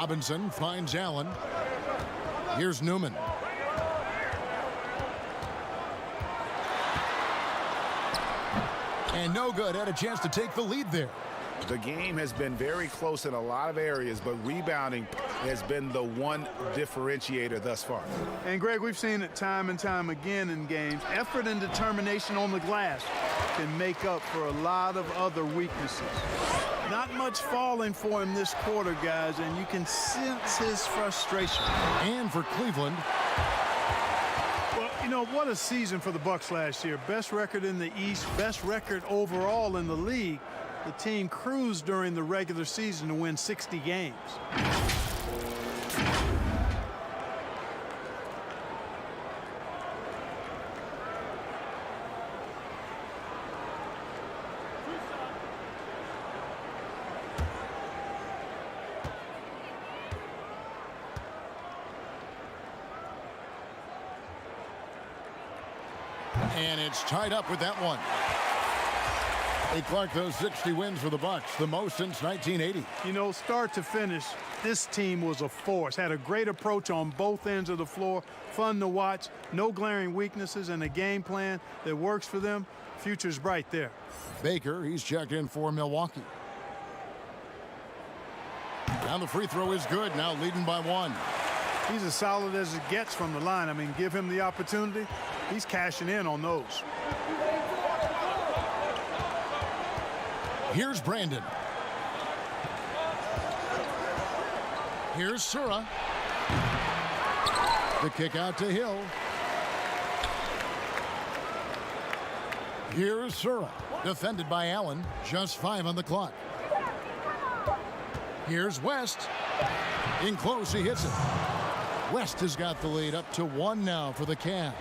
Robinson finds Allen. Here's Newman. And no good. Had a chance to take the lead there. The game has been very close in a lot of areas, but rebounding has been the one differentiator thus far. And, Greg, we've seen it time and time again in games. Effort and determination on the glass can make up for a lot of other weaknesses. Not much falling for him this quarter, guys, and you can sense his frustration. And for Cleveland. Well, you know, what a season for the Bucks last year. Best record in the East, best record overall in the league. The team cruised during the regular season to win 60 games. And it's tied up with that one. Hey, Clark, those 60 wins for the Bucks, the most since 1980. You know, start to finish, this team was a force. Had a great approach on both ends of the floor. Fun to watch. No glaring weaknesses, and a game plan that works for them. Future's bright there. Baker, he's checked in for Milwaukee. Now the free throw is good. Now leading by one. He's as solid as it gets from the line. I mean, give him the opportunity. He's cashing in on those. Here's Brandon. Here's Sura. The kick out to Hill. Here's Sura. Defended by Allen. Just 5 on the clock. Here's West. In close, he hits it. West has got the lead up to 1 now for the Cavs.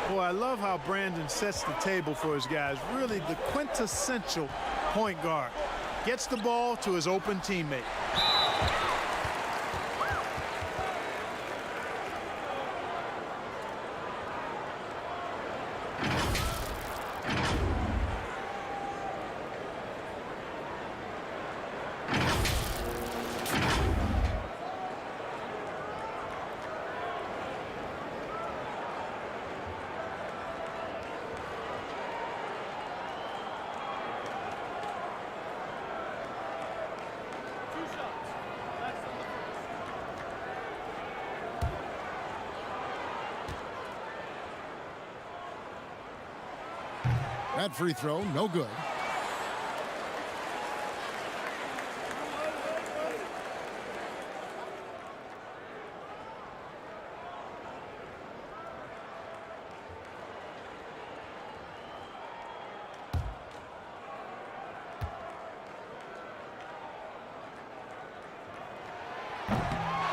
Boy, I love how Brandon sets the table for his guys. Really the quintessential point guard. Gets the ball to his open teammate. That free throw, no good.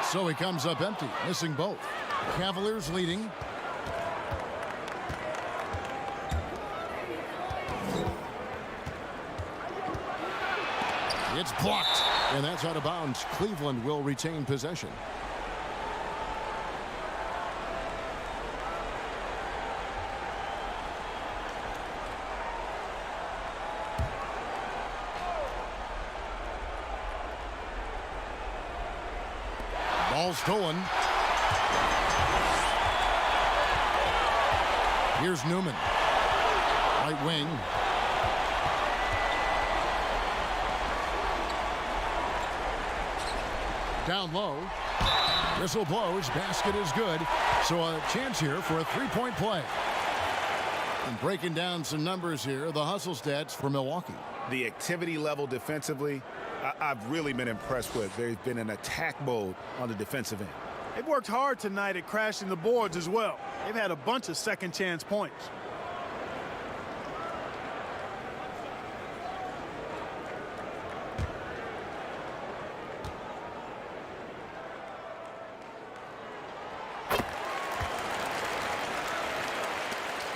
So he comes up empty, missing both. Cavaliers leading. It's blocked, and that's out of bounds. Cleveland will retain possession. Ball stolen. Here's Newman. Right wing. Down low. Whistle blows. Basket is good. So a chance here for a three-point play. And breaking down some numbers here, the hustle stats for Milwaukee. The activity level defensively, I've really been impressed with. They've been in attack mode on the defensive end. They've worked hard tonight at crashing the boards as well. They've had a bunch of second chance points.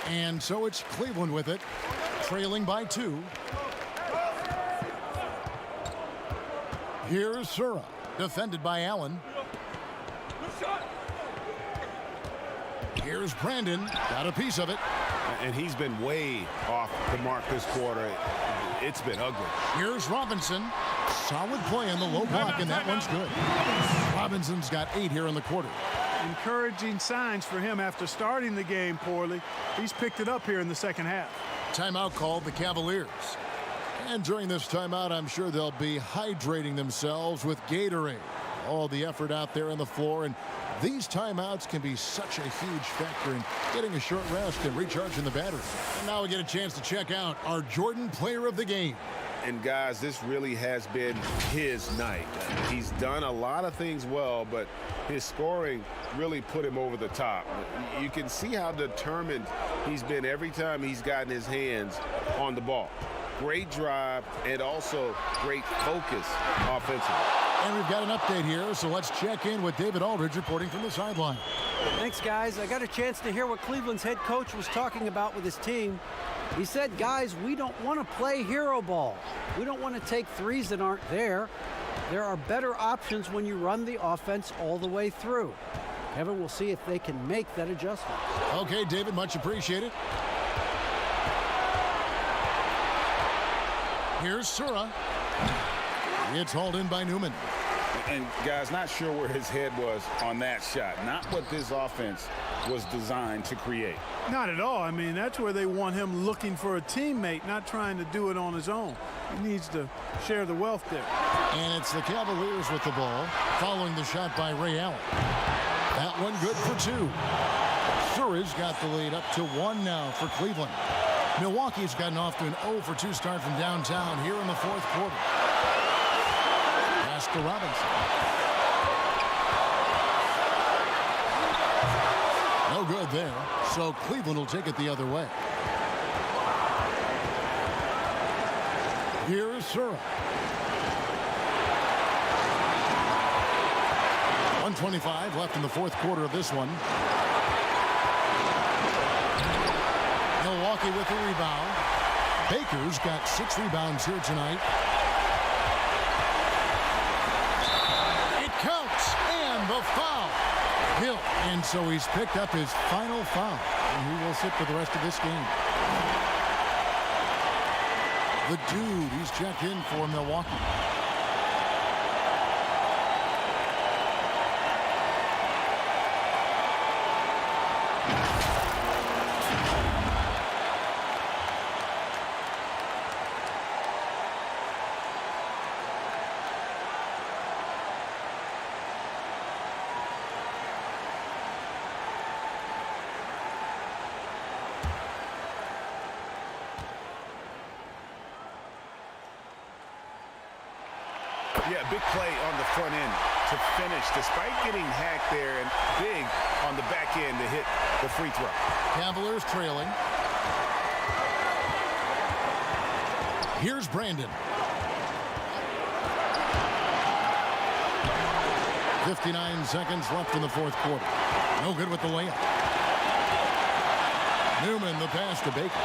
And so it's Cleveland with it, trailing by 2. Here's Sura, defended by Allen. Here's Brandon, got a piece of it. And he's been way off the mark this quarter. It's been ugly. Here's Robinson, Solid play on the low block, and that one's good. Robinson's got 8 here in the quarter. Encouraging signs for him after starting the game poorly. He's picked it up here in the second half. Timeout called the Cavaliers. And during this timeout, I'm sure they'll be hydrating themselves with Gatorade. All the effort out there on the floor, and these timeouts can be such a huge factor in getting a short rest and recharging the battery. And now we get a chance to check out our Jordan Player of the Game. And guys, this really has been his night. He's done a lot of things well, but his scoring really put him over the top. You can see how determined he's been every time he's gotten his hands on the ball. Great drive and also great focus offensively. And we've got an update here, so let's check in with David Aldridge reporting from the sideline. Thanks, guys. I got a chance to hear what Cleveland's head coach was talking about with his team. He said, guys, we don't want to play hero ball. We don't want to take threes that aren't there. There are better options when you run the offense all the way through. Kevin, we'll see if they can make that adjustment. Okay, David, much appreciated. Here's Sura. It's hauled in by Newman. And guys, not sure where his head was on that shot. Not what this offense was designed to create. Not at all. I mean, that's where they want him looking for a teammate, not trying to do it on his own. He needs to share the wealth there. And it's the Cavaliers with the ball, following the shot by Ray Allen. That one good for 2. Sura's got the lead up to 1 now for Cleveland. Milwaukee's gotten off to an 0-for-2 start from downtown here in the 4th quarter. Pass to Robinson. No good there, so Cleveland will take it the other way. Here is Sura. 1:25 left in the 4th quarter of this one. Milwaukee with the rebound. Baker's got 6 rebounds here tonight. It counts, and the foul. Hill, and so he's picked up his final foul, and he will sit for the rest of this game. The dude, he's checked in for Milwaukee. Yeah, big play on the front end to finish, despite getting hacked there, and big on the back end to hit the free throw. Cavaliers trailing. Here's Brandon. 59 seconds left in the 4th quarter. No good with the layup. Newman, the pass to Baker.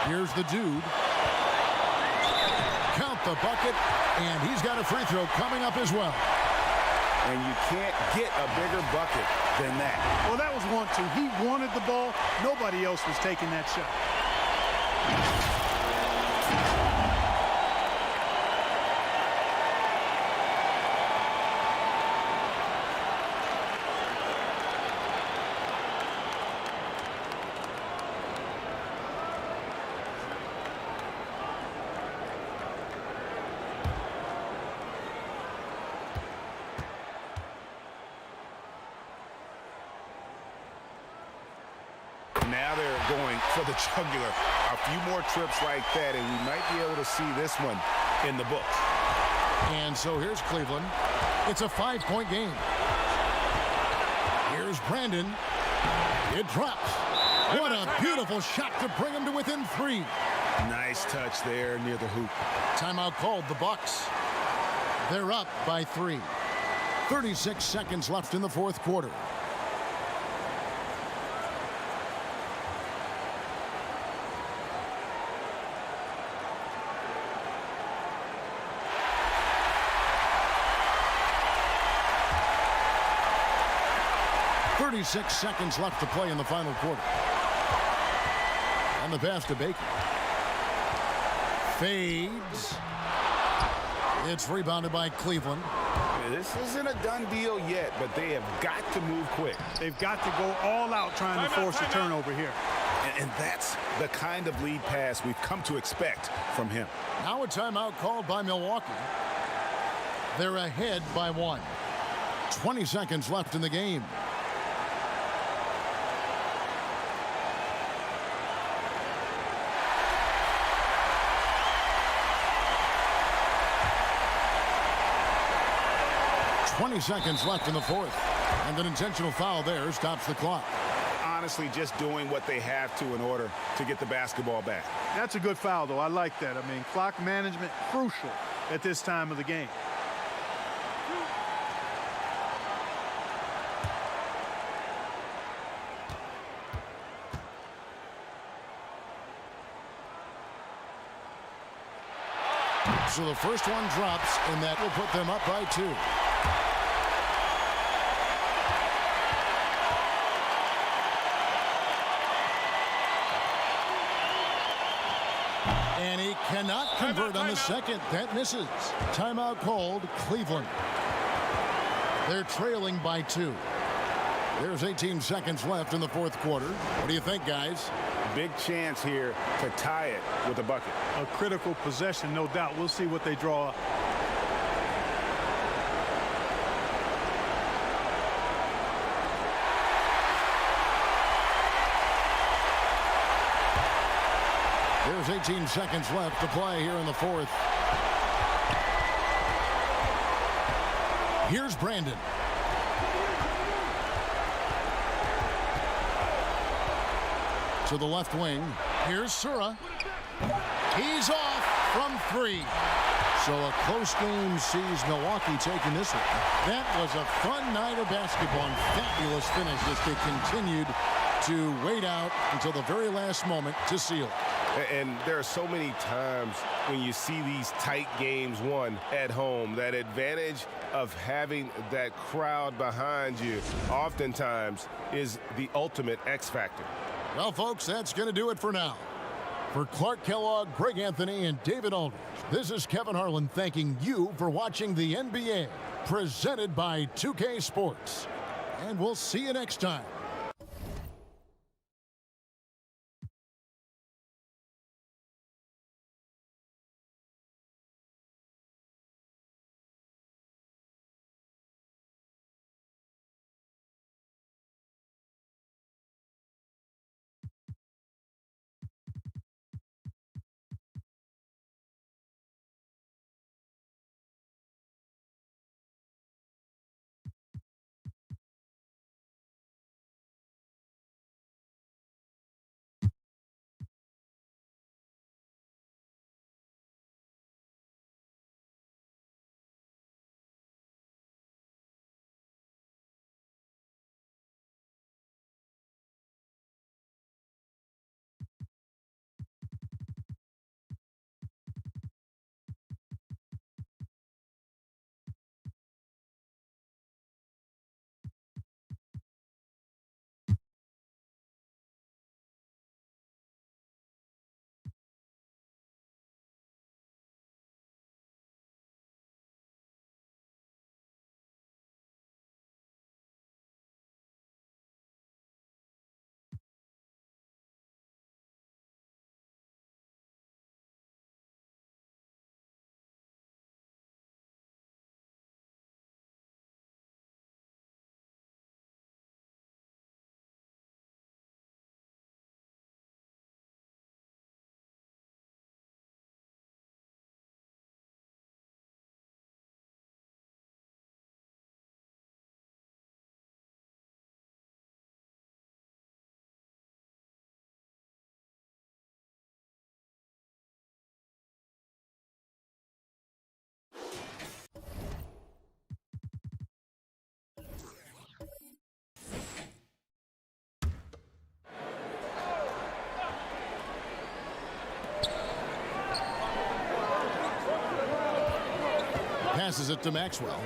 Here's the dude. Count the bucket, and he's got a free throw coming up as well. And you can't get a bigger bucket than that. Well, that was 1-2. He wanted the ball. Nobody else was taking that shot. Now they're going for the jugular. A few more trips like that, and we might be able to see this one in the books. And so here's Cleveland. It's a 5-point game. Here's Brandon. It drops. What a beautiful shot to bring him to within 3. Nice touch there near the hoop. Timeout called, the Bucks. They're up by 3. 36 seconds left in the 4th quarter. .36 seconds left to play in the final quarter. And the pass to Baker. Fades. It's rebounded by Cleveland. This isn't a done deal yet, but they have got to move quick. They've got to go all out trying to force a turnover here. And that's the kind of lead pass we've come to expect from him. Now a timeout called by Milwaukee. They're ahead by 1. 20 seconds left in the game. Seconds left in the fourth, and an intentional foul there stops the clock. Honestly, just doing what they have to in order to get the basketball back. That's a good foul, though. I like that. I mean, clock management crucial at this time of the game. So the first one drops, and that will put them up by 2. And he cannot convert on the second. That misses. Timeout called Cleveland. They're trailing by 2. There's 18 seconds left in the fourth quarter. What do you think, guys? Big chance here to tie it with a bucket. A critical possession, no doubt. We'll see what they draw up. There's 18 seconds left to play here in the fourth. Here's Brandon. To the left wing. Here's Sura. He's off from 3. So a close game sees Milwaukee taking this one. That was a fun night of basketball and fabulous finish as they continued to wait out until the very last moment to seal it. And there are so many times when you see these tight games won at home, that advantage of having that crowd behind you oftentimes is the ultimate X factor. Well, folks, that's going to do it for now. For Clark Kellogg, Greg Anthony, and David Aldridge, this is Kevin Harlan thanking you for watching the NBA, presented by 2K Sports. And we'll see you next time. Passes it to Maxwell.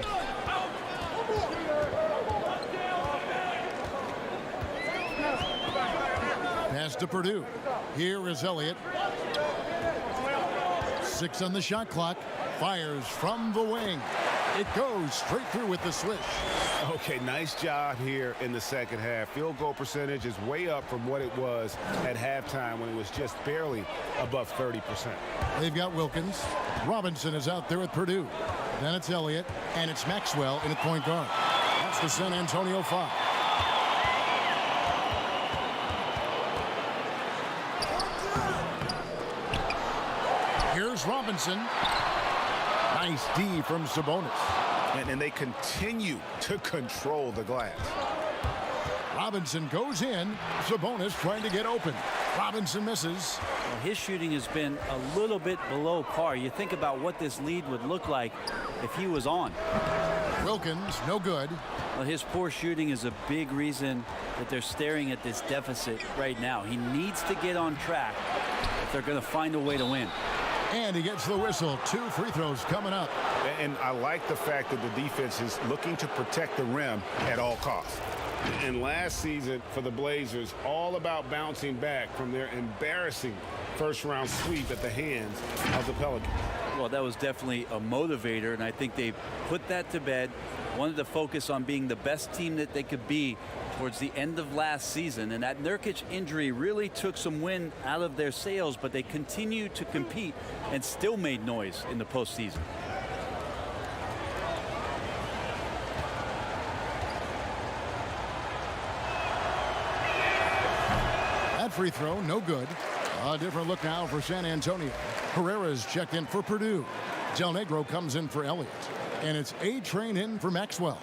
Pass to Purdue. Here is Elliott. 6 on the shot clock. Fires from the wing. It goes straight through with the swish. Okay, nice job here in the second half. Field goal percentage is way up from what it was at halftime when it was just barely above 30%. They've got Wilkins. Robinson is out there at Purdue. Then it's Elliott, and it's Maxwell in at point guard. That's the San Antonio 5. Here's Robinson. Nice D from Sabonis. And they continue to control the glass. Robinson goes in. Sabonis trying to get open. Robinson misses. Well, his shooting has been a little bit below par. You think about what this lead would look like if he was on. Wilkins, no good. Well, his poor shooting is a big reason that they're staring at this deficit right now. He needs to get on track if they're going to find a way to win. And he gets the whistle. 2 free throws coming up. And I like the fact that the defense is looking to protect the rim at all costs. And last season for the Blazers, all about bouncing back from their embarrassing first-round sweep at the hands of the Pelicans. Well, that was definitely a motivator, and I think they put that to bed. Wanted to focus on being the best team that they could be towards the end of last season, and that Nurkic injury really took some wind out of their sails, but they continued to compete and still made noise in the postseason. That free throw, no good. A different look now for San Antonio. Herrera's checked in for Purdue. Del Negro comes in for Elliott. And it's A-Train in for Maxwell.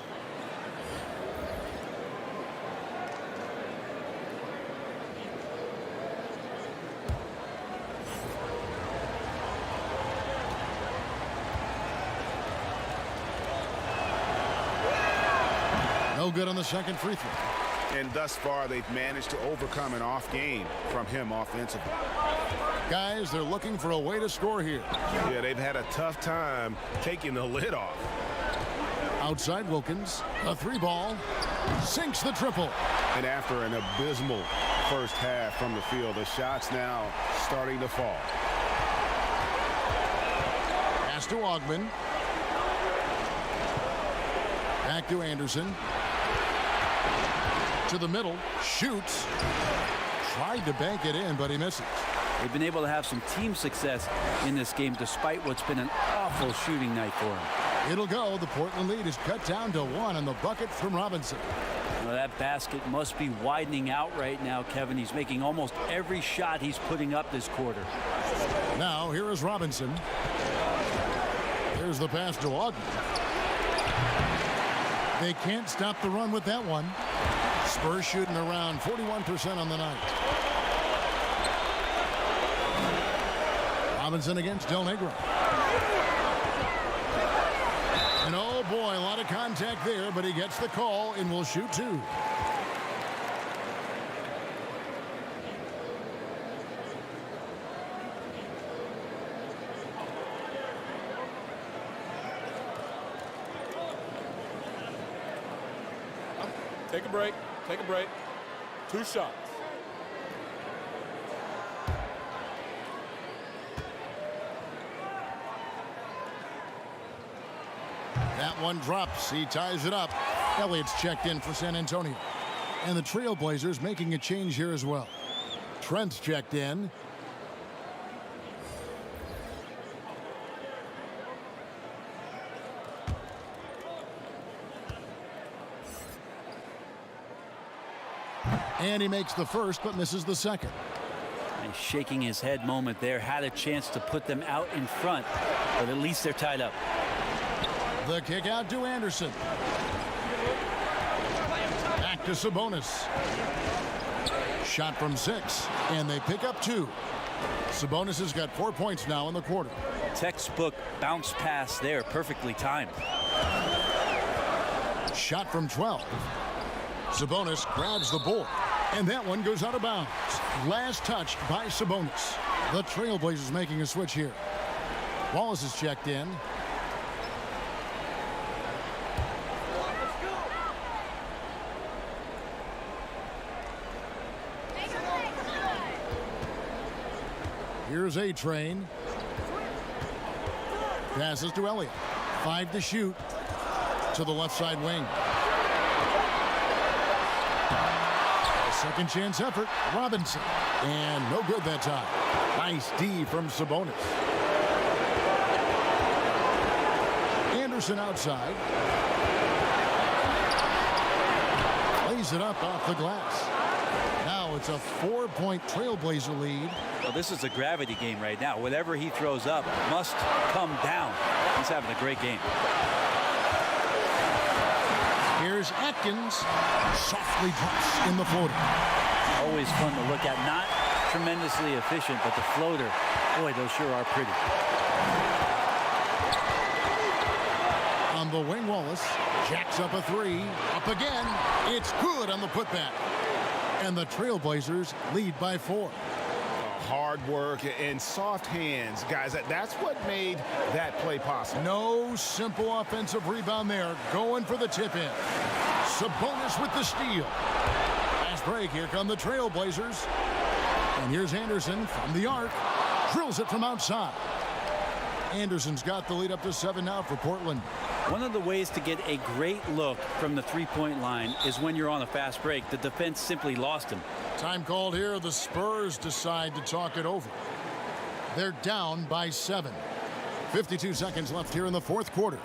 No good on the second free throw. And thus far, they've managed to overcome an off game from him offensively. Guys, they're looking for a way to score here. Yeah, they've had a tough time taking the lid off. Outside Wilkins, a 3-ball, sinks the triple. And after an abysmal first half from the field, the shots now starting to fall. Pass to Ogman. Back to Anderson. To the middle, shoots. Tried to bank it in, but he misses. They've been able to have some team success in this game despite what's been an awful shooting night for them. It'll go. The Portland lead is cut down to 1 on the bucket from Robinson. Well, that basket must be widening out right now, Kevin. He's making almost every shot he's putting up this quarter. Now, here is Robinson. Here's the pass to Ogden. They can't stop the run with that one. Spurs shooting around 41% on the night. Robinson against Del Negro. And oh boy, a lot of contact there, but he gets the call and will shoot 2. Take a break. Take a break. 2 shots. That one drops. He ties it up. Elliott's checked in for San Antonio. And the Trailblazers making a change here as well. Trent's checked in. And he makes the first, but misses the second. A shaking his head moment there. Had a chance to put them out in front, but at least they're tied up. The kick out to Anderson. Back to Sabonis. Shot from 6, and they pick up 2. Sabonis has got 4 points now in the quarter. Textbook bounce pass there, perfectly timed. Shot from 12. Sabonis grabs the board, and that one goes out of bounds. Last touched by Sabonis. The Trailblazers making a switch here. Wallace is checked in. Here's A-Train. Passes to Elliott. 5 to shoot. To the left side wing. A second chance effort. Robinson. And no good that time. Nice D from Sabonis. Anderson outside. Lays it up off the glass. Now it's a 4-point Trailblazer lead. Well, this is a gravity game right now. Whatever he throws up must come down. He's having a great game. Here's Atkins. Softly drops in the floater. Always fun to look at. Not tremendously efficient, but the floater, boy, those sure are pretty. On the wing, Wallace jacks up a 3. Up again. It's good on the putback. And the Trailblazers lead by 4. Hard work and soft hands, guys. That's what made that play possible. No simple offensive rebound there. Going for the tip-in. Sabonis with the steal. Fast break. Here come the Trailblazers. And here's Anderson from the arc. Drills it from outside. Anderson's got the lead up to 7 now for Portland. One of the ways to get a great look from the three-point line is when you're on a fast break. The defense simply lost him. Time called here. The Spurs decide to talk it over. They're down by 7. 52 seconds left here in the fourth quarter.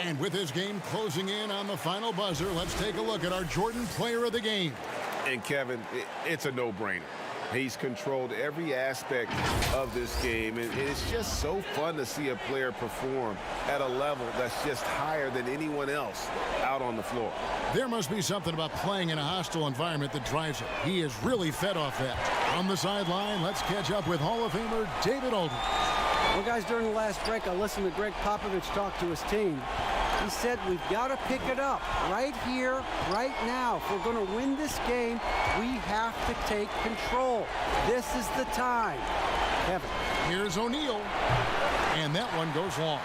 And with his game closing in on the final buzzer, let's take a look at our Jordan Player of the Game. And Kevin, it's a no-brainer. He's controlled every aspect of this game, and it's just so fun to see a player perform at a level that's just higher than anyone else out on the floor. There must be something about playing in a hostile environment that drives it. He is really fed off that. On the sideline, let's catch up with Hall of Famer David Aldridge. Well, guys, during the last break, I listened to Greg Popovich talk to his team. He said we've got to pick it up right here, right now. If we're going to win this game, we have to take control. This is the time. Kevin. Here's O'Neal. And that one goes long.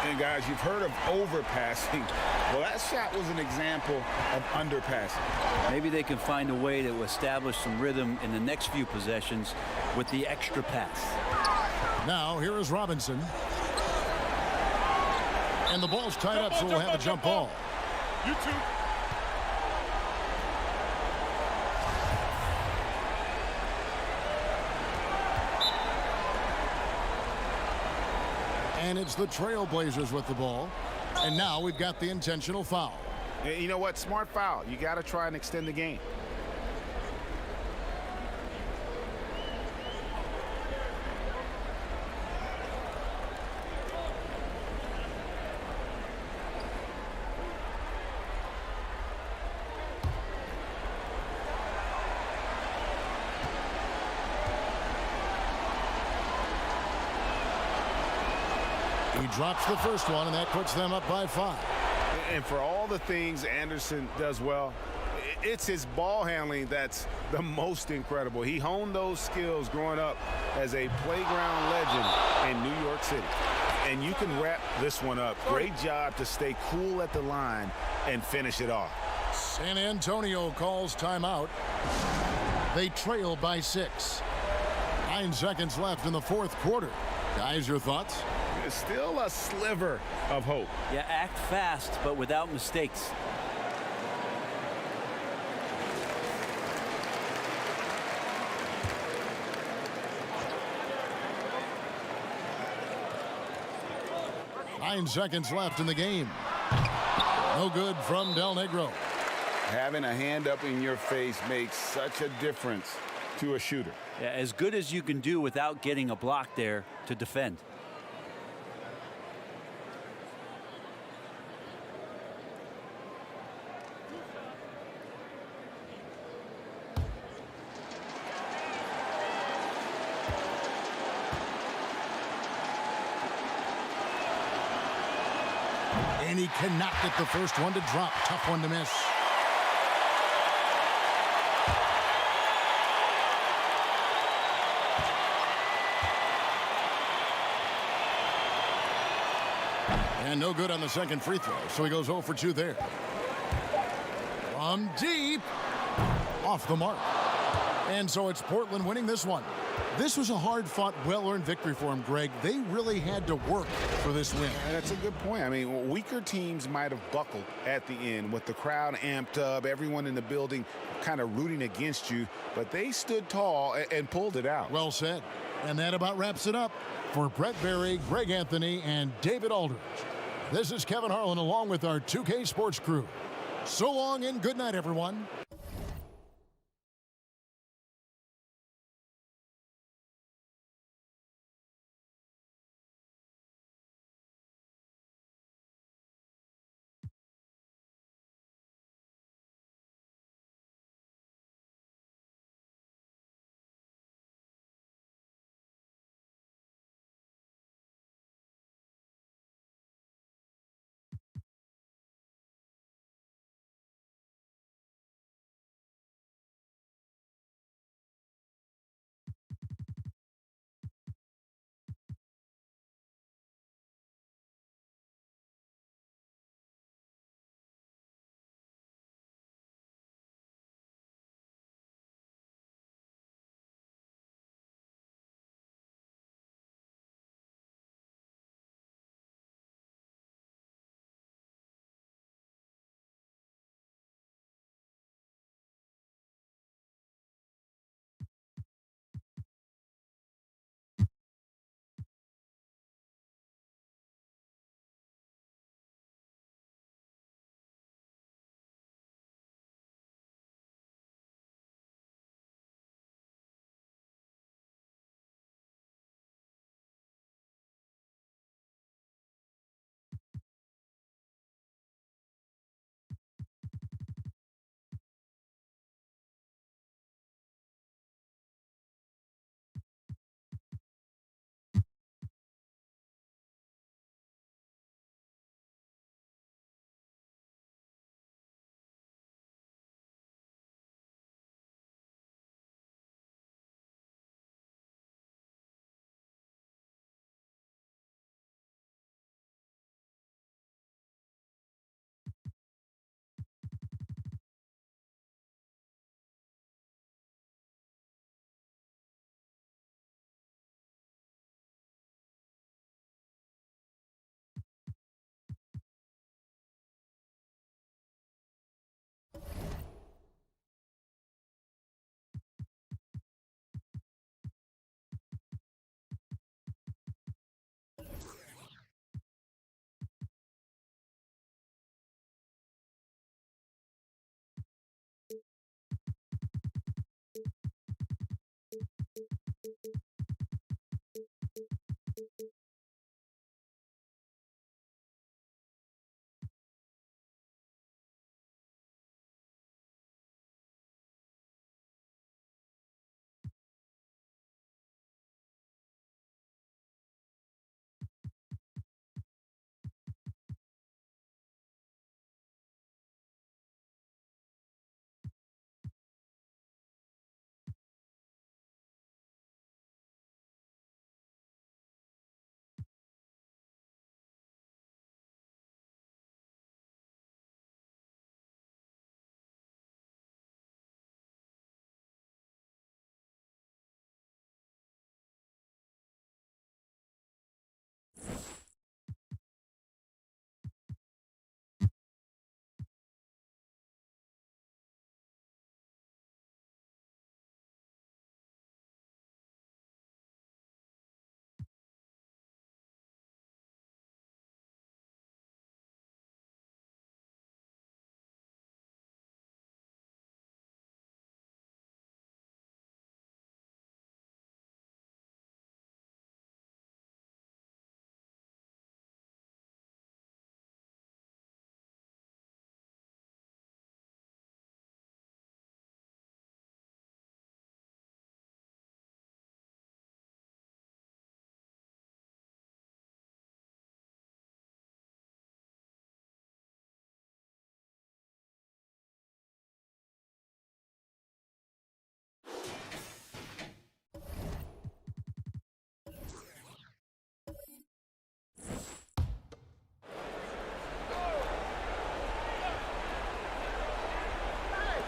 And guys, you've heard of overpassing. Well, that shot was an example of underpassing. Maybe they can find a way to establish some rhythm in the next few possessions with the extra pass. Now, here is Robinson. And the ball's tied up, so we'll have a jump ball. You two. And it's the Trailblazers with the ball. And now we've got the intentional foul. You know what? Smart foul. You got to try and extend the game. He drops the first one, and that puts them up by 5. And for all the things Anderson does well, it's his ball handling that's the most incredible. He honed those skills growing up as a playground legend in New York City. And you can wrap this one up. Great job to stay cool at the line and finish it off. San Antonio calls timeout. They trail by 6. 9 seconds left in the fourth quarter. Guys, your thoughts? There's still a sliver of hope. Yeah, act fast, but without mistakes. Nine seconds left in the game. No good from Del Negro. Having a hand up in your face makes such a difference to a shooter. Yeah, as good as you can do without getting a block there to defend. And he cannot get the first one to drop. Tough one to miss. And no good on the second free throw, so he goes 0 for 2 there. From deep, off the mark. And so it's Portland winning this one. This was a hard-fought, well-earned victory for him, Greg. They really had to work for this win. And that's a good point. I mean, weaker teams might have buckled at the end with the crowd amped up, everyone in the building kind of rooting against you, but they stood tall and pulled it out. Well said. And that about wraps it up. For Brett Berry, Greg Anthony, and David Aldridge, this is Kevin Harlan along with our 2K Sports crew. So long and good night, everyone.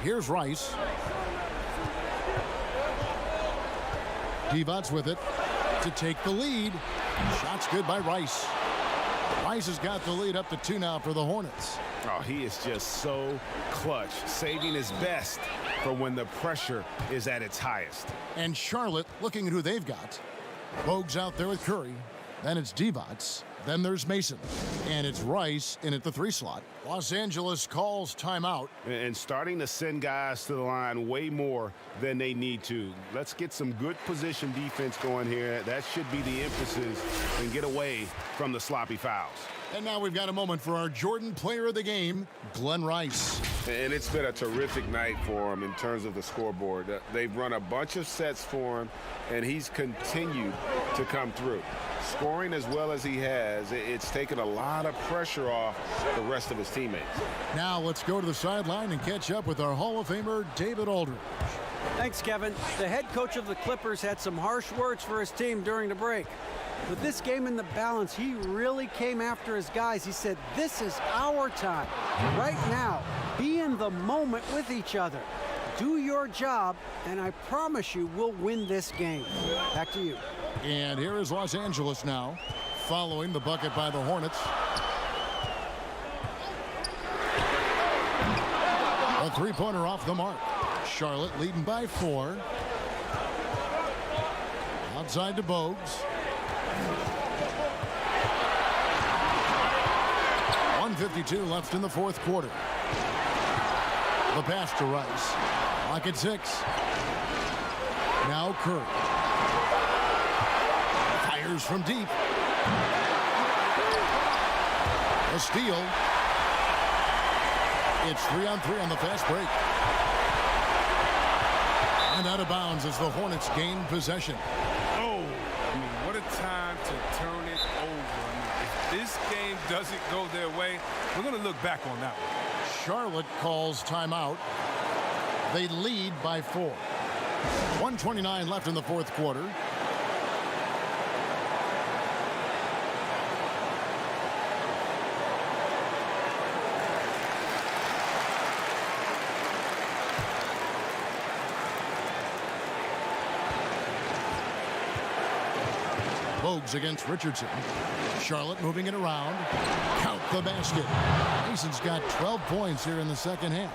Here's Rice. Divac with it to take the lead. Shot's good by Rice. Rice has got the lead up to 2 now for the Hornets. Oh, he is just so clutch, saving his best for when the pressure is at its highest. And Charlotte looking at who they've got. Bogues out there with Curry. Then it's Divac. Then there's Mason. And it's Rice in at the 3 slot. Los Angeles calls timeout. And starting to send guys to the line way more than they need to. Let's get some good position defense going here. That should be the emphasis, and get away from the sloppy fouls. And now we've got a moment for our Jordan player of the game, Glenn Rice. And it's been a terrific night for him in terms of the scoreboard. They've run a bunch of sets for him, and he's continued to come through. Scoring as well as he has, it's taken a lot of pressure off the rest of his teammates. Now let's go to the sideline and catch up with our Hall of Famer, David Aldridge. Thanks, Kevin. The head coach of the Clippers had some harsh words for his team during the break. With this game in the balance, he really came after his guys. He said, this is our time. Right now, be in the moment with each other. Do your job, and I promise you we'll win this game. Back to you. And here is Los Angeles now, following the bucket by the Hornets. A 3-pointer off the mark. Charlotte leading by 4. Outside to Bogues. 1:52 left in the 4th quarter. The pass to Rice. Clock at 6. Now Curry. Fires from deep. A steal. It's 3-on-3 on the fast break. And out of bounds as the Hornets gain possession. Oh, I mean, what a time to turn it over. I mean, if this game doesn't go their way, we're going to look back on that one. Charlotte calls timeout. They lead by 4. 1:29 left in the 4th quarter. Bogues against Richardson. Charlotte moving it around. Count the basket. Mason's got 12 points here in the second half.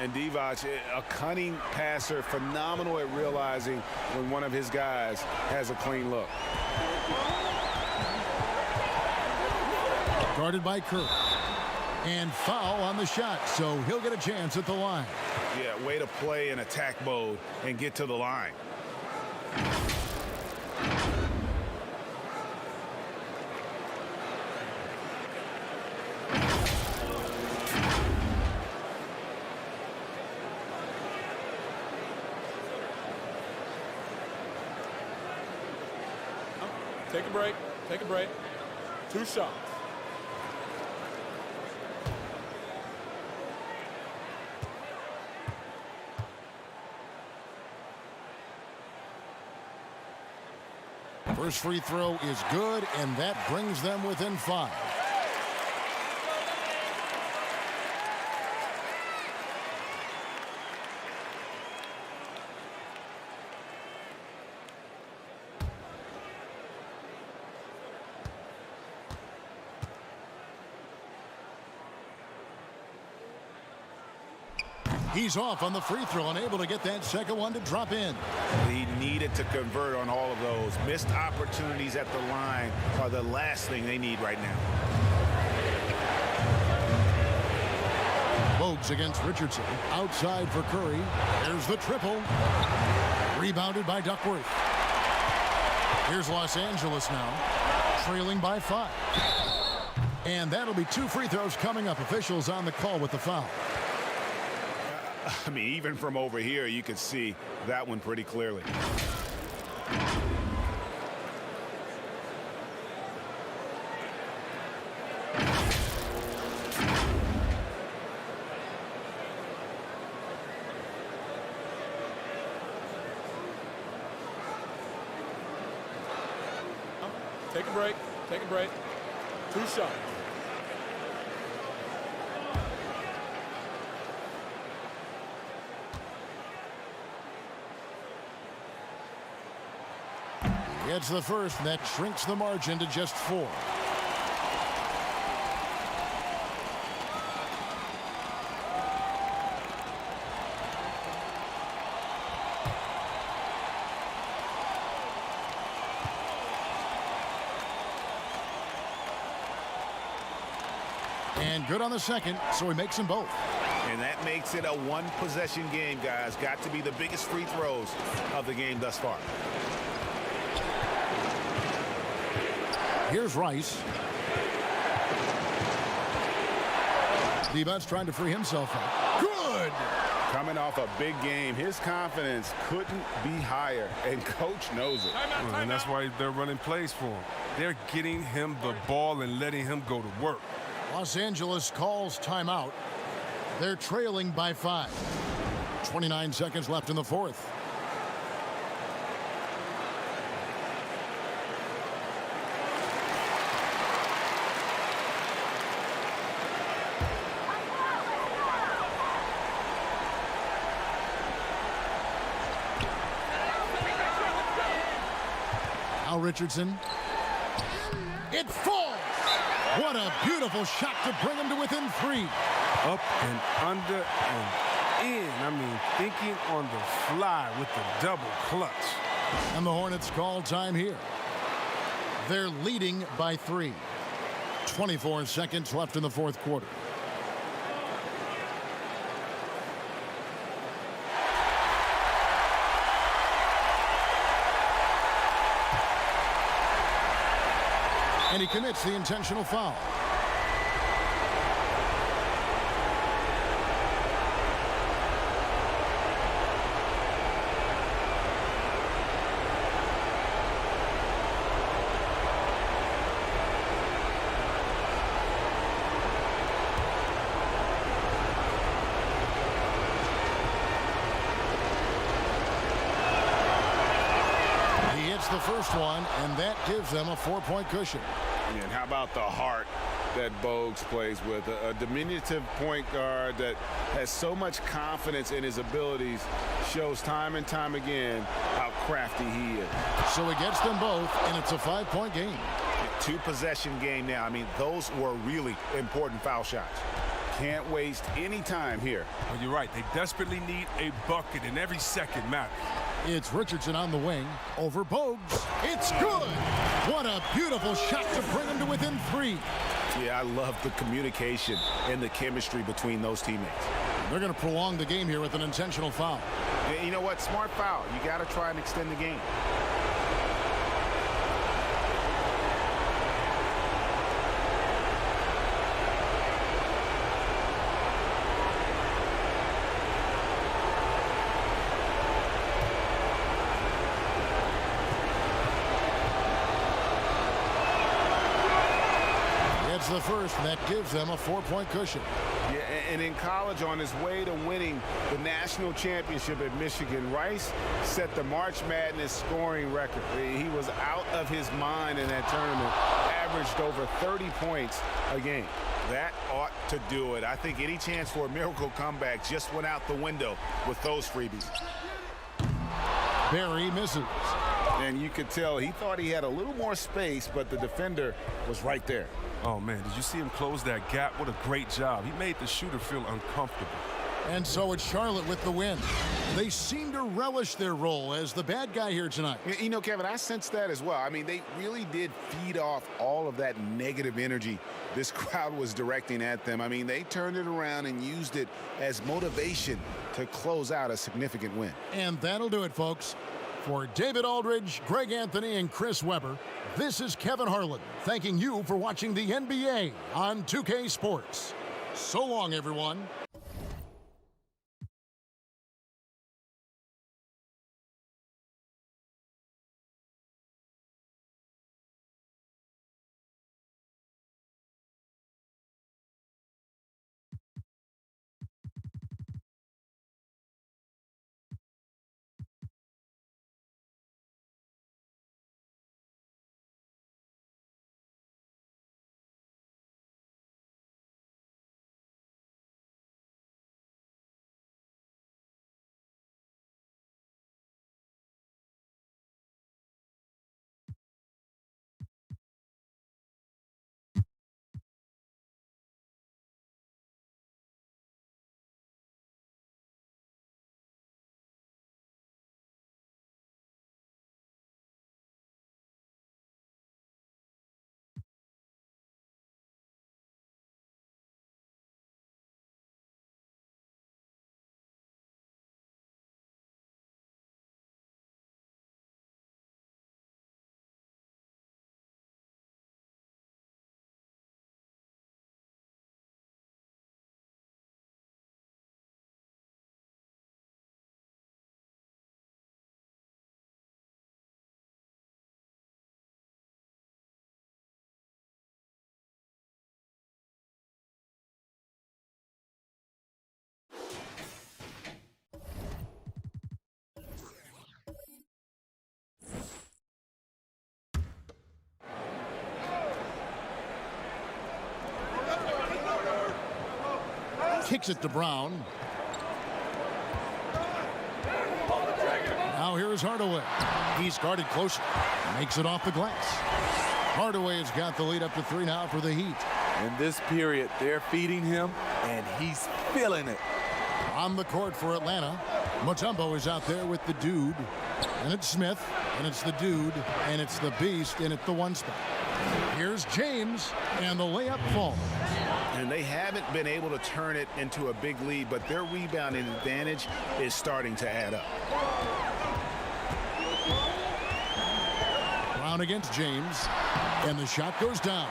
And Divac, a cunning passer, phenomenal at realizing when one of his guys has a clean look. Guarded by Curry. And foul on the shot, so he'll get a chance at the line. Yeah, way to play in attack mode and get to the line. Take a break. Take a break. 2 shots. First free throw is good, and that brings them within 5. He's off on the free throw, unable to get that second one to drop in. He needed to convert on all of those. Missed opportunities at the line are the last thing they need right now. Bogues against Richardson. Outside for Curry. There's the triple. Rebounded by Duckworth. Here's Los Angeles now, trailing by 5. And that'll be 2 free throws coming up. Officials on the call with the foul. I mean, even from over here, you could see that one pretty clearly. Take a break. Take a break. 2 shots. Gets the first, and that shrinks the margin to just 4. And good on the second, so he makes them both. And that makes it a one-possession game, guys. Got to be the biggest free throws of the game thus far. Here's Rice. D-But's trying to free himself up. Good! Coming off a big game, his confidence couldn't be higher, and coach knows it. And that's why they're running plays for him. They're getting him the ball and letting him go to work. Los Angeles calls timeout. They're trailing by 5. 29 seconds left in the fourth. Now Richardson. It falls. What a beautiful shot to bring him to within 3. Up and under and in. I mean, thinking on the fly with the double clutch. And the Hornets call time here. They're leading by 3. 24 seconds left in the fourth quarter. And he commits the intentional foul. He hits the first one, and that gives them a 4-point cushion. And how about the heart that Bogues plays with? A diminutive point guard that has so much confidence in his abilities, shows time and time again how crafty he is. So he gets them both, and it's a 5-point game. 2-possession game now. I mean, those were really important foul shots. Can't waste any time here. Well, you're right. They desperately need a bucket, and every second matters. It's Richardson on the wing over Bogues. It's good. What a beautiful shot to bring him to within 3. Yeah, I love the communication and the chemistry between those teammates. They're going to prolong the game here with an intentional foul. Yeah, you know what? Smart foul. You got to try and extend the game. The first, and that gives them a 4-point cushion. Yeah, and in college, on his way to winning the national championship at Michigan, Rice set the March Madness scoring record. He was out of his mind in that tournament, averaged over 30 points a game. That ought to do it. I think any chance for a miracle comeback just went out the window with those freebies. Barry misses. And you could tell he thought he had a little more space, but the defender was right there. Oh, man, did you see him close that gap? What a great job. He made the shooter feel uncomfortable. And so it's Charlotte with the win. They seem to relish their role as the bad guy here tonight. You know, Kevin, I sense that as well. I mean, they really did feed off all of that negative energy this crowd was directing at them. I mean, they turned it around and used it as motivation to close out a significant win. And that'll do it, folks. For David Aldridge, Greg Anthony, and Chris Webber, this is Kevin Harlan thanking you for watching the NBA on 2K Sports. So long, everyone. Kicks it to Brown. Now here's Hardaway. He's guarded closely. Makes it off the glass. Hardaway's got the lead up to 3 now for the Heat. In this period, they're feeding him, and he's feeling it. On the court for Atlanta, Mutombo is out there with the dude. And it's Smith, and it's the dude, and it's the beast, and it's the 1 spot. Here's James, and the layup falls. And they haven't been able to turn it into a big lead, but their rebounding advantage is starting to add up. Brown against James, and the shot goes down.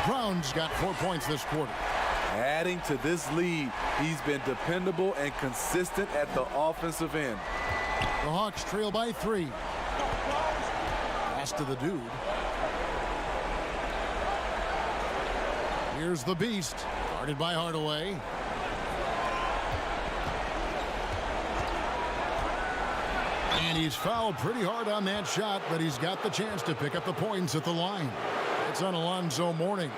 Brown's got 4 points this quarter. Adding to this lead, he's been dependable and consistent at the offensive end. The Hawks trail by 3. Pass to the dude. Here's the beast, guarded by Hardaway. And he's fouled pretty hard on that shot, but he's got the chance to pick up the points at the line. It's on Alonzo Mourning.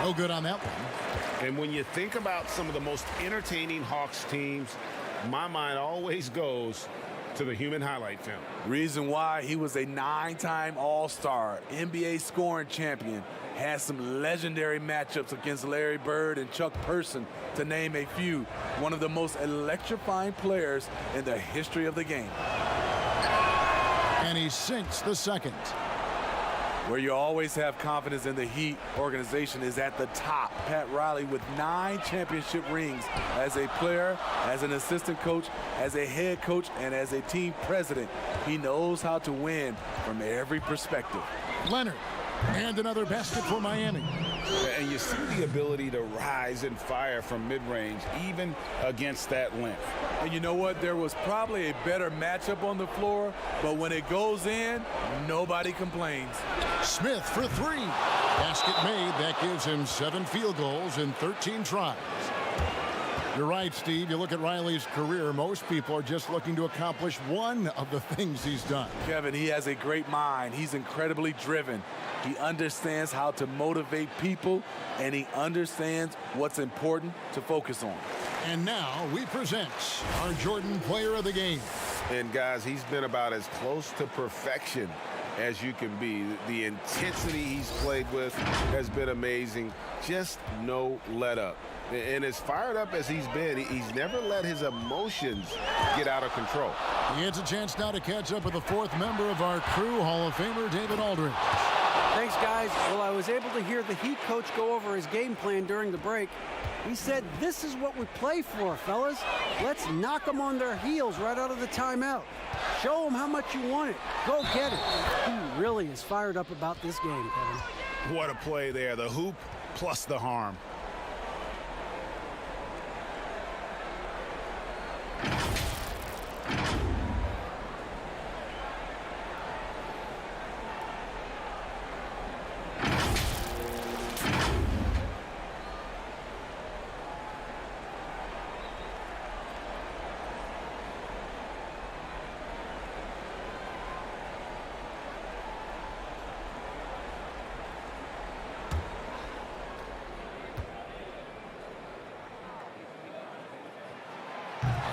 No good on that one. And when you think about some of the most entertaining Hawks teams, my mind always goes to the human highlight film. Reason why: he was a 9-time All-Star, NBA scoring champion, has some legendary matchups against Larry Bird and Chuck Person, to name a few. One of the most electrifying players in the history of the game. And he sinks the second. Where you always have confidence in the Heat organization is at the top. Pat Riley with 9 championship rings as a player, as an assistant coach, as a head coach, and as a team president. He knows how to win from every perspective. Leonard, and another basket for Miami. And you see the ability to rise and fire from mid-range, even against that length. And you know what? There was probably a better matchup on the floor, but when it goes in, nobody complains. Smith for 3. Basket made. That gives him 7 field goals in 13 tries. You're right, Steve. You look at Riley's career, most people are just looking to accomplish one of the things he's done. Kevin, he has a great mind. He's incredibly driven. He understands how to motivate people, and he understands what's important to focus on. And now we present our Jordan Player of the Game. And guys, he's been about as close to perfection as you can be. The intensity he's played with has been amazing. Just no let up. And as fired up as he's been, he's never let his emotions get out of control. He has a chance now to catch up with the 4th member of our crew, Hall of Famer David Aldridge. Thanks, guys. Well, I was able to hear the Heat coach go over his game plan during the break. He said, this is what we play for, fellas. Let's knock them on their heels right out of the timeout. Show them how much you want it. Go get it. He really is fired up about this game, Kevin. What a play there. The hoop plus the harm.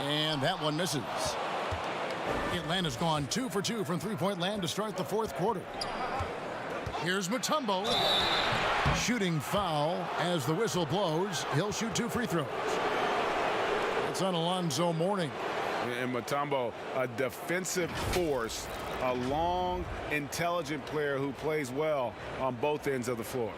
And that one misses. Atlanta's gone 2 for 2 from three-point land to start the 4th quarter. Here's Mutombo. Shooting foul as the whistle blows. He'll shoot 2 free throws. It's on Alonzo Mourning. And Mutombo, a defensive force, a long, intelligent player who plays well on both ends of the floor.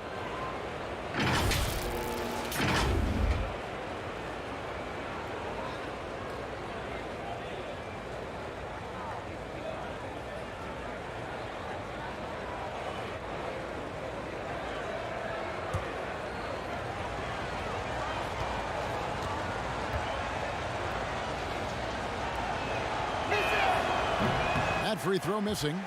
free throw missing.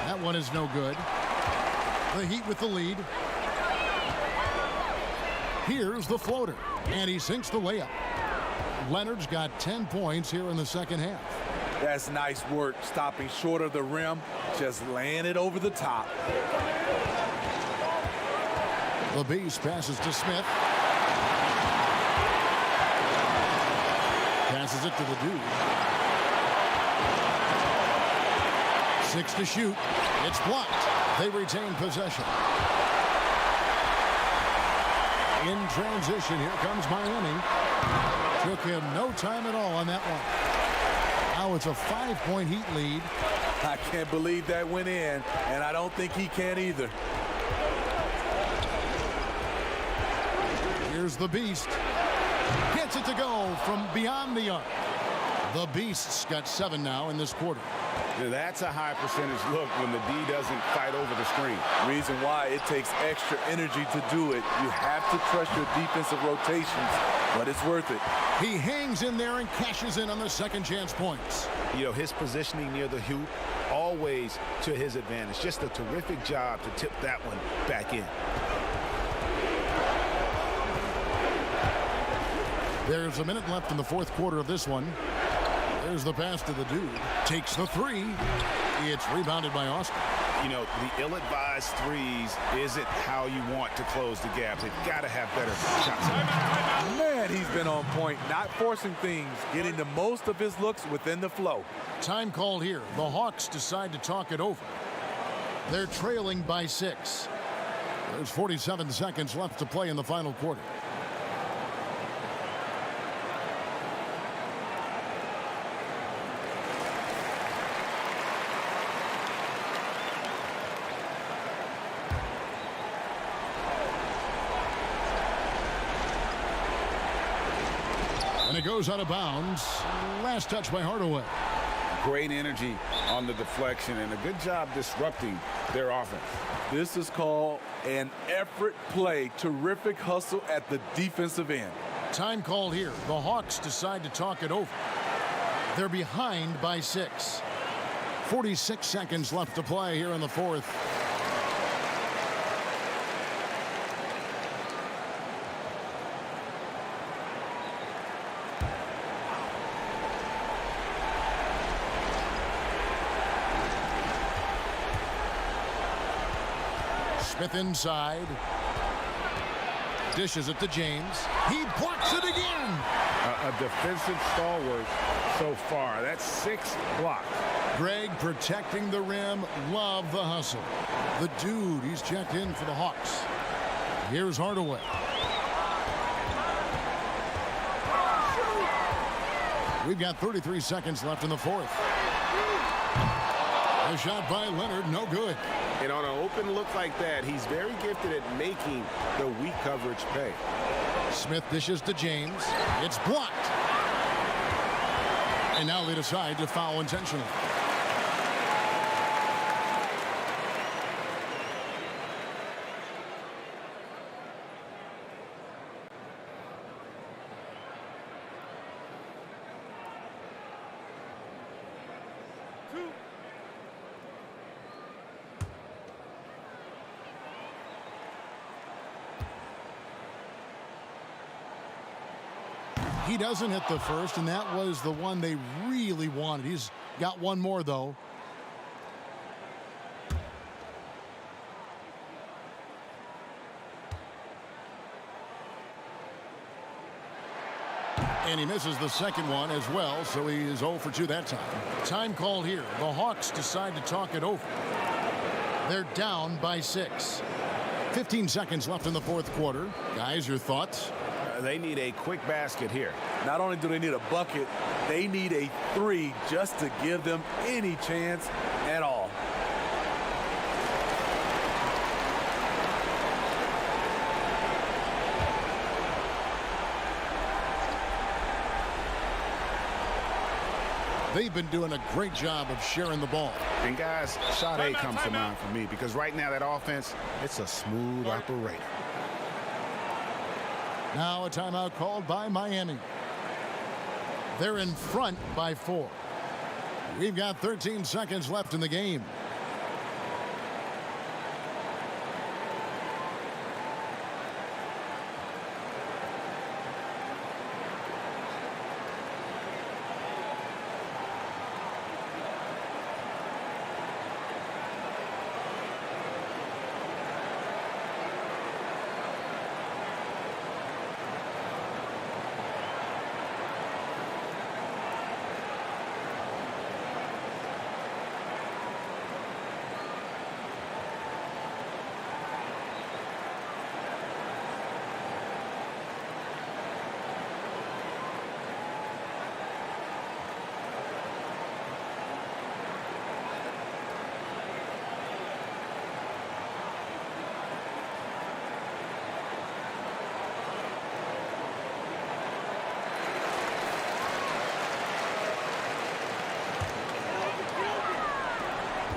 That one is no good. The Heat with the lead. Here's the floater, and he sinks the layup. Leonard's got 10 points here in the second half. That's nice work, stopping short of the rim, just laying it over the top. The Beast passes to Smith. Passes it to the Dude. 6 to shoot. It's blocked. They retain possession. In transition, here comes Miami. Took him no time at all on that one. Now it's a 5-point Heat lead. I can't believe that went in, and I don't think he can either. Here's the Beast. Gets it to go from beyond the arc. The Beast's got 7 now in this quarter. Yeah, that's a high percentage look when the D doesn't fight over the screen. Reason why it takes extra energy to do it. You have to trust your defensive rotations, but it's worth it. He hangs in there and cashes in on the second chance points. You know, his positioning near the hoop, always to his advantage. Just a terrific job to tip that one back in. There's a minute left in the fourth quarter of this one. There's the pass to the Dude. Takes the three. It's rebounded by Austin. You know, the ill-advised threes isn't how you want to close the gap. They've got to have better shots. Man, he's been on point, not forcing things, getting the most of his looks within the flow. Time called here. The Hawks decide to talk it over. They're trailing by 6. There's 47 seconds left to play in the final quarter. And it goes out of bounds. Last touch by Hardaway. Great energy on the deflection and a good job disrupting their offense. This is called an effort play. Terrific hustle at the defensive end. Time called here. The Hawks decide to talk it over. They're behind by 6. 46 seconds left to play here in the fourth. Smith inside. Dishes it to James. He blocks it again. A defensive stalwart so far. That's 6 blocks. Greg protecting the rim. Love the hustle. The Dude, he's checked in for the Hawks. Here's Hardaway. We've got 33 seconds left in the fourth. A shot by Leonard, no good. And on an open look like that, he's very gifted at making the weak coverage pay. Smith dishes to James. It's blocked. And now they decide to foul intentionally. He doesn't hit the first, and that was the one they really wanted. He's got one more, though. And he misses the second one as well, so he is 0 for 2 that time. Time called here. The Hawks decide to talk it over. They're down by 6. 15 seconds left in the fourth quarter. Guys, your thoughts? They need a quick basket here. Not only do they need a bucket, they need a 3 just to give them any chance at all. They've been doing a great job of sharing the ball. And guys, shot A comes to mind for me because right now that offense, it's a smooth operator. Now a timeout called by Miami. They're in front by 4. We've got 13 seconds left in the game.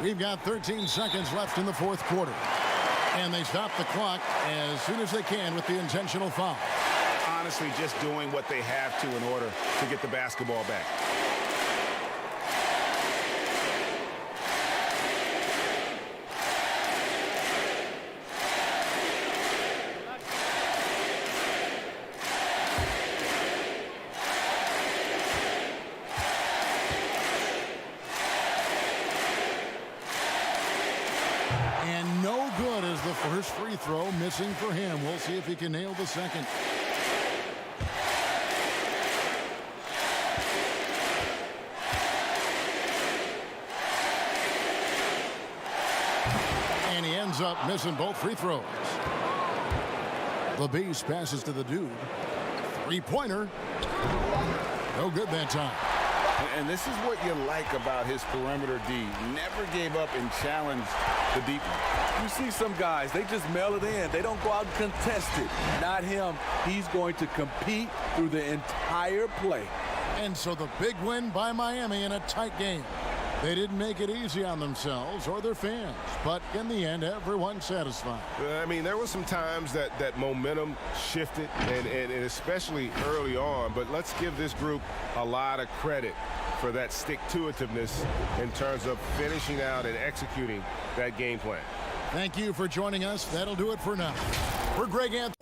We've got 13 seconds left in the fourth quarter. And they stop the clock as soon as they can with the intentional foul. Honestly, just doing what they have to in order to get the basketball back. And no good as the first free throw missing for him. We'll see if he can nail the second. And he ends up missing both free throws. The Beast passes to the dude. Three-pointer. No good that time. And this is what you like about his perimeter D. Never gave up and challenged the deep one. You see some guys, they just mail it in. They don't go out and contest it. Not him. He's going to compete through the entire play. And so the big win by Miami in a tight game. They didn't make it easy on themselves or their fans, but in the end, everyone's satisfied. I mean, there were some times that momentum shifted, and especially early on, but let's give this group a lot of credit for that stick-to-itiveness in terms of finishing out and executing that game plan. Thank you for joining us. That'll do it for now. For Greg Anthony.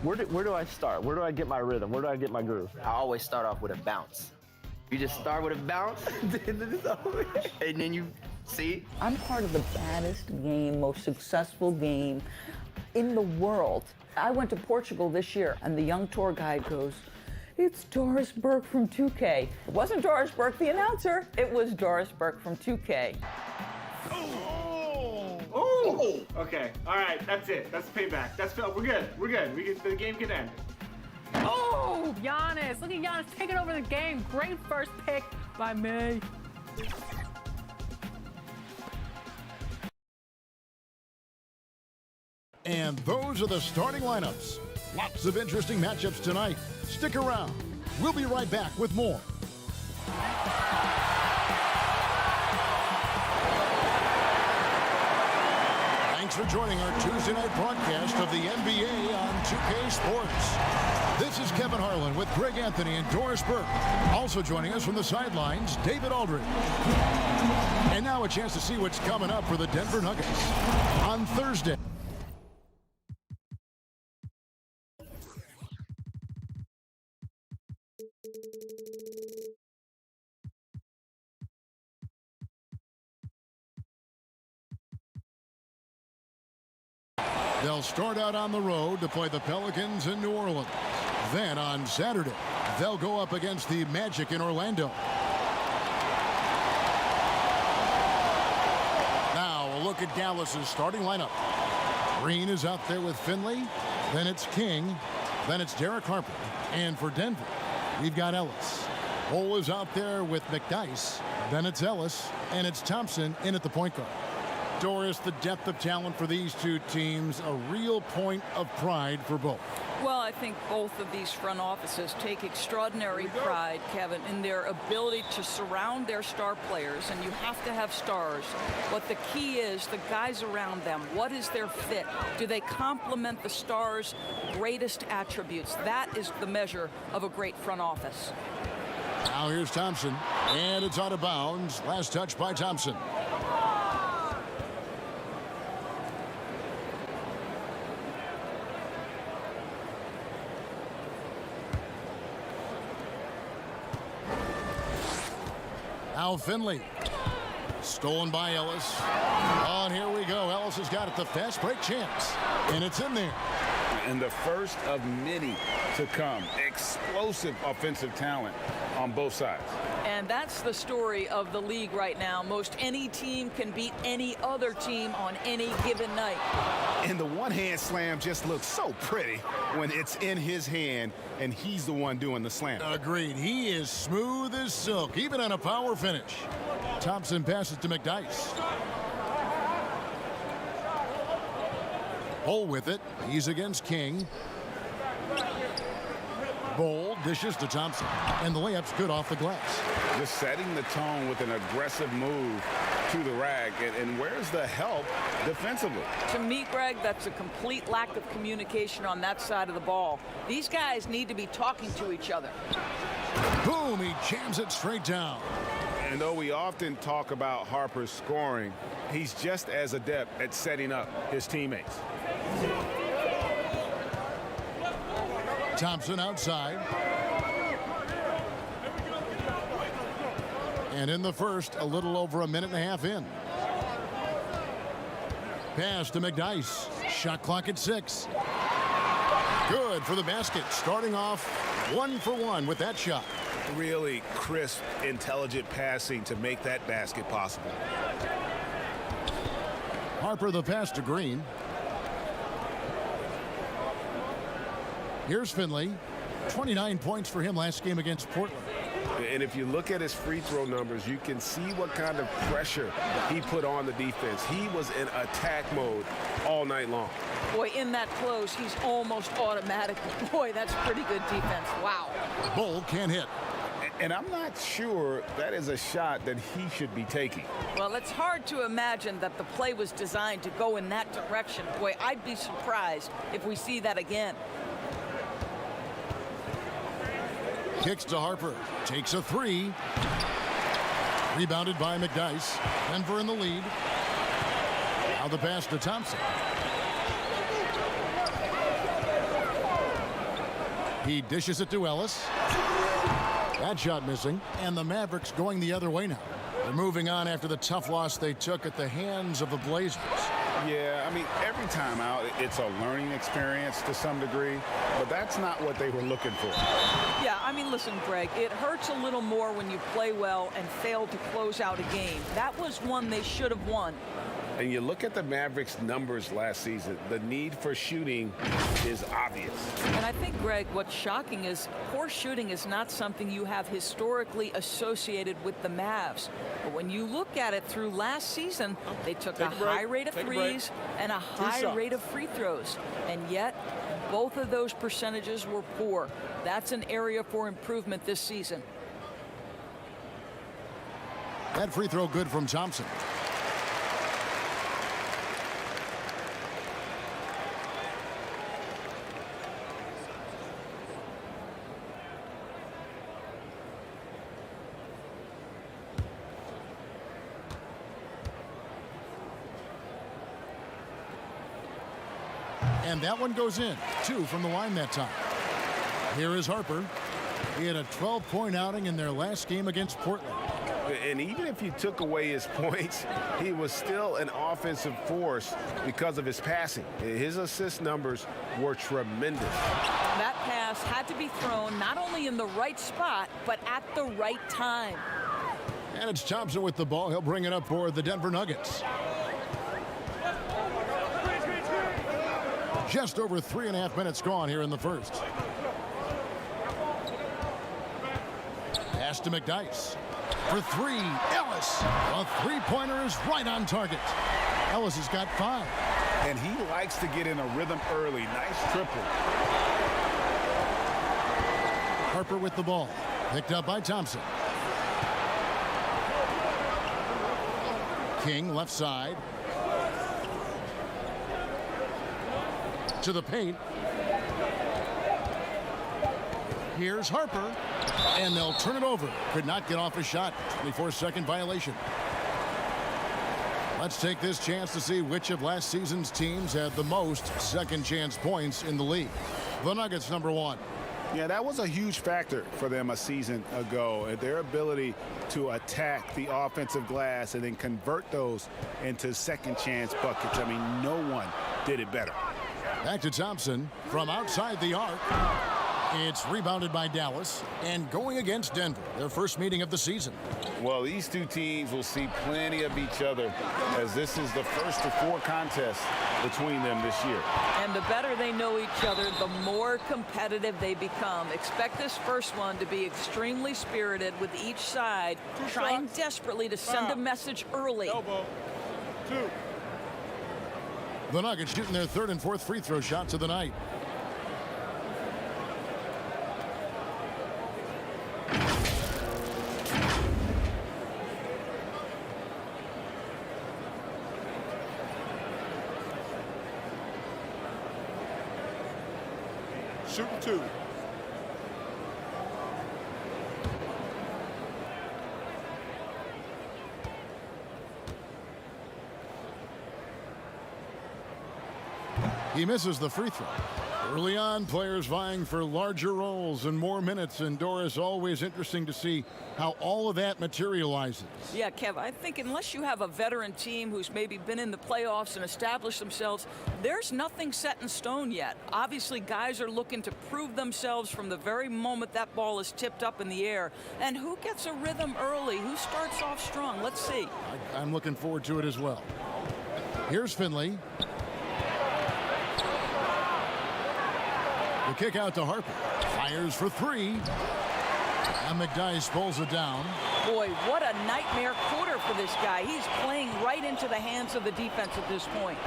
Where do I start? Where do I get my rhythm? Where do I get my groove? I always start off with a bounce. You just start with a bounce, and then you see. I'm part of the baddest game, most successful game in the world. I went to Portugal this year, and the young tour guide goes, "It's Doris Burke from 2K." It wasn't Doris Burke, the announcer. It was Doris Burke from 2K. Oh! Okay. All right. That's it. That's payback. We're good. We're good. The game can end. Oh, Giannis. Look at Giannis taking over the game. Great first pick by me. And those are the starting lineups. Lots of interesting matchups tonight. Stick around. We'll be right back with more. Thanks for joining our Tuesday night broadcast of the NBA on 2K Sports. This is Kevin Harlan with Greg Anthony and Doris Burke. Also joining us from the sidelines, David Aldridge. And now a chance to see what's coming up for the Denver Nuggets on Thursday. They'll start out on the road to play the Pelicans in New Orleans. Then on Saturday, they'll go up against the Magic in Orlando. Now a look at Dallas's starting lineup. Green is out there with Finley. Then it's King. Then it's Derek Harper. And for Denver, we've got Ellis. Cole is out there with McDyess. Then it's Ellis. And it's Thompson in at the point guard. Doris, the depth of talent for these two teams, a real point of pride for both. Well, I think both of these front offices take extraordinary pride, Kevin, in their ability to surround their star players, and you have to have stars. But the key is the guys around them. What is their fit? Do they complement the stars' greatest attributes? That is the measure of a great front office. Now here's Thompson, and it's out of bounds. Last touch by Thompson. Now Finley. Stolen by Ellis. Oh, and here we go. Ellis has got it. The fast break chance. And it's in there. And the first of many to come. Explosive offensive talent on both sides. And that's the story of the league right now. Most any team can beat any other team on any given night. And the one-hand slam just looks so pretty when it's in his hand and he's the one doing the slam. Agreed. He is smooth as silk, even on a power finish. Thompson passes to McDyess. Bull with it. He's against King. Bull dishes to Thompson. And the layup's good off the glass. Just setting the tone with an aggressive move to the rack. And where's the help defensively? To me, Greg, that's a complete lack of communication on that side of the ball. These guys need to be talking to each other. Boom, he jams it straight down. And though we often talk about Harper's scoring, he's just as adept at setting up his teammates. Thompson outside. And in the first, a little over a minute and a half in. Pass to McDyess. Shot clock at 6. Good for the basket. Starting off 1 for 1 with that shot. Really crisp, intelligent passing to make that basket possible. Harper the pass to Green. Here's Finley. 29 points for him last game against Portland. And if you look at his free throw numbers, you can see what kind of pressure he put on the defense. He was in attack mode all night long. Boy, in that close, he's almost automatic. Boy, that's pretty good defense. Wow. Bull can't hit. And I'm not sure that is a shot that he should be taking. Well, it's hard to imagine that the play was designed to go in that direction. Boy, I'd be surprised if we see that again. Kicks to Harper. Takes a 3. Rebounded by McDyess. Denver in the lead. Now the pass to Thompson. He dishes it to Ellis. That shot missing. And the Mavericks going the other way now. They're moving on after the tough loss they took at the hands of the Blazers. Yeah, I mean, every time out, it's a learning experience to some degree, but that's not what they were looking for. Yeah, I mean, listen, Greg, it hurts a little more when you play well and fail to close out a game. That was one they should have won. And you look at the Mavericks' numbers last season, the need for shooting is obvious. And I think, Greg, what's shocking is poor shooting is not something you have historically associated with the Mavs. But when you look at it through last season, they took a high rate of threes and a high rate of free throws. And yet, both of those percentages were poor. That's an area for improvement this season. That free throw good from Thompson. And that one goes in. 2 from the line that time. Here is Harper. He had a 12-point outing in their last game against Portland. And even if you took away his points, he was still an offensive force because of his passing. His assist numbers were tremendous. That pass had to be thrown not only in the right spot, but at the right time. And it's Thompson with the ball. He'll bring it up for the Denver Nuggets. Just over 3.5 minutes gone here in the first. Pass to McDyess. For 3, Ellis. A three-pointer is right on target. Ellis has got 5. And he likes to get in a rhythm early. Nice triple. Harper with the ball. Picked up by Thompson. King left side. To the paint. Here's Harper. And they'll turn it over. Could not get off a shot. 24-second violation. Let's take this chance to see which of last season's teams had the most second chance points in the league. The Nuggets, number 1. Yeah, that was a huge factor for them a season ago. Their ability to attack the offensive glass and then convert those into second chance buckets. I mean, no one did it better. Back to Thompson from outside the arc. It's rebounded by Dallas and going against Denver, their first meeting of the season. Well, these two teams will see plenty of each other as this is the first of 4 contests between them this year. And the better they know each other, the more competitive they become. Expect this first one to be extremely spirited with each side trying desperately to send a message early. Elbow. 2. The Nuggets shooting their 3rd and 4th free throw shots of the night. Shooting 2. He misses the free throw. Early on, players vying for larger roles and more minutes, and Doris, always interesting to see how all of that materializes. Yeah, Kev, I think unless you have a veteran team who's maybe been in the playoffs and established themselves, there's nothing set in stone yet. Obviously, guys are looking to prove themselves from the very moment that ball is tipped up in the air. And who gets a rhythm early? Who starts off strong? Let's see. I'm looking forward to it as well. Here's Finley. The kick out to Harper. Fires for 3. And McDyess pulls it down. Boy, what a nightmare quarter for this guy. He's playing right into the hands of the defense at this point.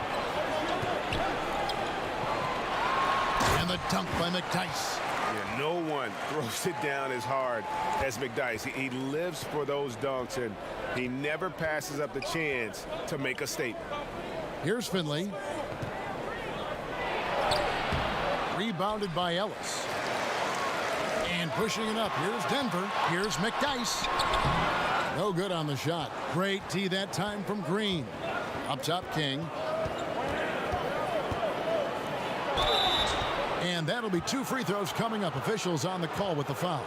And the dunk by McDyess. Yeah, no one throws it down as hard as McDyess. He lives for those dunks, and he never passes up the chance to make a statement. Here's Finley. Rebounded by Ellis. And pushing it up. Here's Denver. Here's McDyess. No good on the shot. Great tee that time from Green. Up top, King. And And that'll be 2 free throws coming up. Officials on the call with the foul.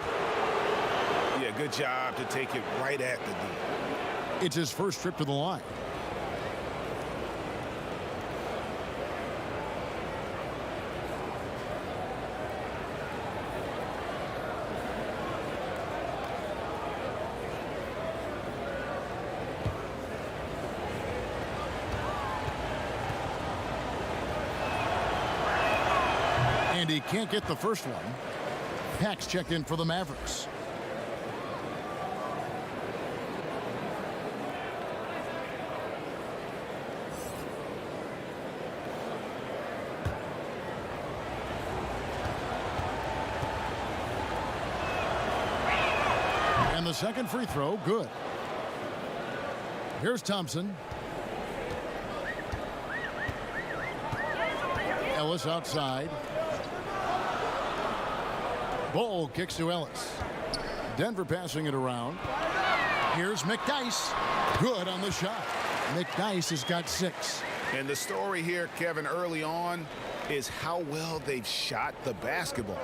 Yeah, good job to take it right at the D. It's his first trip to the line. And he can't get the first one. Pack's checked in for the Mavericks. And the second free throw, good. Here's Thompson. Ellis outside. Bull kicks to Ellis. Denver passing it around. Here's McDyess. Good on the shot. McDyess has got 6. And the story here, Kevin, early on is how well they've shot the basketball.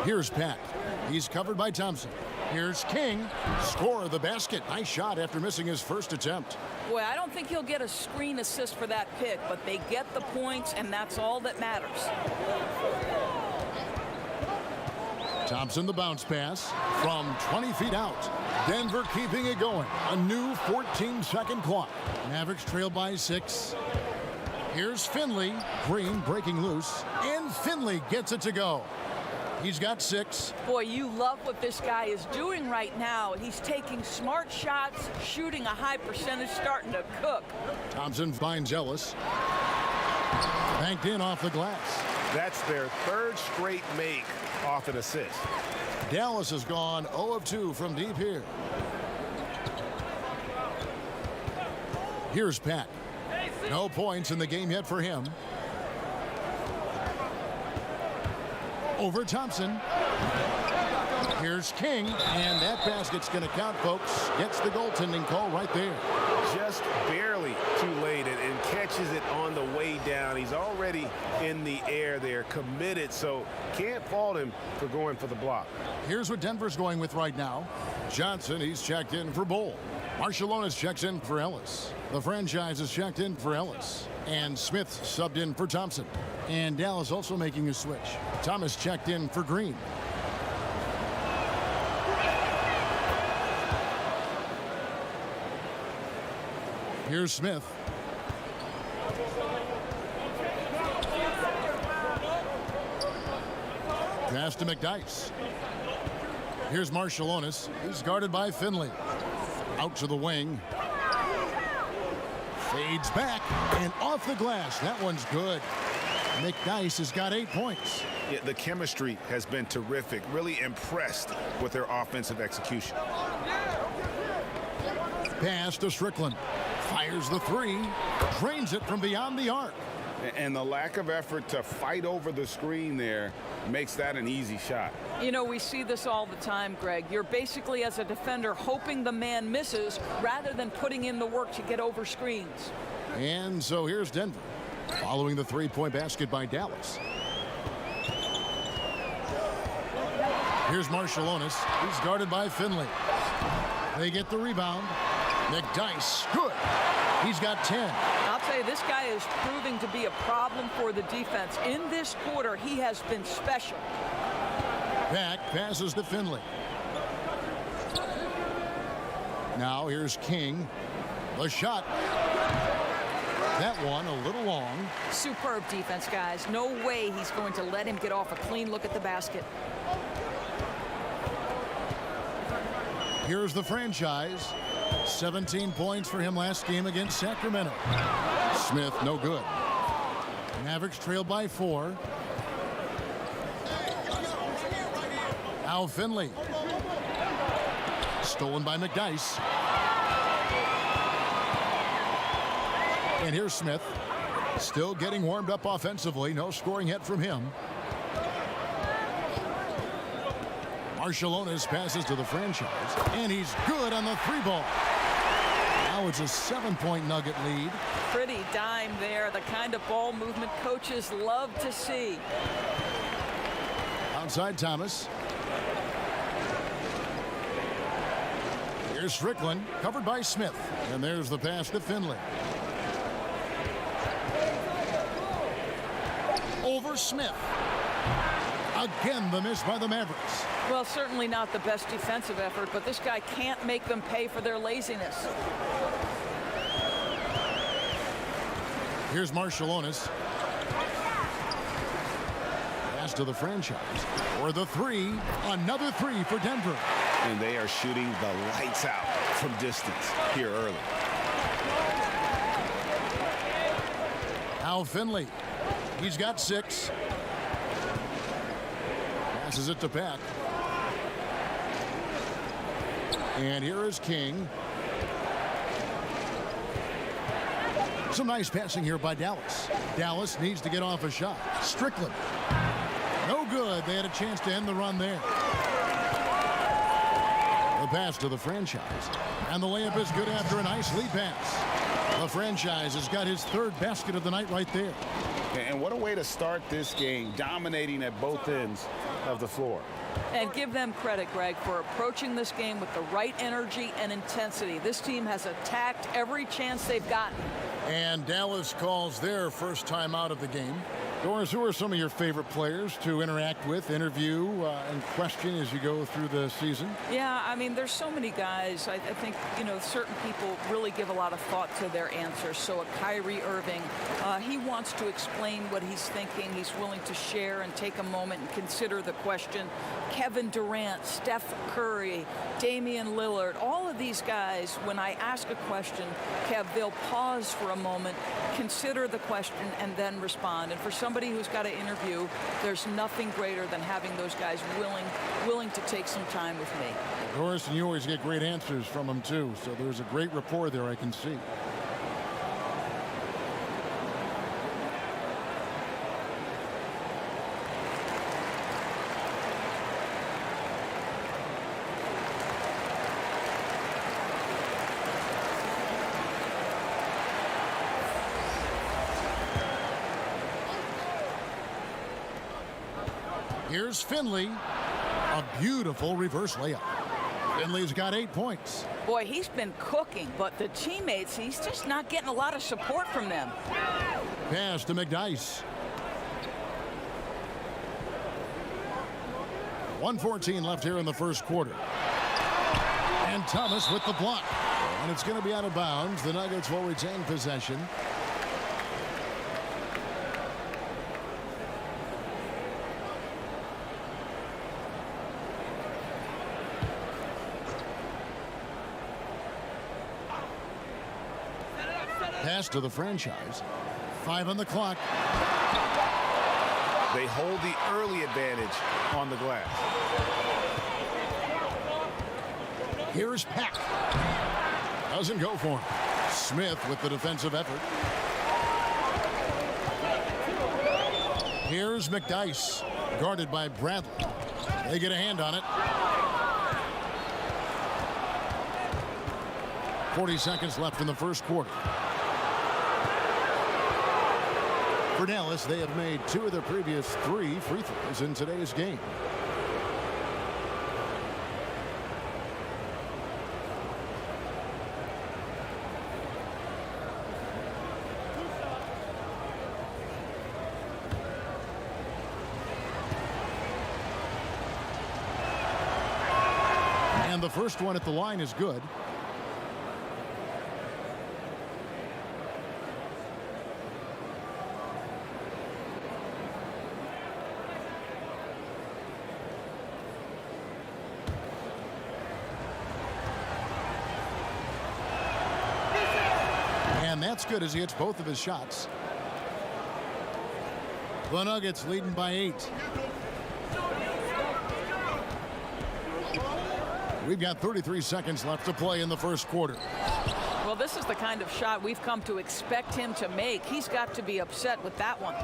Here's Pat. He's covered by Thompson. Here's King. Score of the basket. Nice shot after missing his first attempt. Boy, I don't think he'll get a screen assist for that pick, but they get the points, and that's all that matters. Thompson the bounce pass from 20 feet out. Denver keeping it going. A new 14-second clock. Mavericks trail by 6. Here's Finley. Green breaking loose. And Finley gets it to go. He's got 6. Boy, you love what this guy is doing right now. He's taking smart shots, shooting a high percentage, starting to cook. Thompson finds Ellis. Banked in off the glass. That's their 3rd straight make off an assist. Dallas has gone 0 of 2 from deep here. Here's Pat. No points in the game yet for him. Over Thompson. Here's King, and that basket's going to count, folks. Gets the goaltending call right there. Just barely too late and catches it on the way down. He's already in the air there, committed, so can't fault him for going for the block. Here's what Denver's going with right now. Johnson, he's checked in for Bull. Marciulionis checks in for Ellis. The franchise is checked in for Ellis. And Smith subbed in for Thompson. And Dallas also making a switch. Thomas checked in for Green. Here's Smith. Pass to McDyess. Here's Marciulionis. He's guarded by Finley. Out to the wing. Fades back and off the glass. That one's good. McDyess has got 8 points. Yeah, the chemistry has been terrific. Really impressed with their offensive execution. Pass to Strickland. Fires the 3. Drains it from beyond the arc. And the lack of effort to fight over the screen there makes that an easy shot. You know, we see this all the time, Greg. You're basically, as a defender, hoping the man misses rather than putting in the work to get over screens. And so here's Denver, following the 3-point basket by Dallas. Here's Marciulionis. He's guarded by Finley. They get the rebound. McDyess, good. He's got 10. I'll tell you, this guy is proving to be a problem for the defense. In this quarter, he has been special. Back passes to Finley. Now here's King. The shot. That one a little long. Superb defense, guys. No way he's going to let him get off a clean look at the basket. Here's the franchise. 17 points for him last game against Sacramento. Smith, no good. Mavericks trail by 4. Now Finley. Stolen by McDyess. And here's Smith. Still getting warmed up offensively. No scoring yet from him. Marciulionis passes to the franchise. And he's good on the 3 ball. Now it's a 7-point Nugget lead. Pretty dime there, the kind of ball movement coaches love to see. Outside Thomas. Here's Strickland, covered by Smith. And there's the pass to Finley. Over Smith. Again, the miss by the Mavericks. Well, certainly not the best defensive effort, but this guy can't make them pay for their laziness. Here's Marshallonis. Pass to the franchise. For the three. Another three for Denver. And they are shooting the lights out from distance here early. Now Finley. He's got 6. Passes it to Pat. And here is King. Some nice passing here by Dallas. Dallas needs to get off a shot. Strickland. No good. They had a chance to end the run there. The pass to the franchise. And the layup is good after a nice lead pass. The franchise has got his 3rd basket of the night right there. And what a way to start this game, dominating at both ends of the floor. And give them credit, Greg, for approaching this game with the right energy and intensity. This team has attacked every chance they've gotten. And Dallas calls their first time out of the game. Doris, who are some of your favorite players to interact with, interview, and question as you go through the season? Yeah, I mean, there's so many guys. I think, you know, certain people really give a lot of thought to their answers. So a Kyrie Irving, he wants to explain what he's thinking. He's willing to share and take a moment and consider the question. Kevin Durant, Steph Curry, Damian Lillard, all of these guys, when I ask a question, Kev, they'll pause for a moment, consider the question, and then respond. And for somebody who's got to interview, there's nothing greater than having those guys willing to take some time with me. Doris, and you always get great answers from them too, so there's a great rapport there, I can see. Here's Finley. A beautiful reverse layup. Finley's got 8 points. Boy, he's been cooking, but the teammates, he's just not getting a lot of support from them. Pass to McDyess. 1:14 left here in the first quarter. And Thomas with the block. And it's going to be out of bounds. The Nuggets will retain possession. Pass to the franchise. 5 on the clock. They hold the early advantage on the glass. Here's Pack. Doesn't go for him. Smith with the defensive effort. Here's McDyess. Guarded by Bradley. They get a hand on it. 40 seconds left in the first quarter. For Dallas, they have made 2 of their previous 3 free throws in today's game. And the first one at the line is good. And that's good as he hits both of his shots. The Nuggets leading by 8. We've got 33 seconds left to play in the first quarter. Well, this is the kind of shot we've come to expect him to make. He's got to be upset with that one.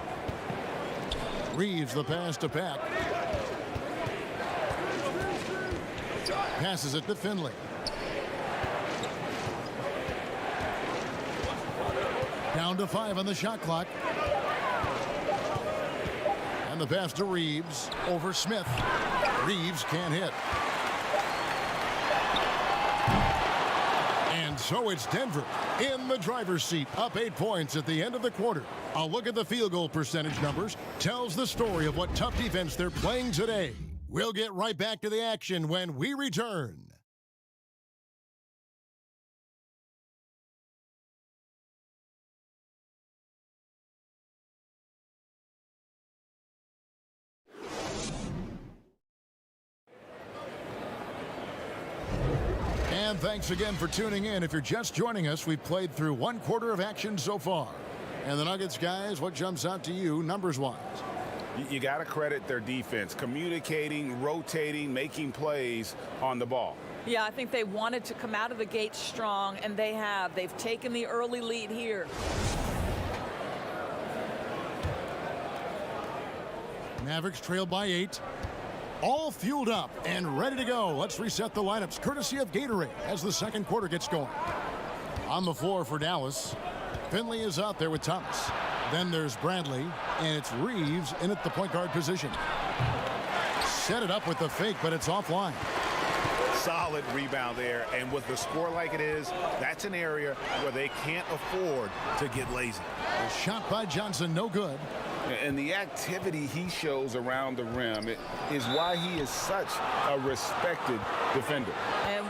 Reeves the pass to Pack. Passes it to Finley. Down to 5 on the shot clock. And the pass to Reeves over Smith. Reeves can't hit. And so it's Denver in the driver's seat, up 8 points at the end of the quarter. A look at the field goal percentage numbers tells the story of what tough defense they're playing today. We'll get right back to the action when we return. And thanks again for tuning in. If you're just joining us, we've played through 1 quarter of action so far. And the Nuggets, guys, what jumps out to you numbers-wise? You got to credit their defense, communicating, rotating, making plays on the ball. Yeah, I think they wanted to come out of the gate strong, and they have. They've taken the early lead here. Mavericks trailed by 8. All fueled up and ready to go. Let's reset the lineups, courtesy of Gatorade, as the second quarter gets going. On the floor for Dallas, Finley is out there with Thomas. Then there's Bradley, and it's Reeves in at the point guard position. Set it up with the fake, but it's offline. Solid rebound there, and with the score like it is, that's an area where they can't afford to get lazy. A shot by Johnson, no good. And the activity he shows around the rim is why he is such a respected defender. And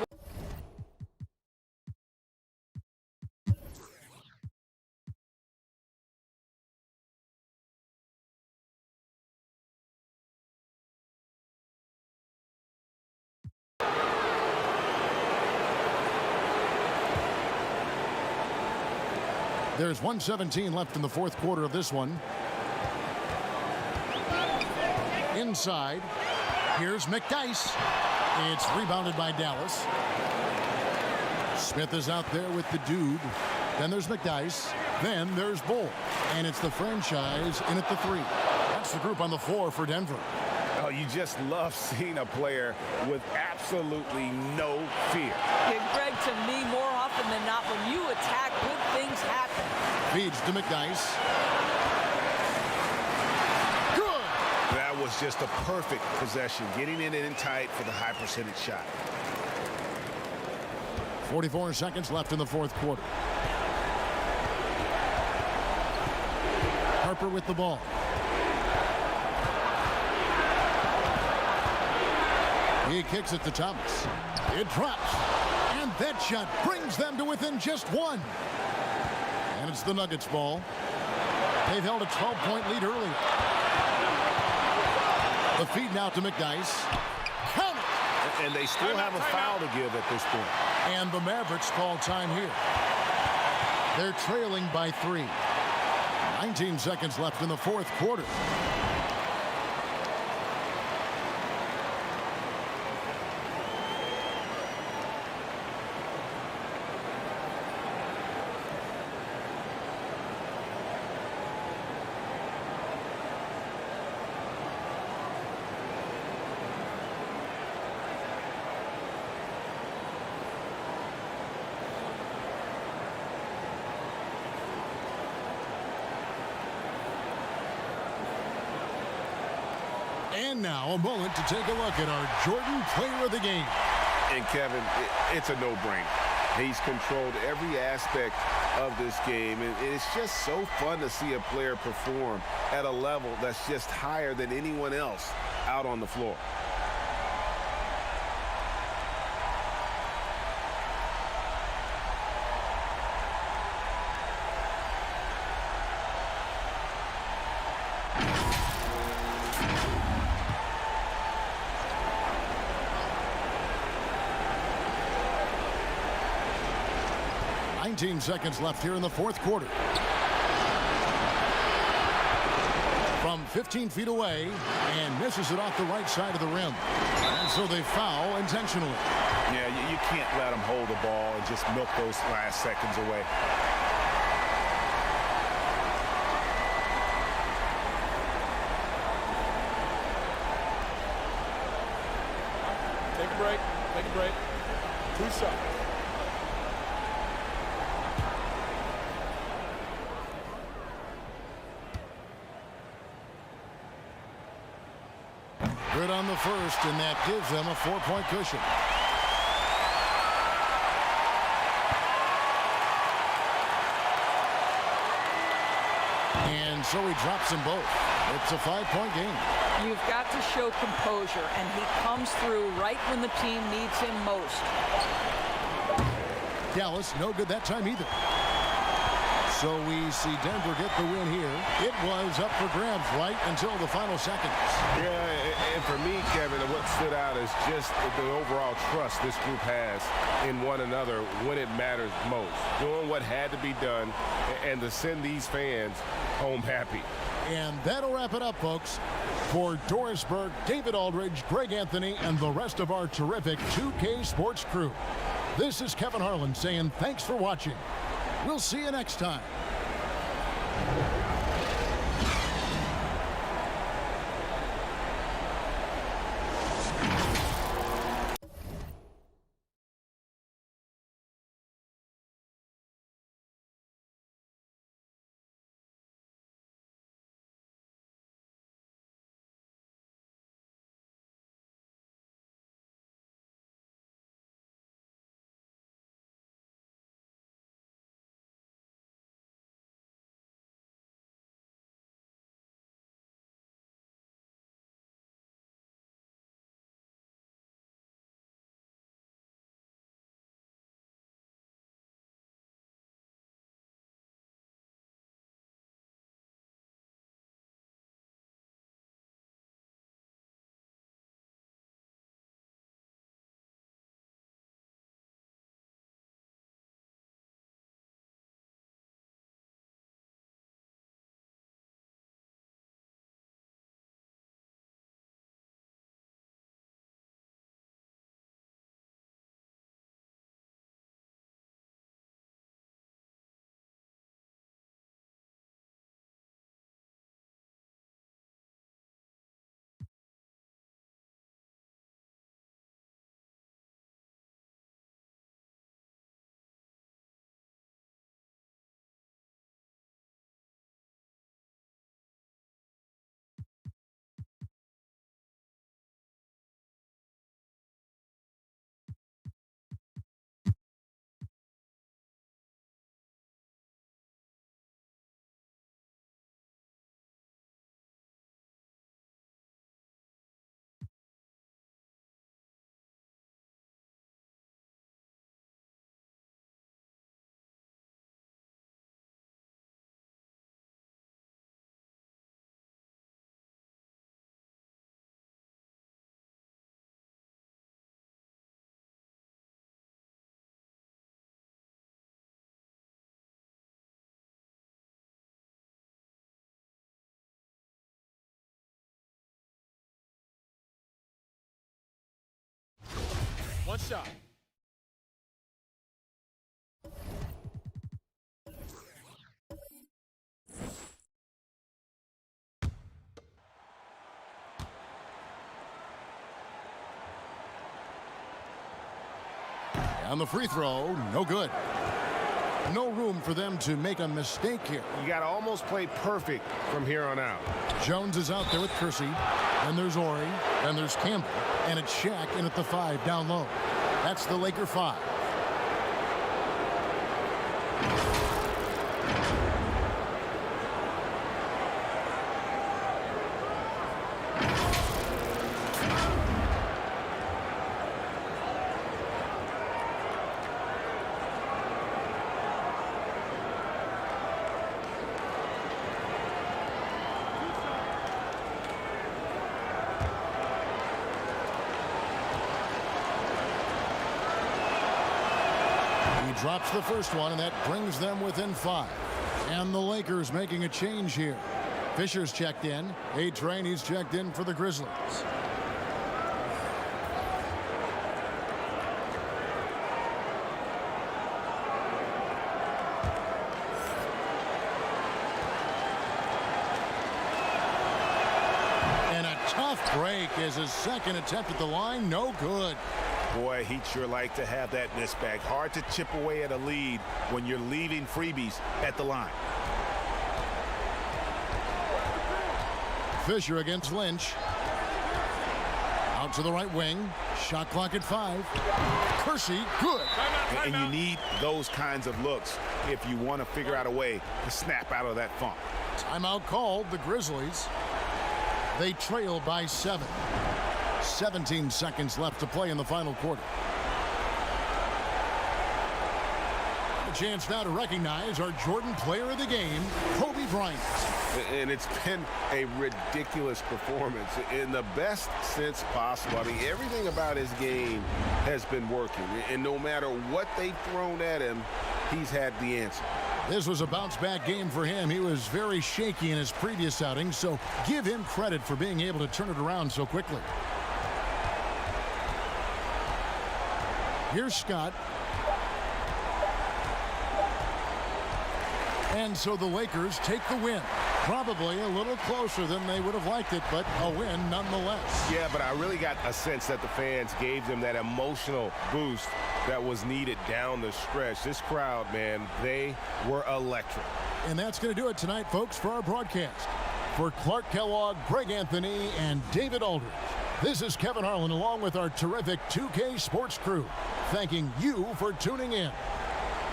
There's 1:17 left in the fourth quarter of this one. Inside, here's McDyess. It's rebounded by Dallas. Smith is out there with the dude. Then there's McDyess. Then there's Bull. And it's the franchise in at the 3. That's the group on the floor for Denver. Oh, you just love seeing a player with absolutely no fear. yeah, Greg, to me, more often than not, when you attack, good things happen. Feeds to McDyess. That was just a perfect possession, getting it in tight for the high percentage shot. 44 seconds left in the fourth quarter. Harper with the ball. He kicks it to Thomas. It drops. And that shot brings them to within just 1. And it's the Nuggets ball. They've held a 12-point lead earlier. The feed now to McDyess. Count it! And they still have a foul to give at this point. And the Mavericks call time here. They're trailing by 3. 19 seconds left in the fourth quarter. And now a moment to take a look at our Jordan Player of the Game. And Kevin, it's a no-brainer. He's controlled every aspect of this game, and it's just so fun to see a player perform at a level that's just higher than anyone else out on the floor. Seconds left here in the fourth quarter. From 15 feet away and misses it off the right side of the rim. And so they foul intentionally. Yeah, you can't let them hold the ball and just milk those last seconds away. Take a break. Take a break. 2 shots. Good on the first, and that gives them a 4-point cushion. And so he drops them both. It's a 5-point game. You've got to show composure, and he comes through right when the team needs him most. Dallas, no good that time either. So we see Denver get the win here. It was up for grabs right until the final seconds. Yeah, and for me, Kevin, what stood out is just the overall trust this group has in one another when it matters most. Doing what had to be done and to send these fans home happy. And that'll wrap it up, folks. For Doris Burke, David Aldridge, Greg Anthony, and the rest of our terrific 2K Sports crew, this is Kevin Harlan saying thanks for watching. We'll see you next time. One shot. On the free throw, no good. No room for them to make a mistake here. You got to almost play perfect from here on out. Jones is out there with Kersey. Then there's Ori. Then there's Campbell. And it's Shaq in at the 5 down low. That's the Laker 5. Drops the first one, and that brings them within 5. And the Lakers making a change here. Fisher's checked in. A-Train, he's checked in for the Grizzlies. And a tough break is his second attempt at the line. No good. Boy, he'd sure like to have that miss back. Hard to chip away at a lead when you're leaving freebies at the line. Fisher against Lynch. Out to the right wing. Shot clock at 5. Kersey, good. And you need those kinds of looks if you want to figure out a way to snap out of that funk. Timeout called, the Grizzlies. They trail by 7. 17 seconds left to play in the final quarter. A chance now to recognize our Jordan Player of the Game, Kobe Bryant. And it's been a ridiculous performance in the best sense possible. I mean, everything about his game has been working. And no matter what they've thrown at him, he's had the answer. This was a bounce-back game for him. He was very shaky in his previous outing, so give him credit for being able to turn it around so quickly. Here's Scott. And so the Lakers take the win. Probably a little closer than they would have liked it, but a win nonetheless. Yeah, but I really got a sense that the fans gave them that emotional boost that was needed down the stretch. This crowd, man, they were electric. And that's going to do it tonight, folks, for our broadcast. For Clark Kellogg, Greg Anthony, and David Aldridge, this is Kevin Harlan along with our terrific 2K Sports crew, thanking you for tuning in.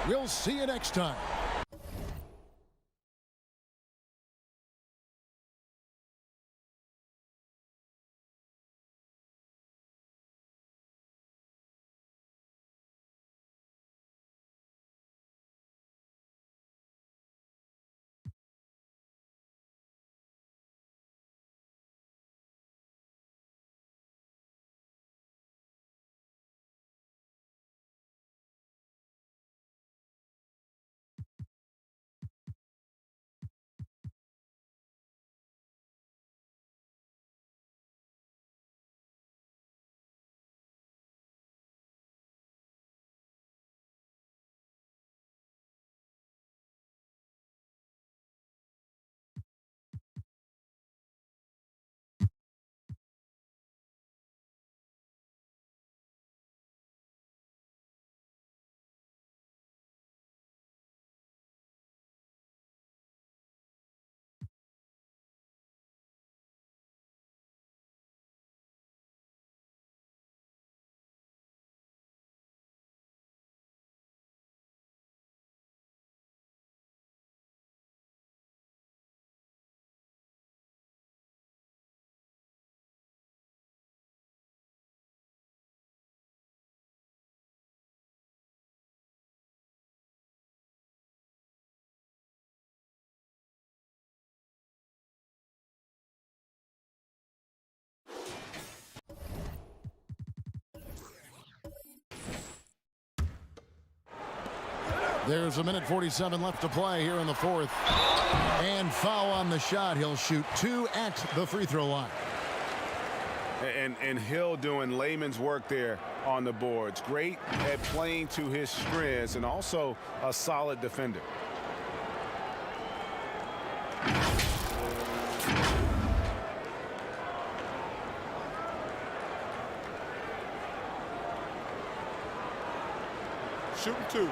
We'll see you next time. There's 1:47 left to play here in the fourth. And foul on the shot. He'll shoot 2 at the free throw line. And Hill doing layman's work there on the boards. Great at playing to his strengths and also a solid defender. Shooting 2.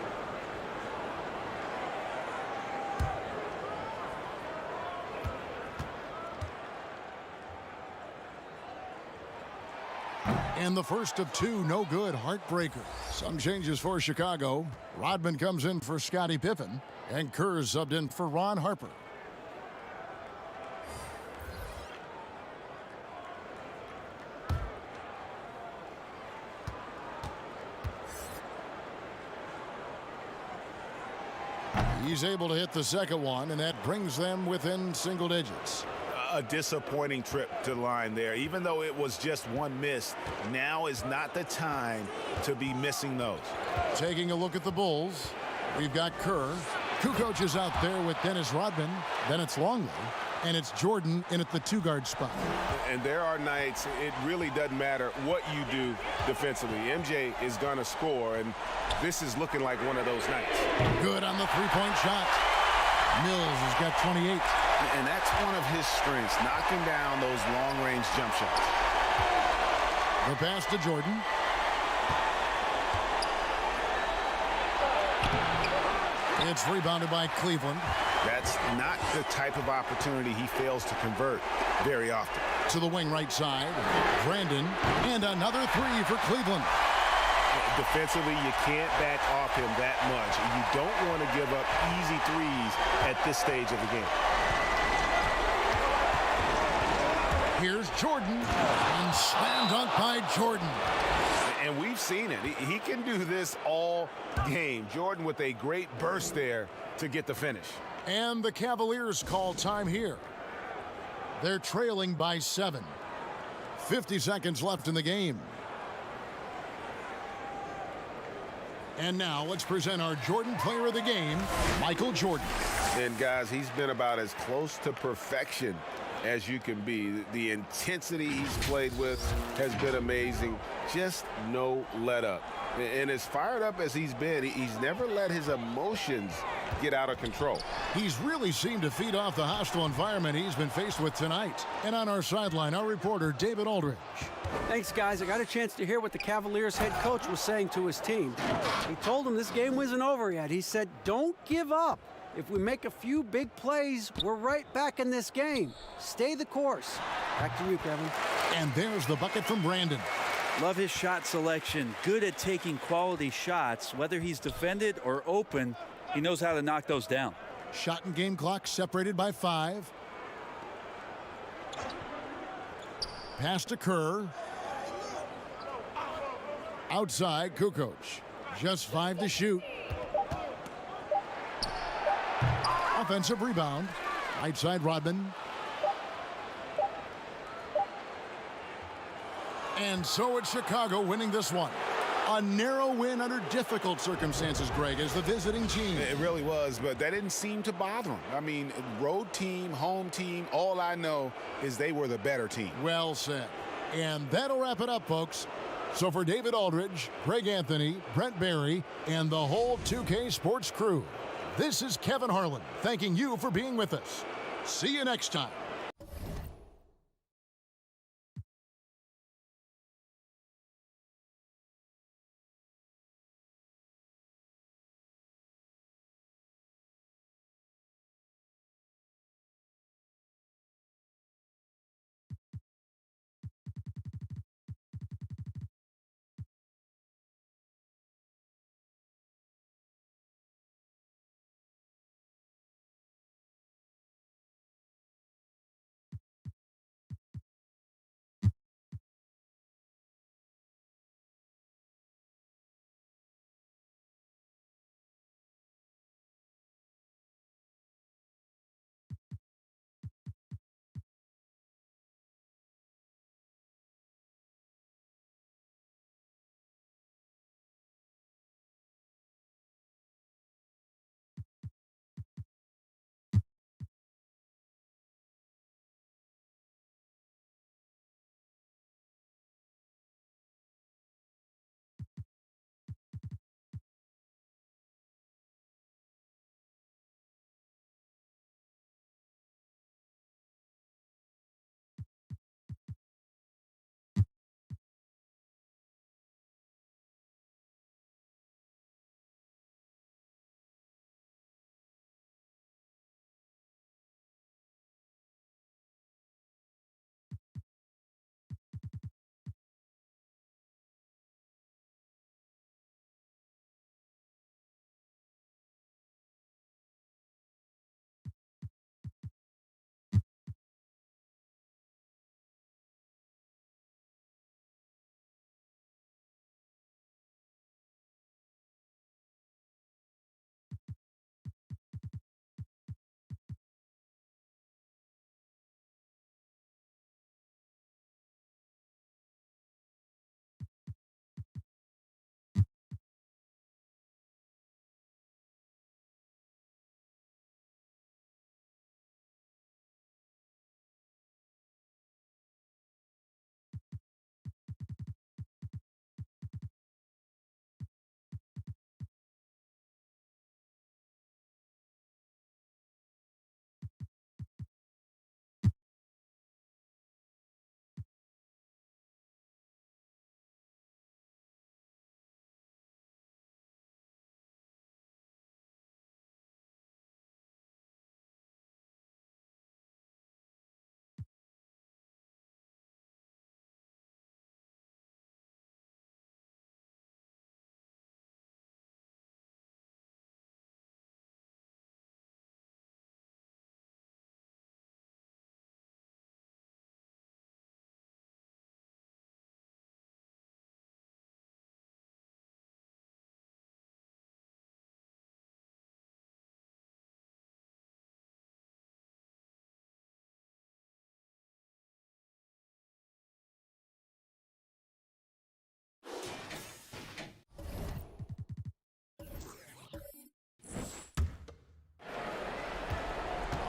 And the first of 2, no good, heartbreaker. Some changes for Chicago. Rodman comes in for Scottie Pippen, and Kerr subbed in for Ron Harper. He's able to hit the second one, and that brings them within single digits. A disappointing trip to the line there. Even though it was just one miss, now is not the time to be missing those. Taking a look at the Bulls, we've got Kerr. Kukoc is out there with Dennis Rodman. Then it's Longley, and it's Jordan in at the 2-guard spot. And there are nights it really doesn't matter what you do defensively. MJ is going to score, and this is looking like one of those nights. Good on the three-point shot. Mills has got 28. And that's one of his strengths, knocking down those long-range jump shots. The pass to Jordan. It's rebounded by Cleveland. That's not the type of opportunity he fails to convert very often. To the wing right side, Brandon, and another three for Cleveland. Defensively, you can't back off him that much. You don't want to give up easy threes at this stage of the game. Here's Jordan, and slam dunk by Jordan. And we've seen it. He can do this all game. Jordan with a great burst there to get the finish. And the Cavaliers call time here. They're trailing by 7. 50 seconds left in the game. And now let's present our Jordan Player of the Game, Michael Jordan. And guys, he's been about as close to perfection as you can be. The intensity he's played with has been amazing. Just no let up. And as fired up as he's been, he's never let his emotions get out of control. He's really seemed to feed off the hostile environment he's been faced with tonight. And on our sideline, our reporter, David Aldridge. Thanks, guys. I got a chance to hear what the Cavaliers head coach was saying to his team. He told them this game wasn't over yet. He said, don't give up. If we make a few big plays, we're right back in this game. Stay the course. Back to you, Kevin. And there's the bucket from Brandon. Love his shot selection. Good at taking quality shots. Whether he's defended or open, he knows how to knock those down. Shot and game clock separated by 5. Pass to Kerr. Outside, Kukoc. Just 5 to shoot. Offensive rebound. Right side, Rodman. And so it's Chicago winning this one. A narrow win under difficult circumstances, Greg, as the visiting team. It really was, but that didn't seem to bother them. I mean, road team, home team, all I know is they were the better team. Well said. And that'll wrap it up, folks. So for David Aldridge, Greg Anthony, Brent Barry, and the whole 2K Sports crew, this is Kevin Harlan thanking you for being with us. See you next time.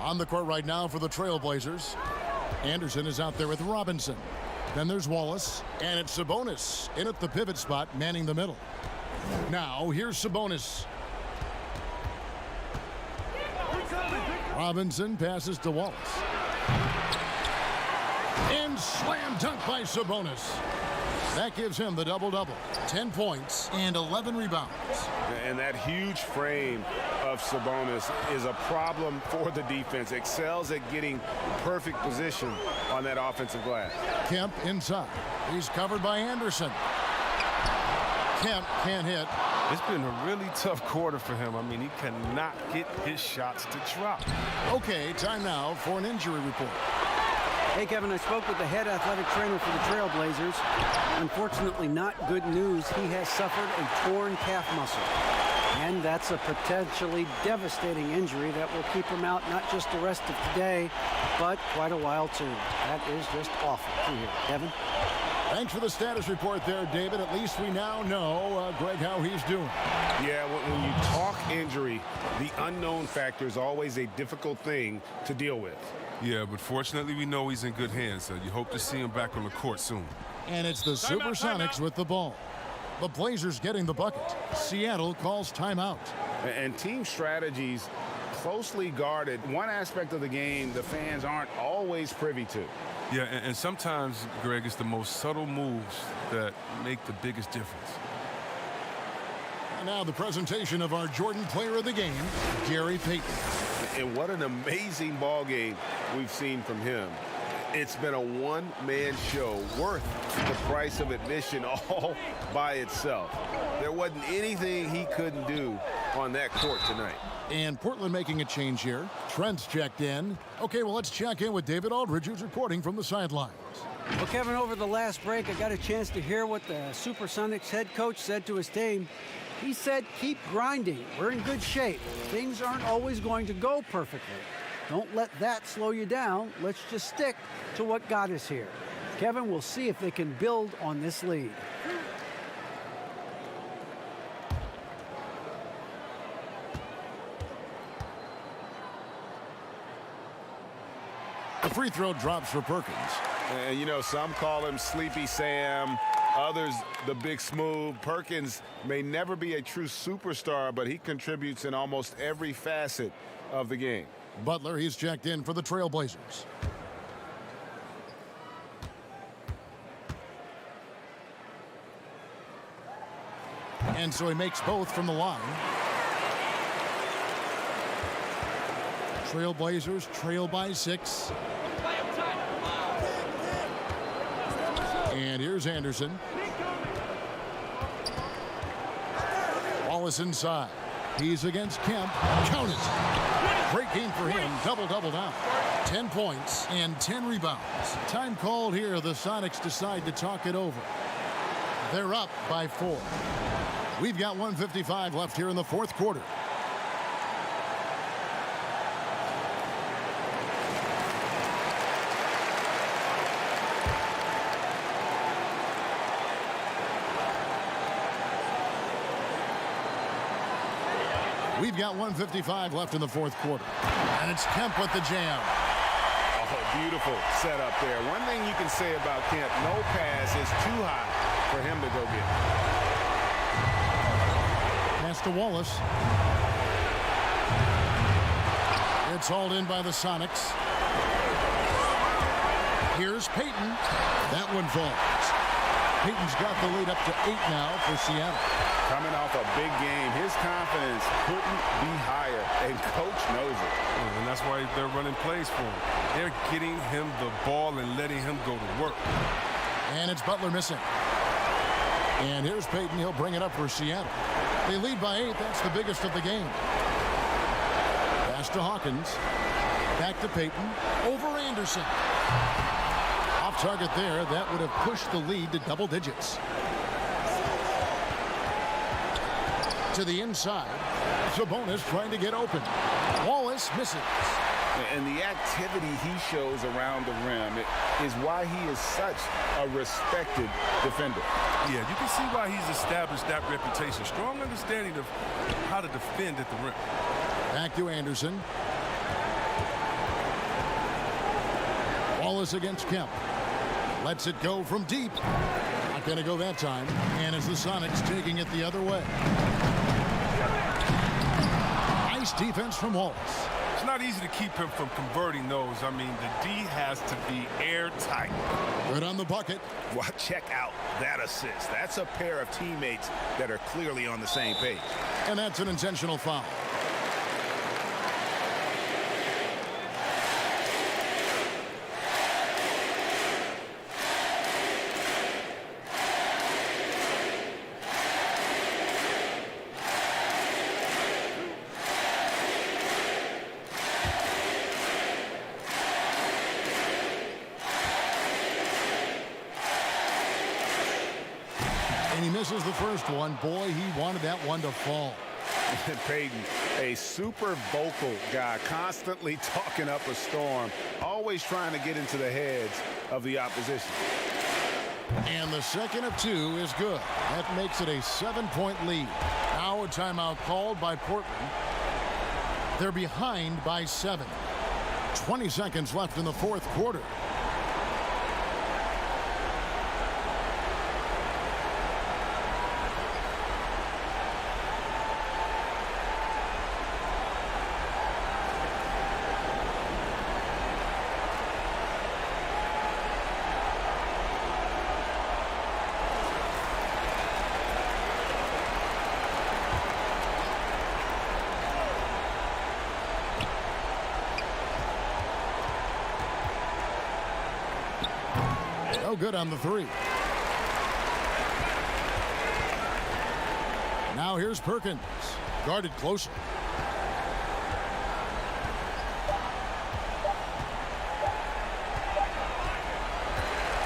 On the court right now for the Trailblazers. Anderson is out there with Robinson. Then there's Wallace, and it's Sabonis in at the pivot spot, manning the middle. Now, here's Sabonis. Robinson passes to Wallace. And slam dunk by Sabonis. That gives him the double-double. 10 points and 11 rebounds. And that huge frame of Sabonis is a problem for the defense. Excels at getting perfect position on that offensive glass. Kemp inside. He's covered by Anderson. Kemp can't hit. It's been a really tough quarter for him. I mean, he cannot get his shots to drop. Okay, time now for an injury report. Hey, Kevin, I spoke with the head athletic trainer for the Trailblazers. Unfortunately, not good news. He has suffered a torn calf muscle. And that's a potentially devastating injury that will keep him out not just the rest of today, but quite a while, too. That is just awful to hear. Kevin? Thanks for the status report there, David. At least we now know, Greg, how he's doing. Yeah, when you talk injury, the unknown factor is always a difficult thing to deal with. Yeah, but fortunately, we know he's in good hands, so you hope to see him back on the court soon. And it's the Supersonics with the ball. The Blazers getting the bucket. Seattle calls timeout. And team strategies closely guarded. One aspect of the game the fans aren't always privy to. Yeah, and sometimes, Greg, it's the most subtle moves that make the biggest difference. And now the presentation of our Jordan Player of the Game, Gary Payton. And what an amazing ball game we've seen from him. It's been a one-man show worth the price of admission all by itself. There wasn't anything he couldn't do on that court tonight. And Portland making a change here. Trent's checked in. Okay, well, let's check in with David Aldridge, who's reporting from the sidelines. Well, Kevin, over the last break, I got a chance to hear what the Supersonics head coach said to his team. He said, keep grinding. We're in good shape. Things aren't always going to go perfectly. Don't let that slow you down. Let's just stick to what got us here. Kevin, we'll see if they can build on this lead. The free throw drops for Perkins. And, you know, some call him Sleepy Sam, others the Big Smooth. Perkins may never be a true superstar, but he contributes in almost every facet of the game. Butler, he's checked in for the Trailblazers. And so he makes both from the line. Trailblazers trail by 6. And here's Anderson. Wallace inside. He's against Kemp. Count it. Great game for him. Double-double now. 10 points and 10 rebounds. Time called here. The Sonics decide to talk it over. They're up by 4. We've got 1:55 left here in the fourth quarter. We've got 1:55 left in the fourth quarter. And it's Kemp with the jam. Oh, beautiful setup there. One thing you can say about Kemp, no pass is too high for him to go get. Pass to Wallace. It's hauled in by the Sonics. Here's Payton. That one falls. Payton's got the lead up to 8 now for Seattle. Coming off a big game, his confidence couldn't be higher, and coach knows it. And that's why they're running plays for him. They're getting him the ball and letting him go to work. And it's Butler missing. And here's Payton. He'll bring it up for Seattle. They lead by 8. That's the biggest of the game. Pass to Hawkins. Back to Payton. Over Anderson. Off target there. That would have pushed the lead to double digits. To the inside. Sabonis trying to get open. Wallace misses. And the activity he shows around the rim is why he is such a respected defender. Yeah, you can see why he's established that reputation. Strong understanding of how to defend at the rim. Back to Anderson. Wallace against Kemp. Lets it go from deep. Not going to go that time. And it's the Sonics taking it the other way. Nice defense from Wallace. It's not easy to keep him from converting those. I mean, the D has to be airtight. Good on the bucket. Well, check out that assist. That's a pair of teammates that are clearly on the same page. And that's an intentional foul. And he misses the first one. Boy, he wanted that one to fall. Peyton, a super vocal guy, constantly talking up a storm, always trying to get into the heads of the opposition. And the second of two is good. That makes it a 7-point lead. Now a timeout called by Portland. They're behind by 7. 20 seconds left in the fourth quarter. No good on the three. Now here's Perkins. Guarded closer.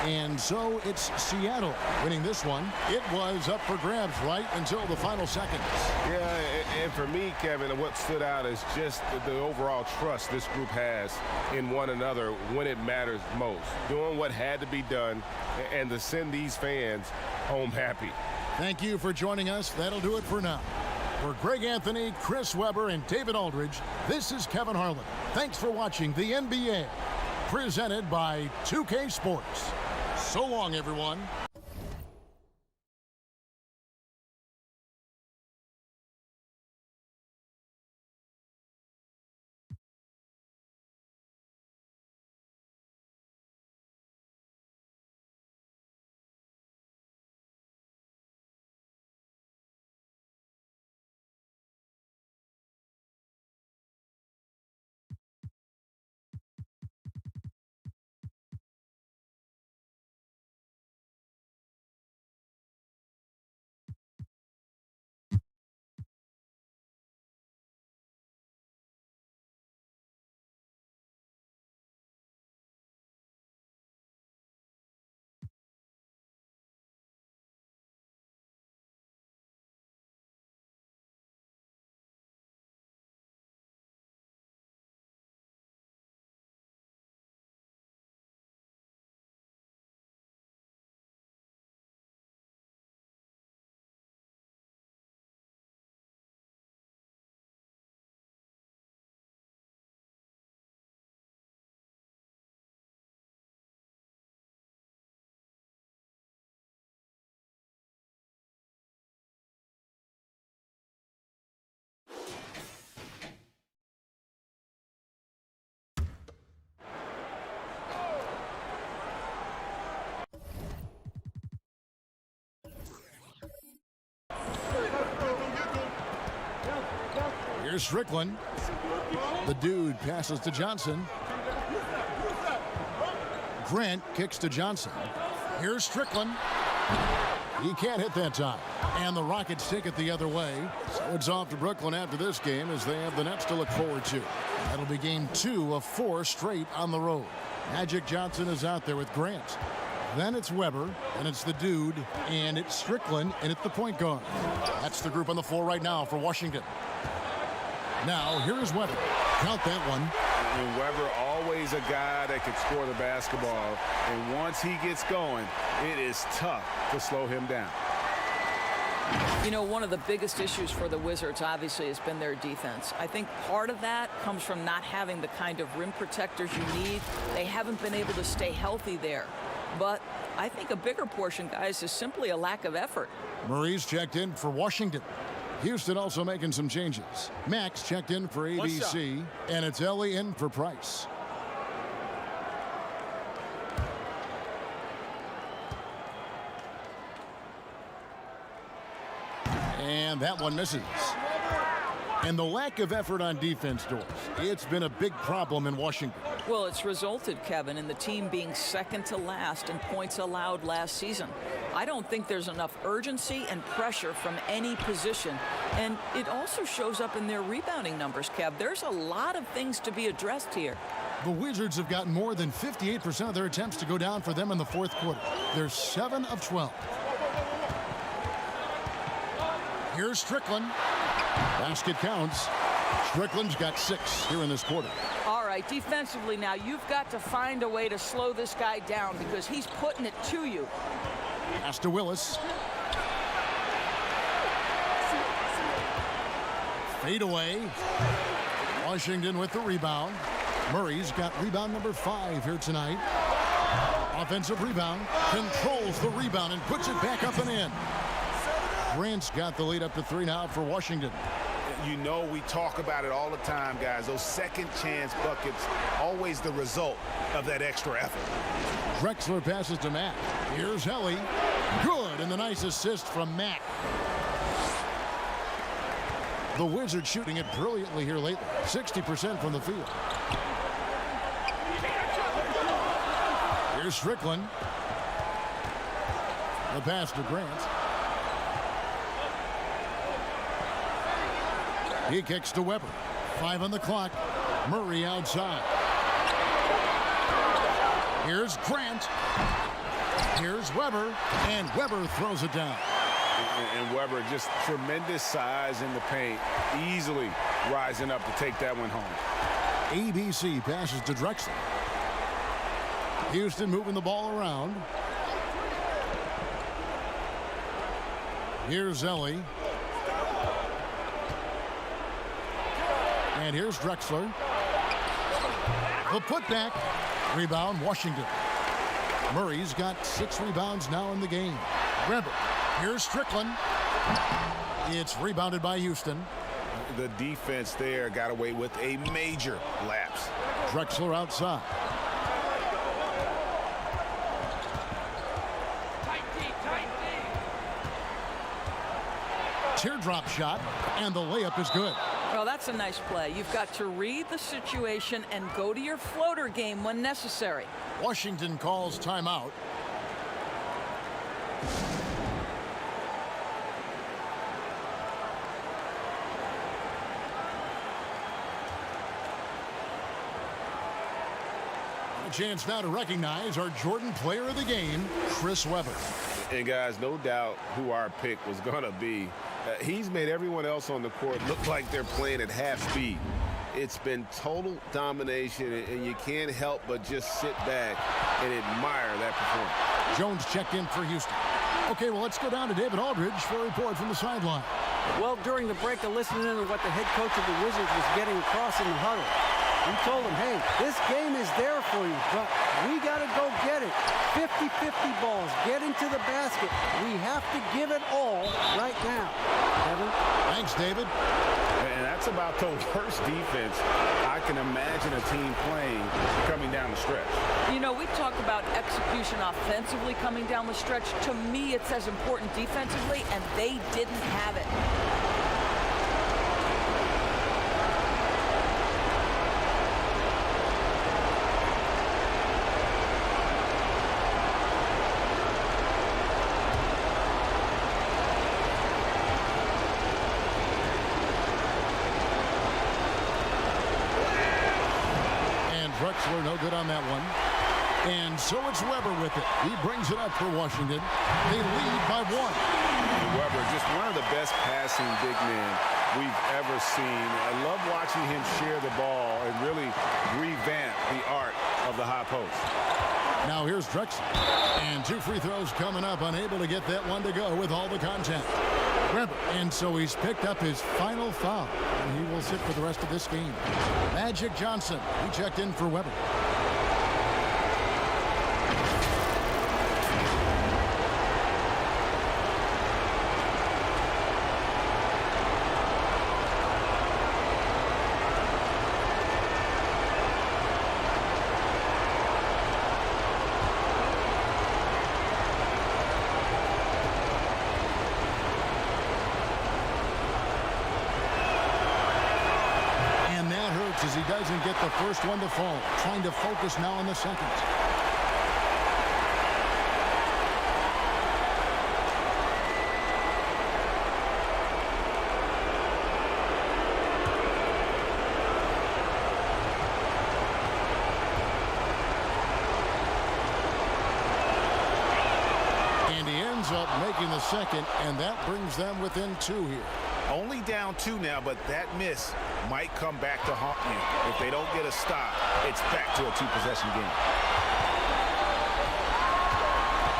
And so it's Seattle winning this one. It was up for grabs right until the final seconds. Yeah, and for me, Kevin, what stood out is just the overall trust this group has in one another when it matters most. Doing what had to be done and to send these fans home happy. Thank you for joining us. That'll do it for now. For Greg Anthony, Chris Webber, and David Aldridge, this is Kevin Harlan. Thanks for watching the NBA, presented by 2K Sports. So long, everyone. Here's Strickland. The dude passes to Johnson. Grant kicks to Johnson. Here's Strickland. He can't hit that time. And the Rockets take it the other way. So it's off to Brooklyn after this game as they have the Nets to look forward to. That'll be game 2 of 4 straight on the road. Magic Johnson is out there with Grant. Then it's Webber, and it's the dude, and it's Strickland, and it's the point guard. That's the group on the floor right now for Washington. Now, here is Webber. Count that one. And Webber, always a guy that can score the basketball. And once he gets going, it is tough to slow him down. You know, one of the biggest issues for the Wizards, obviously, has been their defense. I think part of that comes from not having the kind of rim protectors you need. They haven't been able to stay healthy there. But I think a bigger portion, guys, is simply a lack of effort. Murray's checked in for Washington. Houston also making some changes. Max checked in for ABC, and it's Ellie in for Price. And that one misses. And the lack of effort on defense, Doris, it's been a big problem in Washington. Well, it's resulted, Kevin, in the team being second to last in points allowed last season. I don't think there's enough urgency and pressure from any position. And it also shows up in their rebounding numbers, Kev. There's a lot of things to be addressed here. The Wizards have gotten more than 58% of their attempts to go down for them in the fourth quarter. They're 7 of 12. Here's Strickland. Basket counts. Strickland's got 6 here in this quarter. All right, defensively now, you've got to find a way to slow this guy down because he's putting it to you. Pass to Willis. Fade away. Washington with the rebound. Murray's got rebound number 5 here tonight. Offensive rebound. Controls the rebound and puts it back up and in. Grant's got the lead up to 3 now for Washington. You know, we talk about it all the time, guys. Those second chance buckets, always the result of that extra effort. Drexler passes to Mack. Here's Helly. Good, and the nice assist from Mack. The Wizards shooting it brilliantly here lately. 60% from the field. Here's Strickland. The pass to Grant. He kicks to Weber. 5 on the clock. Murray outside. Here's Grant. Here's Weber. And Weber throws it down. And Weber, just tremendous size in the paint. Easily rising up to take that one home. ABC passes to Drexler. Houston moving the ball around. Here's Ellie. And here's Drexler. The putback. Rebound, Washington. Murray's got 6 rebounds now in the game. Weber. Here's Strickland. It's rebounded by Houston. The defense there got away with a major lapse. Drexler outside. Teardrop shot, and the layup is good. Well, that's a nice play. You've got to read the situation and go to your floater game when necessary. Washington calls timeout. A chance now to recognize our Jordan Player of the Game, Chris Webber. And guys, no doubt who our pick was going to be. He's made everyone else on the court look like they're playing at half speed. It's been total domination, and you can't help but just sit back and admire that performance. Jones checked in for Houston. Okay, well, let's go down to David Aldridge for a report from the sideline. Well, during the break, listening to what the head coach of the Wizards was getting across in the huddle. He told him, hey, this game is there for you, but we got to go get it. 50-50 balls, get into the basket. We have to give it all right now. Kevin? Thanks, David. And that's about the worst defense I can imagine a team playing coming down the stretch. You know, we talk about execution offensively coming down the stretch. To me, it's as important defensively, and they didn't have it. Drexler no good on that one. And so it's Weber with it. He brings it up for Washington. They lead by 1. Weber, just one of the best passing big men we've ever seen. I love watching him share the ball and really revamp the art of the high post. Now here's Drexler. And 2 free throws coming up. Unable to get that one to go with all the contact. Weber. And so he's picked up his final foul, and he will sit for the rest of this game. Magic Johnson, he checked in for Weber. As he doesn't get the first one to fall, trying to focus now on the second. And he ends up making the second, and that brings them within 2 here. Only down 2 now, but that miss might come back to haunt you. If they don't get a stop, it's back to a 2-possession game.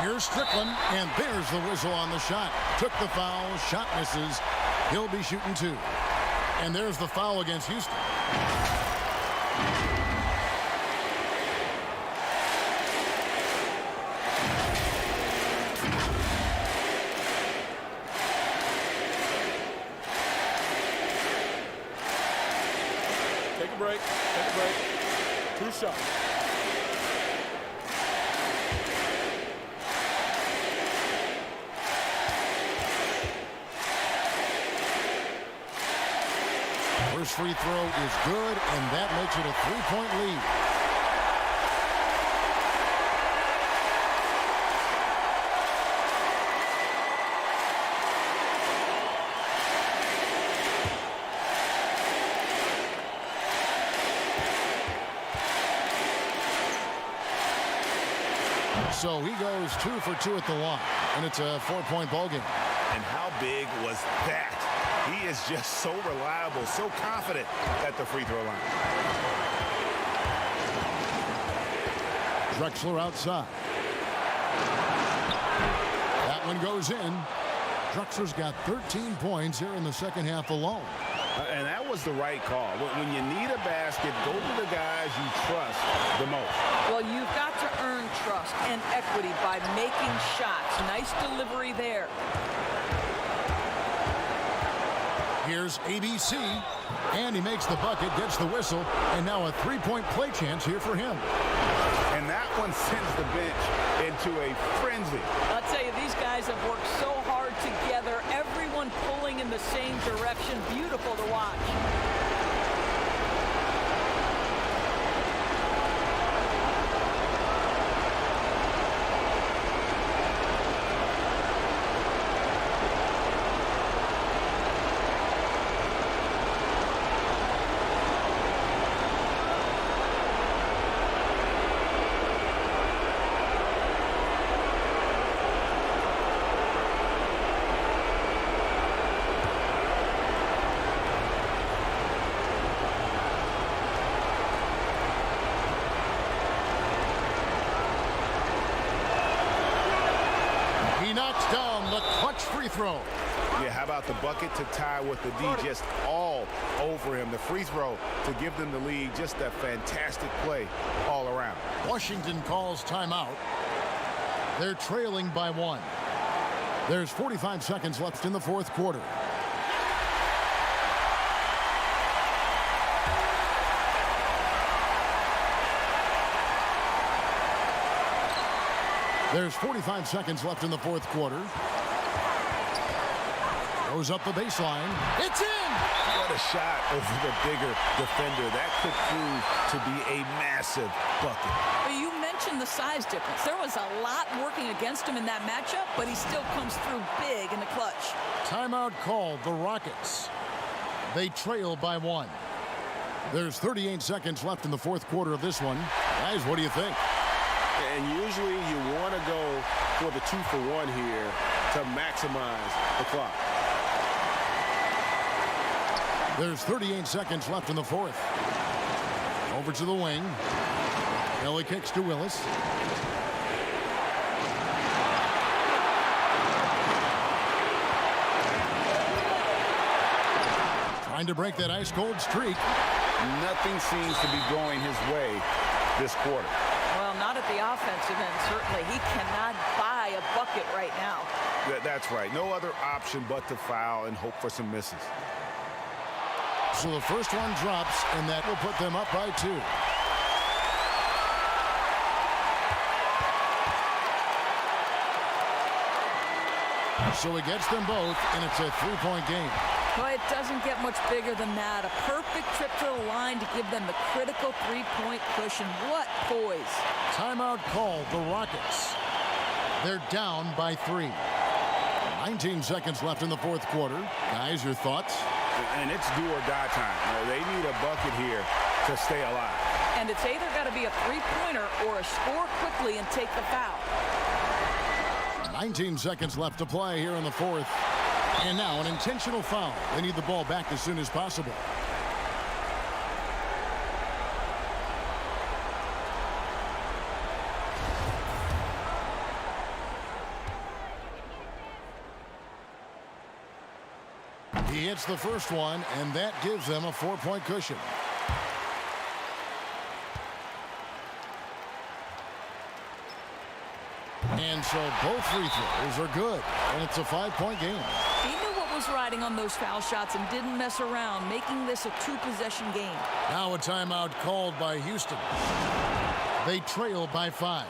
Here's Strickland, and there's the whistle on the shot. Took the foul, shot misses. He'll be shooting 2. And there's the foul against Houston. Take a break. Take a break. 2 shots. First free throw is good, and that makes it a 3-point lead. So he goes 2 for 2 at the line, and it's a 4-point ball game. And how big was that? He is just so reliable, so confident at the free throw line. Drexler outside. That one goes in. Drexler's got 13 points here in the second half alone. And that was the right call. When you need a basket, go to the guys you trust the most. Well, you've got to earn trust and equity by making shots. Nice delivery there. Here's ABC, and he makes the bucket, gets the whistle, and now a 3-point play chance here for him. And that one sends the bench into a frenzy. I'll tell you, these guys have worked so hard together, everyone pulling in the same direction. Beautiful to watch. Throw. Yeah, how about the bucket to tie with the D just all over him. The free throw to give them the lead. Just a fantastic play all around. Washington calls timeout. They're trailing by 1. There's 45 seconds left in the fourth quarter. There's 45 seconds left in the fourth quarter. Goes up the baseline. It's in! What a shot over the bigger defender. That could prove to be a massive bucket. Well, you mentioned the size difference. There was a lot working against him in that matchup, but he still comes through big in the clutch. Timeout called, the Rockets. They trail by 1. There's 38 seconds left in the fourth quarter of this one. Guys, what do you think? And usually you want to go for the 2-for-1 here to maximize the clock. There's 38 seconds left in the fourth. Over to the wing. Kelly kicks to Willis. trying to break that ice-cold streak. Nothing seems to be going his way this quarter. Well, not at the offensive end, certainly. He cannot buy a bucket right now. That's right. No other option but to foul and hope for some misses. So the first one drops, and that will put them up by 2. So he gets them both, and it's a 3-point game. Well, it doesn't get much bigger than that. A perfect trip to the line to give them the critical 3-point cushion. What poise. Timeout called, the Rockets. They're down by 3. 19 seconds left in the fourth quarter. Guys, your thoughts? And it's do or die time. They need a bucket here to stay alive. And it's either got to be a three-pointer or a score quickly and take the foul. 19 seconds left to play here in the fourth. And now an intentional foul. They need the ball back as soon as possible. He hits the first one, and that gives them a 4-point cushion. And so both free throws are good, and it's a 5-point game. He knew what was riding on those foul shots and didn't mess around, making this a 2-possession game. Now a timeout called by Houston. They trail by 5.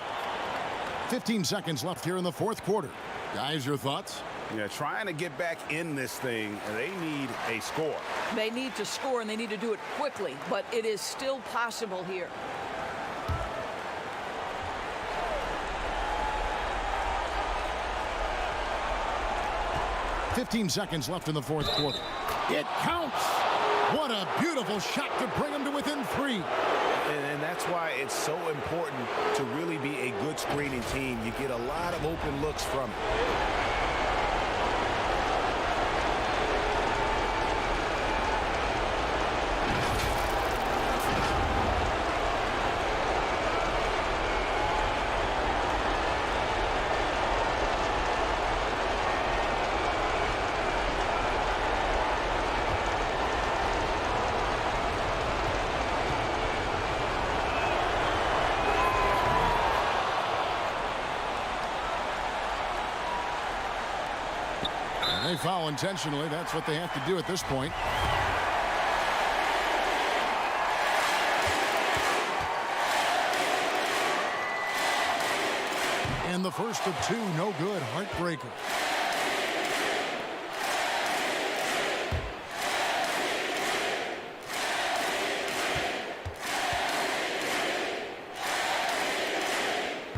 15 seconds left here in the fourth quarter. Guys, your thoughts? Yeah, trying to get back in this thing, they need a score. They need to score, and they need to do it quickly, but it is still possible here. .15 seconds left in the fourth quarter. It counts! What a beautiful shot to bring them to within 3. And that's why it's so important to really be a good screening team. You get a lot of open looks from it. They foul intentionally. That's what they have to do at this point. And the first of 2, no good. Heartbreaker.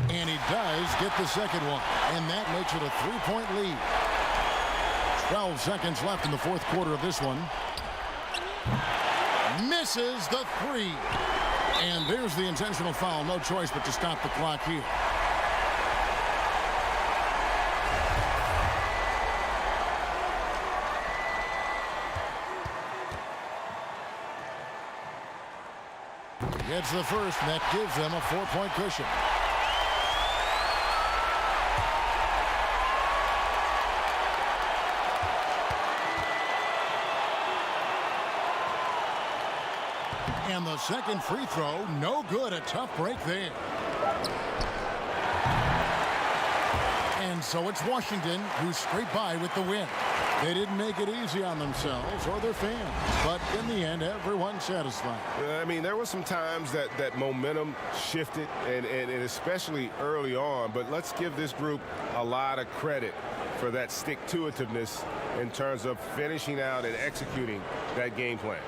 And he does get the second one. And that makes it a 3-point lead. 12 seconds left in the fourth quarter of this one. Misses the 3. And there's the intentional foul. No choice but to stop the clock here. Gets the first, and that gives them a 4-point cushion. And the second free throw, no good. A tough break there. And so it's Washington who scraped by with the win. They didn't make it easy on themselves or their fans, but in the end, everyone's satisfied. I mean, there were some times that momentum shifted, and especially early on, but let's give this group a lot of credit for that stick-to-itiveness in terms of finishing out and executing that game plan.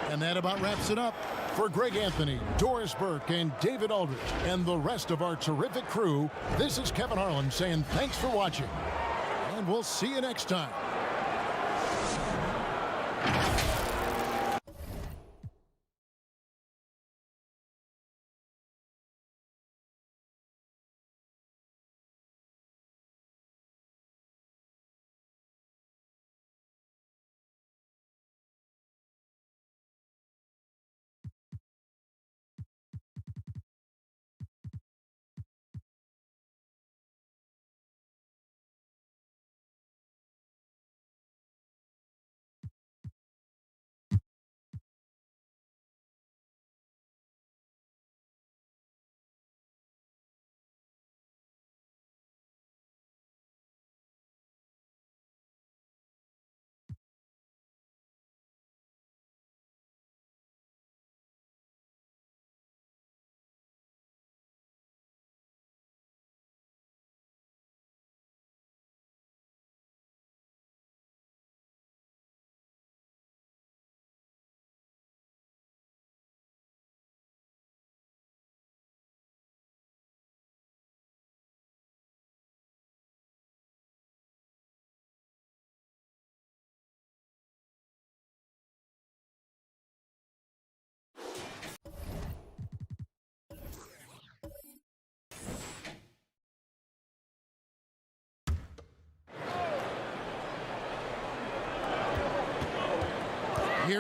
And that about wraps it up. For Greg Anthony, Doris Burke, and David Aldridge, and the rest of our terrific crew, this is Kevin Harlan saying thanks for watching. And we'll see you next time.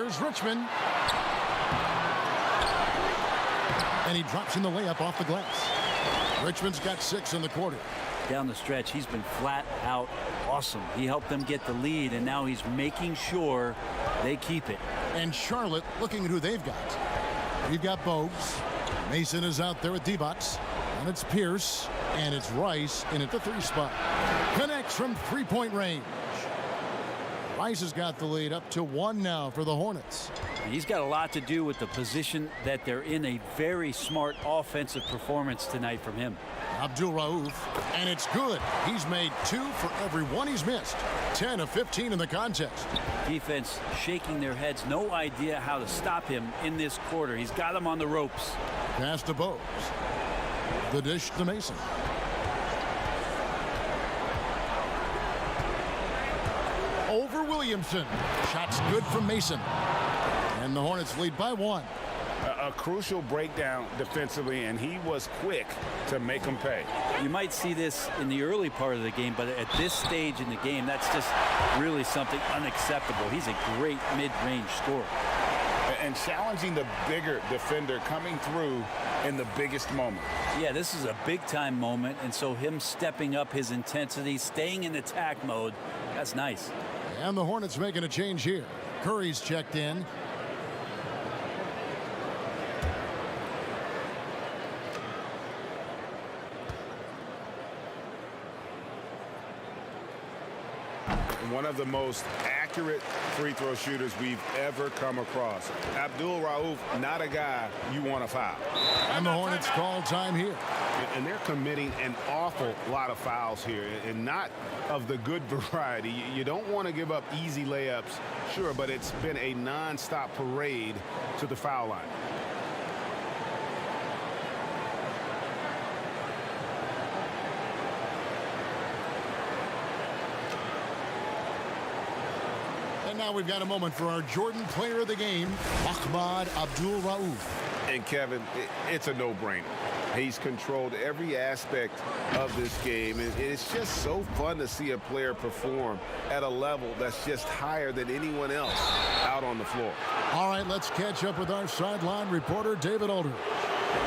Here's Richmond. And he drops in the layup off the glass. Richmond's got 6 in the quarter. Down the stretch, he's been flat out awesome. He helped them get the lead, and now he's making sure they keep it. And Charlotte looking at who they've got. We've got Bogues. Mason is out there with D-Bots. And it's Pierce. And it's Rice in at the 3 spot. Connects from 3-point range. Rice has got the lead up to 1 now for the Hornets. He's got a lot to do with the position that they're in. A very smart offensive performance tonight from him. Abdul Rauf, and it's good. He's made 2 for every 1 he's missed. 10 of 15 in the contest. Defense shaking their heads. No idea how to stop him in this quarter. He's got him on the ropes. Pass to Bogues. The dish to Mason. Over Williamson. Shots good from Mason. And the Hornets lead by 1. A crucial breakdown defensively, and he was quick to make them pay. You might see this in the early part of the game, but at this stage in the game, that's just really something unacceptable. He's a great mid-range scorer. And challenging the bigger defender coming through in the biggest moment. Yeah, this is a big-time moment, and so him stepping up his intensity, staying in attack mode, that's nice. And the Hornets making a change here. Curry's checked in. One of the most accurate free throw shooters we've ever come across. Abdul Rauf, not a guy you want to foul. And the Hornets call time here. And they're committing an awful lot of fouls here, and not of the good variety. You don't want to give up easy layups, sure, but it's been a non-stop parade to the foul line. And now we've got a moment for our Jordan player of the game, Ahmad Abdul Rauf. And Kevin, it's a no-brainer. He's controlled every aspect of this game, and it's just so fun to see a player perform at a level that's just higher than anyone else out on the floor. All right, let's catch up with our sideline reporter, David Aldridge.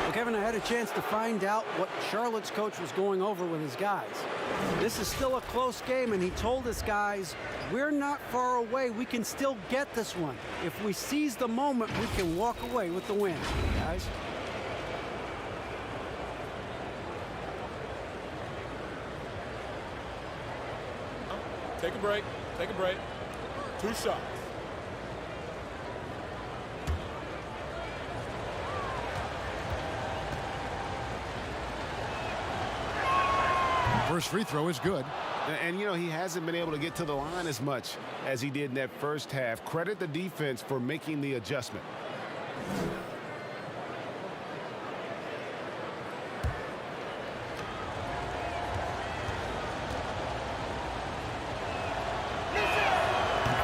Well, Kevin, I had a chance to find out what Charlotte's coach was going over with his guys. This is still a close game, and he told his guys, we're not far away. We can still get this one. If we seize the moment, we can walk away with the win, guys. Take a break. Take a break. 2 shots. First free throw is good. And, you know, he hasn't been able to get to the line as much as he did in that first half. Credit the defense for making the adjustment.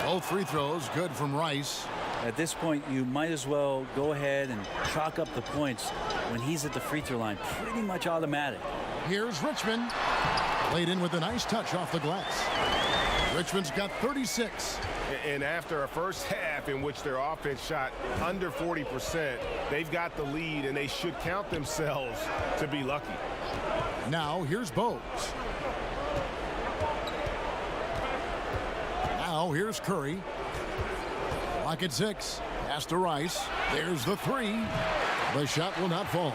Both free throws good from Rice. At this point, you might as well go ahead and chalk up the points when he's at the free throw line. Pretty much automatic. Here's Richmond. Laid in with a nice touch off the glass. Richmond's got 36. And after a first half in which their offense shot under 40%, they've got the lead, and they should count themselves to be lucky. Now here's Bogues. Now here's Curry. Clock at 6. Pass to Rice. There's the 3. The shot will not fall.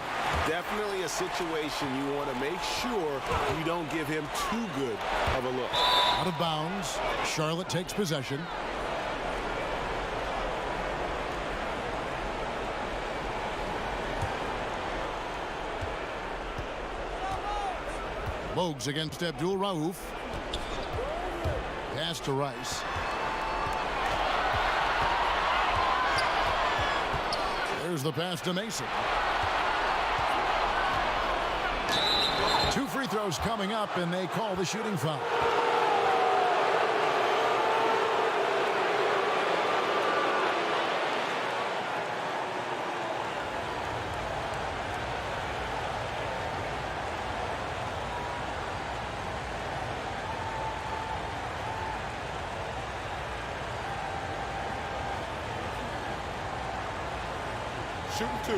Definitely a situation you want to make sure you don't give him too good of a look. Out of bounds. Charlotte takes possession. Bogues against Abdul Rauf. Pass to Rice. There's the pass to Mason. 2 free throws coming up, and they call the shooting foul. shooting 2.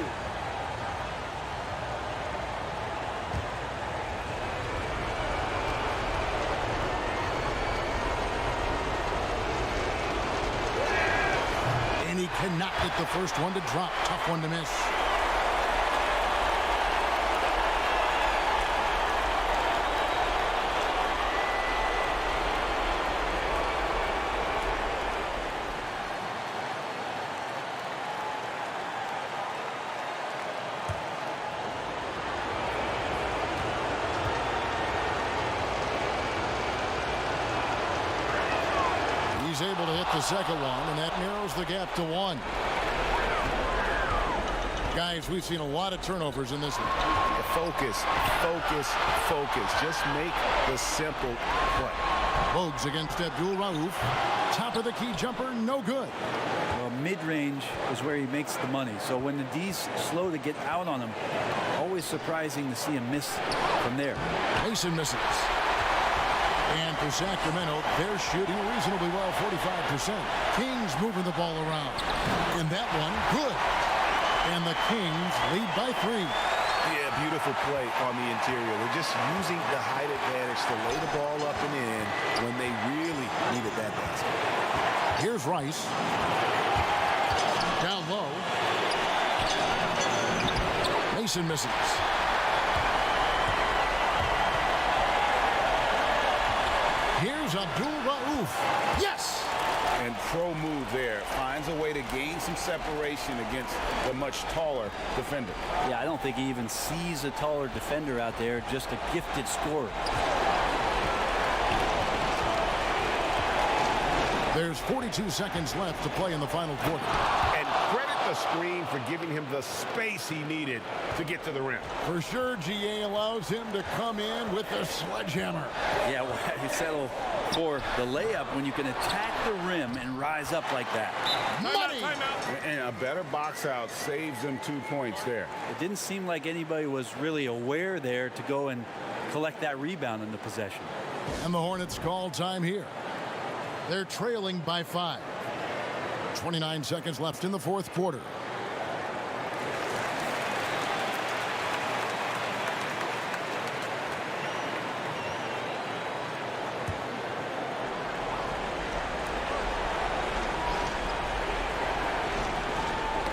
And he cannot get the first one to drop. Tough one to miss. He's able to hit the second one, and that narrows the gap to 1. Guys, we've seen a lot of turnovers in this one. Focus, focus, focus. Just make the simple play. Bogues against Abdul Rauf. Top of the key jumper, no good. Well, mid-range is where he makes the money. So when the D's slow to get out on him, always surprising to see him miss from there. Mason misses. And for Sacramento, they're shooting reasonably well, 45%. Kings moving the ball around. And that one, good. And the Kings lead by 3. Yeah, beautiful play on the interior. They're just using the height advantage to lay the ball up and in when they really needed that basket. Here's Rice. Down low. Mason misses. Here's Abdul Rauf. Yes! And pro move there. Finds a way to gain some separation against the much taller defender. Yeah, I don't think he even sees a taller defender out there, just a gifted scorer. There's 42 seconds left to play in the final quarter. And credit the screen for giving him the space he needed to get to the rim. For sure, GA allows him to come in with the sledgehammer. Yeah, well, you settle for the layup when you can attack the rim and rise up like that. Money! And a better box out saves them 2 points there. It didn't seem like anybody was really aware there to go and collect that rebound in the possession. And the Hornets call time here. They're trailing by 5. 29 seconds left in the fourth quarter.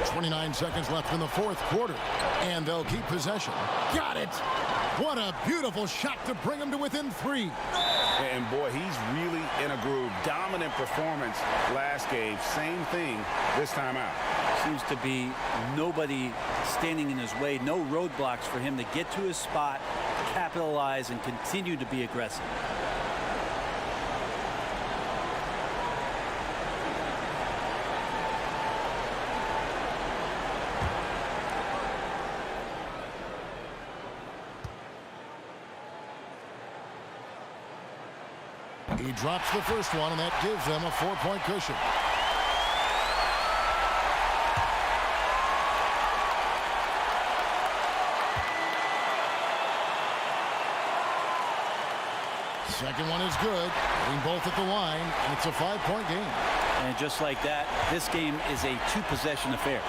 .29 seconds left in the fourth quarter, and they'll keep possession. Got it! What a beautiful shot to bring them to within 3. And boy, he's really in a groove. Dominant performance last game. Same thing this time out. Seems to be nobody standing in his way. No roadblocks for him to get to his spot, capitalize, and continue to be aggressive. He drops the first one, and that gives them a 4-point cushion. Second one is good. Getting both at the line, and it's a 5-point game. And just like that, this game is a 2-possession affair.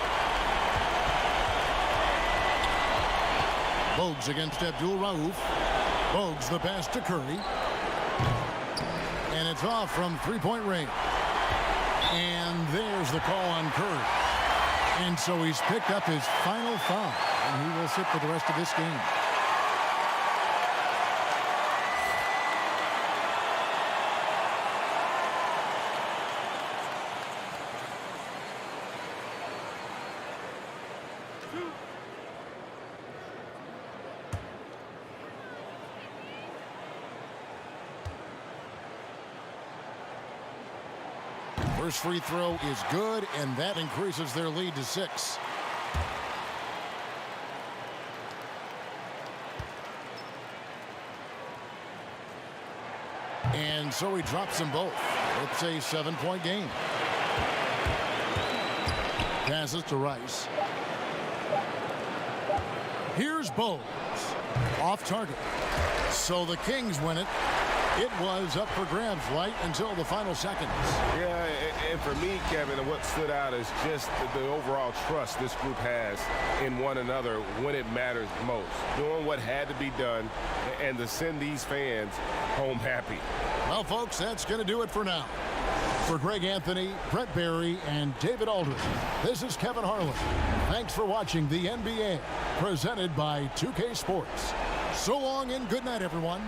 Bogues against Abdul Rauf. Bogues the pass to Curry. And it's off from 3-point range. And there's the call on Curry. And so he's picked up his final foul. And he will sit for the rest of this game. First free throw is good, and that increases their lead to 6. And so he drops them both. It's a 7-point game. Passes to Rice. Here's Bogues. Off target. So the Kings win it. It was up for grabs right until the final seconds. Yeah, and for me, Kevin, what stood out is just the overall trust this group has in one another when it matters most. Doing what had to be done and to send these fans home happy. Well, folks, that's going to do it for now. For Greg Anthony, Brett Barry, and David Aldridge, this is Kevin Harlan. Thanks for watching the NBA, presented by 2K Sports. So long and good night, everyone.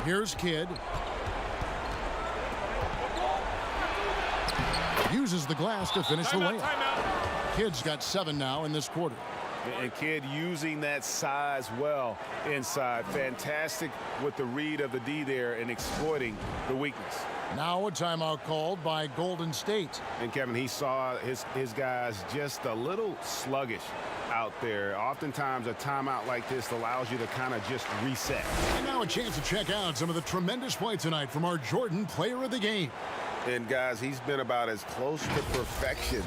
Here's Kidd. Uses the glass to finish the layup. Kidd's got 7 now in this quarter. And Kidd using that size well inside. Fantastic with the read of the D there and exploiting the weakness. Now a timeout called by Golden State. And Kevin, he saw his guys just a little sluggish out there. Oftentimes a timeout like this allows you to kind of just reset. And now a chance to check out some of the tremendous play tonight from our Jordan Player of the Game. And guys, he's been about as close to perfection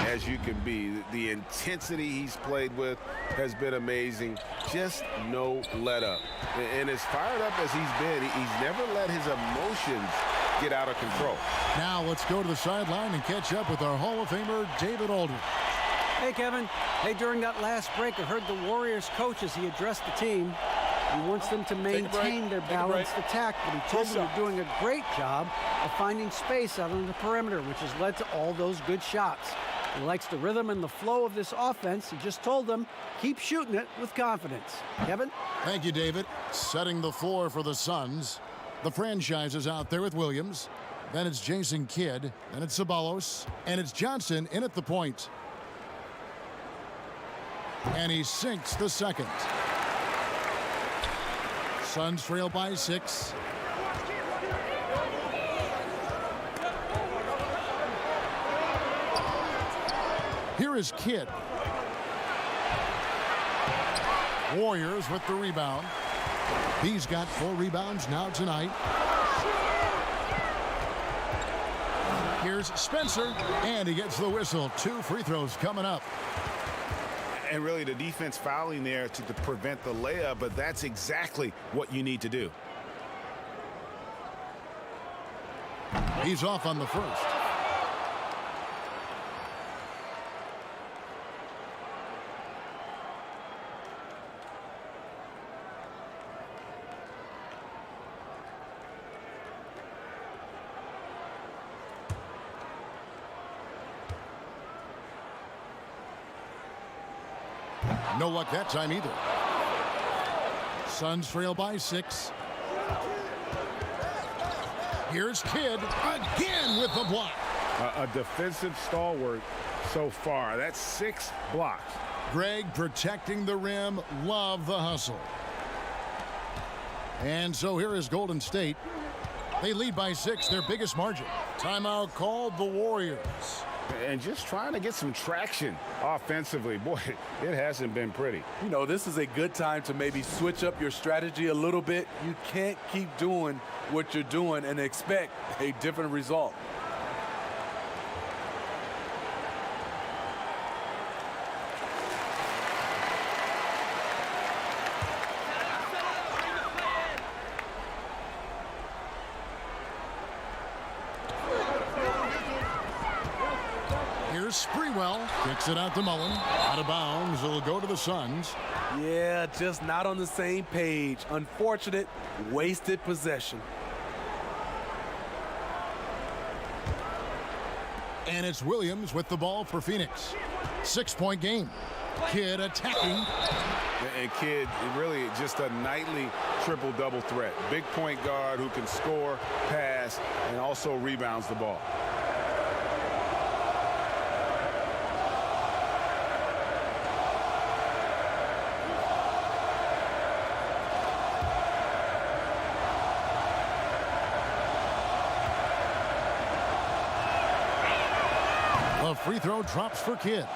as you can be. The intensity he's played with has been amazing. Just no let up. And as fired up as he's been, he's never let his emotions get out of control. Now let's go to the sideline and catch up with our Hall of Famer, David Aldridge. Hey, Kevin. Hey, during that last break, I heard the Warriors coach as he addressed the team. He wants them to maintain their balanced attack, but he told them they're doing a great job of finding space out on the perimeter, which has led to all those good shots. He likes the rhythm and the flow of this offense. He just told them, keep shooting it with confidence. Kevin? Thank you, David. Setting the floor for the Suns. The franchise is out there with Williams. Then it's Jason Kidd. Then it's Ceballos. And it's Johnson in at the point. And he sinks the second. Suns trail by 6. Here is Kidd. Warriors with the rebound. He's got 4 rebounds now tonight. Here's Spencer, and he gets the whistle. 2 free throws coming up. And really the defense fouling there to prevent the layup, but that's exactly what you need to do. He's off on the first. No luck that time either. Suns trail by 6. Here's Kidd again with the block. A defensive stalwart so far. That's 6 blocks. Greg protecting the rim. Love the hustle. And so here is Golden State. They lead by 6, their biggest margin. Timeout called the Warriors. And just trying to get some traction offensively. Boy, it hasn't been pretty. You know, this is a good time to maybe switch up your strategy a little bit. You can't keep doing what you're doing and expect a different result. Sprewell kicks it out to Mullen. Out of bounds. It'll go to the Suns. Yeah, just not on the same page. Unfortunate, wasted possession. And it's Williams with the ball for Phoenix. 6-point game. Kidd attacking. And Kidd, really just a nightly triple-double threat. Big point guard who can score, pass, and also rebounds the ball. The free throw drops for Kidd.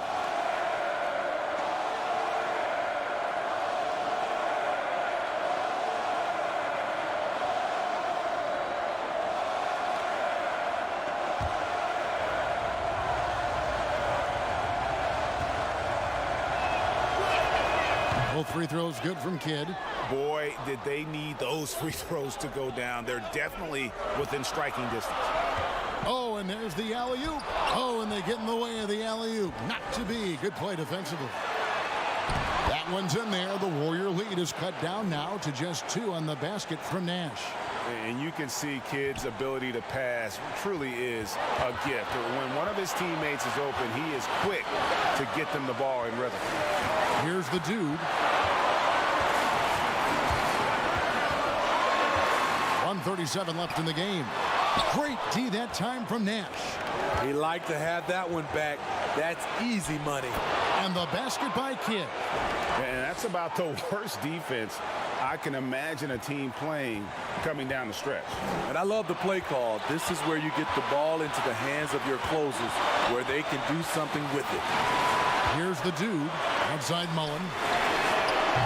Both free throws good from Kidd. Boy, did they need those free throws to go down. They're definitely within striking distance. Oh, and there's the alley-oop. Oh, and they get in the way of the alley-oop. Not to be. Good play defensively. That one's in there. The Warrior lead is cut down now to just 2 on the basket from Nash. And you can see Kidd's ability to pass truly is a gift. When one of his teammates is open, he is quick to get them the ball in rhythm. Here's the dude. 1:37 left in the game. Great D that time from Nash. He liked to have that one back. That's easy money. And the basket by Kidd. And that's about the worst defense I can imagine a team playing coming down the stretch. And I love the play call. This is where you get the ball into the hands of your closers where they can do something with it. Here's the dude. Outside Mullen.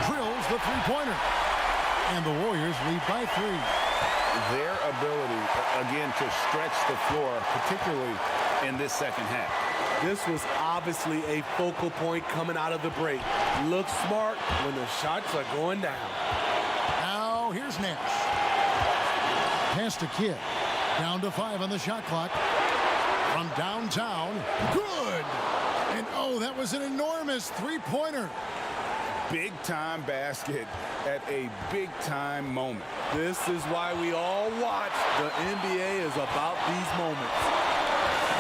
Drills the three-pointer. And the Warriors lead by 3. Their ability, again, to stretch the floor, particularly in this second half. This was obviously a focal point coming out of the break. Look smart when the shots are going down. Now here's Nash. Pass to Kidd. Down to 5 on the shot clock. From downtown. Good! And oh, that was an enormous three-pointer. Big-time basket at a big-time moment. This is why we all watch. The NBA is about these moments.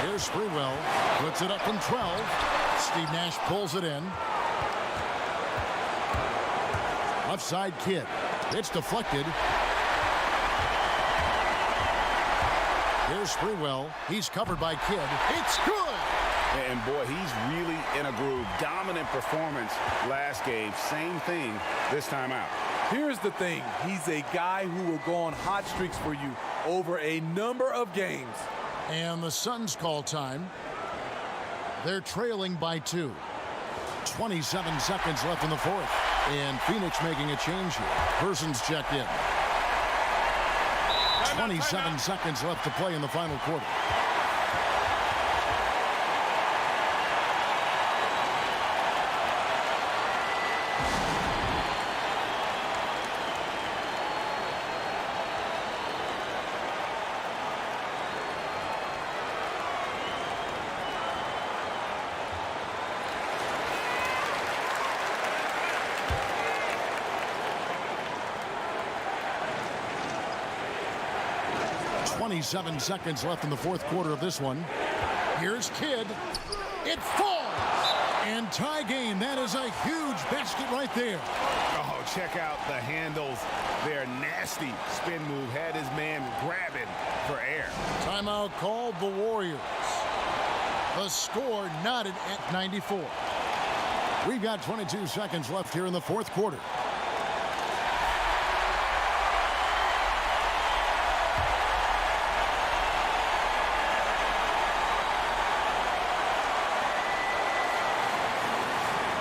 Here's Sprewell. Puts it up from 12. Steve Nash pulls it in. Left side Kidd. It's deflected. Here's Sprewell. He's covered by Kidd. It's good! And boy, he's really in a groove. Dominant performance last game. Same thing this time out. Here's the thing. He's a guy who will go on hot streaks for you over a number of games. And the Suns call time. They're trailing by 2. 27 seconds left in the fourth. And Phoenix making a change here. Persons checked in. 27 seconds left to play in the final quarter. Seven seconds left in the fourth quarter of this one. Here's Kidd. It falls! And tie game. That is a huge basket right there. Oh, check out the handles. Their nasty spin move had his man grabbing for air. Timeout called the Warriors. The score knotted at 94. We've got 22 seconds left here in the fourth quarter.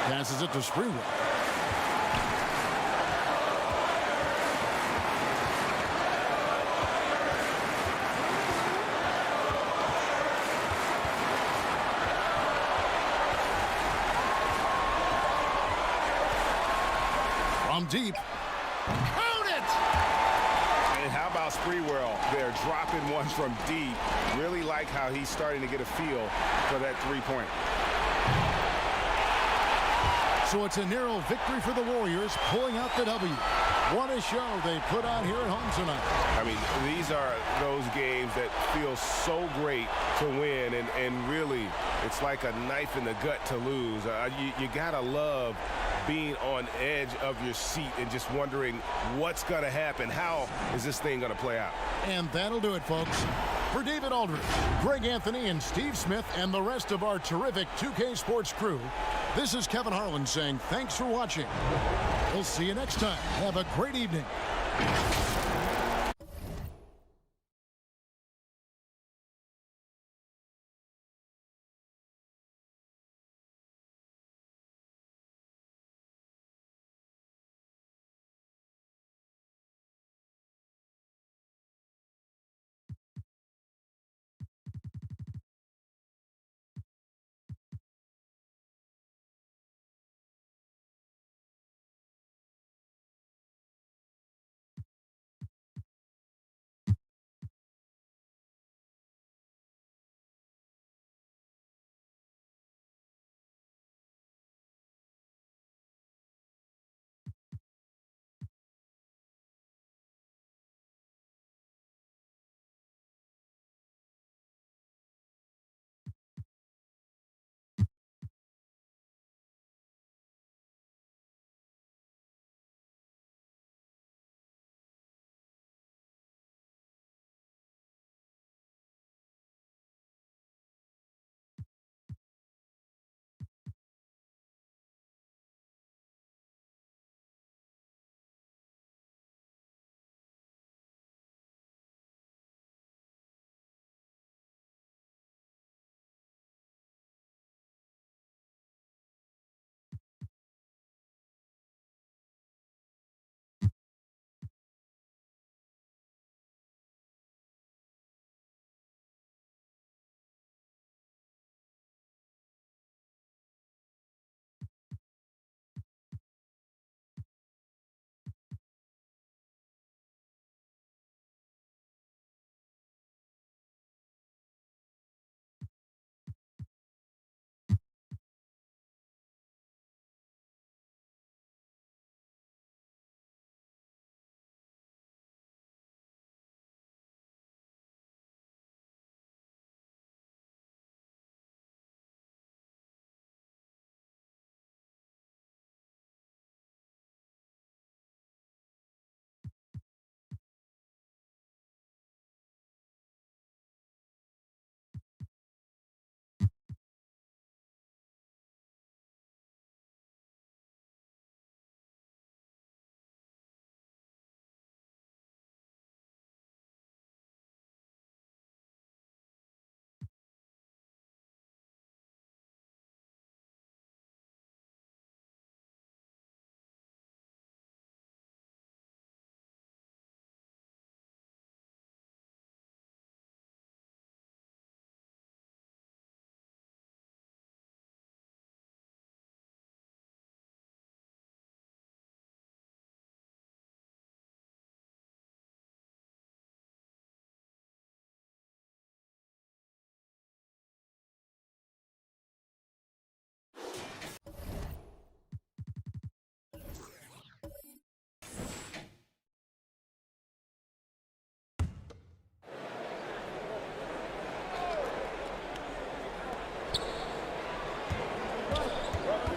Passes it to Sprewell. From deep. Count it! And how about Sprewell there, dropping one from deep. Really like how he's starting to get a feel for that three-point. So it's a narrow victory for the Warriors, pulling out the W. What a show they put on here at home tonight. I mean, these are those games that feel so great to win, and really, it's like a knife in the gut to lose. You gotta love being on edge of your seat and just wondering what's gonna happen. How is this thing gonna play out? And that'll do it, folks. For David Aldridge, Greg Anthony, and Steve Smith, and the rest of our terrific 2K Sports crew, this is Kevin Harlan saying thanks for watching. We'll see you next time. Have a great evening.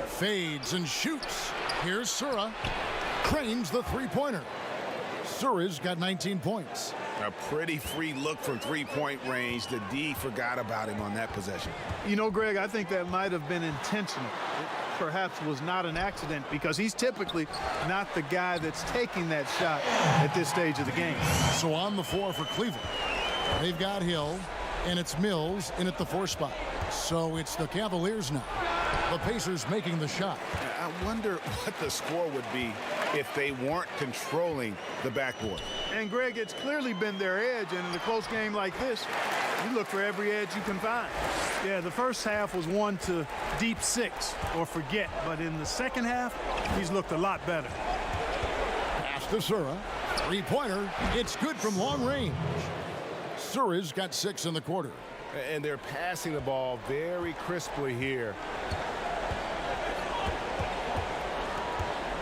Fades and shoots. Here's Sura. Cranes the three-pointer. Sura's got 19 points. A pretty free look from three-point range. The D forgot about him on that possession. You know, Greg, I think that might have been intentional. perhaps was not an accident because he's typically not the guy that's taking that shot at this stage of the game. So on the floor for Cleveland, they've got Hill, and it's Mills in at the 4 spot. So it's the Cavaliers now. The Pacers making the shot. I wonder what the score would be if they weren't controlling the backboard. And Greg, it's clearly been their edge, and in a close game like this, you look for every edge you can find. Yeah, the first half was one to deep 6 or forget, but in the second half, he's looked a lot better. Pass to Sura. 3-pointer. It's good from long range. Sura's got 6 in the quarter. And they're passing the ball very crisply here.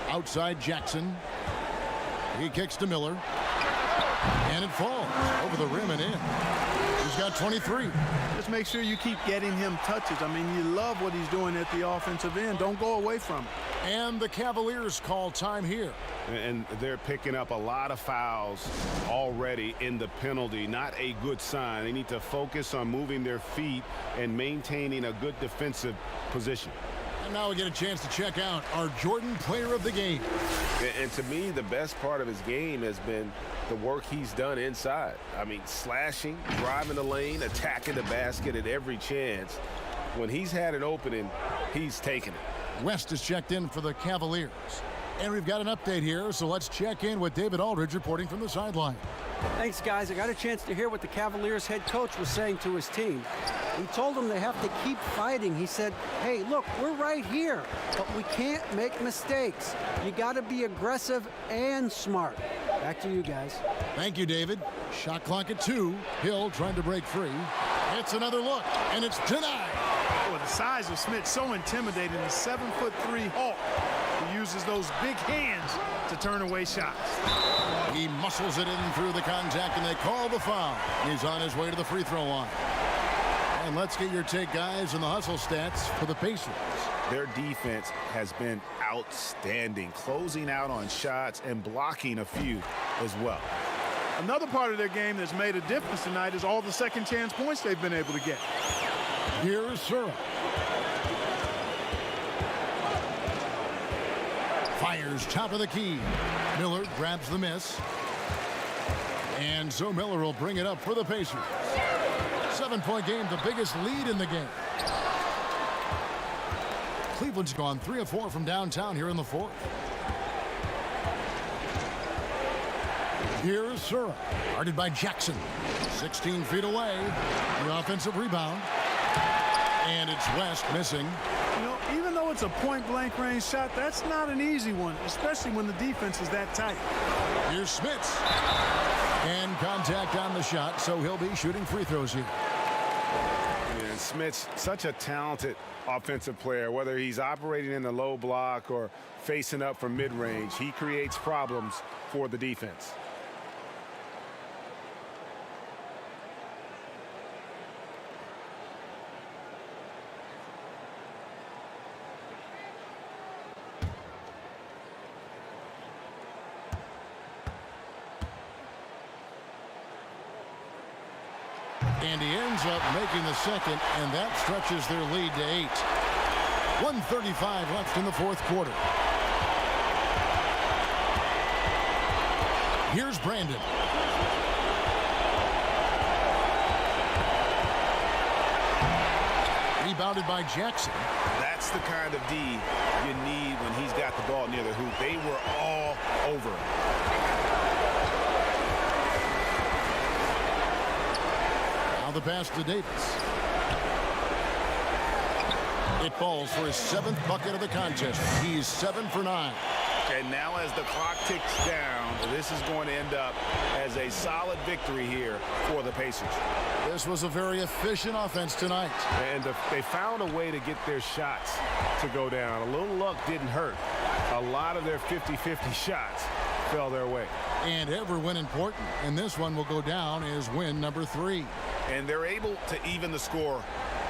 Outside Jackson. He kicks to Miller. And it falls over the rim and in. He's got 23. Just make sure you keep getting him touches. I mean, you love what he's doing at the offensive end. Don't go away from it. And the Cavaliers call time here. And they're picking up a lot of fouls already in the penalty. Not a good sign. They need to focus on moving their feet and maintaining a good defensive position. And now we get a chance to check out our Jordan player of the game. And to me, the best part of his game has been the work he's done inside. I mean, slashing, driving the lane, attacking the basket at every chance. When he's had an opening, he's taken it. West is checked in for the Cavaliers. And we've got an update here, so let's check in with David Aldridge reporting from the sideline. Thanks, guys. I got a chance to hear what the Cavaliers head coach was saying to his team. He told them they have to keep fighting. He said, hey, look, we're right here, but we can't make mistakes. You got to be aggressive and smart. Back to you guys. Thank you, David. Shot clock at 2. Hill trying to break free. It's another look, and it's denied. Boy, the size of Smith so intimidating. The 7'3" Hawk who uses those big hands to turn away shots. He muscles it in through the contact, and they call the foul. He's on his way to the free throw line. And let's get your take, guys, on the hustle stats for the Pacers. Their defense has been outstanding, closing out on shots and blocking a few as well. Another part of their game that's made a difference tonight is all the second chance points they've been able to get. Here's Sura. Fires top of the key. Miller grabs the miss. And so Miller will bring it up for the Pacers. 7-point game, the biggest lead in the game. Cleveland's gone 3 of 4 from downtown here in the 4th. Here's Sura, guarded by Jackson. 16 feet away. The offensive rebound. And it's West missing. You know, even though it's a point-blank range shot, that's not an easy one, especially when the defense is that tight. Here's Smits. And contact on the shot, so he'll be shooting free throws here. And Smits, such a talented offensive player, whether he's operating in the low block or facing up from mid-range, he creates problems for the defense. And he ends up making the second, and that stretches their lead to 8. 1:35 left in the 4th quarter. Here's Brandon. Rebounded by Jackson. That's the kind of D you need when he's got the ball near the hoop. They were all over him. The pass to Davis. It falls for his 7th bucket of the contest. He's 7 for 9. And now as the clock ticks down, this is going to end up as a solid victory here for the Pacers. This was a very efficient offense tonight. And they found a way to get their shots to go down. A little luck didn't hurt. A lot of their 50-50 shots fell their way. And every win important. And this one will go down as win number 3. And they're able to even the score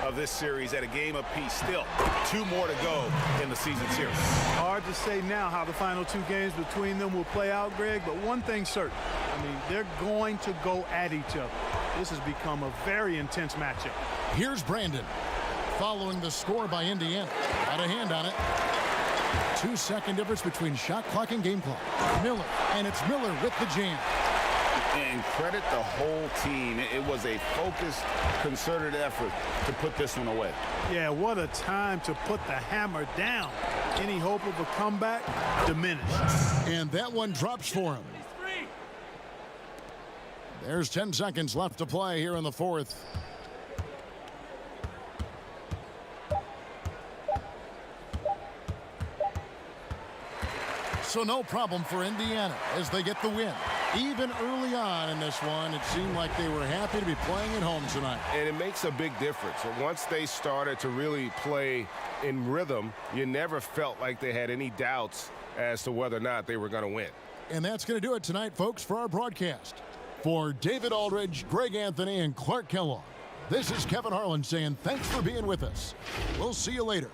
of this series at a game apiece. Still 2 more to go in the season series. Hard to say now how the final 2 games between them will play out, Greg, but one thing's certain. I mean, they're going to go at each other. This has become a very intense matchup. Here's Brandon. following the score by Indiana. Got a hand on it. 2-second difference between shot clock and game clock. Miller, and it's Miller with the jam. And credit the whole team. It was a focused, concerted effort to put this one away. Yeah, what a time to put the hammer down. Any hope of a comeback diminished. And that one drops for him. There's 10 seconds left to play here in the fourth. So no problem for Indiana as they get the win. Even early on in this one, it seemed like they were happy to be playing at home tonight. And it makes a big difference. Once they started to really play in rhythm, you never felt like they had any doubts as to whether or not they were going to win. And that's going to do it tonight, folks, for our broadcast. For David Aldridge, Greg Anthony, and Clark Kellogg, this is Kevin Harlan saying thanks for being with us. We'll see you later.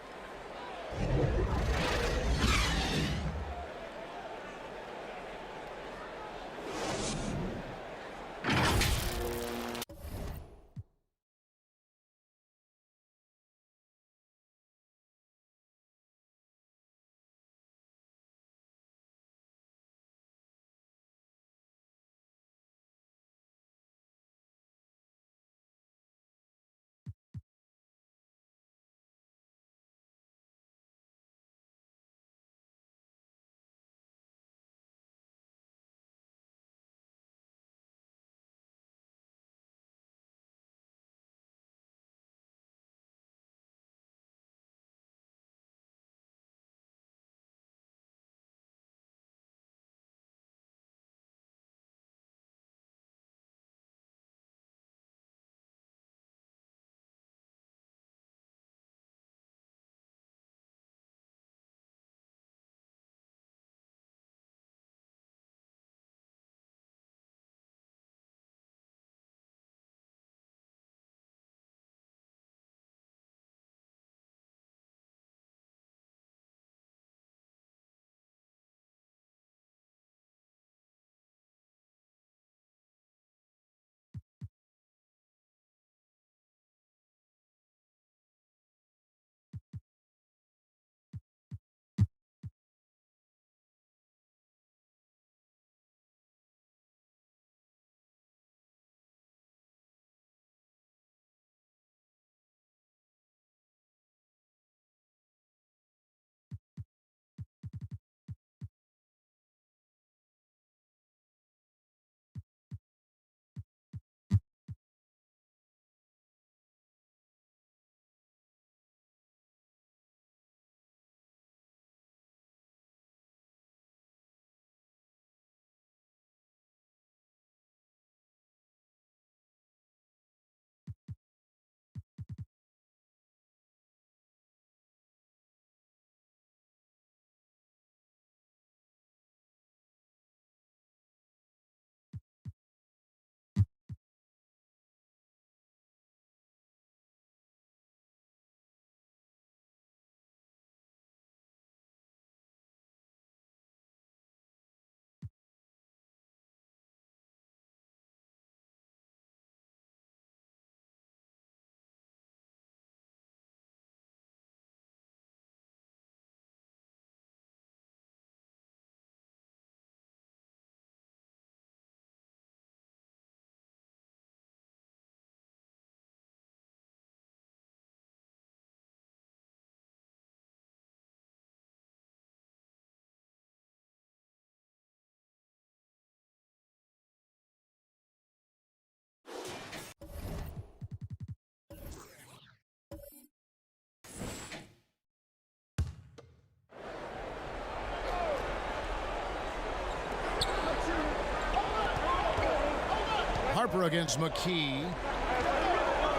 Harper against McKee.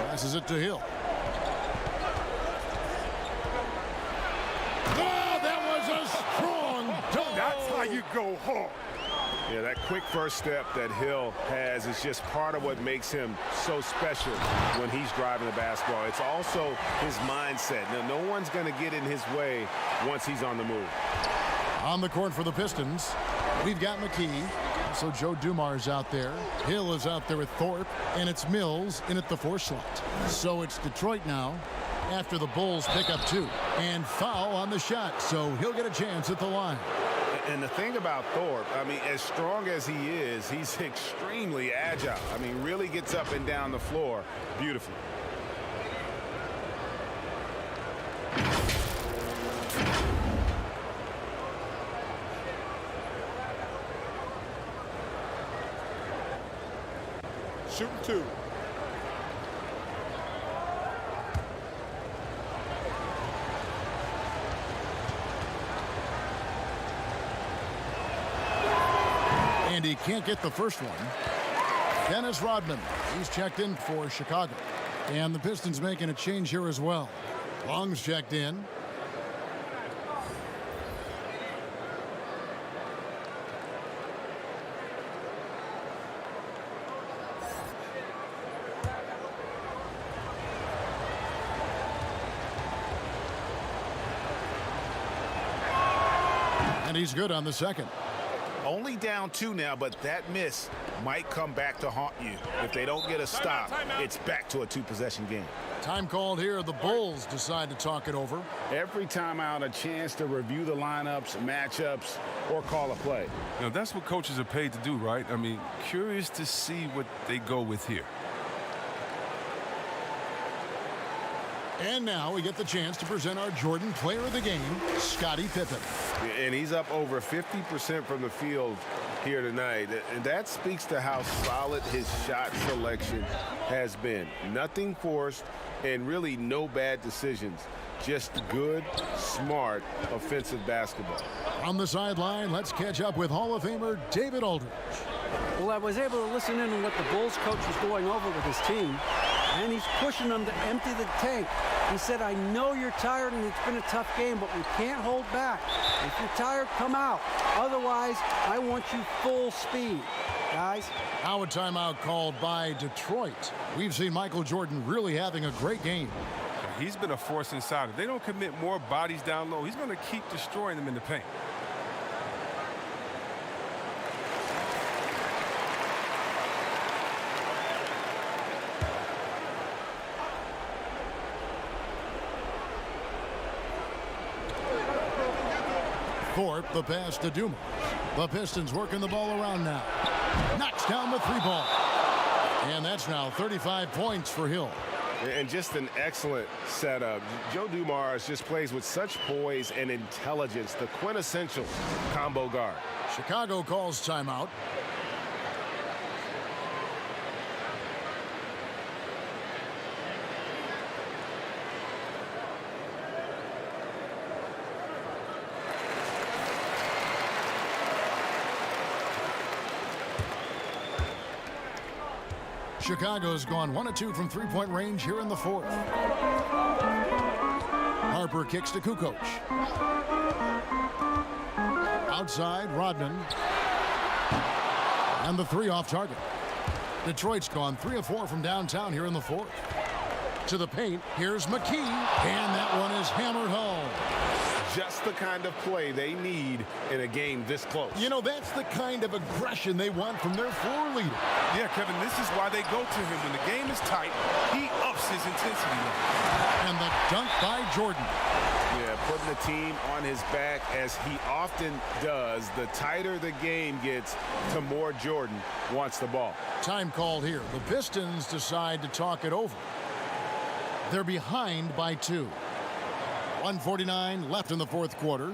Passes it to Hill. Oh, that was a strong dunk. That's how you go hard. Yeah, that quick first step that Hill has is just part of what makes him so special when he's driving the basketball. It's also his mindset. Now, no one's going to get in his way once he's on the move. On the court for the Pistons, we've got McKee. So Joe Dumars out there. Hill is out there with Thorpe, and it's Mills in at the 4 slot. So it's Detroit now. after the Bulls pick up 2. And foul on the shot, so he'll get a chance at the line. And the thing about Thorpe, I mean, as strong as he is, he's extremely agile. I mean, really gets up and down the floor beautifully. Shooting 2. And he can't get the first one. Dennis Rodman, he's checked in for Chicago. And the Pistons making a change here as well. Long's checked in. And he's good on the second. Only down 2 now, but that miss might come back to haunt you. If they don't get a stop, it's back to a 2-possession game. Time called here. The Bulls decide to talk it over. Every timeout, a chance to review the lineups, matchups, or call a play. You know, that's what coaches are paid to do, right? I mean, curious to see what they go with here. And now we get the chance to present our Jordan Player of the Game, Scottie Pippen. And he's up over 50% from the field here tonight. And that speaks to how solid his shot selection has been. Nothing forced and really no bad decisions. Just good, smart, offensive basketball. On the sideline, let's catch up with Hall of Famer David Aldridge. Well, I was able to listen in on what the Bulls coach was going over with his team, and he's pushing them to empty the tank. He said, I know you're tired and it's been a tough game, but we can't hold back. If you're tired, come out. Otherwise, I want you full speed, guys. Now a timeout called by Detroit. We've seen Michael Jordan really having a great game. He's been a force inside. If they don't commit more bodies down low, he's going to keep destroying them in the paint. Thorpe, the pass to Dumas. The Pistons working the ball around now. Knocks down the 3 ball. And that's now 35 points for Hill. And just an excellent setup. Joe Dumars just plays with such poise and intelligence, the quintessential combo guard. Chicago calls timeout. Chicago's gone 1 of 2 from 3-point range here in the 4th. Harper kicks to Kukoc. Outside, Rodman. And the 3 off target. Detroit's gone 3 of 4 from downtown here in the 4th. To the paint, here's McKee. And that one is hammered home. Just the kind of play they need in a game this close. You know, that's the kind of aggression they want from their floor leader. Yeah, Kevin, this is why they go to him. When the game is tight, he ups his intensity level. And the dunk by Jordan. Yeah, putting the team on his back as he often does. The tighter the game gets, the more Jordan wants the ball. Time called here. The Pistons decide to talk it over. They're behind by 2. 1:49 left in the 4th quarter.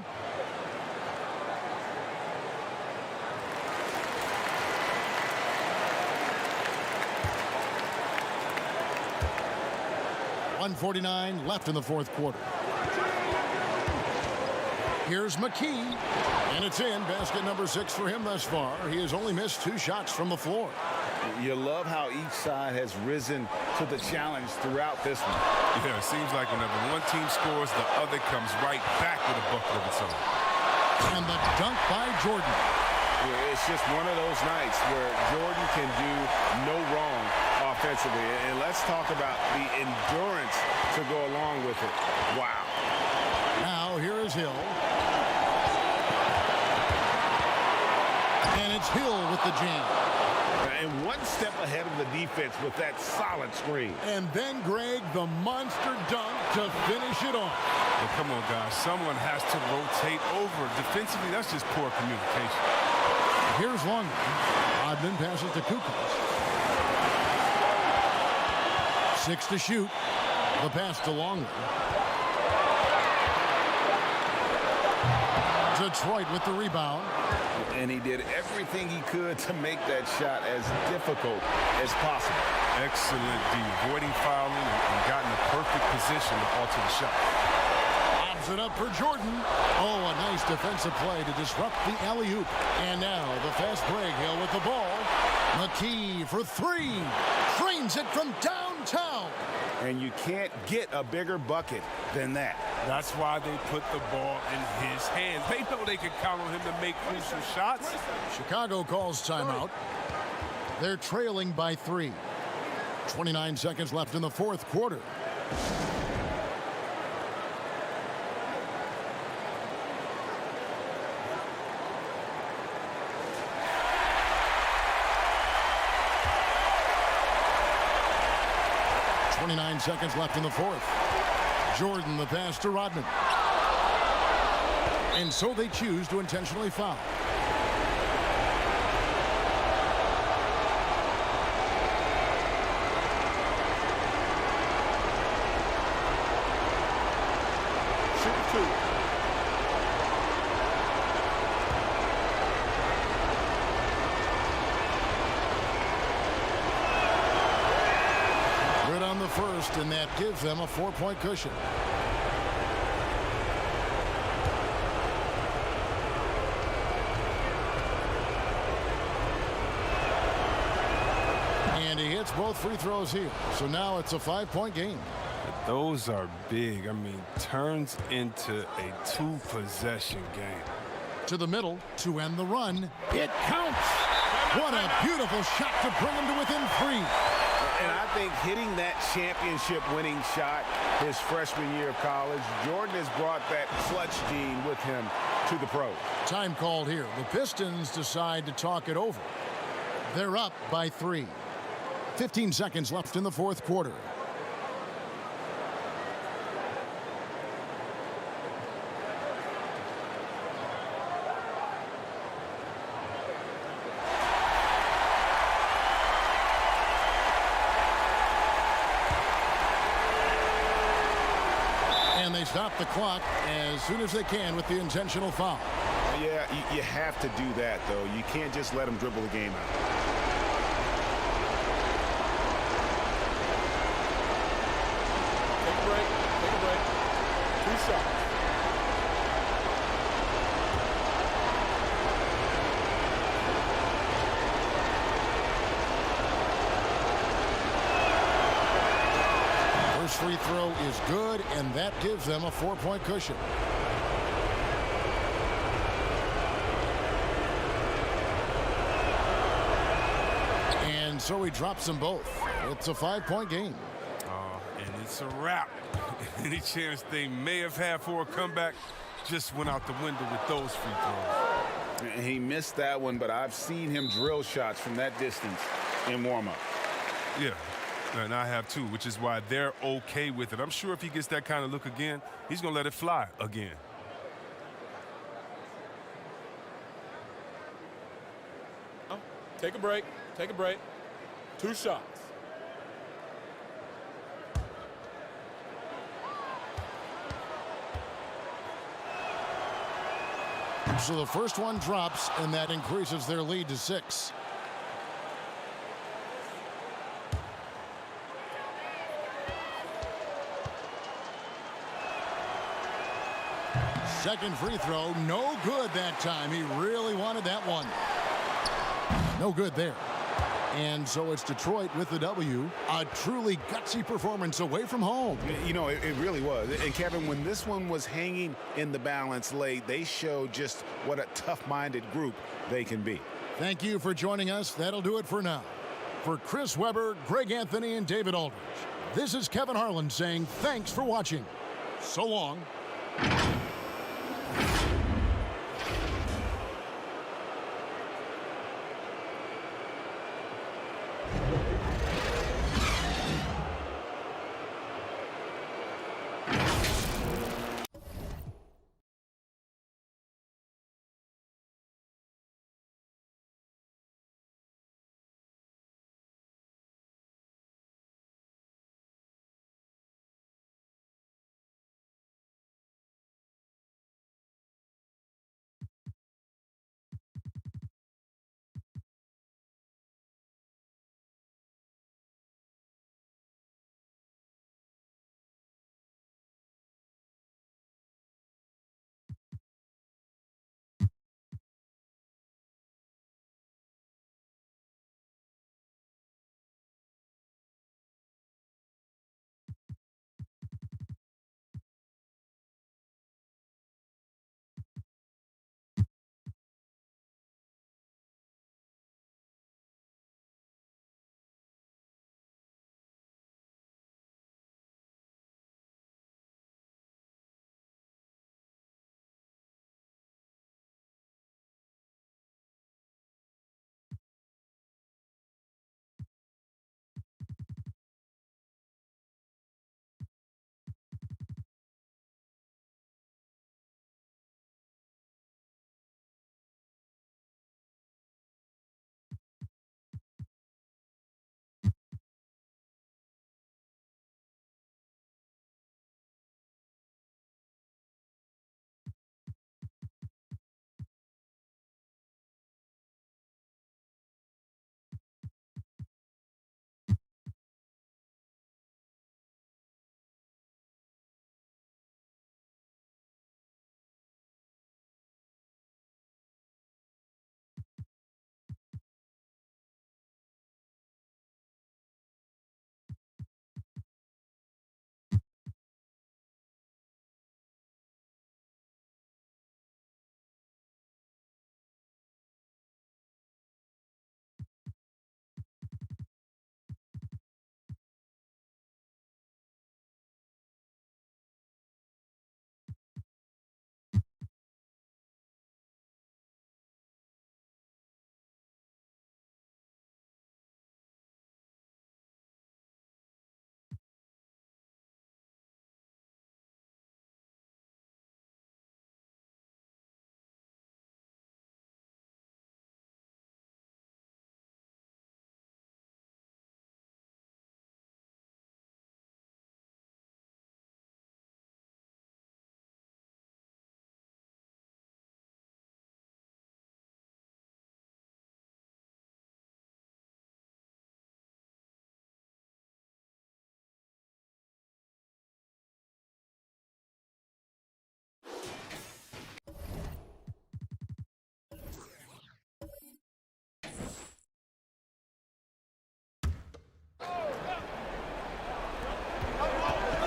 .149 left in the 4th quarter. Here's McKee, and it's in. Basket number 6 for him thus far. He has only missed 2 shots from the floor. You love how each side has risen to the challenge throughout this one. Yeah, it seems like whenever one team scores, the other comes right back with a bucket of its own. And the dunk by Jordan. Yeah, it's just one of those nights where Jordan can do no wrong offensively. And let's talk about the endurance to go along with it. Wow. Now here is Hill. And it's Hill with the jam. And one step ahead of the defense with that solid screen. And then, Greg, the monster dunk to finish it off. Well, come on, guys. Someone has to rotate over. Defensively, that's just poor communication. Here's Longman. Rodman passes to Kukoc. 6 to shoot. The pass to Longman. Detroit with the rebound. And he did everything he could to make that shot as difficult as possible. Excellent D, avoiding fouling and got in the perfect position to alter the shot. Lobs it up for Jordan. Oh, a nice defensive play to disrupt the alley-oop. And now the fast break Hill with the ball. McKee for 3. Trains it from downtown. And you can't get a bigger bucket than that. That's why they put the ball in his hands. They know they can count on him to make crucial shots. Chicago calls timeout. They're trailing by 3. 29 seconds left in the fourth quarter. Seconds left in the fourth. Jordan the pass to Rodman. And so they choose to intentionally foul. Shoot 2. First, and that gives them a 4-point cushion. And he hits both free throws here. So now it's a 5-point game. Those are big. I mean, turns into a 2-possession game. To the middle to end the run. It counts. What a beautiful shot to bring him to within 3. And I think hitting that championship-winning shot his freshman year of college, Jordan has brought that clutch gene with him to the pros. Time called here. The Pistons decide to talk it over. They're up by 3. 15 seconds left in the fourth quarter. Stop the clock as soon as they can with the intentional foul. Yeah, you have to do that, though. You can't just let them dribble the game out. Take a break. Take a break. 2 shots. First free throw is good, and that gives them a 4-point cushion. And so he drops them both. It's a 5-point game. And it's a wrap. Any chance they may have had for a comeback just went out the window with those free throws. He missed that one, but I've seen him drill shots from that distance in warm-up. Yeah. And I have too, which is why they're okay with it. I'm sure if he gets that kind of look again, he's going to let it fly again. Take a break. Take a break. 2 shots. So the first one drops, and that increases their lead to 6. Second free throw, no good that time. He really wanted that one. No good there. And so it's Detroit with the W. A truly gutsy performance away from home. You know, it really was. And Kevin, when this one was hanging in the balance late, they showed just what a tough-minded group they can be. Thank you for joining us. That'll do it for now. For Chris Webber, Greg Anthony, and David Aldridge, this is Kevin Harlan saying thanks for watching. So long.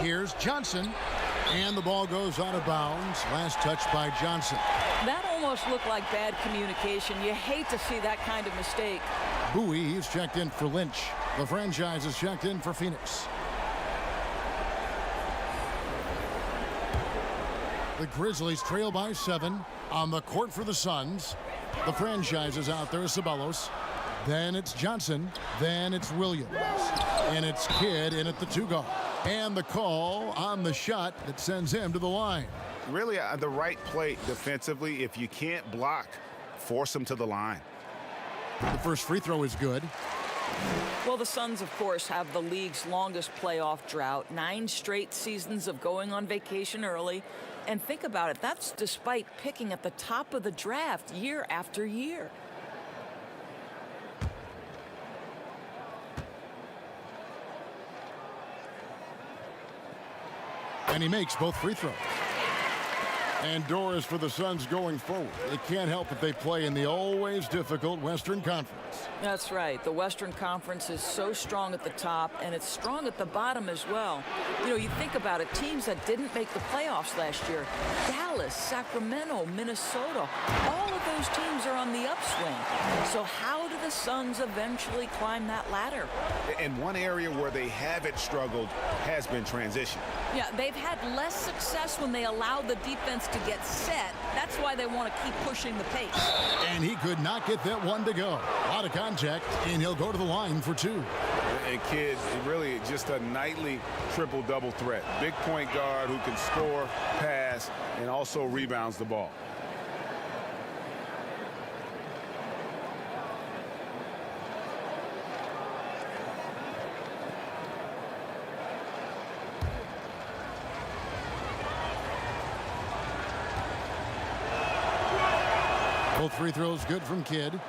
Here's Johnson. And the ball goes out of bounds. Last touch by Johnson. That almost looked like bad communication. You hate to see that kind of mistake. Bowie, he's checked in for Lynch. The franchise is checked in for Phoenix. The Grizzlies trail by 7 on the court for the Suns. The franchise is out there. Ceballos. Then it's Johnson. Then it's Williams. And it's Kidd in at the 2 guard. And the call on the shot that sends him to the line. Really the right play defensively. If you can't block, force him to the line. The first free throw is good. Well, the Suns, of course, have the league's longest playoff drought. 9 straight seasons of going on vacation early. And think about it, that's despite picking at the top of the draft year after year. And he makes both free throws. And doors for the Suns going forward. It can't help if they play in the always difficult Western Conference. That's right. The Western Conference is so strong at the top, and it's strong at the bottom as well. You know, you think about it, teams that didn't make the playoffs last year, Dallas, Sacramento, Minnesota, all of those teams are on the upswing. So how do the Suns eventually climb that ladder? And one area where they haven't struggled has been transition. Yeah, they've had less success when they allow the defense to get set. That's why they want to keep pushing the pace. And he could not get that one to go. Out of contact, and he'll go to the line for 2. And Kidd, really just a nightly triple-double threat. Big point guard who can score, pass, and also rebounds the ball. Both free throws good from Kidd.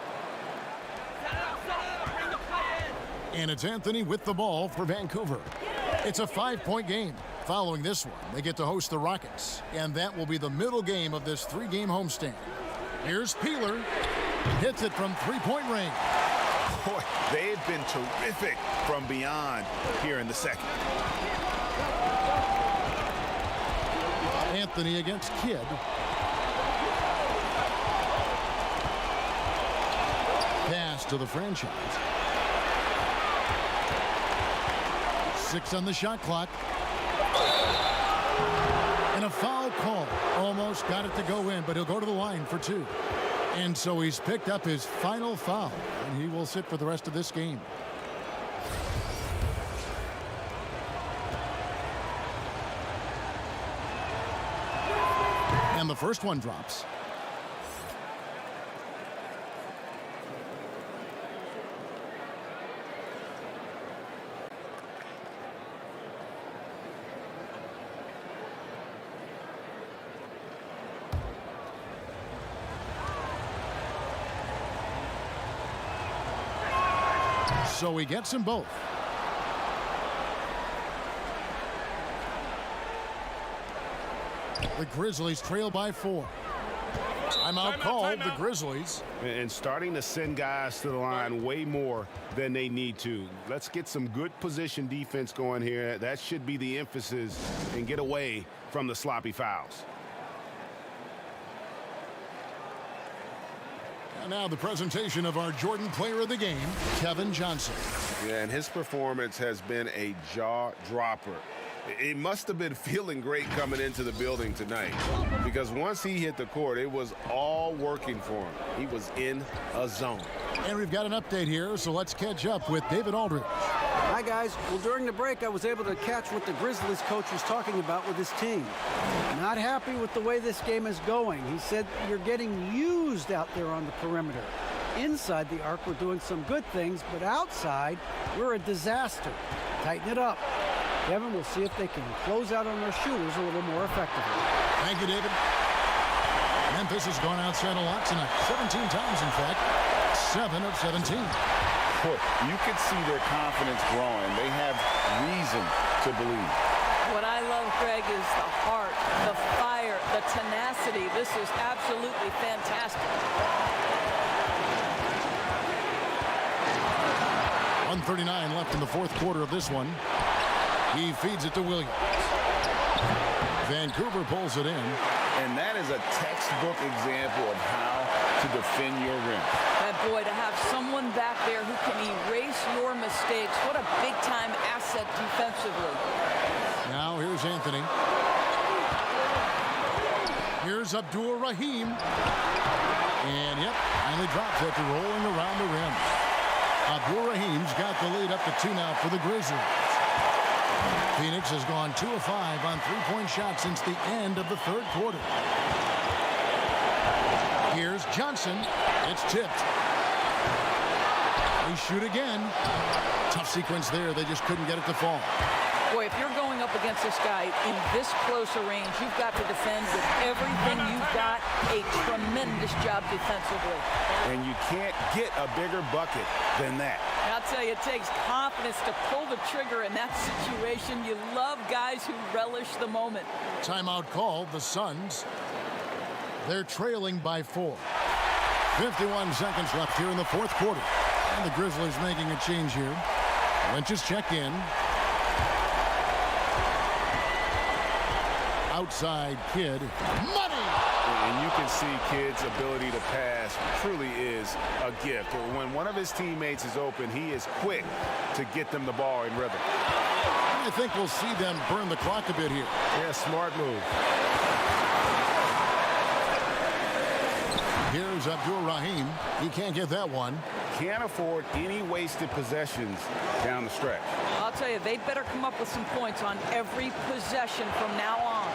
And it's Anthony with the ball for Vancouver. It's a 5-point game. Following this one, they get to host the Rockets. And that will be the middle game of this 3-game homestand. Here's Peeler. Hits it from 3-point range. Boy, they've been terrific from beyond here in the second. Anthony against Kidd. Pass to the franchise. 6 on the shot clock. And a foul call. Almost got it to go in, but he'll go to the line for 2. And so he's picked up his final foul, and he will sit for the rest of this game. And the first one drops. So he gets them both. The Grizzlies trail by 4. Timeout called the Grizzlies. And starting to send guys to the line way more than they need to. Let's get some good position defense going here. That should be the emphasis, and get away from the sloppy fouls. And now the presentation of our Jordan Player of the Game, Kevin Johnson. Yeah, and his performance has been a jaw-dropper. He must have been feeling great coming into the building tonight, because once he hit the court, it was all working for him. He was in a zone. And we've got an update here, so let's catch up with David Aldridge. Hi, guys. Well, during the break, I was able to catch what the Grizzlies coach was talking about with his team. Not happy with the way this game is going. He said you're getting used out there on the perimeter. Inside the arc, we're doing some good things, but outside, we're a disaster. Tighten it up. Kevin, we'll see if they can close out on their shooters a little more effectively. Thank you, David. Memphis has gone outside a lot tonight. 17 times, in fact. 7 of 17. Boy, you can see their confidence growing. They have reason to believe. What I love, Greg, is the heart, the fire, the tenacity. This is absolutely fantastic. 1:39 left in the fourth quarter of this one. He feeds it to Williams. Vancouver pulls it in. And that is a textbook example of how to defend your rim. That boy, to have someone back there who can erase your mistakes, what a big-time asset defensively. Now here's Anthony. Here's Abdur-Rahim. And, yep, finally drops after rolling around the rim. Abdur-Rahim's got the lead up to 2 now for the Grizzlies. Phoenix has gone 2 of 5 on three-point shots since the end of the third quarter. Here's Johnson. It's tipped. They shoot again. Tough sequence there. They just couldn't get it to fall. Boy, if you're going up against this guy in this close a range, you've got to defend with everything you've got. A tremendous job defensively. And you can't get a bigger bucket than that. I'll tell you, it takes confidence to pull the trigger in that situation. You love guys who relish the moment. Timeout called. The Suns. They're trailing by 4. 51 seconds left here in the fourth quarter. And the Grizzlies making a change here. Lynch is checked in. Outside Kidd. Money! And you can see Kidd's ability to pass truly is a gift. When one of his teammates is open, he is quick to get them the ball in rhythm. I think we'll see them burn the clock a bit here. Yeah, smart move. Here's Abdur-Rahim. He can't get that one. Can't afford any wasted possessions down the stretch. I'll tell you, they better come up with some points on every possession from now on.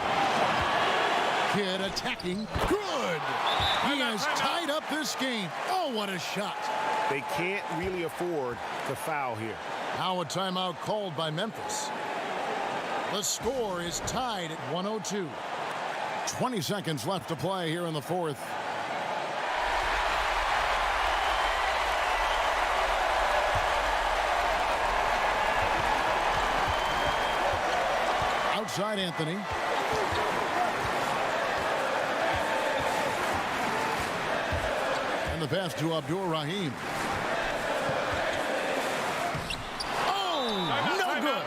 Kidd attacking. Good! He has tied up this game. Oh, what a shot. They can't really afford to foul here. Now a timeout called by Memphis. The score is tied at 102. 20 seconds left to play here in the fourth. Outside Anthony. And the pass to Abdur-Rahim. Oh, no good.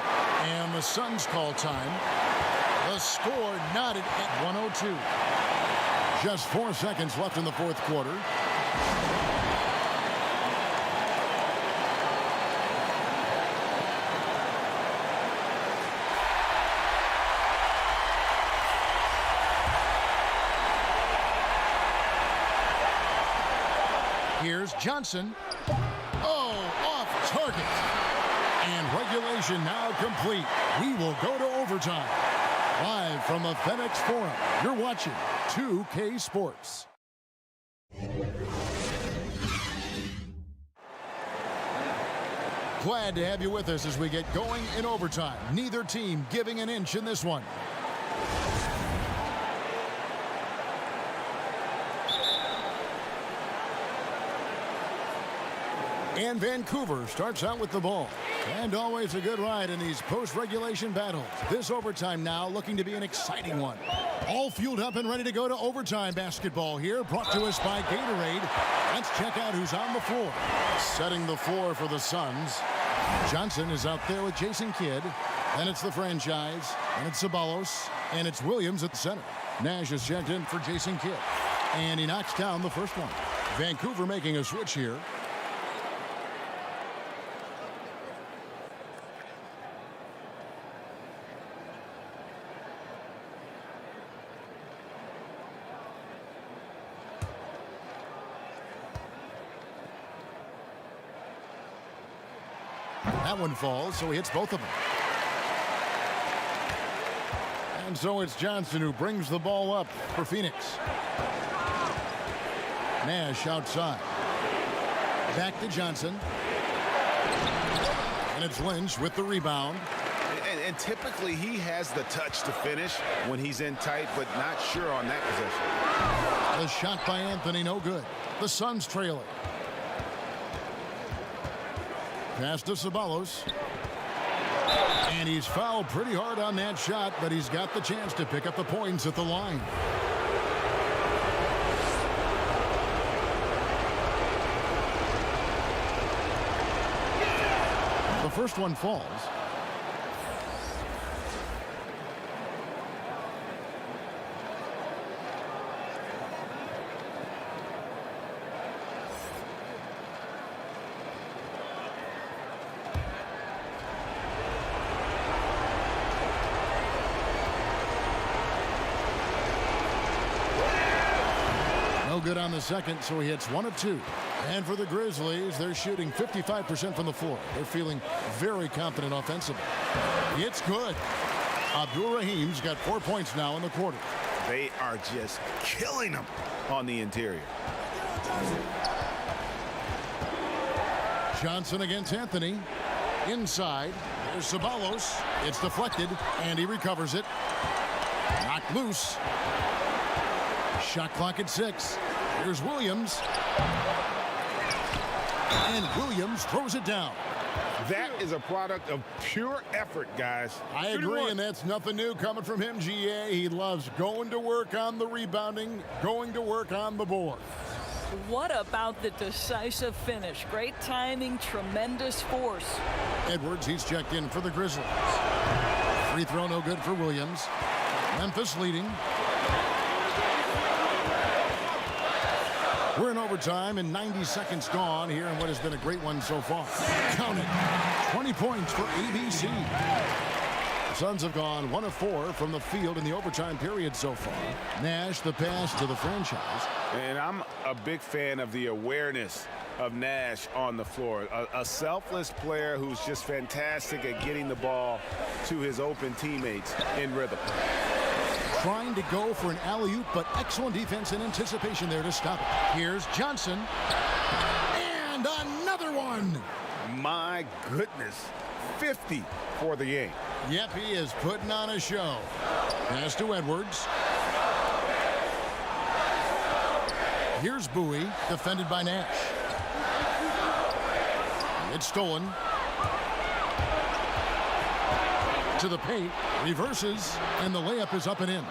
And the Suns call time. The score knotted at 102. Just 4 seconds left in the fourth quarter. Here's Johnson. Oh, off target. And regulation now complete. We will go to overtime. Live from the FedEx Forum, you're watching 2K Sports. Glad to have you with us as we get going in overtime. Neither team giving an inch in this one. And Vancouver starts out with the ball. And always a good ride in these post-regulation battles. This overtime now looking to be an exciting one. All fueled up and ready to go to overtime basketball here. Brought to us by Gatorade. Let's check out who's on the floor. Setting the floor for the Suns. Johnson is out there with Jason Kidd. Then it's the franchise. And it's Ceballos. And it's Williams at the center. Nash is checked in for Jason Kidd. And he knocks down the first one. Vancouver making a switch here. That one falls, so he hits both of them. And so it's Johnson who brings the ball up for Phoenix. Nash outside. Back to Johnson. And it's Lynch with the rebound. And typically he has the touch to finish when he's in tight, but not sure on that possession. The shot by Anthony, no good. The Suns trailing. Pass to Ceballos. And he's fouled pretty hard on that shot, but he's got the chance to pick up the points at the line. The first one falls. good on the second, so he hits 1 of 2. And for the Grizzlies, they're shooting 55% from the floor. They're feeling very confident offensively. It's good. Abdul Rahim's got 4 points now in the quarter. They are just killing them on the interior. Johnson against Anthony. Inside. There's Ceballos. It's deflected, and he recovers it. Knocked loose. Shot clock at 6. Here's Williams. And Williams throws it down. That is a product of pure effort, guys. I agree, and that's nothing new coming from him, GA. He loves going to work on the rebounding, going to work on the board. What about the decisive finish? Great timing, tremendous force. Edwards, he's checked in for the Grizzlies. Free throw no good for Williams. Memphis leading. We're in overtime and 90 seconds gone here in what has been a great one so far. Count it. 20 points for ABC. The Suns have gone 1 of 4 from the field in the overtime period so far. Nash, the pass to the franchise. And I'm a big fan of the awareness of Nash on the floor. A selfless player who's just fantastic at getting the ball to his open teammates in rhythm. Trying to go for an alley-oop, but excellent defense and anticipation there to stop it. Here's Johnson. And another one. My goodness. 50 for the game. Yep, he is putting on a show. Pass to Edwards. Here's Bowie, defended by Nash. It's stolen. To the paint, reverses, and the layup is up and in.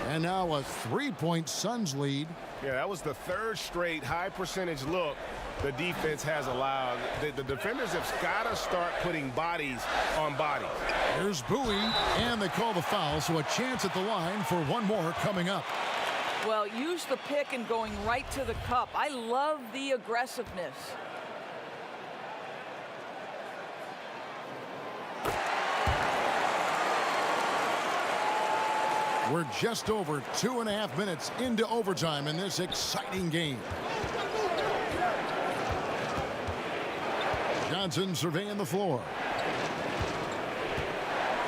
And now a 3-point Suns lead. Yeah, that was the 3rd straight high percentage look the defense has allowed. The defenders have got to start putting bodies on bodies. Here's Bowie, and they call the foul, so a chance at the line for one more coming up. Well, use the pick and going right to the cup. I love the aggressiveness. We're just over 2.5 minutes into overtime in this exciting game. Johnson surveying the floor.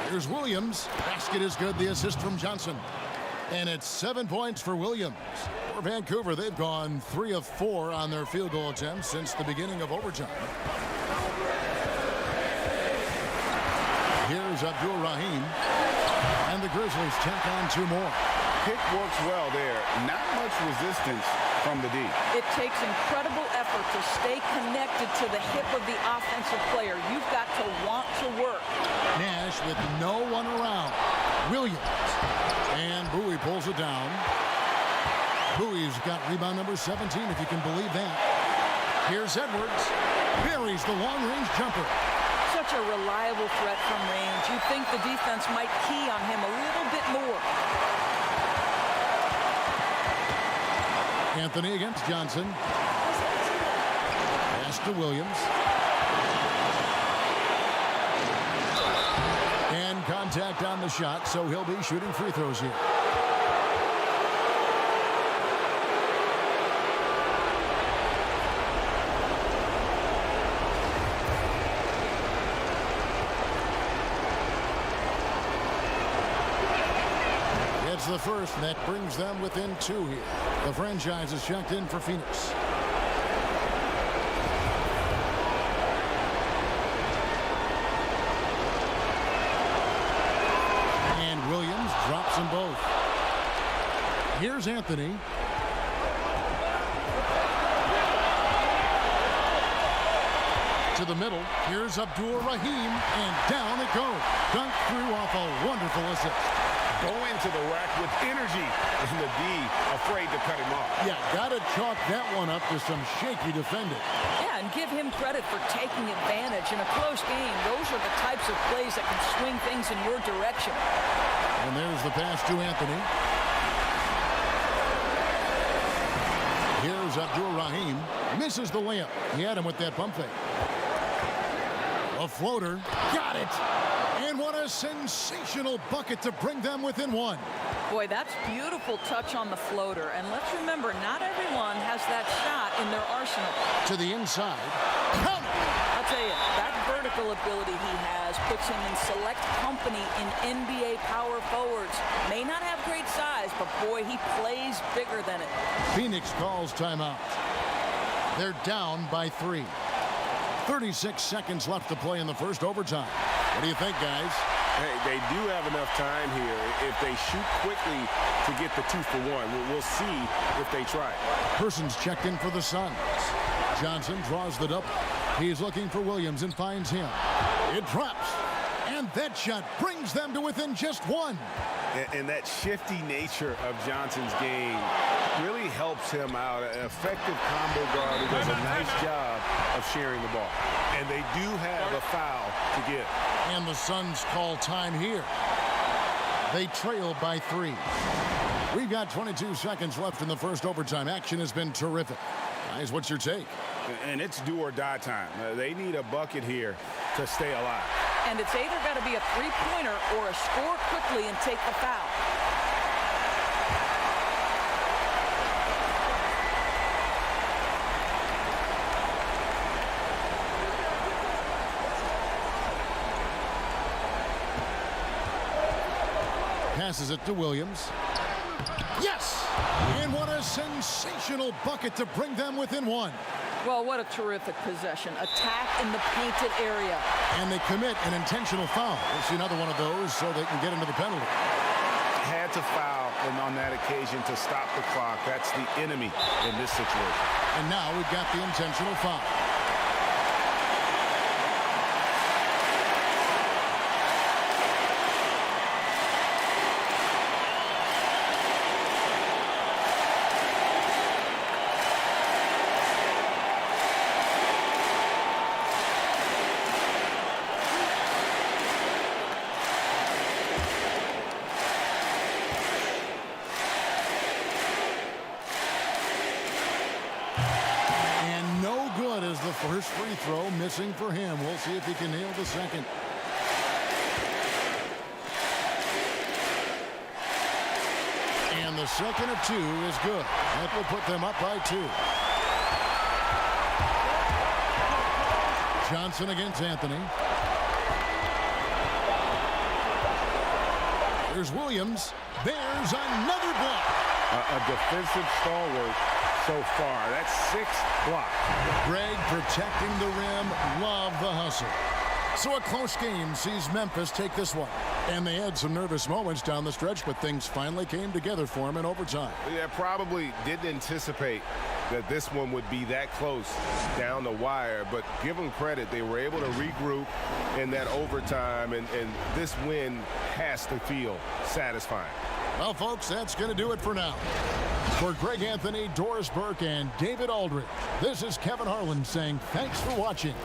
Here's Williams. Basket is good. The assist from Johnson. And it's 7 points for Williams. For Vancouver, they've gone 3 of 4 on their field goal attempts since the beginning of overtime. Here's Abdul Rahim. And the Grizzlies tack on 2 more. Pick works well there. Not much resistance from the D. It takes incredible effort to stay connected to the hip of the offensive player. You've got to want to work. Nash with no one around. Williams. And Bowie pulls it down. Bowie's got rebound number 17, if you can believe that. Here's Edwards. Buries the long-range jumper. Such a reliable threat from range. You think the defense might key on him a little bit more. Anthony against Johnson. Pass to Williams. And contact on the shot, so he'll be shooting free throws here. It's the first, and that brings them within 2 here. The franchise is checked in for Phoenix. And Williams drops them both. Here's Anthony. To the middle. Here's Abdul Rahim, and down it goes. Dunked through off a wonderful assist. Go into the rack with energy, and the D afraid to cut him off. Yeah, got to chalk that one up to some shaky defending. Yeah, and give him credit for taking advantage. In a close game, those are the types of plays that can swing things in your direction. And there's the pass to Anthony. Here's Abdul Rahim. Misses the layup. He had him with that pump fake. A floater. Got it. And what a sensational bucket to bring them within 1. Boy, that's beautiful touch on the floater. And let's remember, not everyone has that shot in their arsenal. To the inside. Count. I'll tell you, that vertical ability he has puts him in select company in NBA power forwards. May not have great size, but boy, he plays bigger than it. Phoenix calls timeout. They're down by 3. 36 seconds left to play in the first overtime. What do you think, guys? Hey, they do have enough time here if they shoot quickly to get the 2-for-1. We'll see if they try. Persons checked in for the Suns. Johnson draws the double. He's looking for Williams and finds him. It drops. And that shot brings them to within just 1. And that shifty nature of Johnson's game really helps him out. An effective combo guard who does a nice job of sharing the ball. And they do have a foul to give. And the Suns call time here. They trail by 3. We've got 22 seconds left in the first overtime. Action has been terrific. Guys, what's your take? And it's do or die time. They need a bucket here to stay alive. And it's either got to be a three-pointer or a score quickly and take the foul. Passes it to Williams. Yes! And what a sensational bucket to bring them within 1. Well, what a terrific possession. Attack in the painted area. And they commit an intentional foul. We'll see another one of those so they can get into the penalty. Had to foul and on that occasion to stop the clock. That's the enemy in this situation. And now we've got the intentional foul. First free throw missing for him. We'll see if he can nail the second. And the second of 2 is good. That will put them up by 2. Johnson against Anthony. There's Williams. There's another block. A defensive stalwart so far. That's 6 blocks. Greg protecting the rim. Love the hustle. So a close game sees Memphis take this one. And they had some nervous moments down the stretch, but things finally came together for them in overtime. Yeah, probably didn't anticipate that this one would be that close down the wire, but give them credit. They were able to regroup in that overtime, and this win has to feel satisfying. Well, folks, that's going to do it for now. For Greg Anthony, Doris Burke, and David Aldridge, this is Kevin Harlan saying thanks for watching.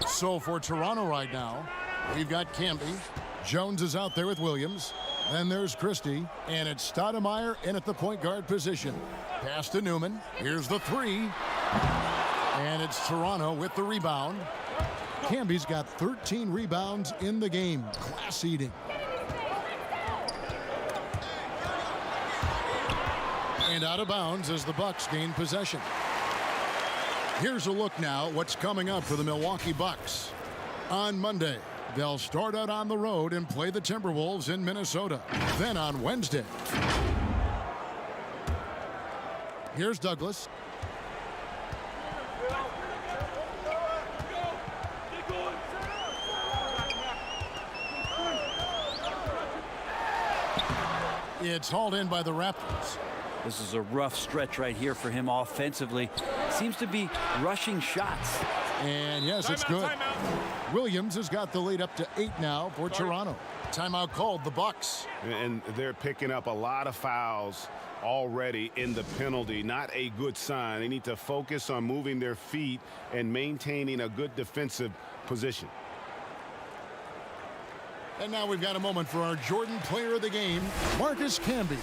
So for Toronto right now, we've got Camby. Jones is out there with Williams. Then there's Christie. And it's Stoudemire in at the point guard position. Pass to Newman. Here's the 3. And it's Toronto with the rebound. Camby's got 13 rebounds in the game. Class eating. And out of bounds as the Bucks gain possession. Here's a look now what's coming up for the Milwaukee Bucks. On Monday, they'll start out on the road and play the Timberwolves in Minnesota. Then on Wednesday, here's Douglas. It's hauled in by the Raptors. This is a rough stretch right here for him offensively. Seems to be rushing shots. And yes, it's good. Williams has got the lead up to 8 now for Toronto. Timeout called the Bucks. And they're picking up a lot of fouls already in the penalty. Not a good sign. They need to focus on moving their feet and maintaining a good defensive position. And now we've got a moment for our Jordan Player of the Game, Marcus Camby.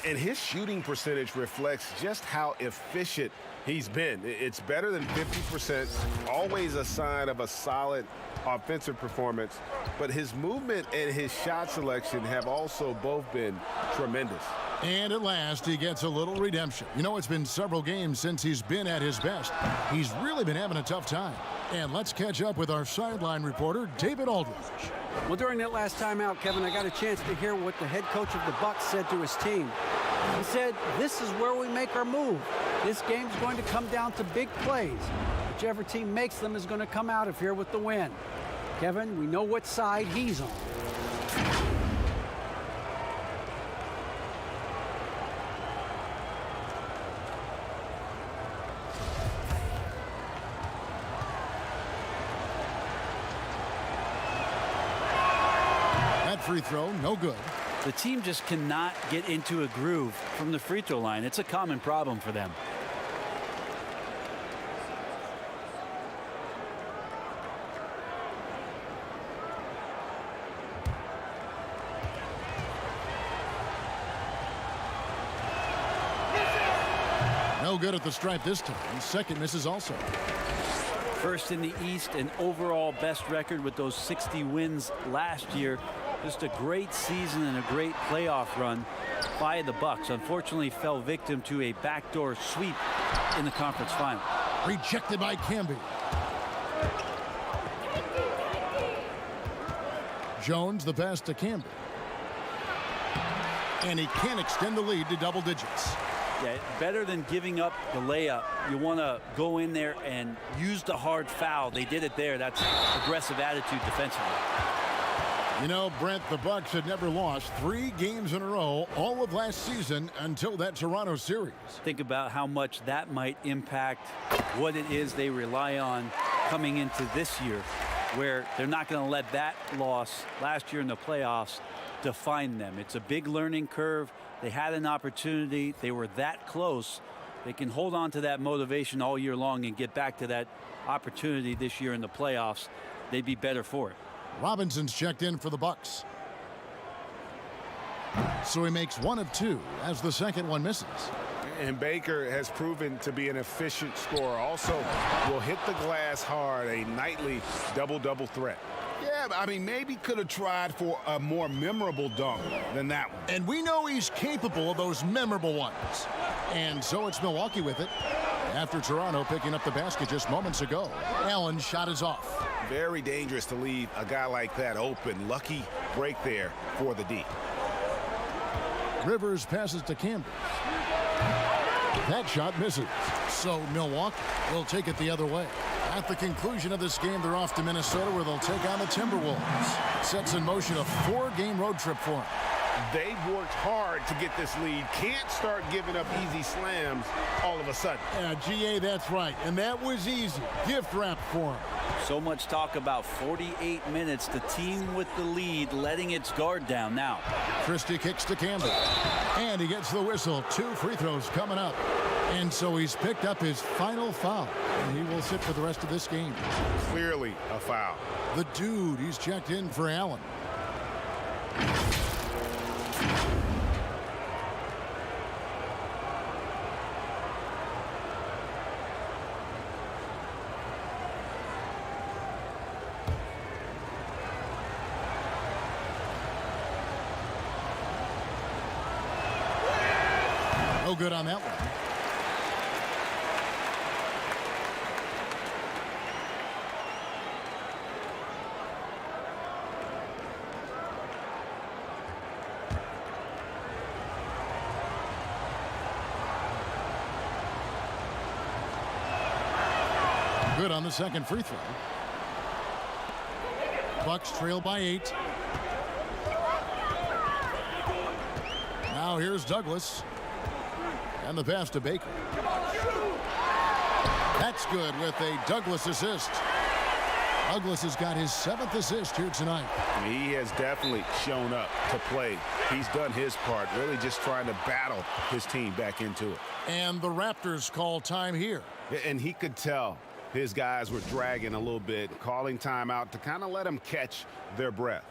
And his shooting percentage reflects just how efficient he's been. It's better than 50%, always a sign of a solid offensive performance. But his movement and his shot selection have also both been tremendous. And at last, he gets a little redemption. You know, it's been several games since he's been at his best. He's really been having a tough time. And let's catch up with our sideline reporter, David Aldridge. Well, during that last timeout, Kevin, I got a chance to hear what the head coach of the Bucks said to his team. He said, this is where we make our move. This game's going to come down to big plays. Whichever team makes them is going to come out of here with the win. Kevin, we know what side he's on. Free throw, no good. The team just cannot get into a groove from the free throw line. It's a common problem for them. No good at the stripe this time. Second misses also. First in the East and overall best record with those 60 wins last year. Just a great season and a great playoff run by the Bucks. Unfortunately, fell victim to a backdoor sweep in the conference final. Rejected by Camby. Jones, the pass to Camby. And he can't extend the lead to double digits. Yeah, better than giving up the layup. You want to go in there and use the hard foul. They did it there. That's aggressive attitude defensively. You know, Brent, the Bucks had never lost 3 games in a row all of last season until that Toronto series. Think about how much that might impact what it is they rely on coming into this year, where they're not going to let that loss last year in the playoffs define them. It's a big learning curve. They had an opportunity. They were that close. They can hold on to that motivation all year long and get back to that opportunity this year in the playoffs. They'd be better for it. Robinson's checked in for the Bucks. So he makes 1 of 2 as the second one misses. And Baker has proven to be an efficient scorer. Also will hit the glass hard, a nightly double-double threat. Yeah, I mean, maybe could have tried for a more memorable dunk than that one. And we know he's capable of those memorable ones. And so it's Milwaukee with it. After Toronto picking up the basket just moments ago. Allen's shot is off. Very dangerous to leave a guy like that open. Lucky break there for the D. Rivers passes to Camby. That shot misses. So Milwaukee will take it the other way. At the conclusion of this game, they're off to Minnesota where they'll take on the Timberwolves. Sets in motion a 4-game road trip for them. They've worked hard to get this lead. Can't start giving up easy slams all of a sudden. Yeah, GA, that's right. And that was easy. Gift wrap for him. So much talk about 48 minutes. The team with the lead letting its guard down now. Christie kicks to Campbell. And he gets the whistle. 2 free throws coming up. And so he's picked up his final foul. And he will sit for the rest of this game. Clearly a foul. The dude, he's checked in for Allen. good on that one. Good on the second free throw. Bucks trail by 8. Now here's Douglas. And the pass to Baker. That's good with a Douglas assist. Douglas has got his 7th assist here tonight. He has definitely shown up to play. He's done his part, really just trying to battle his team back into it. And the Raptors call time here. And he could tell his guys were dragging a little bit, calling timeout to kind of let them catch their breath.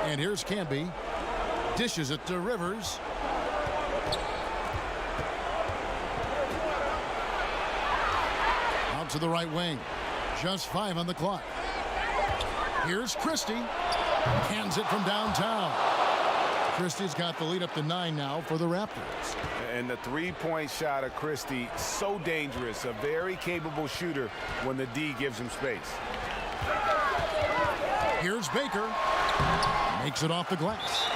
And here's Canby. Dishes it to Rivers. Out to the right wing. Just 5 on the clock. Here's Christie. Hands it from downtown. Christie's got the lead up to 9 now for the Raptors. And the three-point shot of Christie, so dangerous. A very capable shooter when the D gives him space. Here's Baker. Makes it off the glass.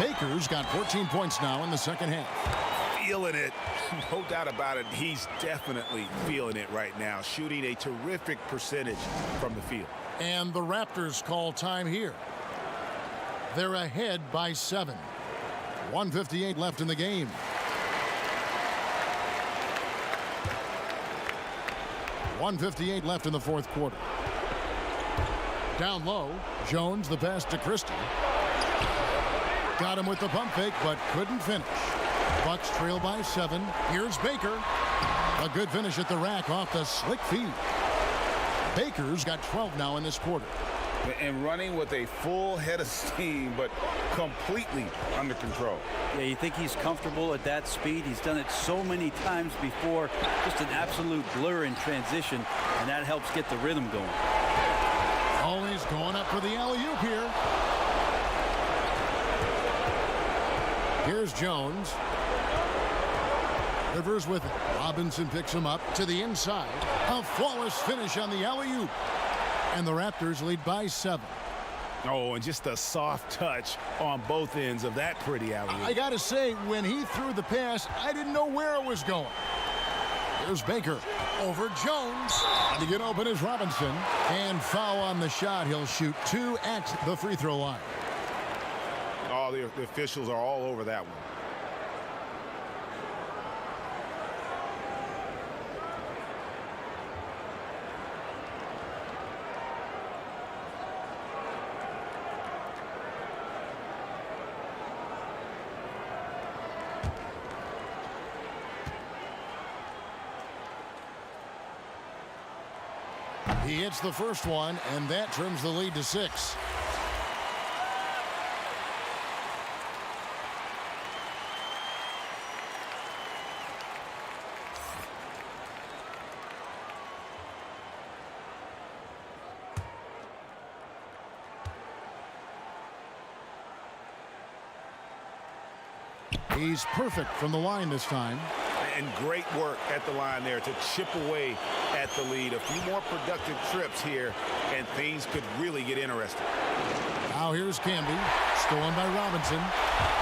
Baker's got 14 points now in the second half. Feeling it. No doubt about it. He's definitely feeling it right now. Shooting a terrific percentage from the field. And the Raptors call time here. They're ahead by 7. 1:58 left in the game. .158 left in the fourth quarter. Down low, Jones, the pass to Christie. Got him with the pump fake, but couldn't finish. Bucks trail by 7. Here's Baker. A good finish at the rack off the slick feed. Baker's got 12 now in this quarter. And running with a full head of steam, but completely under control. Yeah, you think he's comfortable at that speed? He's done it so many times before. Just an absolute blur in transition, and that helps get the rhythm going. Always going up for the alley-oop here. Here's Jones. Rivers with it. Robinson picks him up to the inside. A flawless finish on the alley-oop. And the Raptors lead by 7. Oh, and just a soft touch on both ends of that pretty alley-oop. I got to say, when he threw the pass, I didn't know where it was going. Here's Baker over Jones. To get open is Robinson. And foul on the shot. He'll shoot 2 at the free throw line. Oh, the officials are all over that one. He hits the first one, and that trims the lead to 6. He's perfect from the line this time. And great work at the line there to chip away at the lead. A few more productive trips here, and things could really get interesting. Now here's Canby. Stolen by Robinson.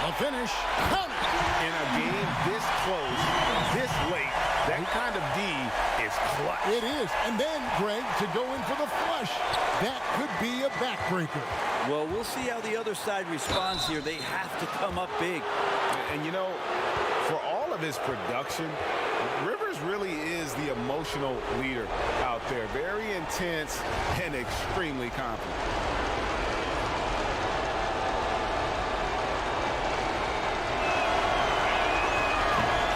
A finish. In a game this close, this late, that kind of D is clutch. It is. And then, Greg, to go in for the flush. That could be a backbreaker. Well, we'll see how the other side responds here. They have to come up big. And, you know, for all of his production, Rivers really is the emotional leader out there. Very intense and extremely confident.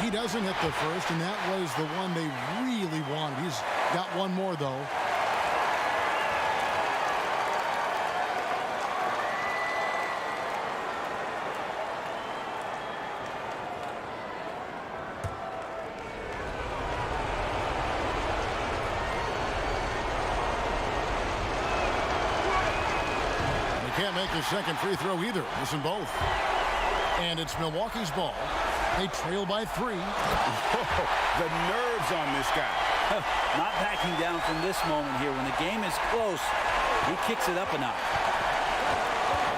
He doesn't hit the first, and that was the one they really wanted. He's got one more, though. Can't make the second free throw either. Missing both. And it's Milwaukee's ball. They trail by 3. The nerves on this guy. Not backing down from this moment here. When the game is close, he kicks it up a notch.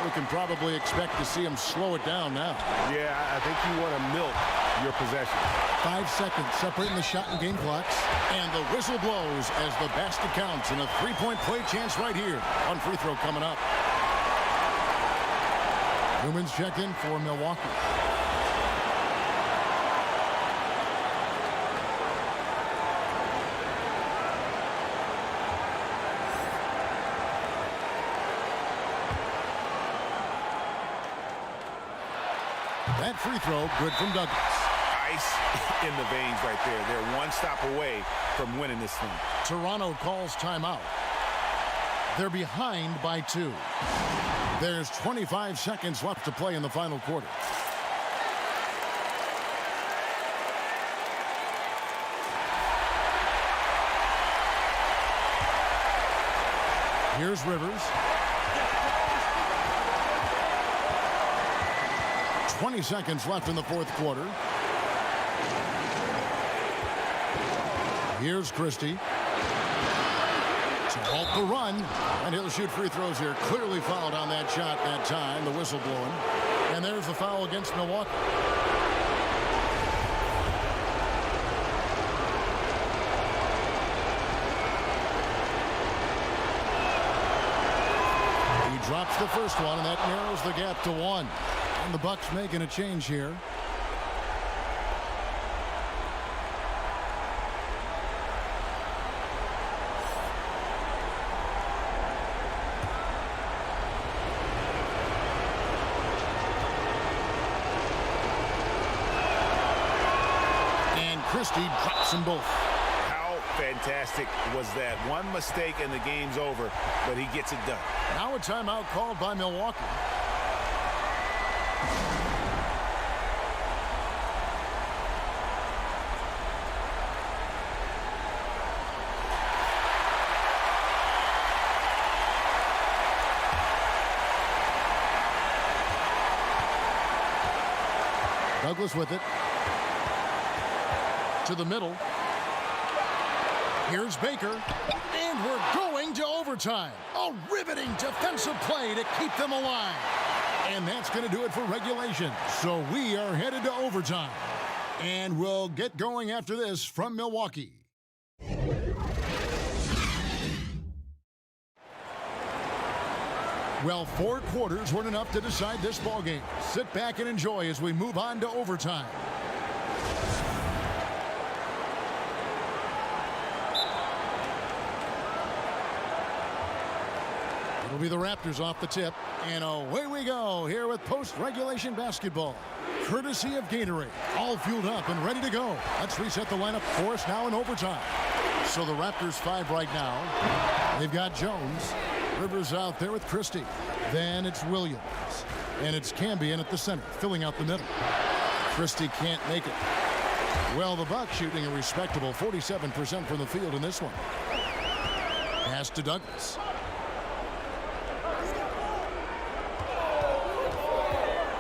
We can probably expect to see him slow it down now. Yeah, I think you want to milk your possession. 5 seconds separating the shot and game clocks. And the whistle blows as the basket counts. And a three-point play chance right here. One free throw coming up. Newman's checked in for Milwaukee. That free throw good from Douglas. Ice in the veins right there. They're one stop away from winning this thing. Toronto calls timeout. They're behind by 2. There's 25 seconds left to play in the final quarter. Here's Rivers. 20 seconds left in the fourth quarter. Here's Christie. To halt the run, and he'll shoot free throws here. Clearly fouled on that shot that time, the whistle blowing. And there's the foul against Milwaukee. He drops the first one, and that narrows the gap to 1. And the Bucks making a change here. Christie drops them both. How fantastic was that? One mistake and the game's over, but he gets it done. Now a timeout called by Milwaukee. Douglas with it. To the middle. Here's Baker. And we're going to overtime. A riveting defensive play to keep them alive. And that's going to do it for regulation. So we are headed to overtime. And we'll get going after this from Milwaukee. Well, 4 quarters weren't enough to decide this ballgame. Sit back and enjoy as we move on to overtime. It'll be the Raptors off the tip, and away we go here with post-regulation basketball. Courtesy of Gatorade, all fueled up and ready to go. Let's reset the lineup for us now in overtime. So the Raptors 5 right now. They've got Jones. Rivers out there with Christie. Then it's Williams. And it's Cambion at the center, filling out the middle. Christie can't make it. Well, the Bucks shooting a respectable 47% from the field in this one. Pass to Douglas.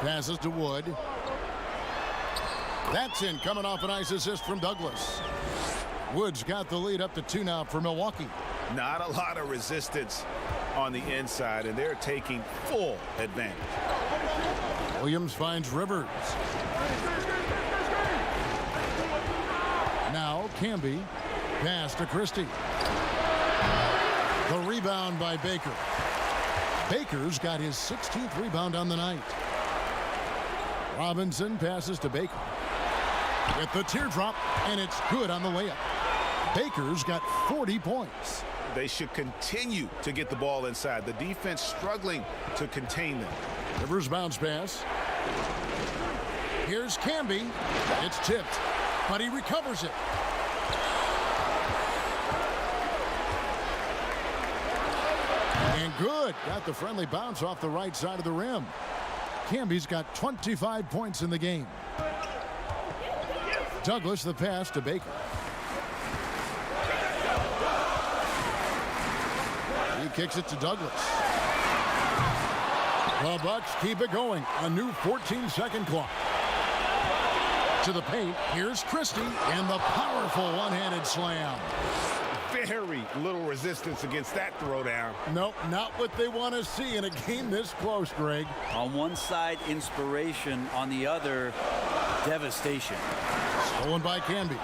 Passes to Wood. That's in, coming off a nice assist from Douglas. Wood's got the lead up to 2 now for Milwaukee. Not a lot of resistance on the inside, and they're taking full advantage. Williams finds Rivers. Now Camby. Pass to Christie. The rebound by Baker. Baker's got his 16th rebound on the night. Robinson passes to Baker. With the teardrop, and it's good on the layup. Baker's got 40 points. They should continue to get the ball inside. The defense struggling to contain them. Rivers bounce pass. Here's Camby. It's tipped, but he recovers it. And good. Got the friendly bounce off the right side of the rim. Camby's got 25 points in the game. Douglas the pass to Baker. He kicks it to Douglas. The Bucks keep it going. A new 14-second clock. To the paint. Here's Christie and the powerful one-handed slam. Very little resistance against that throwdown. Nope, not what they want to see in a game this close, Greg. On one side, inspiration. On the other, devastation. Stolen by Camby.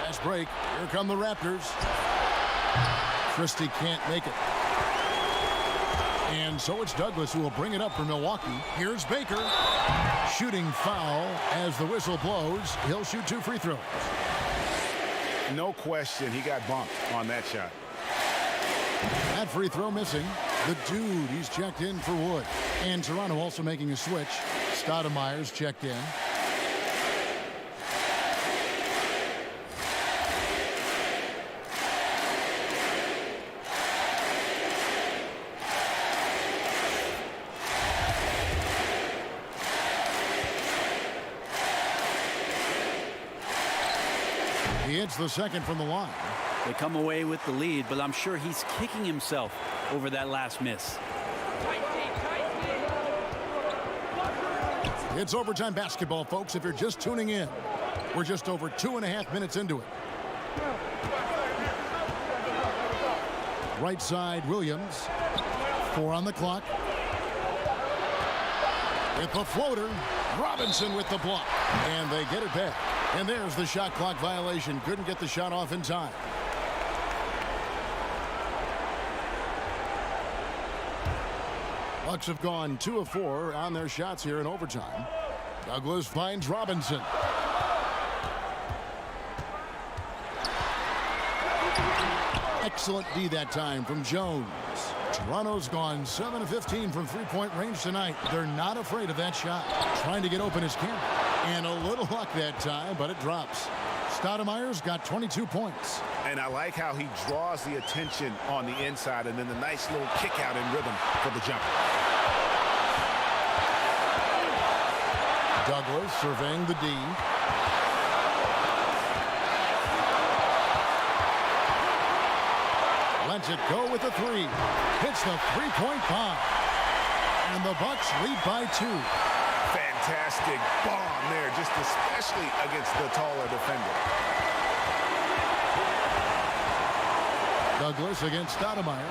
Fast break. Here come the Raptors. Christie can't make it. And so it's Douglas who will bring it up for Milwaukee. Here's Baker. Shooting foul as the whistle blows. He'll shoot 2 free throws. No question, he got bumped on that shot. That free throw missing. The dude, he's checked in for Wood. And Toronto also making a switch. Stoudemire's checked in. He hits the second from the line. They come away with the lead, but I'm sure he's kicking himself over that last miss. It's overtime basketball, folks, if you're just tuning in. We're just over 2.5 minutes into it. Right side, Williams. 4 on the clock. With the floater, Robinson with the block. And they get it back. And there's the shot clock violation. Couldn't get the shot off in time. Bucks have gone 2 of 4 on their shots here in overtime. Douglas finds Robinson. Excellent D that time from Jones. Toronto's gone 7 of 15 from three-point range tonight. They're not afraid of that shot. Trying to get open his camera. And a little luck that time, but it drops. Stoudemire's got 22 points. And I like how he draws the attention on the inside and then the nice little kick out in rhythm for the jumper. Douglas surveying the D. Lets it go with the 3. Hits the three-point bomb. And the Bucks lead by 2. Fantastic bomb there, just especially against the taller defender. Douglas against Stoudemire.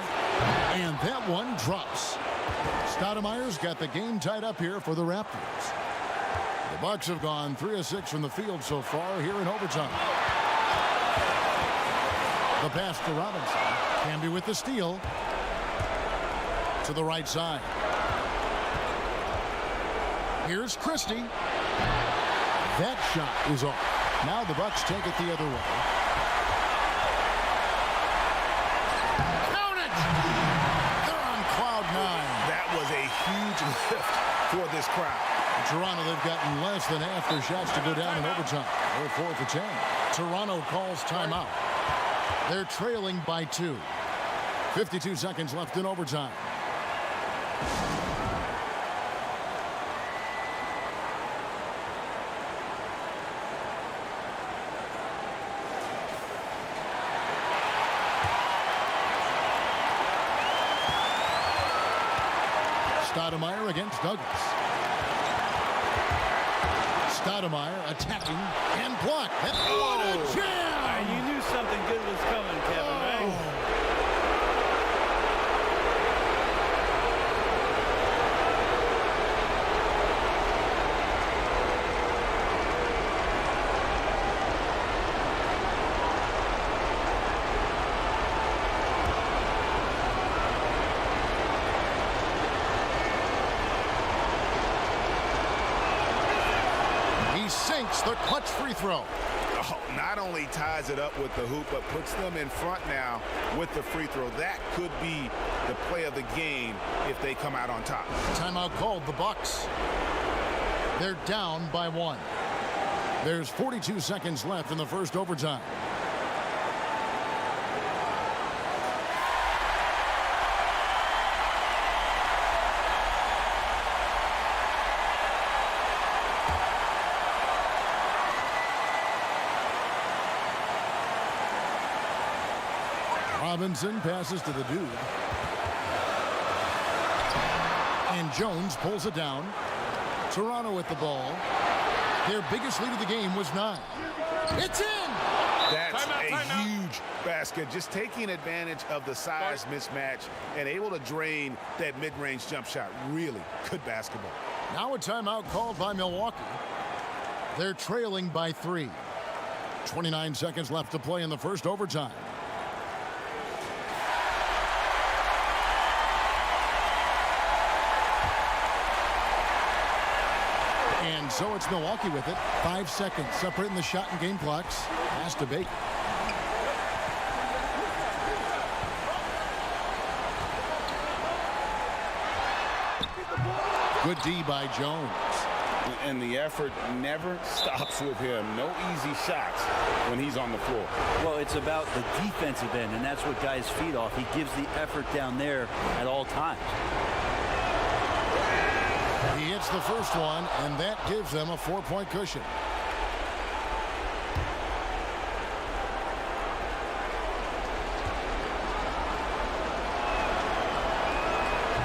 And that one drops. Stoudemire's got the game tied up here for the Raptors. The Bucks have gone 3 of 6 from the field so far here in overtime. The pass to Robinson. Camby with the steal. To the right side. Here's Christie. That shot is off. Now the Bucks take it the other way. Count it! They're on cloud 9. That was a huge lift for this crowd. Toronto, they've gotten less than half their shots to go down in overtime. They're 4 for 10. Toronto calls timeout. They're trailing by 2. 52 seconds left in overtime. Stoudemire against Douglas. Stoudemire attacking and blocked. What a jam! You knew something good was coming, Kevin, right? Sinks the clutch free throw. Oh, not only ties it up with the hoop, but puts them in front now with the free throw. That could be the play of the game if they come out on top. Timeout called, the Bucks. They're down by 1. There's 42 seconds left in the first overtime. Robinson passes to the dude. And Jones pulls it down. Toronto with the ball. Their biggest lead of the game was 9. It's in! That's a huge basket. Just taking advantage of the size mismatch and able to drain that mid-range jump shot. Really good basketball. Now a timeout called by Milwaukee. They're trailing by 3. 29 seconds left to play in the first overtime. And so it's Milwaukee with it. 5 seconds separating the shot and game clocks. Pass to Baker. Good D by Jones. And the effort never stops with him. No easy shots when he's on the floor. Well, it's about the defensive end, and that's what guys feed off. He gives the effort down there at all times. He hits the first one, and that gives them a 4-point cushion.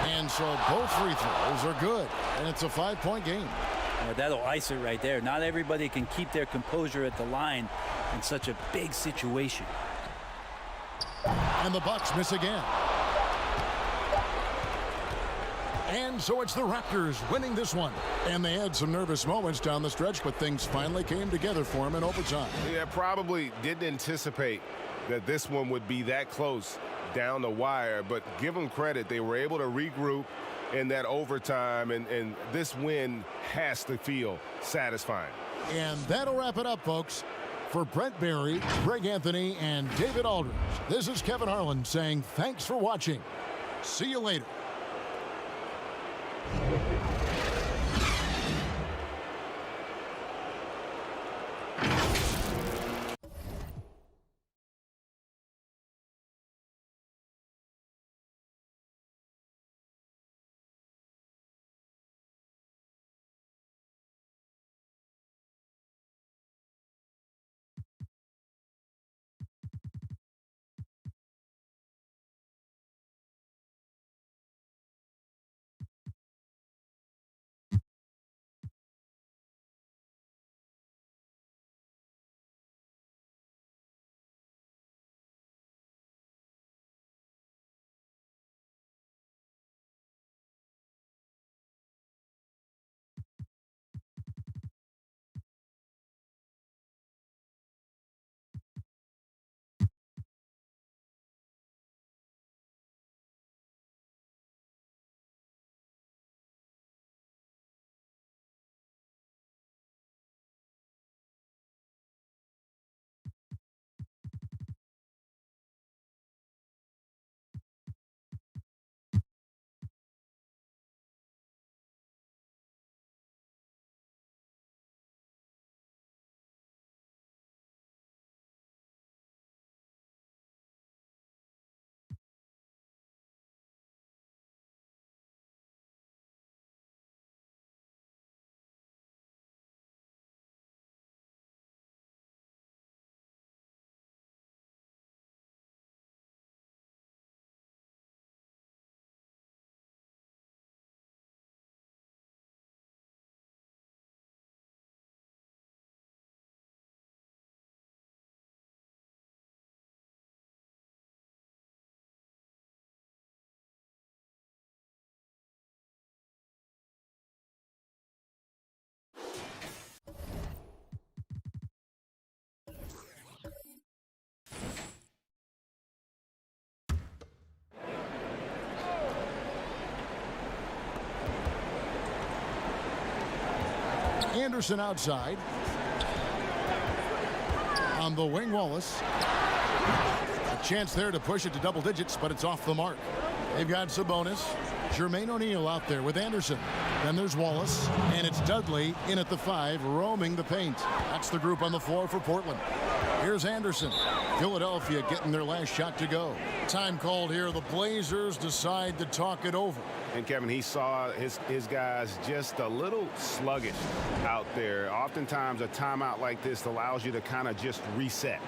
And so both free throws are good, and it's a 5-point game. That'll ice it right there. Not everybody can keep their composure at the line in such a big situation. And the Bucks miss again. And so it's the Raptors winning this one. And they had some nervous moments down the stretch, but things finally came together for them in overtime. Yeah, probably didn't anticipate that this one would be that close down the wire, but give them credit. They were able to regroup in that overtime, and this win has to feel satisfying. And that'll wrap it up, folks. For Brent Barry, Greg Anthony, and David Aldridge, this is Kevin Harlan saying thanks for watching. See you later. Anderson outside. On the wing, Wallace. A chance there to push it to double digits, but it's off the mark. They've got Sabonis. Jermaine O'Neal out there with Anderson. Then there's Wallace, and it's Dudley in at the 5, roaming the paint. That's the group on the floor for Portland. Here's Anderson. Philadelphia getting their last shot to go. Time called here. The Blazers decide to talk it over. And Kevin, he saw his guys just a little sluggish out there. Oftentimes a timeout like this allows you to kind of just reset.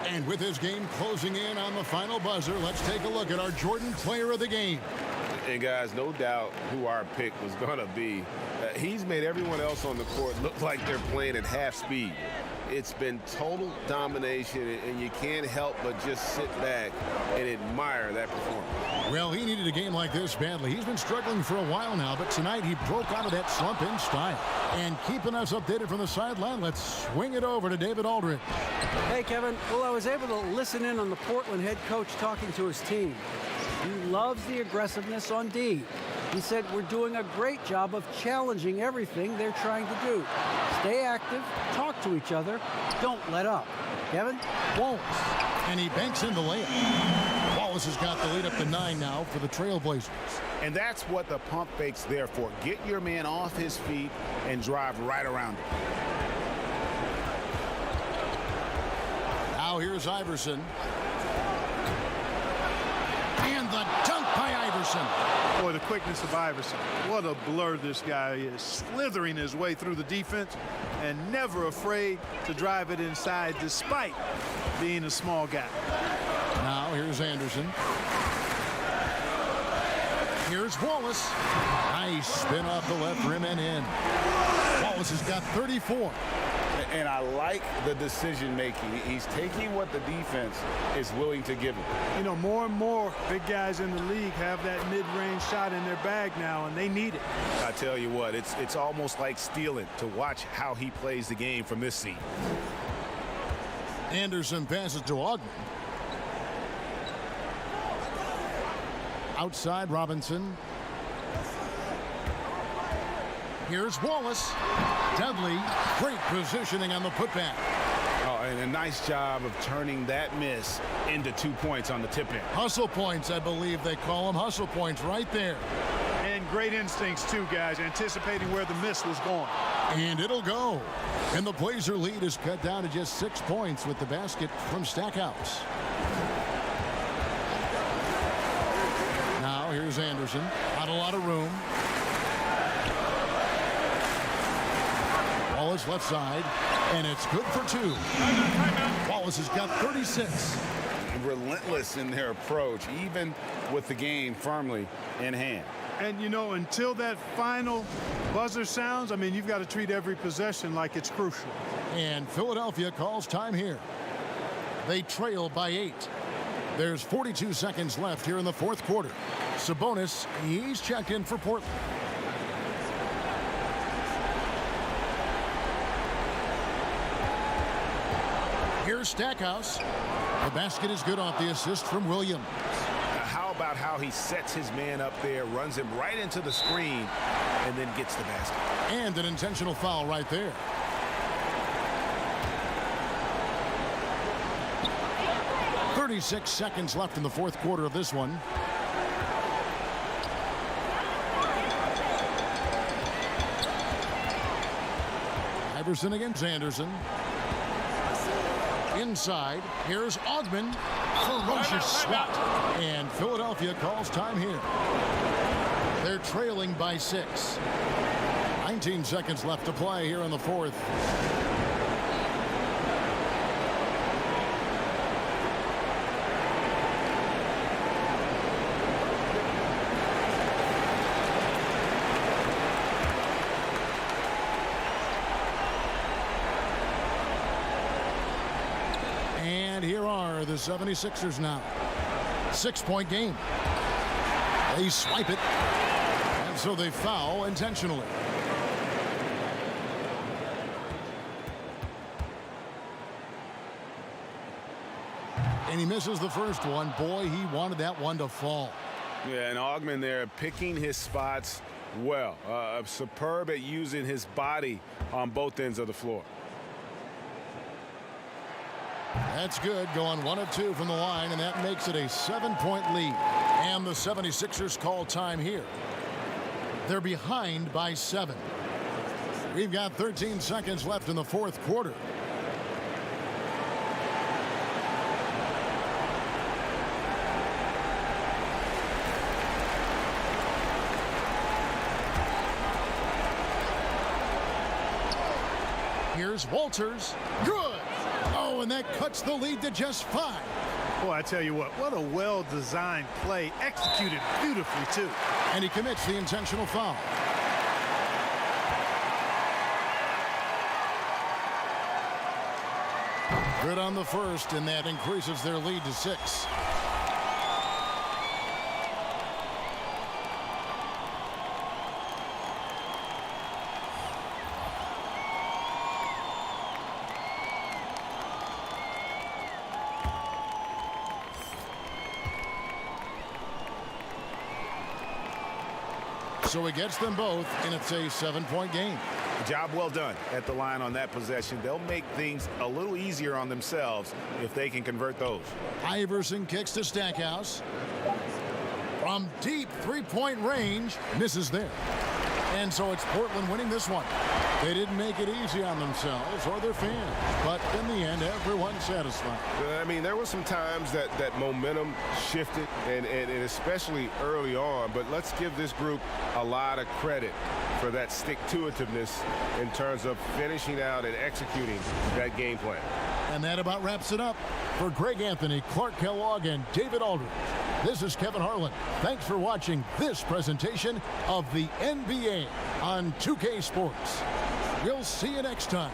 And with his game closing in on the final buzzer, let's take a look at our Jordan Player of the Game. And guys, no doubt who our pick was going to be. He's made everyone else on the court look like they're playing at half speed. It's been total domination, and you can't help but just sit back and admire that performance. Well, he needed a game like this badly. He's been struggling for a while now, but tonight he broke out of that slump in style. And keeping us updated from the sideline, let's swing it over to David Aldridge. Hey, Kevin. Well, I was able to listen in on the Portland head coach talking to his team. He loves the aggressiveness on D. He said, we're doing a great job of challenging everything they're trying to do. Stay active, talk to each other, don't let up. Kevin? Wallace. And he banks in the layup. Wallace has got the lead up to 9 now for the Trailblazers. And that's what the pump fake's there for. Get your man off his feet and drive right around him. Now here's Iverson. And the dunk by Iverson. Boy, the quickness of Iverson. What a blur this guy is. Slithering his way through the defense and never afraid to drive it inside despite being a small guy. Now here's Anderson. Here's Wallace. Nice spin off the left rim and in. Wallace has got 34. And I like the decision making. He's taking what the defense is willing to give him. You know, more and more big guys in the league have that mid-range shot in their bag now, and they need it. I tell you what, it's almost like stealing to watch how he plays the game from this seat. Anderson passes to Ogden. Outside Robinson. Here's Wallace. Dudley, great positioning on the putback. Oh, and a nice job of turning that miss into 2 points on the tip in. Hustle points, I believe they call them. Hustle points right there. And great instincts, too, guys, anticipating where the miss was going. And it'll go. And the Blazer lead is cut down to just 6 points with the basket from Stackhouse. Now here's Anderson. Not a lot of room. Wallace left side, and it's good for 2. Wallace has got 36. Relentless in their approach, even with the game firmly in hand. And, you know, until that final buzzer sounds, I mean, you've got to treat every possession like it's crucial. And Philadelphia calls time here. They trail by 8. There's 42 seconds left here in the fourth quarter. Sabonis, he's checked in for Portland. Here's Stackhouse. The basket is good off the assist from Williams. How about how he sets his man up there, runs him right into the screen, and then gets the basket. And an intentional foul right there. .36 seconds left in the fourth quarter of this one. Iverson against Anderson. Inside, here's Ogden. Ferocious swat. And Philadelphia calls time here. They're trailing by 6. 19 seconds left to play here in the fourth. And here are the 76ers now. 6-point game. They swipe it. And so they foul intentionally. And he misses the first one. Boy, he wanted that one to fall. Yeah, and Ogden there picking his spots well. Superb at using his body on both ends of the floor. That's good, going 1 of 2 from the line, and that makes it a 7-point lead. And the 76ers call time here. They're behind by 7. We've got 13 seconds left in the fourth quarter. Here's Walters. Good. Oh, and that cuts the lead to just 5. Boy, I tell you what a well-designed play, executed beautifully, too. And he commits the intentional foul. Good on the first, and that increases their lead to 6. So he gets them both, and it's a 7-point game. Job well done at the line on that possession. They'll make things a little easier on themselves if they can convert those. Iverson kicks to Stackhouse. From deep three-point range, misses there. And so it's Portland winning this one. They didn't make it easy on themselves or their fans, but in the end, everyone's satisfied. I mean, there were some times that momentum shifted, and especially early on, but let's give this group a lot of credit for that stick-to-itiveness in terms of finishing out and executing that game plan. And that about wraps it up. For Greg Anthony, Clark Kellogg, and David Aldridge, this is Kevin Harlan. Thanks for watching this presentation of the NBA on 2K Sports. We'll see you next time.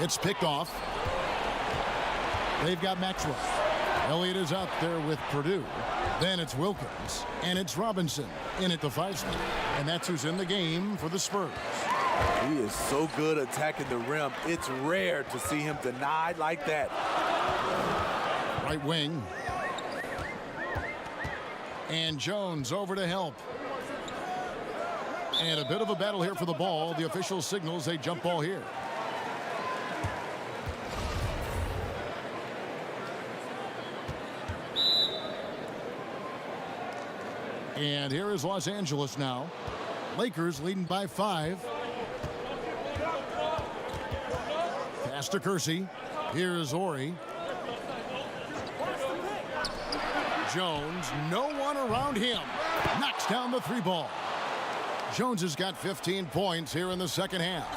It's picked off. They've got Maxwell. Elliott is out there with Purdue. Then it's Wilkins, and it's Robinson in at the 5 spot. And that's who's in the game for the Spurs. He is so good attacking the rim. It's rare to see him denied like that. Right wing. And Jones over to help. And a bit of a battle here for the ball. The official signals a jump ball here. And here is Los Angeles now. Lakers leading by 5. Pass to Kersey. Here's Ori. Jones, no one around him. Knocks down the 3 ball. Jones has got 15 points here in the second half.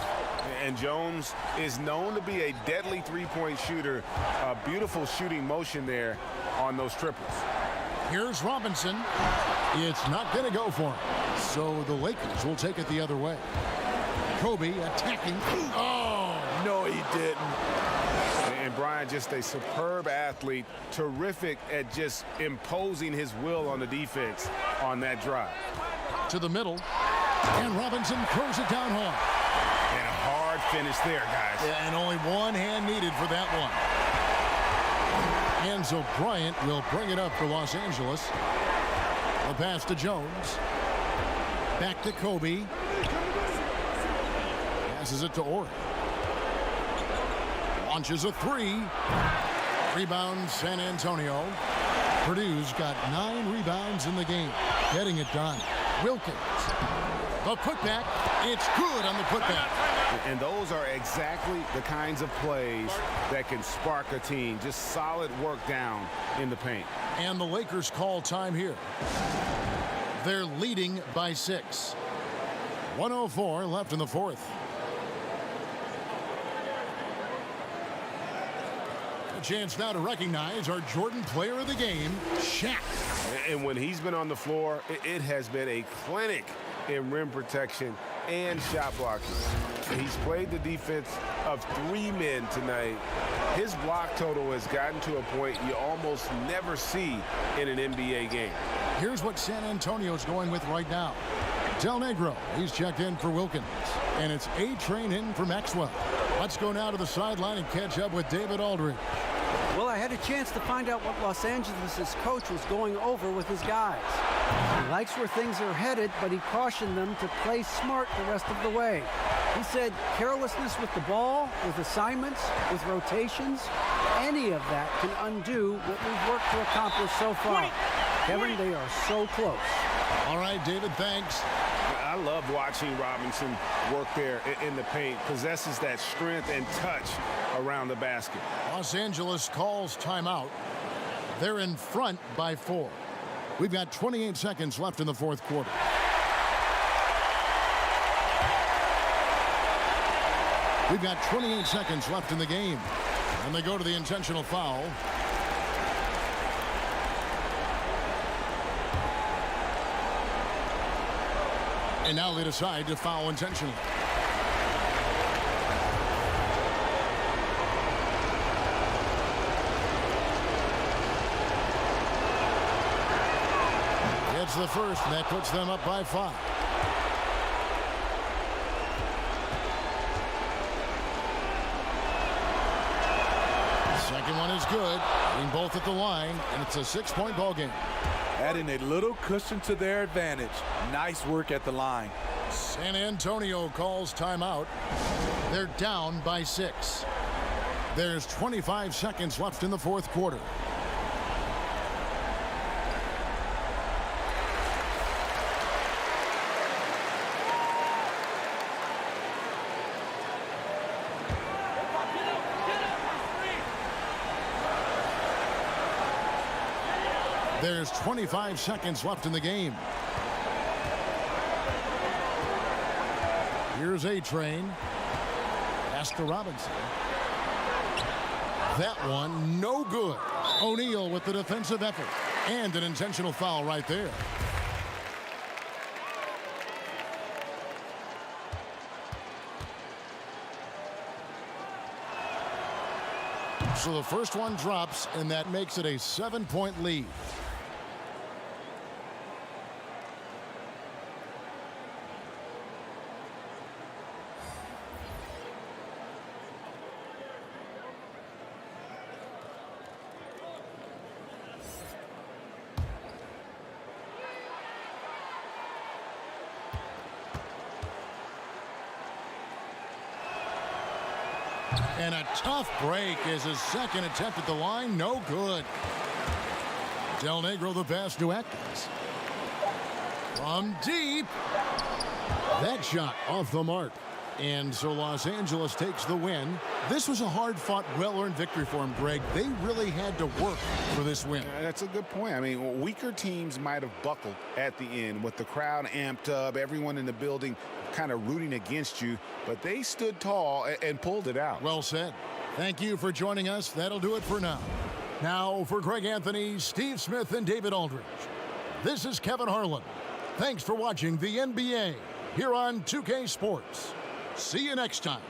And Jones is known to be a deadly three-point shooter. A beautiful shooting motion there on those triples. Here's Robinson. It's not going to go for him. So the Lakers will take it the other way. Kobe attacking. Oh, no, he didn't. And Brian, just a superb athlete, terrific at just imposing his will on the defense on that drive. To the middle, and Robinson throws it down hard. And a hard finish there, guys. Yeah, and only one hand needed for that one. And so Bryant will bring it up for Los Angeles. The pass to Jones. Back to Kobe. Passes it to Ori. Launches a 3. Rebound San Antonio. Purdue's got 9 rebounds in the game. Getting it done. Wilkins. The putback. It's good on the putback. And those are exactly the kinds of plays that can spark a team. Just solid work down in the paint. And the Lakers call time here. They're leading by 6. 1:04 left in the 4th. A chance now to recognize our Jordan player of the game, Shaq. And when he's been on the floor, it has been a clinic in rim protection and shot blocking. He's played the defense of 3 men tonight. His block total has gotten to a point you almost never see in an NBA game. Here's what San Antonio's going with right now. Del Negro, he's checked in for Wilkins. And it's A-Train in for Maxwell. Let's go now to the sideline and catch up with David Aldridge. Well, I had a chance to find out what Los Angeles' coach was going over with his guys. He likes where things are headed, but he cautioned them to play smart the rest of the way. He said carelessness with the ball, with assignments, with rotations, any of that can undo what we've worked to accomplish so far. Kevin, they are so close. All right, David, thanks. I love watching Robinson work there in the paint. Possesses that strength and touch around the basket. Los Angeles calls timeout. They're in front by 4. We've got 28 seconds left in the 4th quarter. We've got 28 seconds left in the game. And they go to the intentional foul. And now they decide to foul intentionally. It's the first, and that puts them up by 5. Second one is good. Being both at the line, and it's a 6-point ball game. Adding a little cushion to their advantage. Nice work at the line. San Antonio calls timeout. They're down by 6. There's 25 seconds left in the 4th quarter. There's 25 seconds left in the game. Here's A-Train. Pass to Robinson. That one, no good. O'Neal with the defensive effort. And an intentional foul right there. So the first one drops, and that makes it a 7-point lead. And a tough break is his second attempt at the line. No good. Del Negro the pass to Atkins. From deep. That shot off the mark. And so Los Angeles takes the win. This was a hard-fought, well-earned victory for him, Greg. They really had to work for this win. That's a good point. I mean, weaker teams might have buckled at the end with the crowd amped up, everyone in the building kind of rooting against you, but they stood tall and pulled it out. Well said. Thank you for joining us. That'll do it for now. Now for Greg Anthony, Steve Smith, and David Aldridge, this is Kevin Harlan. Thanks for watching the NBA here on 2K Sports. See you next time.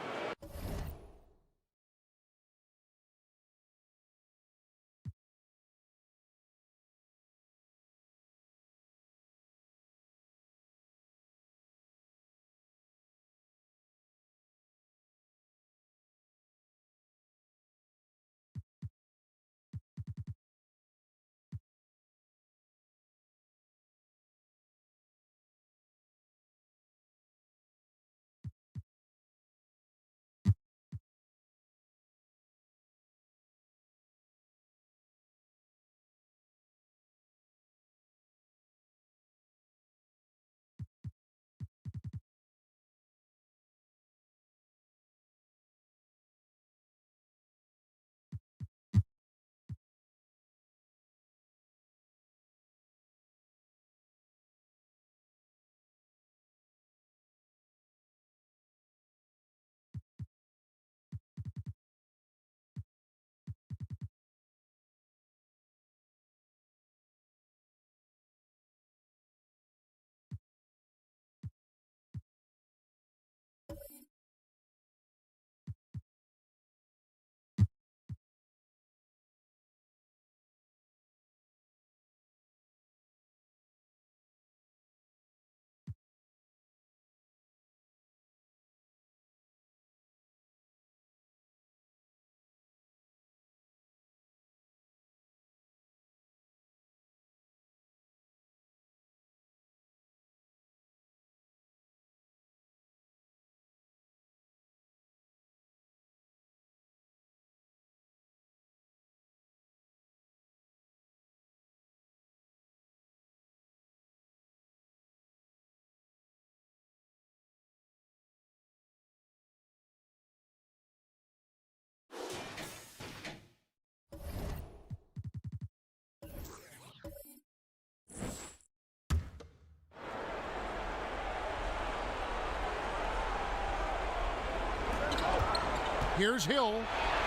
Here's Hill,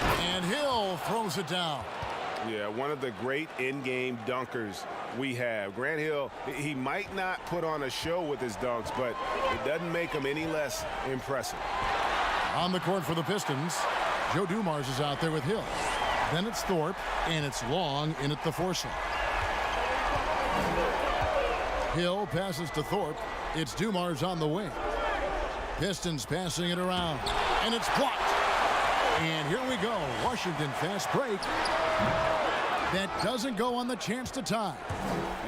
and Hill throws it down. Yeah, one of the great in-game dunkers we have. Grant Hill, he might not put on a show with his dunks, but it doesn't make him any less impressive. On the court for the Pistons, Joe Dumars is out there with Hill. Then it's Thorpe, and it's Long in at the four-slot. Hill passes to Thorpe. It's Dumars on the wing. Pistons passing it around, and it's blocked. And here we go. Washington fast break. That doesn't go on the chance to tie.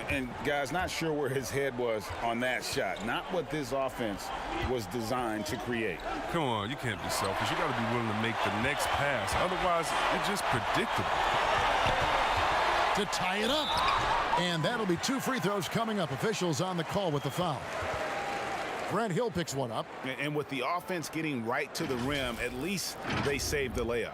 And guys, not sure where his head was on that shot. Not what this offense was designed to create. Come on, you can't be selfish. You got to be willing to make the next pass. Otherwise, it's just predictable. To tie it up. And that'll be 2 free throws coming up. Officials on the call with the foul. Grant Hill picks one up. And with the offense getting right to the rim, at least they saved the layup.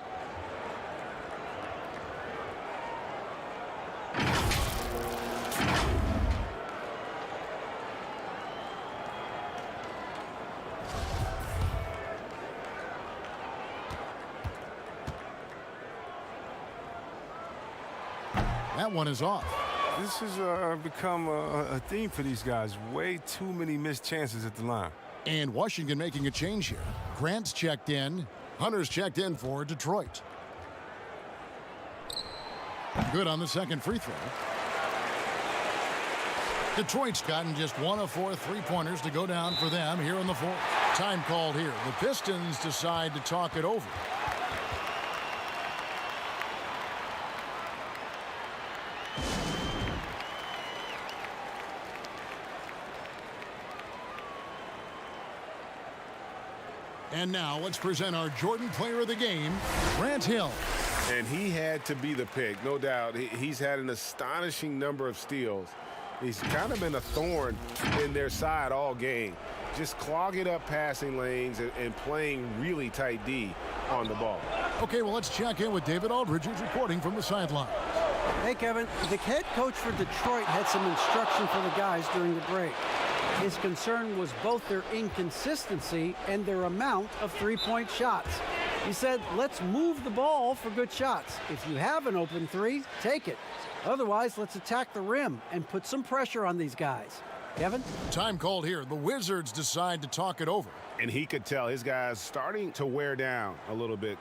That one is off. This has become a theme for these guys. Way too many missed chances at the line. And Washington making a change here. Grant's checked in. Hunter's checked in for Detroit. Good on the second free throw. Detroit's gotten just 1 of 4 3-pointers to go down for them here in the fourth. Time called here. The Pistons decide to talk it over. And now let's present our Jordan Player of the Game, Grant Hill. And he had to be the pick, no doubt. He's had an astonishing number of steals. He's kind of been a thorn in their side all game, just clogging up passing lanes and playing really tight D on the ball. Okay, well, let's check in with David Aldridge, who's reporting from the sideline. Hey, Kevin, the head coach for Detroit had some instruction for the guys during the break. His concern was both their inconsistency and their amount of three-point shots. He said, let's move the ball for good shots. If you have an open three, take it. Otherwise, let's attack the rim and put some pressure on these guys. Kevin? Time called here. The Wizards decide to talk it over. And he could tell his guys starting to wear down a little bit.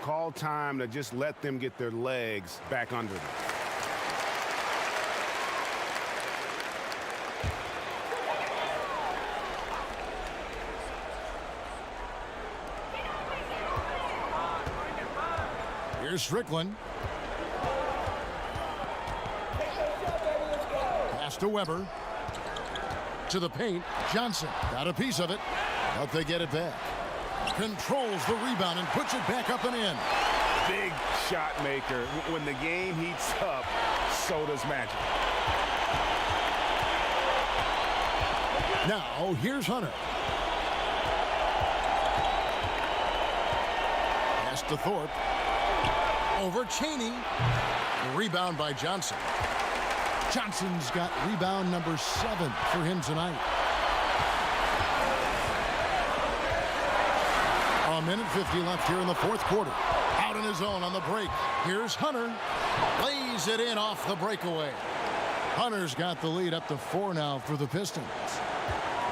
Call time to just let them get their legs back under them. Here's Strickland. Pass to Weber. To the paint. Johnson got a piece of it, but they get it back. Controls the rebound and puts it back up and in. Big shot maker. When the game heats up, so does Magic. Now, here's Hunter. Pass to Thorpe. Over Chaney. The rebound by Johnson. Johnson's got rebound number 7 for him tonight. A minute 50 left here in the fourth quarter. Out in his own on the break. Here's Hunter. Lays it in off the breakaway. Hunter's got the lead up to 4 now for the Pistons.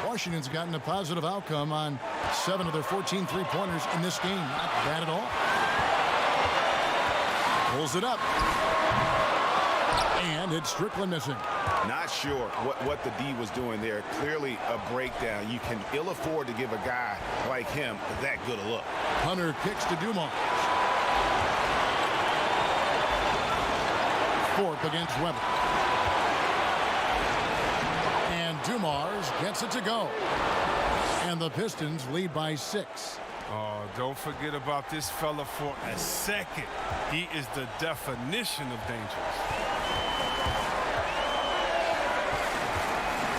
Washington's gotten a positive outcome on 7 of their 14 three-pointers in this game. Not bad at all. Pulls it up. And it's Strickland missing. Not sure what the D was doing there. Clearly a breakdown. You can ill afford to give a guy like him that good a look. Hunter kicks to Dumars. Thorpe against Weber. And Dumars gets it to go. And the Pistons lead by 6. Oh, don't forget about this fella for a second. He is the definition of dangerous.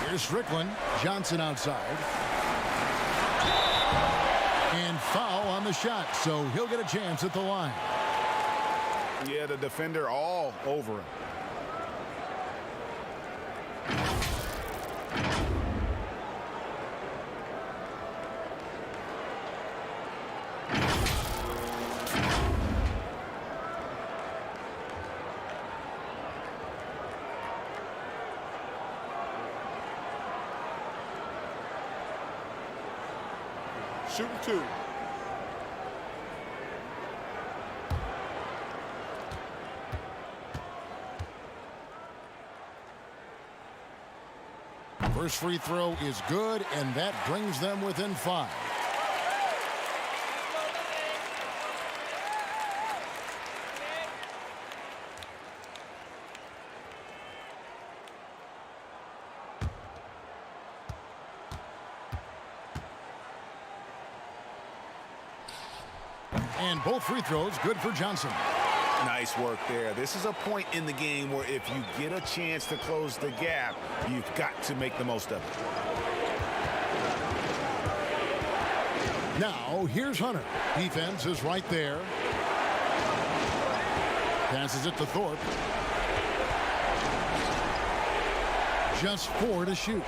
Here's Strickland. Johnson outside. And foul on the shot, so he'll get a chance at the line. Yeah, the defender all over him. Shooting 2. First free throw is good, and that brings them within 5. And both free throws good for Johnson. Nice work there. This is a point in the game where if you get a chance to close the gap, you've got to make the most of it. Now, here's Hunter. Defense is right there. Passes it to Thorpe. Just 4 to shoot.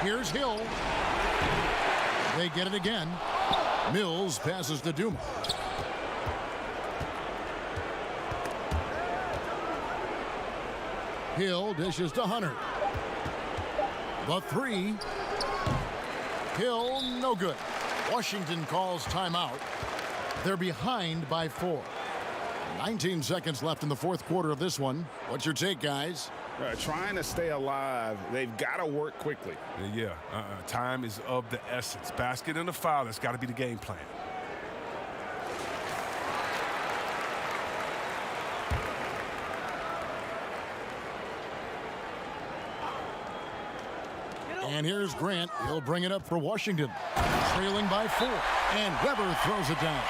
Here's Hill. They get it again. Mills passes to Dumars. Hill dishes to Hunter. The 3. Hill, no good. Washington calls timeout. They're behind by 4. 19 seconds left in the fourth quarter of this one. What's your take, guys? Trying to stay alive, they've got to work quickly. Time is of the essence. Basket and a foul, that's got to be the game plan. And here's Grant. He'll bring it up for Washington. Trailing by 4. And Weber throws it down.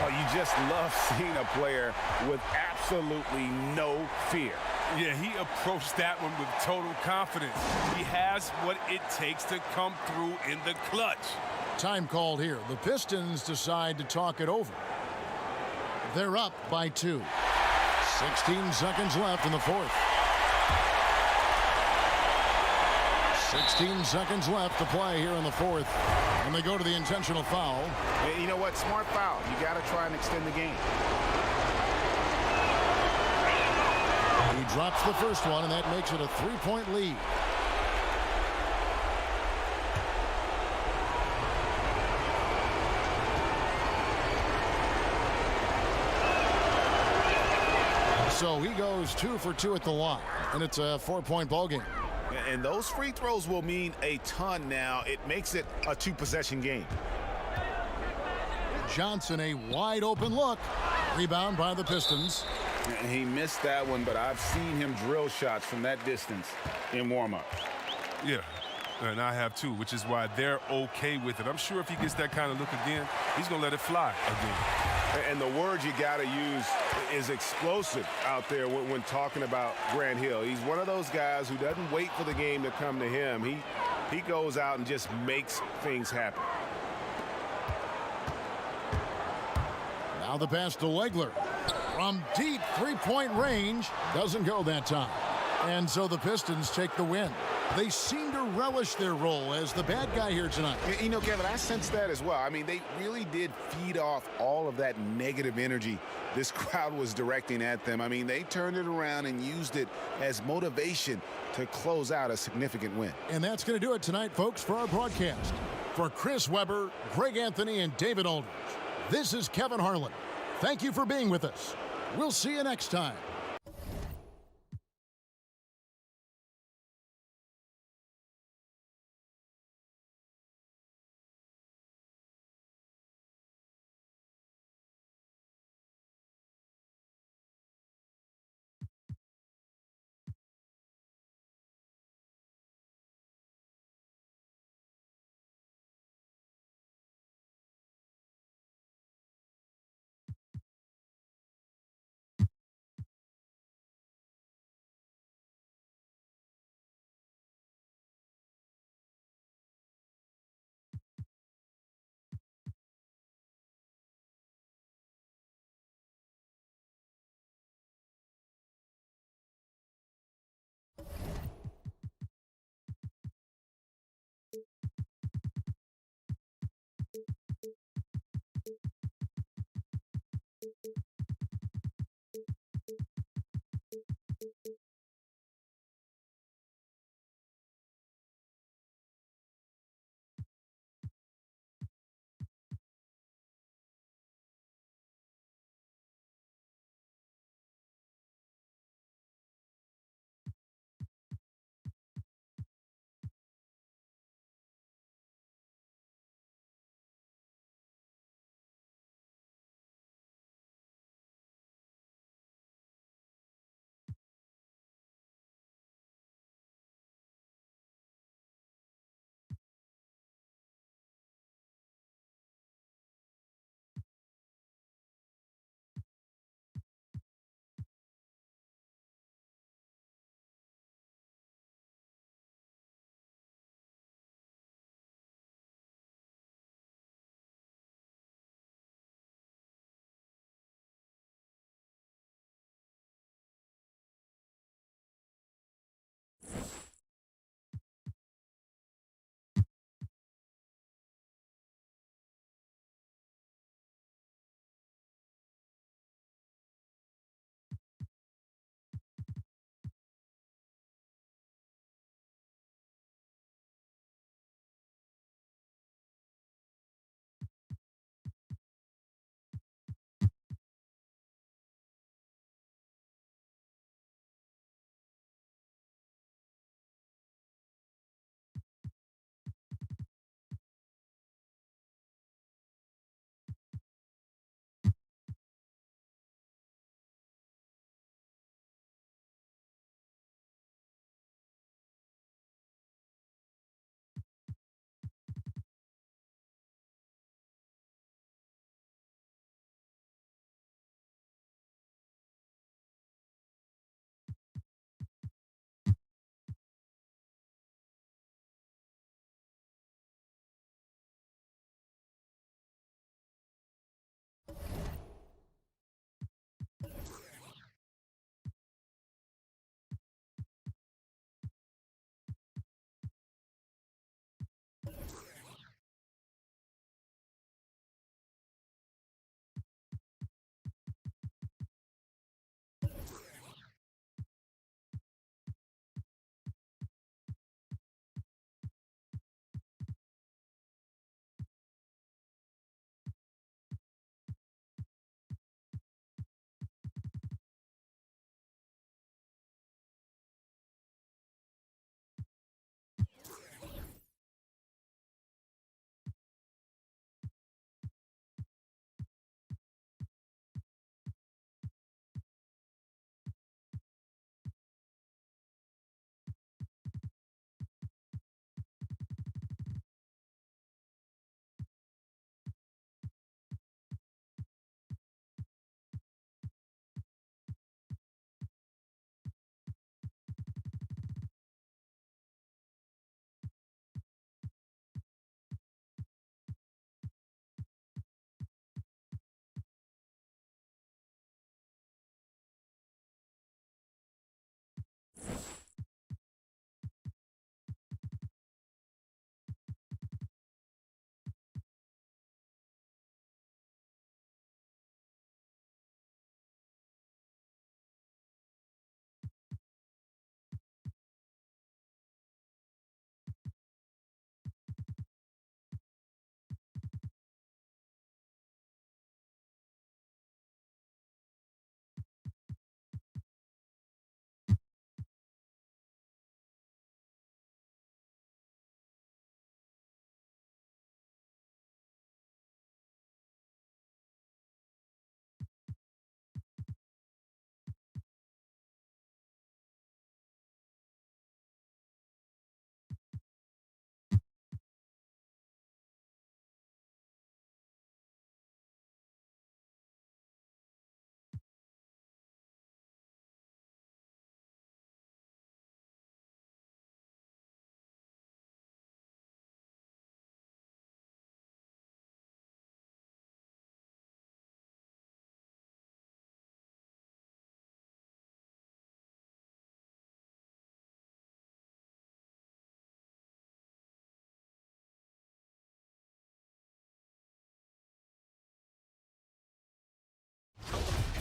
Oh, you just love seeing a player with absolutely no fear. Yeah, he approached that one with total confidence. He has what it takes to come through in the clutch. Time called here. The Pistons decide to talk it over. They're up by 2. 16 seconds left in the fourth. 16 seconds left to play here in the fourth. And they go to the intentional foul. Hey, you know what? Smart foul. You got to try and extend the game. He drops the first one, and that makes it a 3-point lead. So he goes 2 for 2 at the line, and it's a 4-point ball game. And those free throws will mean a ton now. It makes it a 2-possession game. Johnson, a wide open look. Rebound by the Pistons. He missed that one, but I've seen him drill shots from that distance in warm-up. Yeah, and I have too, which is why they're okay with it. I'm sure if he gets that kind of look again, he's going to let it fly again. And the word you got to use is explosive out there when talking about Grant Hill. He's one of those guys who doesn't wait for the game to come to him. He goes out and just makes things happen. Now the pass to Legler. From deep three-point range. Doesn't go that time. And so the Pistons take the win. They seem to relish their role as the bad guy here tonight. You know, Kevin, I sense that as well. I mean, they really did feed off all of that negative energy this crowd was directing at them. I mean, they turned it around and used it as motivation to close out a significant win. And that's going to do it tonight, folks, for our broadcast. For Chris Weber, Greg Anthony, and David Aldridge, this is Kevin Harlan. Thank you for being with us. We'll see you next time.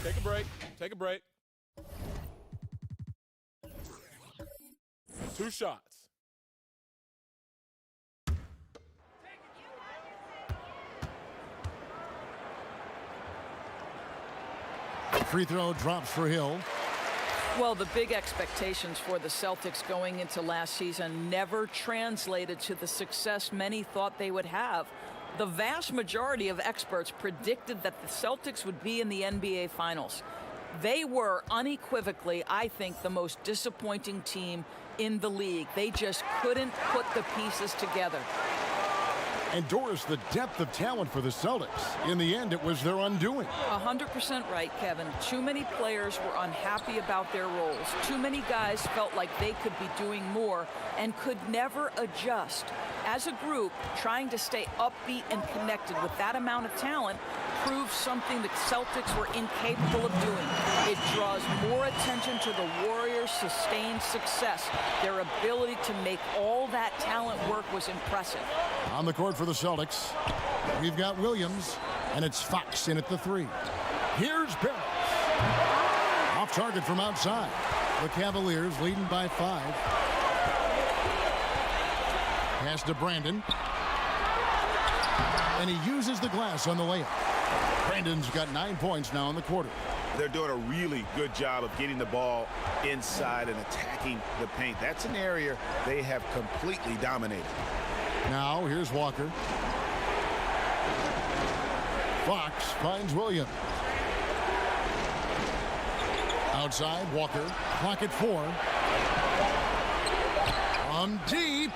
Take a break. Take a break. 2 shots. Free throw drops for Hill. Well, the big expectations for the Celtics going into last season never translated to the success many thought they would have. The vast majority of experts predicted that the Celtics would be in the NBA Finals. They were unequivocally, I think, the most disappointing team in the league. They just couldn't put the pieces together. And Doris, the depth of talent for the Celtics. In the end, it was their undoing. 100% right, Kevin. Too many players were unhappy about their roles. Too many guys felt like they could be doing more and could never adjust. As a group, trying to stay upbeat and connected with that amount of talent proves something the Celtics were incapable of doing. It draws more attention to the Warriors' sustained success. Their ability to make all that talent work was impressive. On the court for the Celtics, we've got Williams, and it's Fox in at the 3. Here's Barrett. Off target from outside. The Cavaliers leading by 5. Pass to Brandon. And he uses the glass on the layup. Brandon's got 9 points now in the quarter. They're doing a really good job of getting the ball inside and attacking the paint. That's an area they have completely dominated. Now, here's Walker. Fox finds Williams. Outside, Walker. Clock at 4. On deep.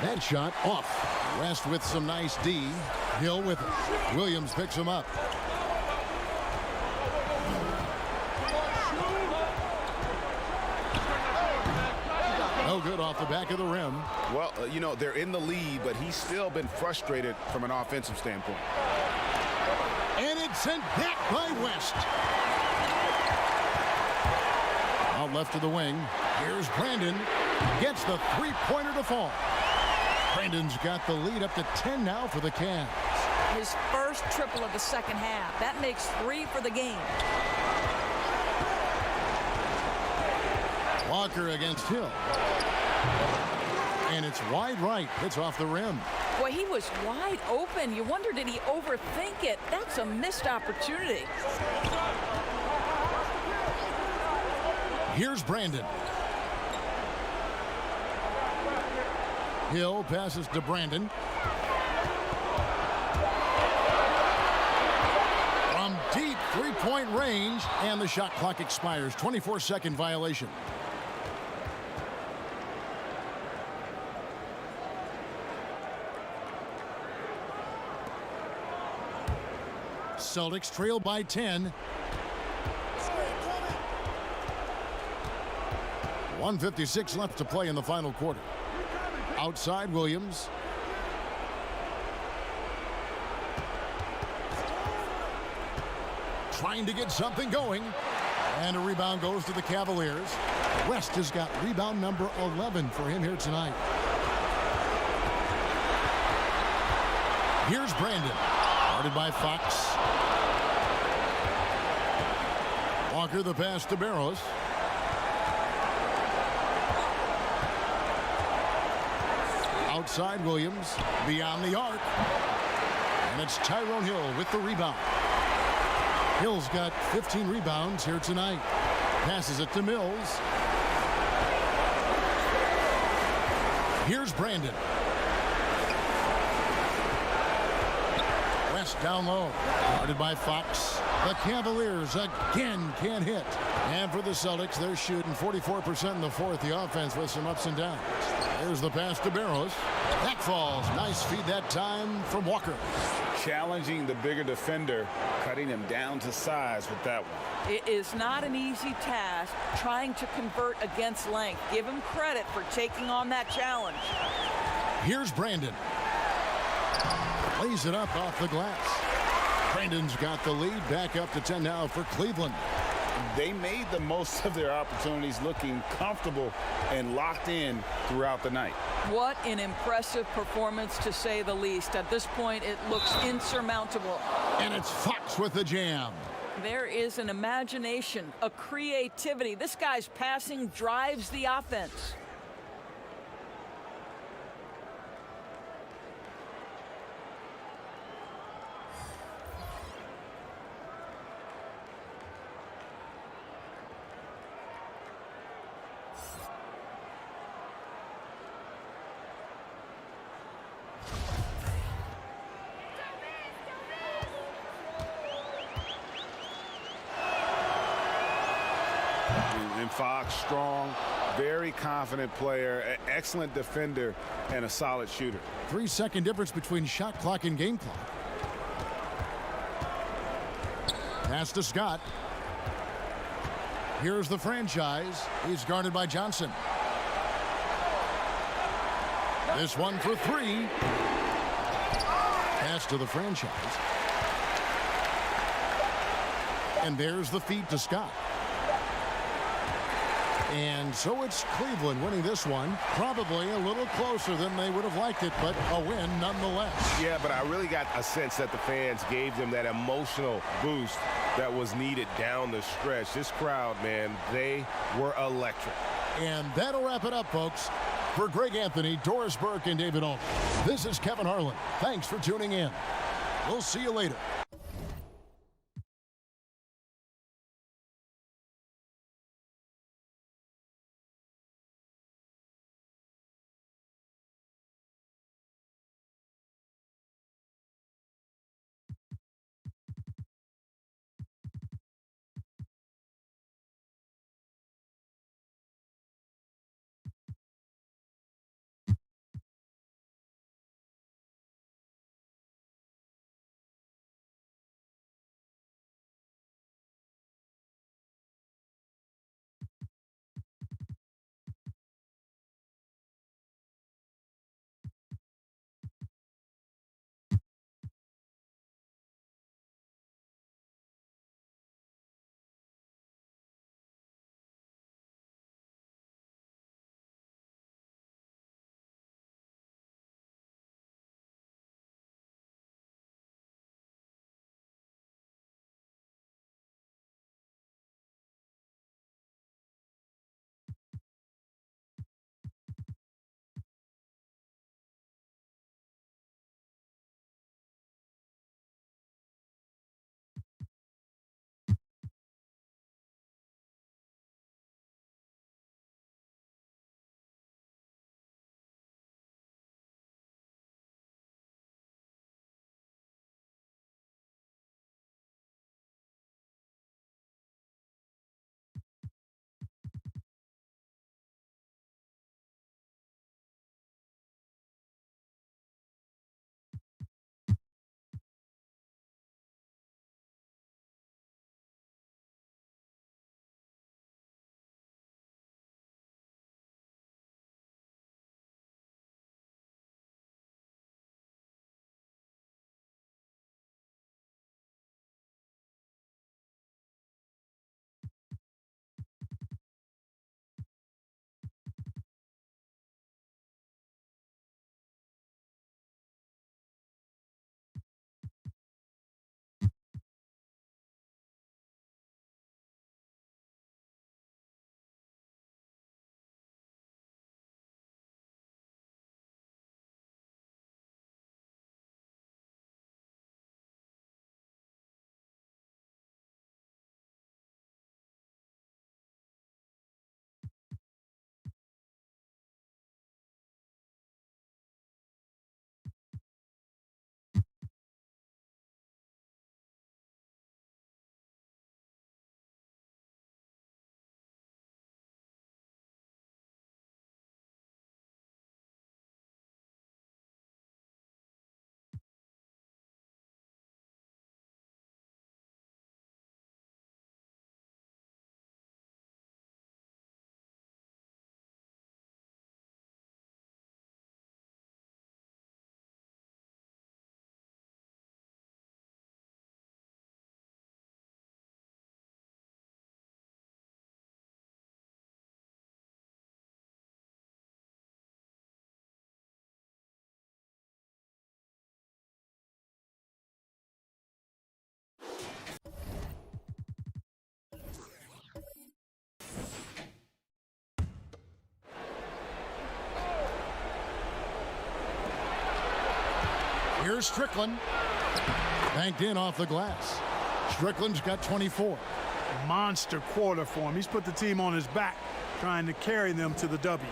That shot off. West with some nice D. Hill with it. Williams picks him up. No good off the back of the rim. Well, you know, they're in the lead, but he's still been frustrated from an offensive standpoint. And it's sent back by West. Out left to the wing. Here's Brandon. Gets the three-pointer to fall. Brandon's got the lead up to 10 now for the Cavs. His first triple of the second half. That makes 3 for the game. Walker against Hill. And it's wide right. Hits off the rim. Boy, he was wide open. You wonder, did he overthink it? That's a missed opportunity. Here's Brandon. Hill passes to Brandon. From deep three-point range, and the shot clock expires. 24-second violation. Celtics trail by 10. 1:56 left to play in the final quarter. Outside, Williams. Trying to get something going. And a rebound goes to the Cavaliers. West has got rebound number 11 for him here tonight. Here's Brandon. Guarded by Fox. Walker the pass to Barros. Outside Williams, beyond the arc. And it's Tyrone Hill with the rebound. Hill's got 15 rebounds here tonight. Passes it to Mills. Here's Brandon. West down low. Guarded by Fox. The Cavaliers again can't hit. And for the Celtics, they're shooting 44% in the fourth. The offense with some ups and downs. There's the pass to Barros. That falls. Nice feed that time from Walker. Challenging the bigger defender, cutting him down to size with that one. It is not an easy task trying to convert against length. Give him credit for taking on that challenge. Here's Brandon. Lays it up off the glass. Brandon's got the lead. Back up to 10 now for Cleveland. They made the most of their opportunities, looking comfortable and locked in throughout the night. What an impressive performance, to say the least. At this point, it looks insurmountable. And it's Fox with the jam. There is an imagination, a creativity. This guy's passing drives the offense. And Fox, strong, very confident player, excellent defender, and a solid shooter. 3-second difference between shot clock and game clock. Pass to Scott. Here's the franchise. He's guarded by Johnson. This one for three. Pass to the franchise. And there's the feed to Scott. And so it's Cleveland winning this one. Probably a little closer than they would have liked it, but a win nonetheless. Yeah, but I really got a sense that the fans gave them that emotional boost that was needed down the stretch. This crowd, man, they were electric. And that'll wrap it up, folks. For Greg Anthony, Doris Burke, and David Olney, this is Kevin Harlan. Thanks for tuning in. We'll see you later. Here's Strickland. Banked in off the glass. Strickland's got 24. Monster quarter for him. He's put the team on his back, trying to carry them to the W.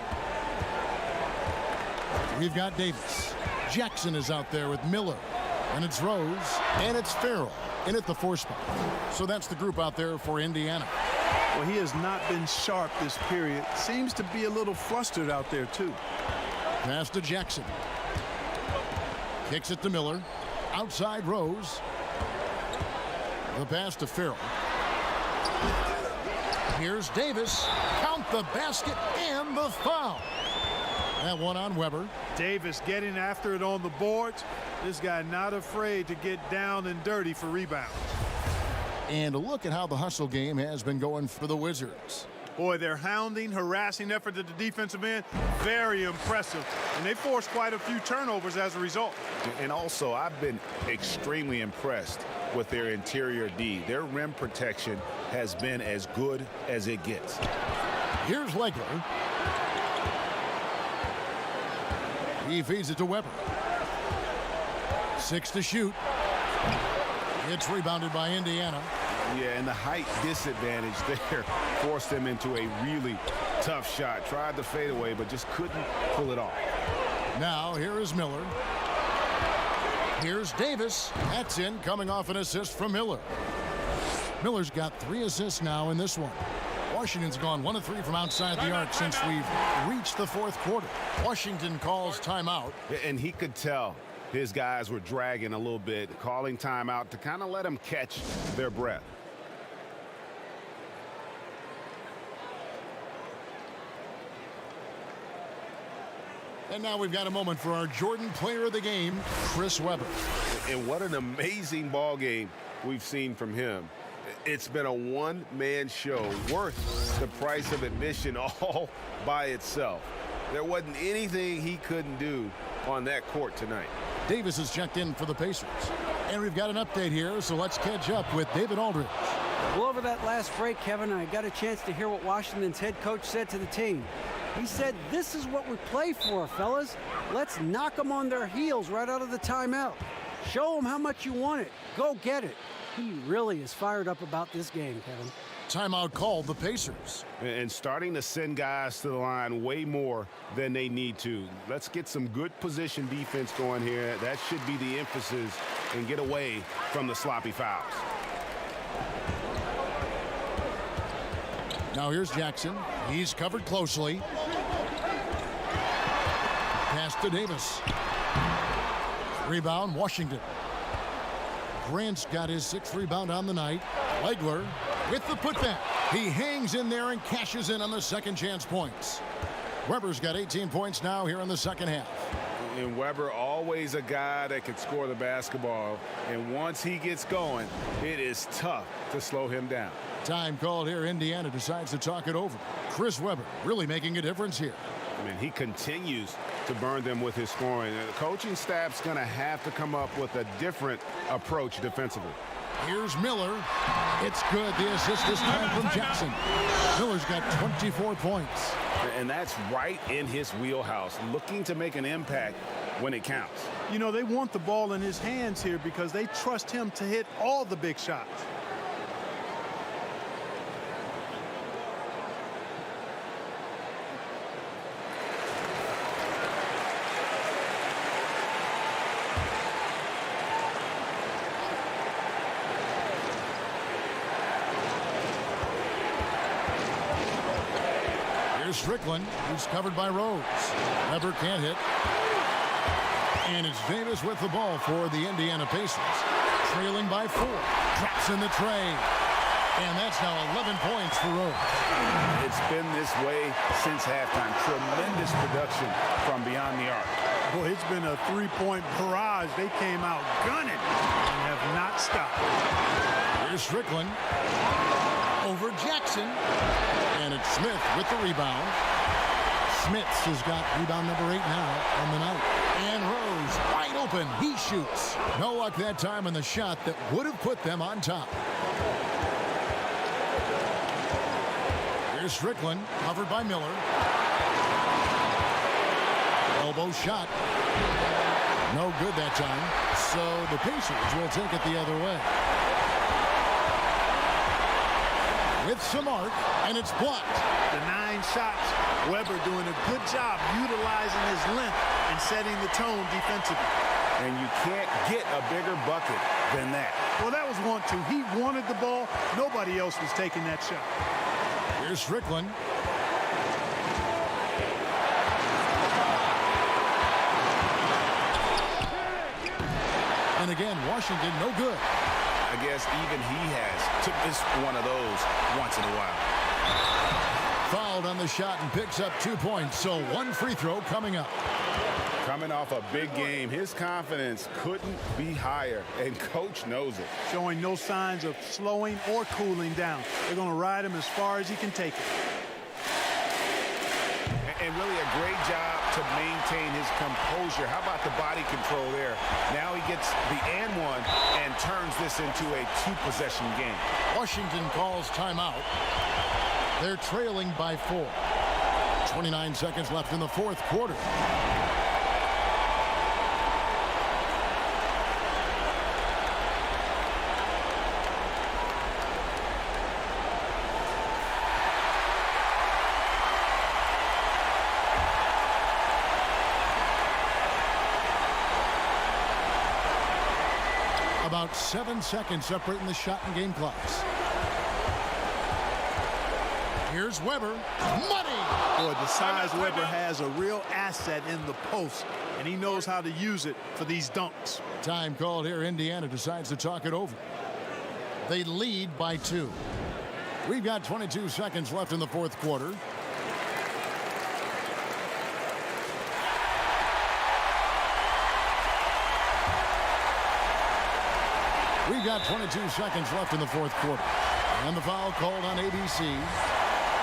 We've got Davis. Jackson is out there with Miller. And it's Rose. And it's Farrell in at the 4 spot. So that's the group out there for Indiana. Well, he has not been sharp this period. Seems to be a little flustered out there, too. Pass to Jackson. Kicks it to Miller. Outside Rose. The pass to Farrell. Here's Davis. Count the basket and the foul. That one on Weber. Davis getting after it on the boards. This guy not afraid to get down and dirty for rebounds. And look at how the hustle game has been going for the Wizards. Boy, their hounding, harassing effort at the defensive end, very impressive. And they forced quite a few turnovers as a result. And also, I've been extremely impressed with their interior D. Their rim protection has been as good as it gets. Here's Legler. He feeds it to Weber. 6 to shoot. It's rebounded by Indiana. Yeah, and the height disadvantage there forced them into a really tough shot. Tried to fade away, but just couldn't pull it off. Now, here is Miller. Here's Davis. That's in, coming off an assist from Miller. Miller's got 3 assists now in this one. Washington's gone 1 of 3 from outside the arc since we've reached the 4th quarter. Washington calls timeout. And he could tell his guys were dragging a little bit, calling timeout to kind of let them catch their breath. And now we've got a moment for our Jordan player of the game, Chris Webber. And what an amazing ball game we've seen from him. It's been a one-man show worth the price of admission all by itself. There wasn't anything he couldn't do on that court tonight. Davis is checked in for the Pacers. And we've got an update here, so let's catch up with David Aldridge. Well, over that last break, Kevin, I got a chance to hear what Washington's head coach said to the team. He said, this is what we play for, fellas. Let's knock them on their heels right out of the timeout. Show them how much you want it. Go get it. He really is fired up about this game, Kevin. Timeout called the Pacers. And starting to send guys to the line way more than they need to. Let's get some good position defense going here. That should be the emphasis, and get away from the sloppy fouls. Now here's Jackson. He's covered closely. Pass to Davis. Rebound, Washington. Grant's got his 6th rebound on the night. Legler with the putback. He hangs in there and cashes in on the second chance points. Weber's got 18 points now here in the second half. And Weber, always a guy that can score the basketball. And once he gets going, it is tough to slow him down. Time called here. Indiana decides to talk it over. Chris Webber really making a difference here. I mean, he continues to burn them with his scoring. The coaching staff's going to have to come up with a different approach defensively. Here's Miller. It's good. The assist this time from Jackson. Miller's got 24 points. And that's right in his wheelhouse, looking to make an impact when it counts. You know, they want the ball in his hands here because they trust him to hit all the big shots. Strickland, who's covered by Rose. Weber can't hit. And it's Davis with the ball for the Indiana Pacers. Trailing by 4. Drops in the tray. And that's now 11 points for Rose. It's been this way since halftime. Tremendous production from beyond the arc. Boy, it's been a 3-point barrage. They came out gunning and have not stopped. Here's Strickland. Over Jackson. And it's Smith with the rebound. Smits has got rebound number 8 now on the night. And Rose wide open. He shoots. No luck that time on the shot that would have put them on top. Here's Strickland, covered by Miller. Elbow shot. No good that time. So the Pacers will take it the other way. With some arc, and it's blocked. The 9 shots. Weber doing a good job utilizing his length and setting the tone defensively. And you can't get a bigger bucket than that. Well, that was 1-2. He wanted the ball. Nobody else was taking that shot. Here's Strickland. And again, Washington, no good. I guess even he has took this one of those once in a while. Fouled on the shot and picks up 2 points. So 1 free throw coming up. Coming off a big game, his confidence couldn't be higher, and coach knows it. Showing no signs of slowing or cooling down. They're going to ride him as far as he can take it. And really a great job to maintain his composure. How about the body control there? Now he gets the and one and turns this into a 2-possession game. Washington calls timeout. They're trailing by 4. 29 seconds left in the 4th quarter. About 7 seconds separating the shot and game clocks. Here's Weber. Money! Boy, the size Weber has a real asset in the post, and he knows how to use it for these dunks. Time called here. Indiana decides to talk it over. They lead by 2. We've got 22 seconds left in the 4th quarter. We've got 22 seconds left in the 4th quarter. And the foul called on ABC.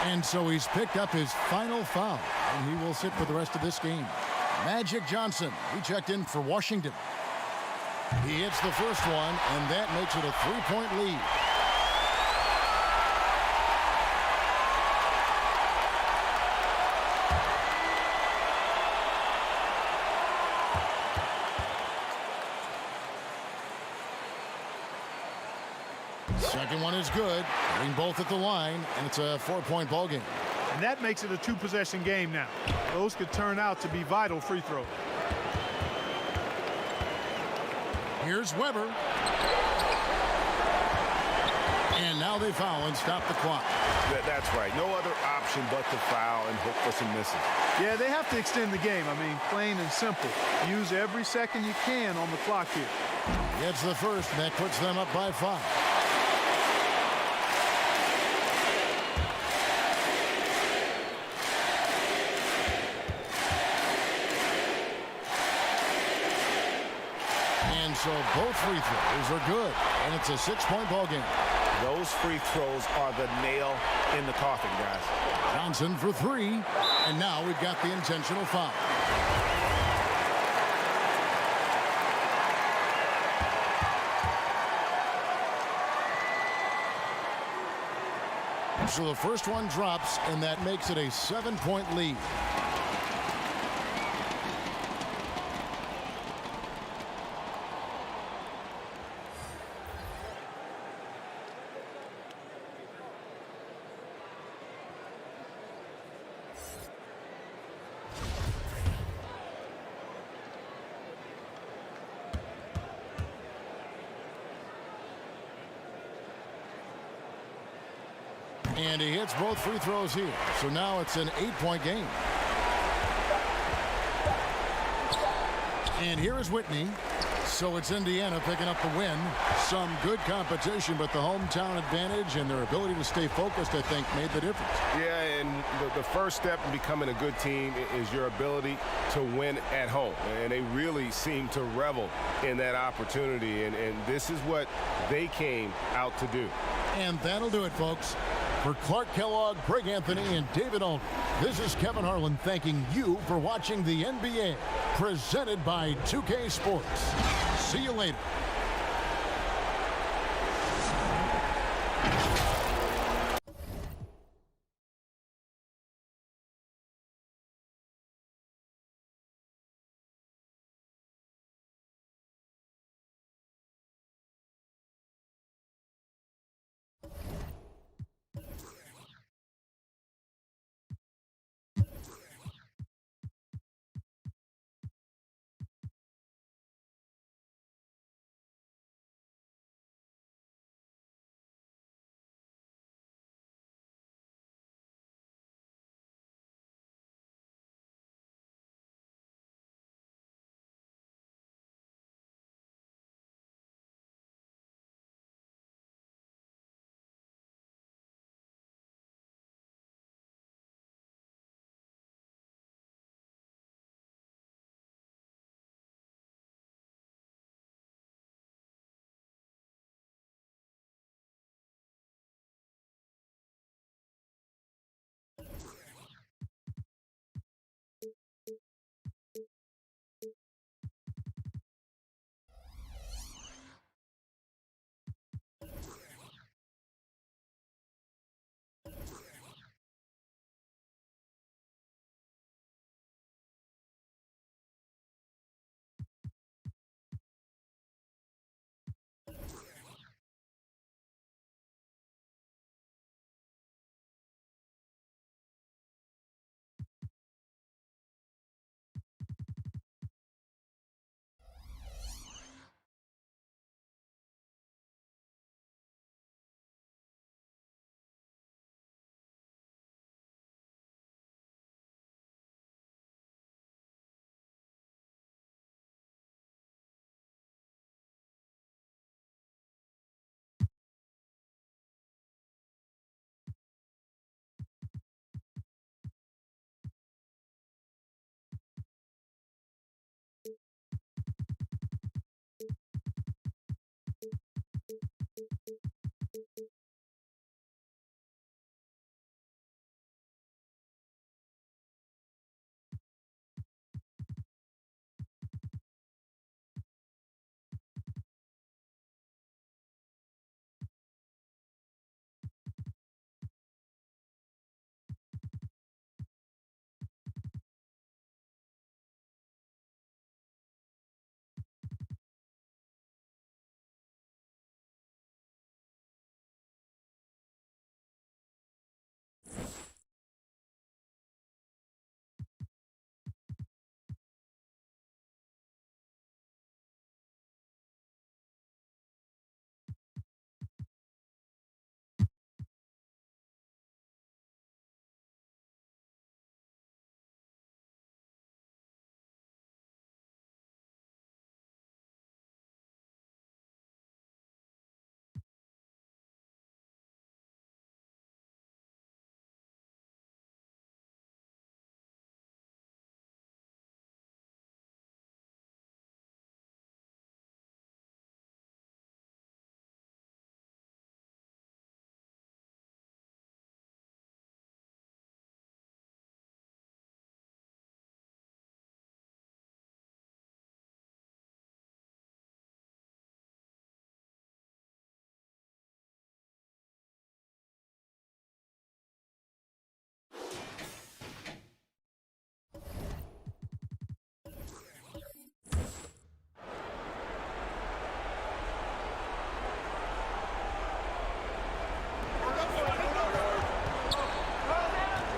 And so he's picked up his final foul. And he will sit for the rest of this game. Magic Johnson, he checked in for Washington. He hits the first one, and that makes it a 3-point lead. Second one is good. Hitting both at the line, and it's a 4-point ball game. And that makes it a 2-possession game now. Those could turn out to be vital free throws. Here's Weber. And now they foul and stop the clock. That's right. No other option but to foul and hope for some misses. Yeah, they have to extend the game. I mean, plain and simple. Use every second you can on the clock here. Gets the first, and that puts them up by 5. And so both free throws are good, and it's a 6-point ball game. Those free throws are the nail in the coffin, guys. Johnson for 3, and now we've got the intentional foul. So the first one drops, and that makes it a 7-point lead. And he hits both free throws here. So now it's an 8-point game. And here is Whitney. So it's Indiana picking up the win. Some good competition, but the hometown advantage and their ability to stay focused, I think, made the difference. Yeah, and the first step in becoming a good team is your ability to win at home. And they really seem to revel in that opportunity. And this is what they came out to do. And that'll do it, folks. For Clark Kellogg, Greg Anthony, and David Aldridge, this is Kevin Harlan thanking you for watching the NBA, presented by 2K Sports. See you later.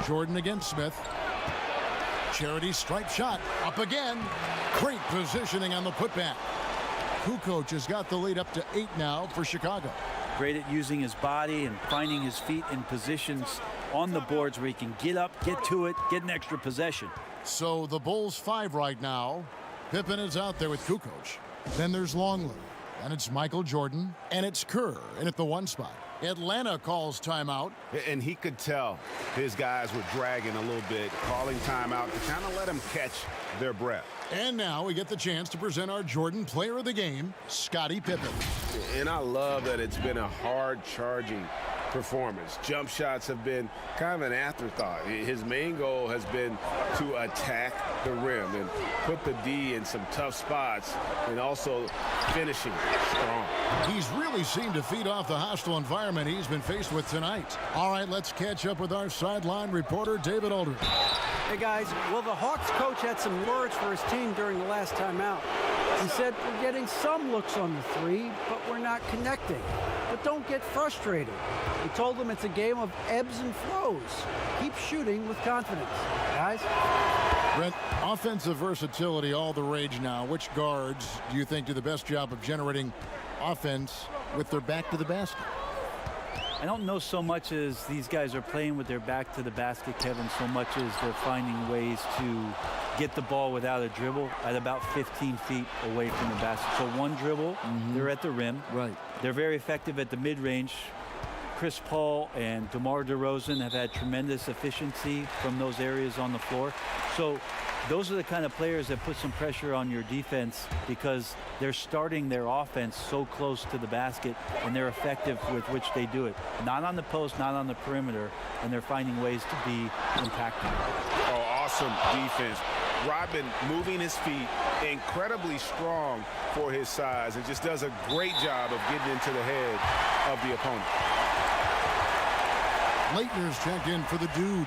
Jordan against Smith. Charity stripe shot. Up again. Great positioning on the putback. Kukoc has got the lead up to 8 now for Chicago. Great at using his body and finding his feet in positions on the boards where he can get up, get to it, get an extra possession. So the Bulls 5 right now. Pippen is out there with Kukoc. Then there's Longley. And it's Michael Jordan. And it's Kerr in at the 1 spot. Atlanta calls timeout. And he could tell his guys were dragging a little bit, calling timeout to kind of let them catch their breath. And now we get the chance to present our Jordan Player of the Game, Scottie Pippen. And I love that it's been a hard-charging performance. Jump shots have been kind of an afterthought. His main goal has been to attack the rim and put the D in some tough spots and also finishing strong. He's really seemed to feed off the hostile environment he's been faced with tonight. All right, let's catch up with our sideline reporter, David Aldridge. Hey guys, well, the Hawks coach had some words for his team during the last timeout. He said, we're getting some looks on the 3, but we're not connecting. But don't get frustrated. He told them it's a game of ebbs and flows. Keep shooting with confidence, guys. Brent, offensive versatility all the rage now. Which guards do you think do the best job of generating offense with their back to the basket? I don't know so much as these guys are playing with their back to the basket, Kevin, so much as they're finding ways to get the ball without a dribble at about 15 feet away from the basket. So one dribble, they're at the rim. Right. They're very effective at the mid-range. Chris Paul and DeMar DeRozan have had tremendous efficiency from those areas on the floor. So those are the kind of players that put some pressure on your defense because they're starting their offense so close to the basket and they're effective with which they do it. Not on the post, not on the perimeter, and they're finding ways to be impactful. Oh, awesome defense. Rodman moving his feet, incredibly strong for his size, and just does a great job of getting into the head of the opponent. Leitner's checked in for the dude.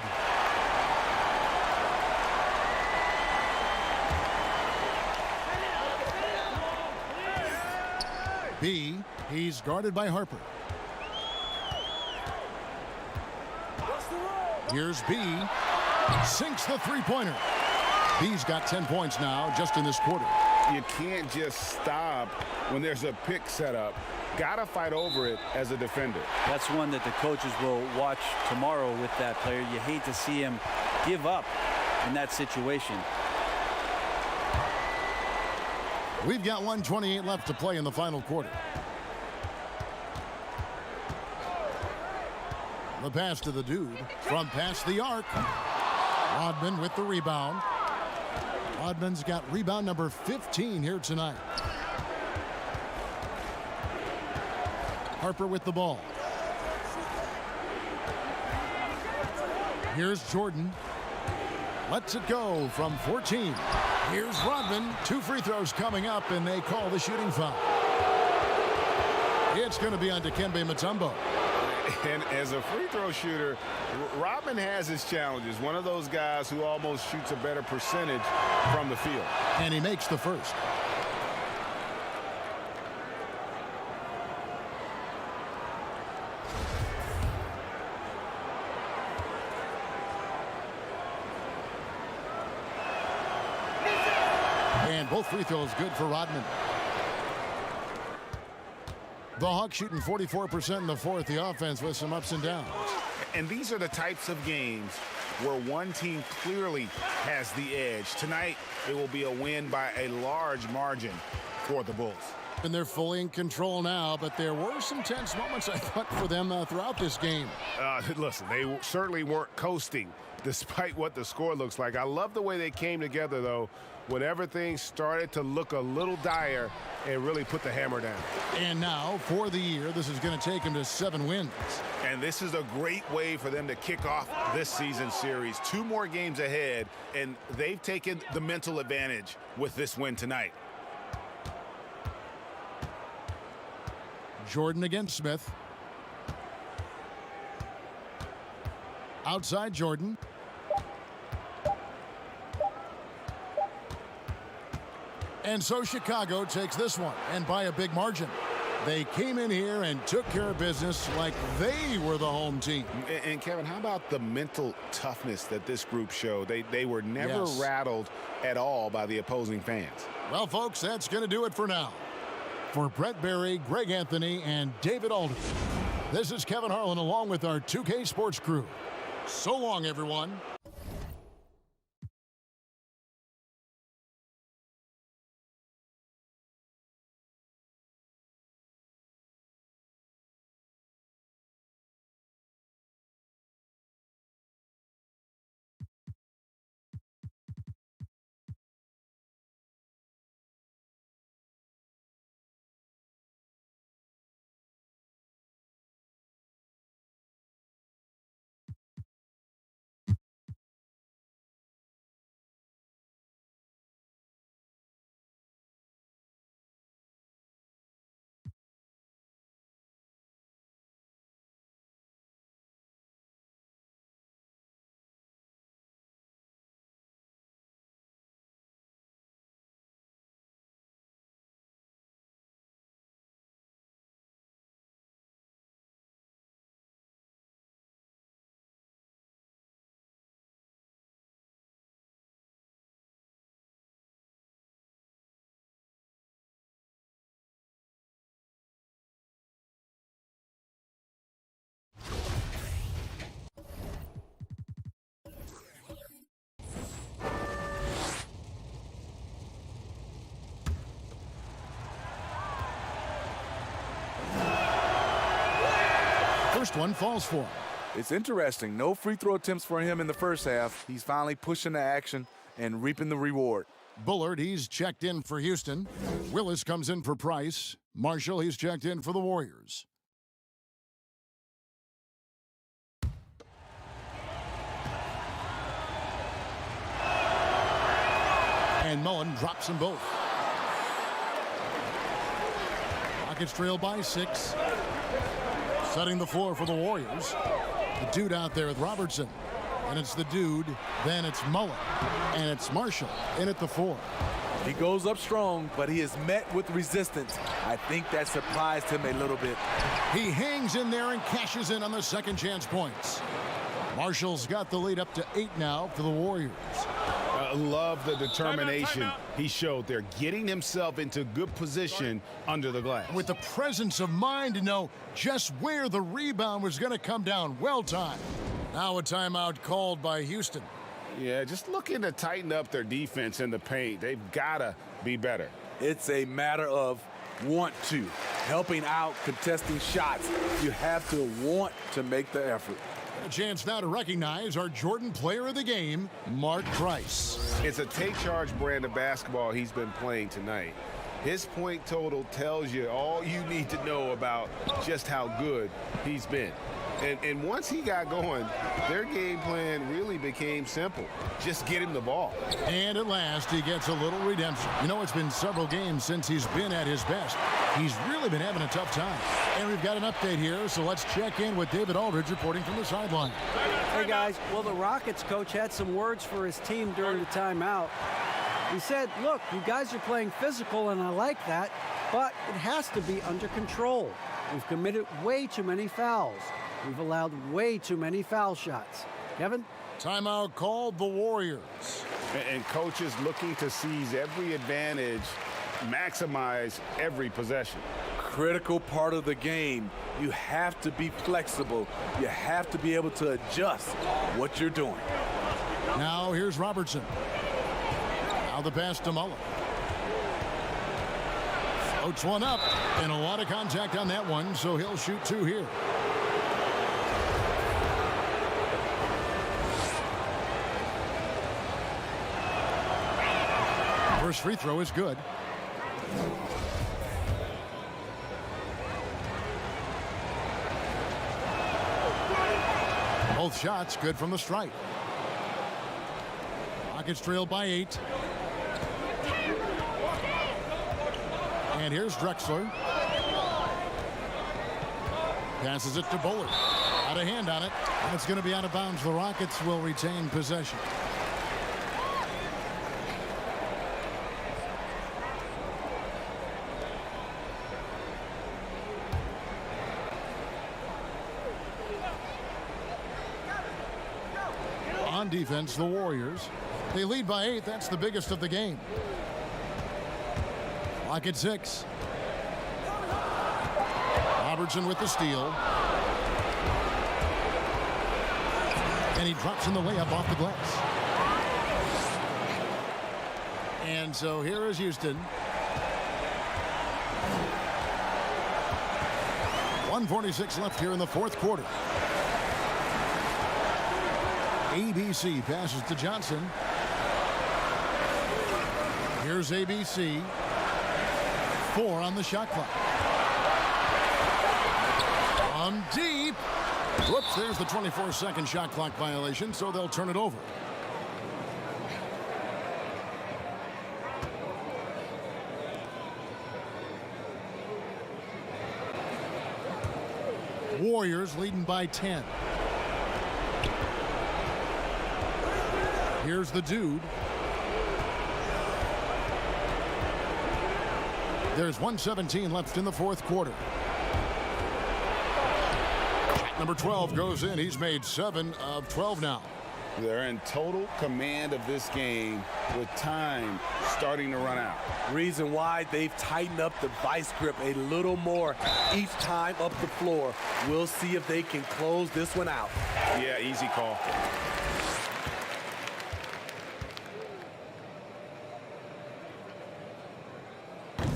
B, he's guarded by Harper. Here's B, sinks the three-pointer. B's got 10 points now just in this quarter. You can't just stop when there's a pick set up. Gotta fight over it as a defender. That's one that the coaches will watch tomorrow with that player. You hate to see him give up in that situation. We've got 1:28 left to play in the final quarter. The pass to the dude from past the arc. Rodman with the rebound. Rodman's got rebound number 15 here tonight. Harper with the ball. Here's Jordan. Lets it go from 14. Here's Rodman. 2 free throws coming up, and they call the shooting foul. It's going to be on Dikembe Mutombo. And as a free throw shooter, Rodman has his challenges. One of those guys who almost shoots a better percentage from the field. And he makes the first. And both free throws good for Rodman. The Hawks shooting 44% in the fourth. The offense with some ups and downs. And these are the types of games where one team clearly has the edge. Tonight, it will be a win by a large margin for the Bulls. And they're fully in control now, but there were some tense moments, I thought, for them throughout this game. Listen, they certainly weren't coasting despite what the score looks like. I love the way they came together, though, when everything started to look a little dire and really put the hammer down. And now, for the year, this is going to take them to 7 wins. And this is a great way for them to kick off this season series. 2 more games ahead, and they've taken the mental advantage with this win tonight. Jordan against Smith. Outside Jordan. And so Chicago takes this one, and by a big margin. They came in here and took care of business like they were the home team. And Kevin, how about the mental toughness that this group showed? They were never rattled at all by the opposing fans. Well, folks, that's going to do it for now. For Brett Berry, Greg Anthony, and David Aldridge, this is Kevin Harlan along with our 2K Sports crew. So long, everyone. First one falls for him. It's interesting. No free throw attempts for him in the first half. He's finally pushing the action and reaping the reward. Bullard, he's checked in for Houston. Willis comes in for Price. Marshall, he's checked in for the Warriors. And Mullen drops them both. Rockets trail by 6. Setting the floor for the Warriors. The dude out there with Robertson. And it's the dude, then it's Mullen. And it's Marshall in at the 4. He goes up strong, but he is met with resistance. I think that surprised him a little bit. He hangs in there and cashes in on the second chance points. Marshall's got the lead up to 8 now for the Warriors. Love the determination he showed there, getting himself into good position under the glass. With the presence of mind to know just where the rebound was going to come down. Well timed. Now a timeout called by Houston. Yeah, just looking to tighten up their defense in the paint. They've got to be better. It's a matter of want to. Helping out, contesting shots. You have to want to make the effort. A chance now to recognize our Jordan Player of the Game, Mark Price. It's a take-charge brand of basketball he's been playing tonight. His point total tells you all you need to know about just how good he's been. And once he got going, their game plan really became simple. Just get him the ball. And at last, he gets a little redemption. You know, it's been several games since he's been at his best. He's really been having a tough time. And we've got an update here, so let's check in with David Aldridge reporting from the sideline. Hey, guys. Well, the Rockets coach had some words for his team during the timeout. He said, look, you guys are playing physical, and I like that, but it has to be under control. We've committed way too many fouls. We've allowed way too many foul shots. Kevin? Timeout called the Warriors. And coaches looking to seize every advantage, maximize every possession. Critical part of the game. You have to be flexible. You have to be able to adjust what you're doing. Now here's Robertson. Now the pass to Mullen. Floats one up, and a lot of contact on that one, so he'll shoot 2 here. First free throw is good. Both shots good from the stripe. Rockets trail by 8. And here's Drexler. Passes it to Bullard. Out of hand on it. And it's going to be out of bounds. The Rockets will retain possession. on defense, the Warriors. They lead by 8. That's the biggest of the game. Clock at 6. Robertson with the steal. And he drops in the layup off the glass. And so here is Houston. 1:46 left here in the fourth quarter. ABC passes to Johnson. Here's ABC. 4 on the shot clock. On deep. Whoops, there's the 24-second shot clock violation, so they'll turn it over. Warriors leading by 10. Here's the dude. There's 1:17 left in the fourth quarter. Number 12 goes in. He's made 7 of 12 now. They're in total command of this game with time starting to run out. Reason why they've tightened up the vice grip a little more each time up the floor. We'll see if they can close this one out. Yeah, easy call.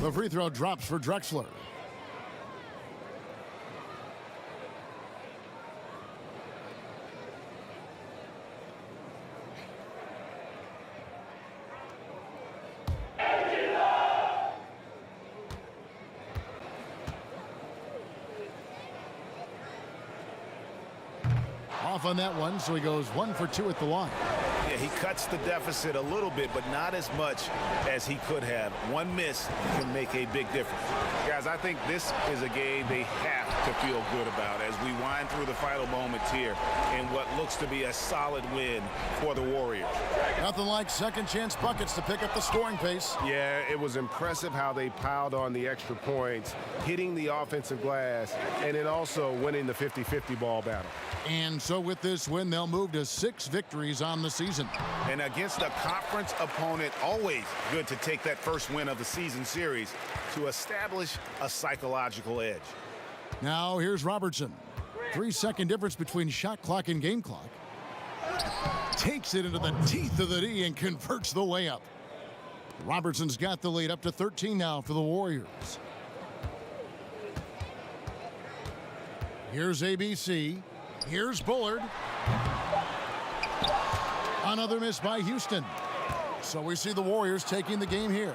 The free throw drops for Drexler. Off on that one, so he goes 1 for 2 at the line. Yeah, he cuts the deficit a little bit, but not as much as he could have. One miss can make a big difference. Guys, I think this is a game they have to feel good about as we wind through the final moments here in what looks to be a solid win for the Warriors. Nothing like second chance buckets to pick up the scoring pace. Yeah, it was impressive how they piled on the extra points, hitting the offensive glass, and then also winning the 50-50 ball battle. And so with this win, they'll move to 6 victories on the season. And against a conference opponent, always good to take that first win of the season series to establish a psychological edge. Now here's Robertson. 3-second difference between shot clock and game clock. Takes it into the teeth of the D and converts the layup. Robertson's got the lead up to 13 now for the Warriors. Here's ABC. Here's Bullard. Another miss by Houston. So we see the Warriors taking the game here.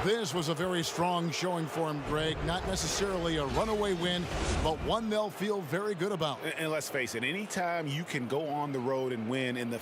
This was a very strong showing for him, Greg. Not necessarily a runaway win, but one they'll feel very good about. And let's face it, anytime you can go on the road and win in the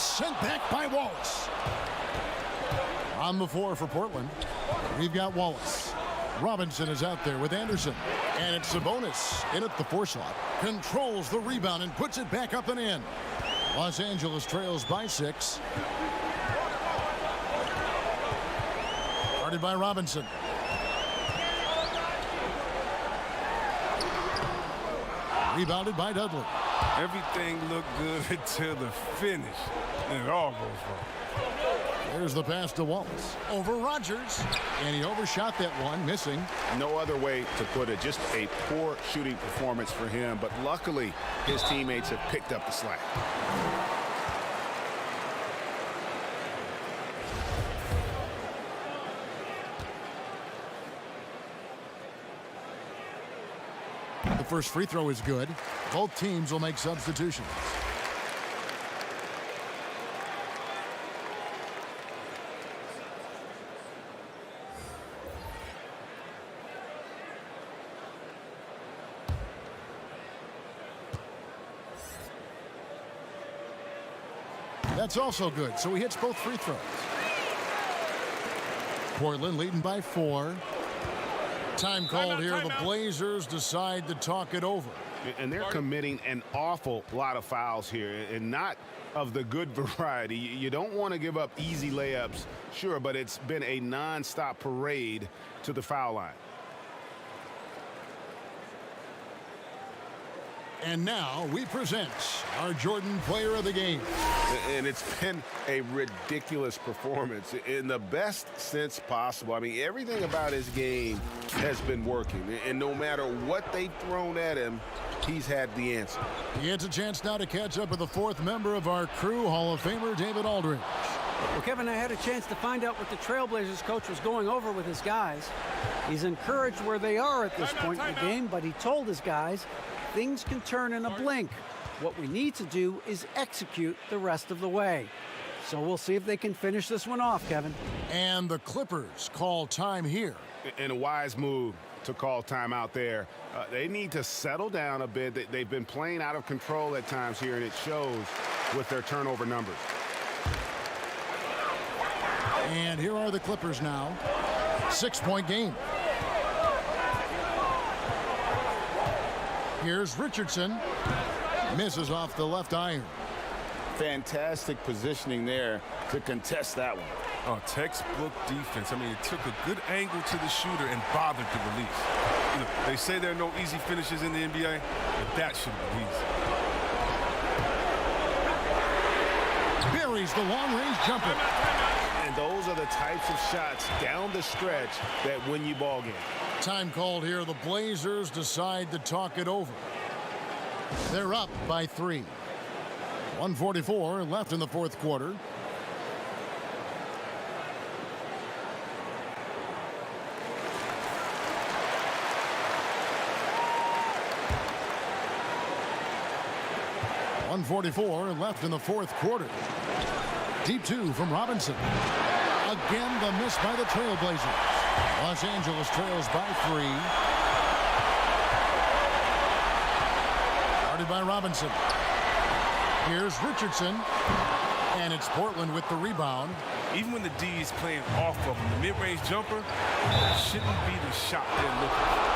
sent back by Wallace. On the floor for Portland, we've got Wallace. Robinson is out there with Anderson. And it's Sabonis in at the foreslot. Controls the rebound and puts it back up and in. Los Angeles trails by 6. Guarded by Robinson. Rebounded by Dudley. Everything looked good until the finish, and it all goes wrong. There's the pass to Wallace. Over Rogers. And he overshot that one, missing. No other way to put it. Just a poor shooting performance for him. But luckily, his teammates have picked up the slack. The first free throw is good. Both teams will make substitutions. That's also good, so he hits both free throws. Portland leading by 4. Time called here. The Blazers decide to talk it over. And they're committing an awful lot of fouls here, and not of the good variety. You don't want to give up easy layups, sure, but it's been a non-stop parade to the foul line. And now we present our Jordan Player of the Game. And it's been a ridiculous performance in the best sense possible. I mean, everything about his game has been working. And no matter what they've thrown at him, he's had the answer. He gets a chance now to catch up with the 4th member of our crew, Hall of Famer David Aldridge. Well, Kevin, I had a chance to find out what the Trailblazers coach was going over with his guys. He's encouraged where they are at this point in the game, but he told his guys things can turn in a blink. What we need to do is execute the rest of the way. So we'll see if they can finish this one off, Kevin. And the Clippers call time here. And a wise move to call time out there. They need to settle down a bit. They've been playing out of control at times here, and it shows with their turnover numbers. And here are the Clippers now. 6-point game. Here's Richardson. Misses off the left iron. Fantastic positioning there to contest that one. Oh, textbook defense. I mean, it took a good angle to the shooter and bothered the release. You know, they say there are no easy finishes in the NBA, but that should have been easy. Buries the long-range jumper. And those are the types of shots down the stretch that win you ball games. Time called here. The Blazers decide to talk it over. They're up by 3. 1:44 left in the 4th quarter. .144 left in the 4th quarter. Deep 2 from Robinson. Again, the miss by the Trailblazers. Los Angeles trails by 3. Guarded by Robinson. Here's Richardson. And it's Portland with the rebound. Even when the D is playing off of him, the mid-range jumper shouldn't be the shot they're looking for.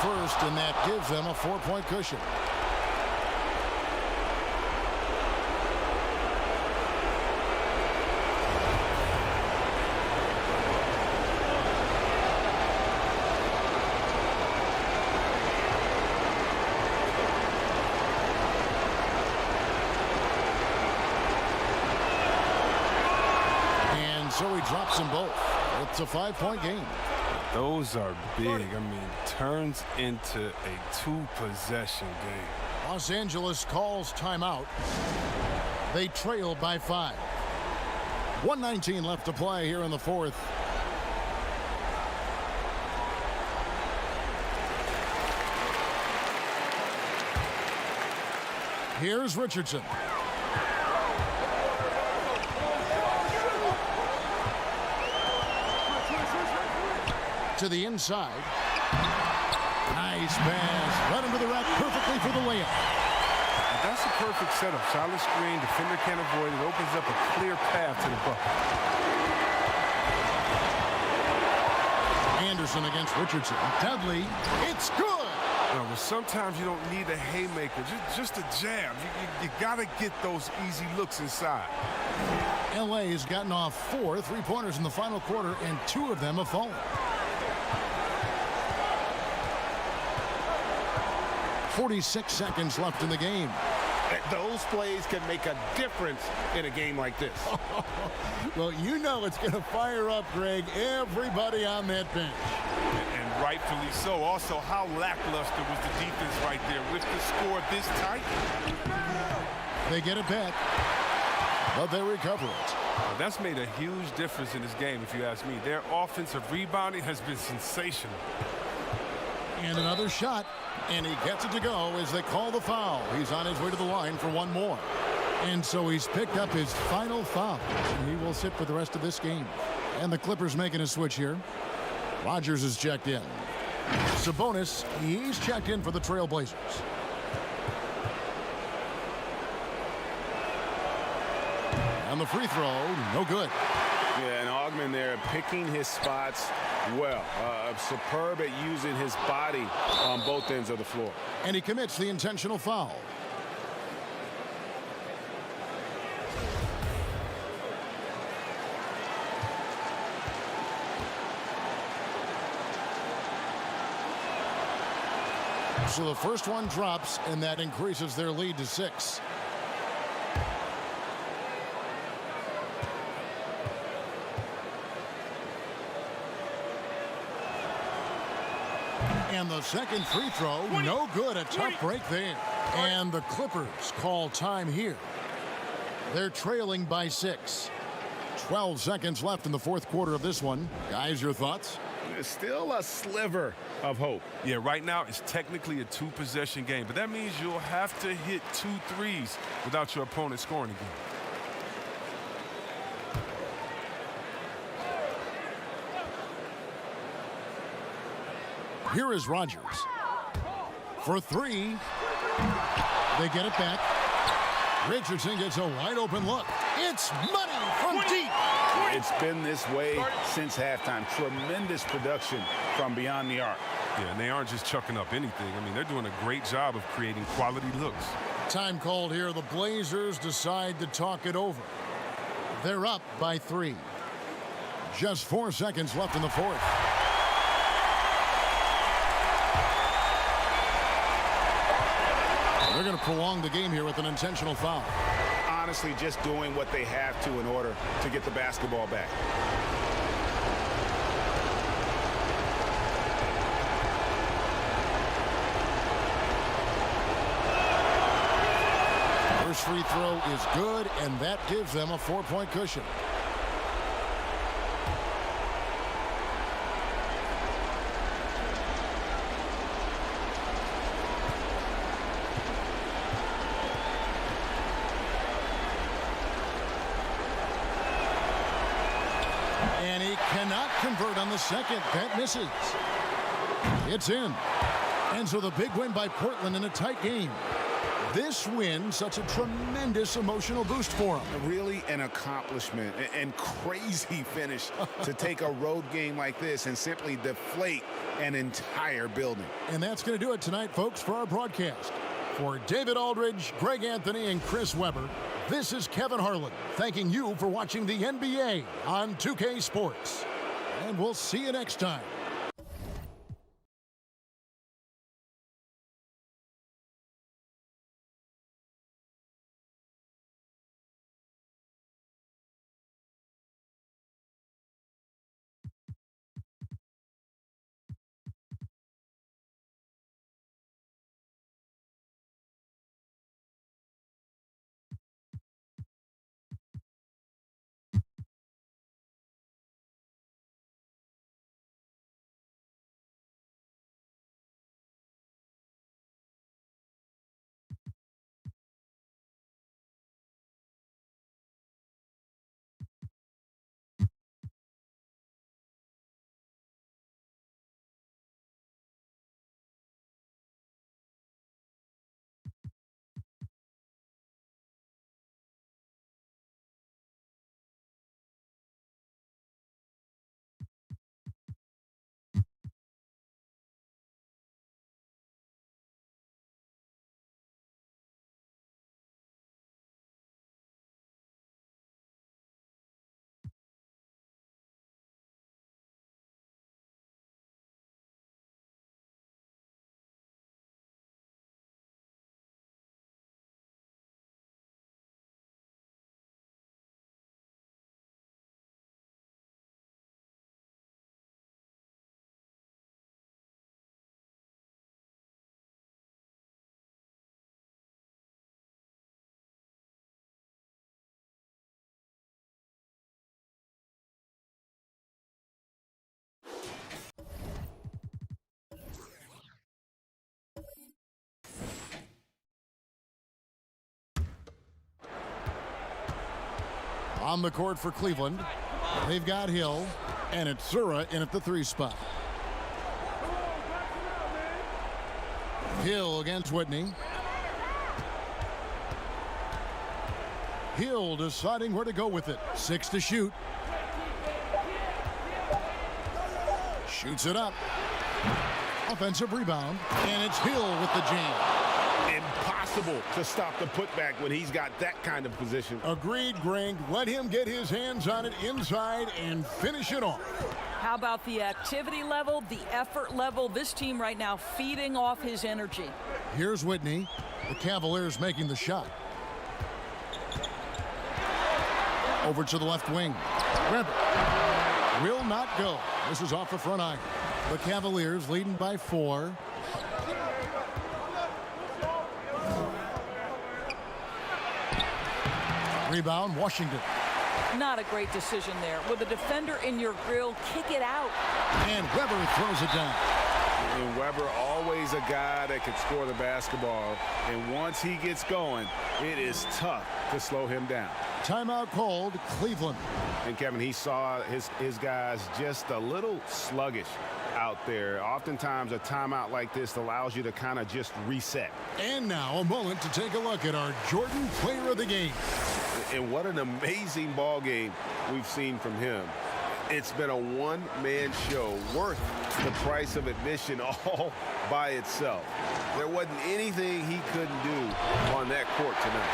First, and that gives them a 4-point cushion. And so he drops them both. It's a 5-point game. Those are big. I mean, turns into a 2-possession game. Los Angeles calls timeout. They trail by 5. 1:19 left to play here in the 4th. Here's Richardson. to the inside. Nice pass. Right into the rack perfectly for the layup. That's a perfect setup. Solid screen. Defender can't avoid it. Opens up a clear path to the bucket. Anderson against Richardson. Dudley. It's good. Well, sometimes you don't need a haymaker. Just a jab. You got to get those easy looks inside. L.A. has gotten off 4 3-pointers in the final quarter, and 2 of them have fallen. 46 seconds left in the game. Those plays can make a difference in a game like this. Well, you know it's going to fire up, Greg, everybody on that bench. And rightfully so. Also, how lackluster was the defense right there with the score this tight? They get it back, but they recover it. Well, that's made a huge difference in this game, if you ask me. Their offensive rebounding has been sensational. And another shot, and he gets it to go as they call the foul. He's on his way to the line for one more. And so he's picked up his final foul. And he will sit for the rest of this game. And the Clippers making a switch here. Rodgers is checked in. Sabonis, he's checked in for the Trailblazers. And the free throw, no good. Yeah, and Augman there picking his spots well. Superb at using his body on both ends of the floor. And he commits the intentional foul. So the first one drops, and that increases their lead to 6. And the second free throw, no good. A tough break there. And the Clippers call time here. They're trailing by 6. 12 seconds left in the fourth quarter of this one. Guys, your thoughts? There's still a sliver of hope. Yeah, right now it's technically a 2-possession game, but that means you'll have to hit 2 threes without your opponent scoring again. Here is Rodgers. For 3. They get it back. Richardson gets a wide open look. It's money from deep. It's been this way since halftime. Tremendous production from beyond the arc. Yeah, and they aren't just chucking up anything. I mean, they're doing a great job of creating quality looks. Time called here. The Blazers decide to talk it over. They're up by 3. Just 4 seconds left in the fourth. They're going to prolong the game here with an intentional foul. Honestly, just doing what they have to in order to get the basketball back. First free throw is good, and that gives them a 4-point cushion. And he cannot convert on the second. That misses. It's in. And so the big win by Portland in a tight game. This win, such a tremendous emotional boost for him. Really an accomplishment and crazy finish to take a road game like this and simply deflate an entire building. And that's going to do it tonight, folks, for our broadcast. For David Aldridge, Greg Anthony, and Chris Webber, this is Kevin Harlan thanking you for watching the NBA on 2K Sports. And we'll see you next time. On the court for Cleveland, they've got Hill, and it's Zura in at the 3 spot. Hill against Whitney. Hill deciding where to go with it. 6 to shoot. Shoots it up. Offensive rebound, and it's Hill with the jam. Impossible to stop the putback when he's got that kind of position. Agreed, Greg. Let him get his hands on it inside and finish it off. How about the activity level, the effort level? This team right now feeding off his energy. Here's Whitney. The Cavaliers making the shot. Over to the left wing. Weber will not go. This is off the front iron. The Cavaliers leading by 4. Rebound, Washington. Not a great decision there. With a defender in your grill, kick it out. And Weber throws it down. And Weber always a guy that can score the basketball. And once he gets going, it is tough to slow him down. Timeout called, Cleveland. And Kevin, he saw his guys just a little sluggish out there. Oftentimes a timeout like this allows you to kind of just reset. And now a moment to take a look at our Jordan Player of the Game. And what an amazing ball game we've seen from him. It's been a one-man show worth the price of admission all by itself. There wasn't anything he couldn't do on that court tonight.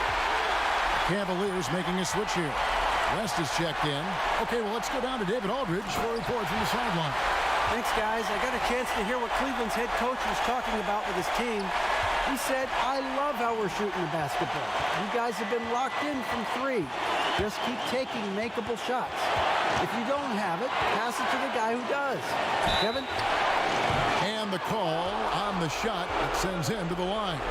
Cavaliers making a switch here. West is checked in. Okay, well, let's go down to David Aldridge for a report from the sideline. Thanks, guys. I got a chance to hear what Cleveland's head coach was talking about with his team. He said, I love how we're shooting the basketball. You guys have been locked in from 3. Just keep taking makeable shots. If you don't have it, pass it to the guy who does. Kevin? And the call on the shot that sends him to the line.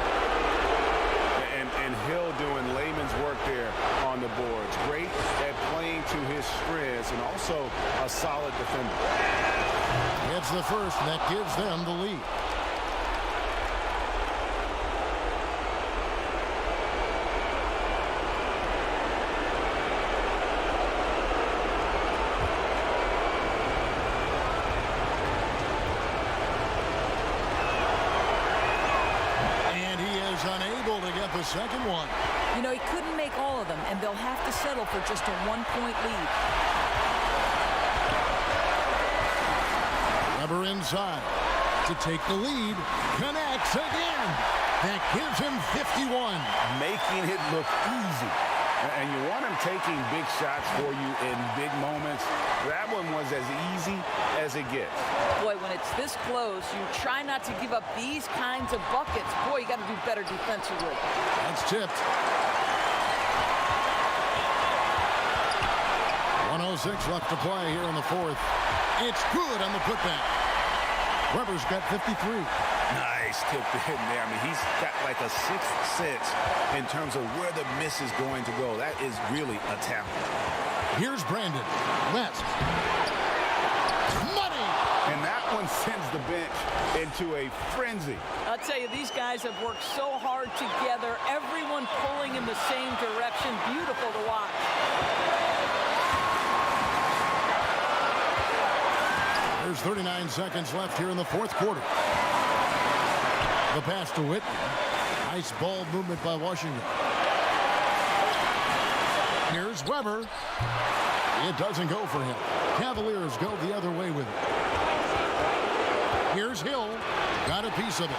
And Hill doing layman's work there on the boards. Great at playing to his strengths and also a solid defender. It's the first, and that gives them the lead. The second one. You know, he couldn't make all of them, and they'll have to settle for just a 1-point lead. Weber inside to take the lead. Connects again. That gives him 51. Making it look easy. And you want him taking big shots for you in big moments. That one was as easy as it gets. Boy, when it's this close, you try not to give up these kinds of buckets. Boy, you got to do better defensively. That's tipped. 1:06 left to play here in the 4th. It's good on the putback. Weber's got 53. Nice tip in there. I mean, he's got like a sixth sense in terms of where the miss is going to go. That is really a talent. Here's Brandon. West. Money! And that one sends the bench into a frenzy. I'll tell you, these guys have worked so hard together. Everyone pulling in the same direction. Beautiful to watch. There's 39 seconds left here in the 4th quarter. The pass to Whitney. Nice ball movement by Washington. Here's Weber. It doesn't go for him. Cavaliers go the other way with it. Here's Hill. Got a piece of it.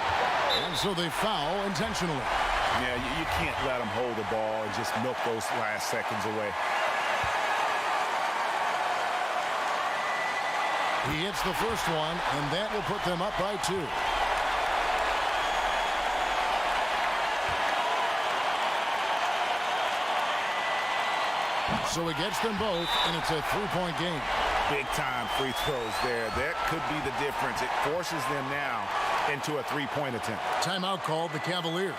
And so they foul intentionally. Yeah, you can't let them hold the ball and just milk those last seconds away. He hits the first one, and that will put them up by 2. So he gets them both, and it's a 3-point game. Big-time free throws there. That could be the difference. It forces them now into a 3-point attempt. Timeout called the Cavaliers.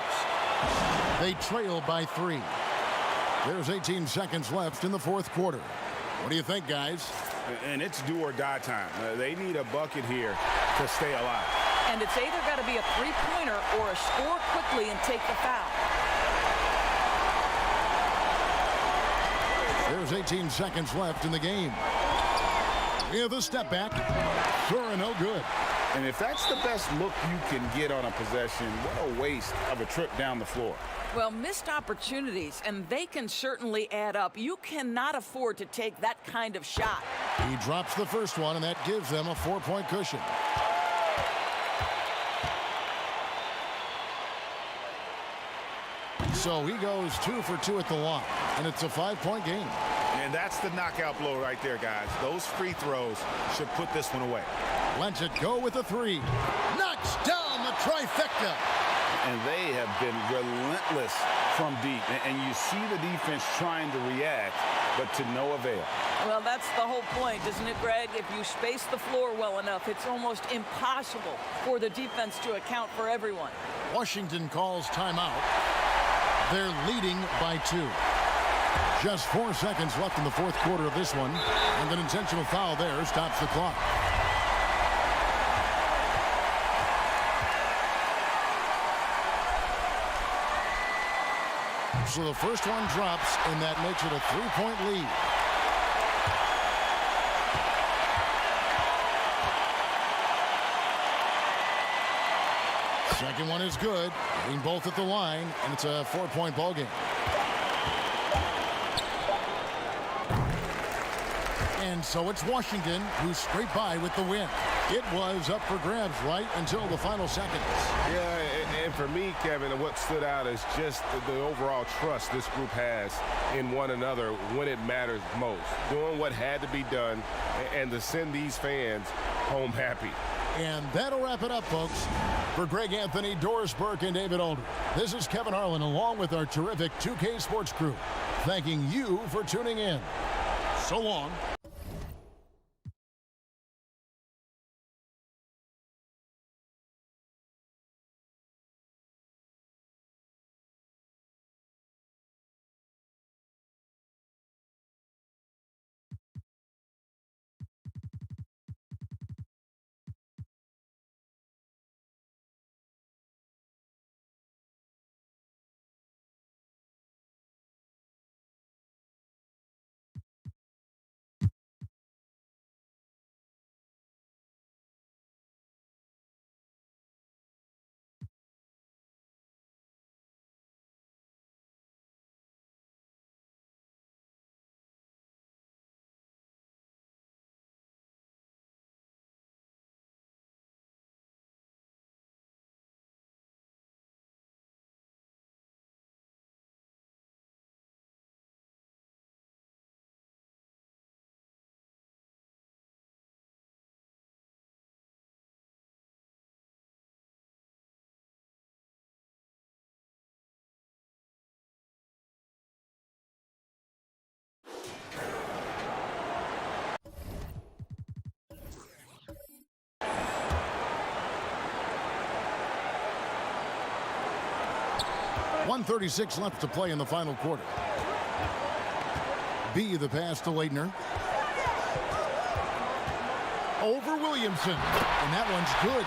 They trail by 3. There's 18 seconds left in the 4th quarter. What do you think, guys? And it's do or die time. They need a bucket here to stay alive. And it's either got to be a three-pointer or a score quickly and take the foul. There's 18 seconds left in the game. With a step back. Sure, no good. And if that's the best look you can get on a possession, what a waste of a trip down the floor. Well, missed opportunities, and they can certainly add up. You cannot afford to take that kind of shot. He drops the first one, and that gives them a 4-point cushion. So he goes 2 for 2 at the line, and it's a 5-point game. And that's the knockout blow right there, guys. Those free throws should put this one away. Lets it go with a 3. Knocks down the trifecta. And they have been relentless from deep. And you see the defense trying to react, but to no avail. Well, that's the whole point, isn't it, Greg? If you space the floor well enough, it's almost impossible for the defense to account for everyone. Washington calls timeout. They're leading by 2. Just 4 seconds left in the fourth quarter of this one, and an intentional foul there stops the clock. So the first one drops, and that makes it a 3-point lead. Second one is good. Getting both at the line, and it's a 4-point ball game. And so it's Washington who scraped by with the win. It was up for grabs right until the final seconds. Yeah, and for me, Kevin, what stood out is just the overall trust this group has in one another when it matters most. Doing what had to be done and to send these fans home happy. And that'll wrap it up, folks. For Greg Anthony, Doris Burke, and David Aldridge, this is Kevin Harlan along with our terrific 2K Sports crew, thanking you for tuning in. So long. .136 left to play in the final quarter. B, the pass to Leitner. Over Williamson. And that one's good.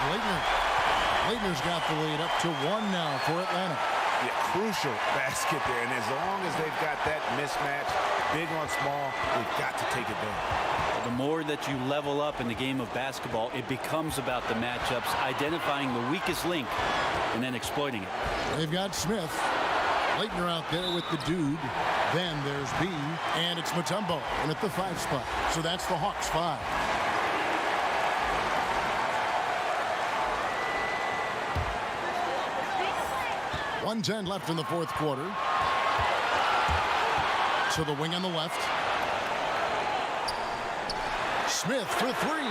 Leitner's got the lead up to 1 now for Atlanta. Yeah, crucial basket there. And as long as they've got that mismatch, big on small, they've got to take it down. The more that you level up in the game of basketball, it becomes about the matchups, identifying the weakest link, and then exploiting it. They've got Smith. Leitner out there with the dude. Then there's B, and it's Mutombo in at the 5 spot. So that's the Hawks 5. .110 left in the fourth quarter. To the wing on the left. Smith for 3.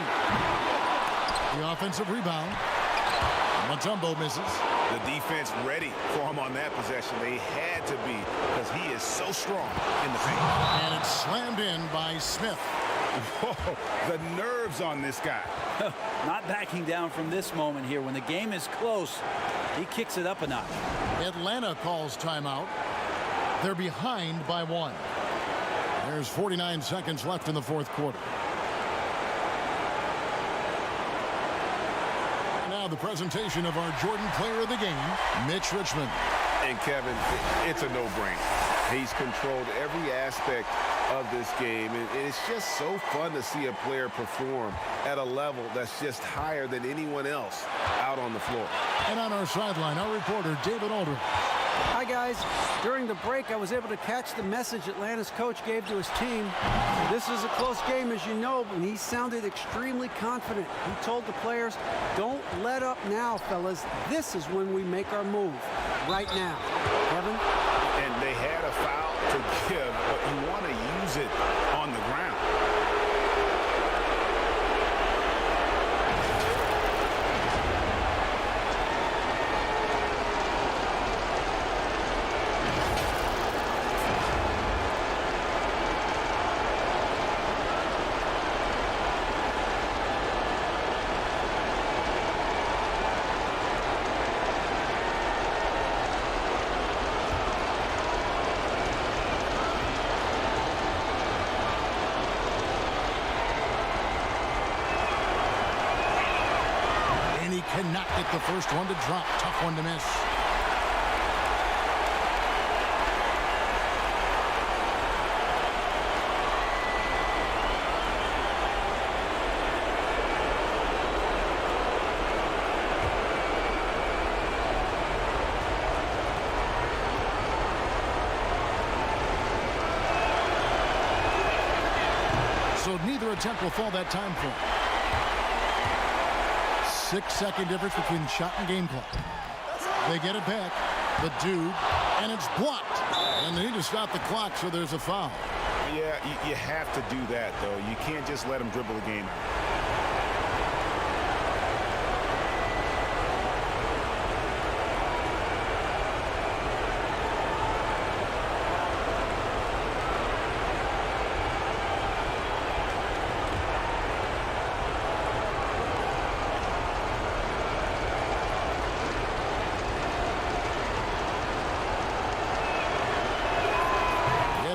The offensive rebound. Mutombo misses. The defense ready for him on that possession. They had to be because he is so strong in the paint. And it's slammed in by Smith. Whoa, the nerves on this guy. Not backing down from this moment here. When the game is close, he kicks it up a notch. Atlanta calls timeout. They're behind by 1. There's 49 seconds left in the fourth quarter. Now the presentation of our Jordan Player of the Game, Mitch Richmond. And Kevin, it's a no-brainer. He's controlled every aspect of this game. And it's just so fun to see a player perform at a level that's just higher than anyone else out on the floor. And on our sideline, our reporter, David Aldridge. Hi, guys. During the break, I was able to catch the message Atlanta's coach gave to his team. This is a close game, as you know, and he sounded extremely confident. He told the players, don't let up now, fellas. This is when we make our move. Right now. Kevin? And they had a foul to give, but you want to use it on the ground. Cannot get the first one to drop. Tough one to miss. So neither attempt will fall that time for him. 6-second difference between shot and game clock. They get it back. The dude, and it's blocked. And they need to stop the clock, so there's a foul. Yeah, you have to do that, though. You can't just let them dribble the game out.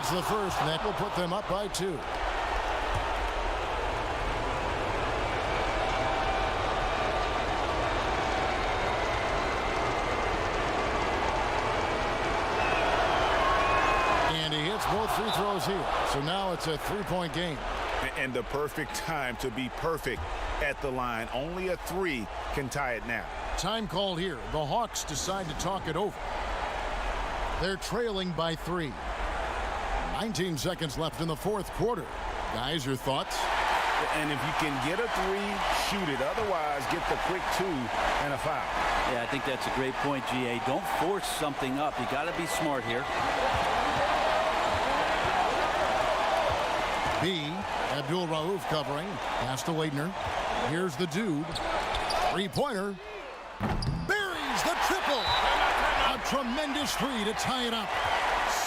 The first, and that will put them up by 2. And he hits both free throws here. So now it's a 3-point game. And the perfect time to be perfect at the line. Only a 3 can tie it now. Time called here. The Hawks decide to talk it over. They're trailing by 3. 19 seconds left in the fourth quarter. Guys, your thoughts? And if you can get a 3, shoot it. Otherwise, get the quick 2 and a foul. Yeah, I think that's a great point, GA. Don't force something up. You got to be smart here. B. Abdul Rauf covering. Pass to Leitner. Here's the dude. 3-pointer. Buries the triple. A tremendous 3 to tie it up.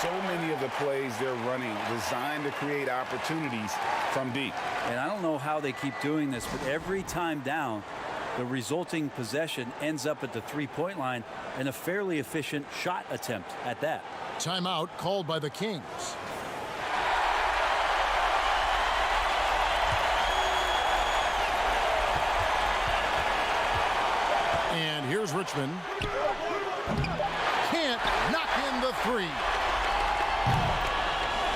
So many of the plays they're running designed to create opportunities from deep. And I don't know how they keep doing this, but every time down, the resulting possession ends up at the 3-point line and a fairly efficient shot attempt at that. Timeout called by the Kings. And here's Richmond. Can't knock in the 3.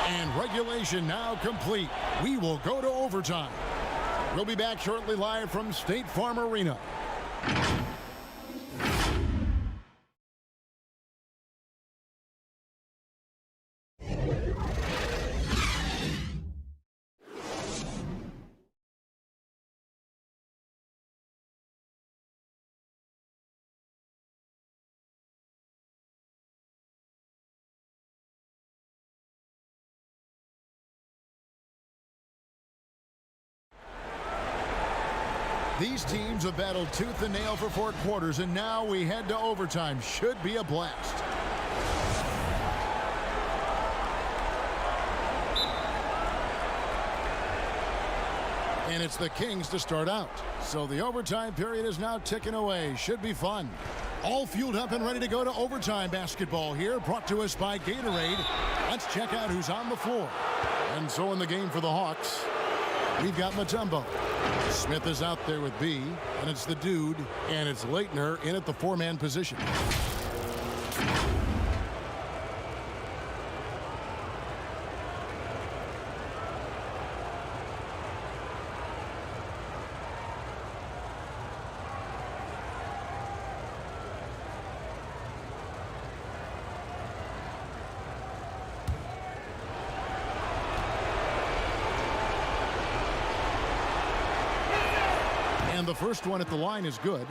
And regulation now complete. We will go to overtime. We'll be back shortly live from State Farm Arena. These teams have battled tooth and nail for 4 quarters, and now we head to overtime. Should be a blast. And it's the Kings to start out. So the overtime period is now ticking away. Should be fun. All fueled up and ready to go to overtime basketball here, brought to us by Gatorade. Let's check out who's on the floor. And so in the game for the Hawks, we've got Mutombo. Smith is out there with B, and it's the dude, and it's Leitner in at the 4-man position. And the first one at the line is good.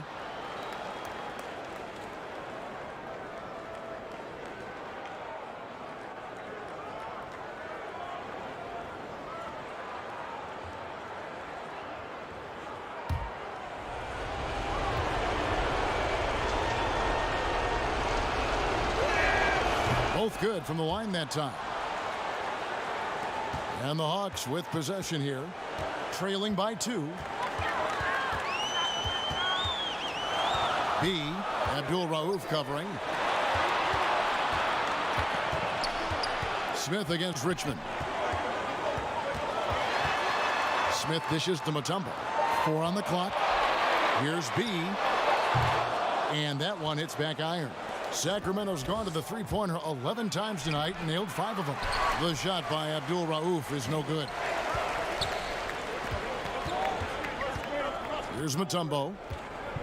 Both good from the line that time. And the Hawks with possession here, trailing by 2. B. Abdul-Rauf covering. Smith against Richmond. Smith dishes to Mutombo. 4 on the clock. Here's B. And that one hits back iron. Sacramento's gone to the three-pointer 11 times tonight and nailed 5 of them. The shot by Abdul-Rauf is no good. Here's Mutombo.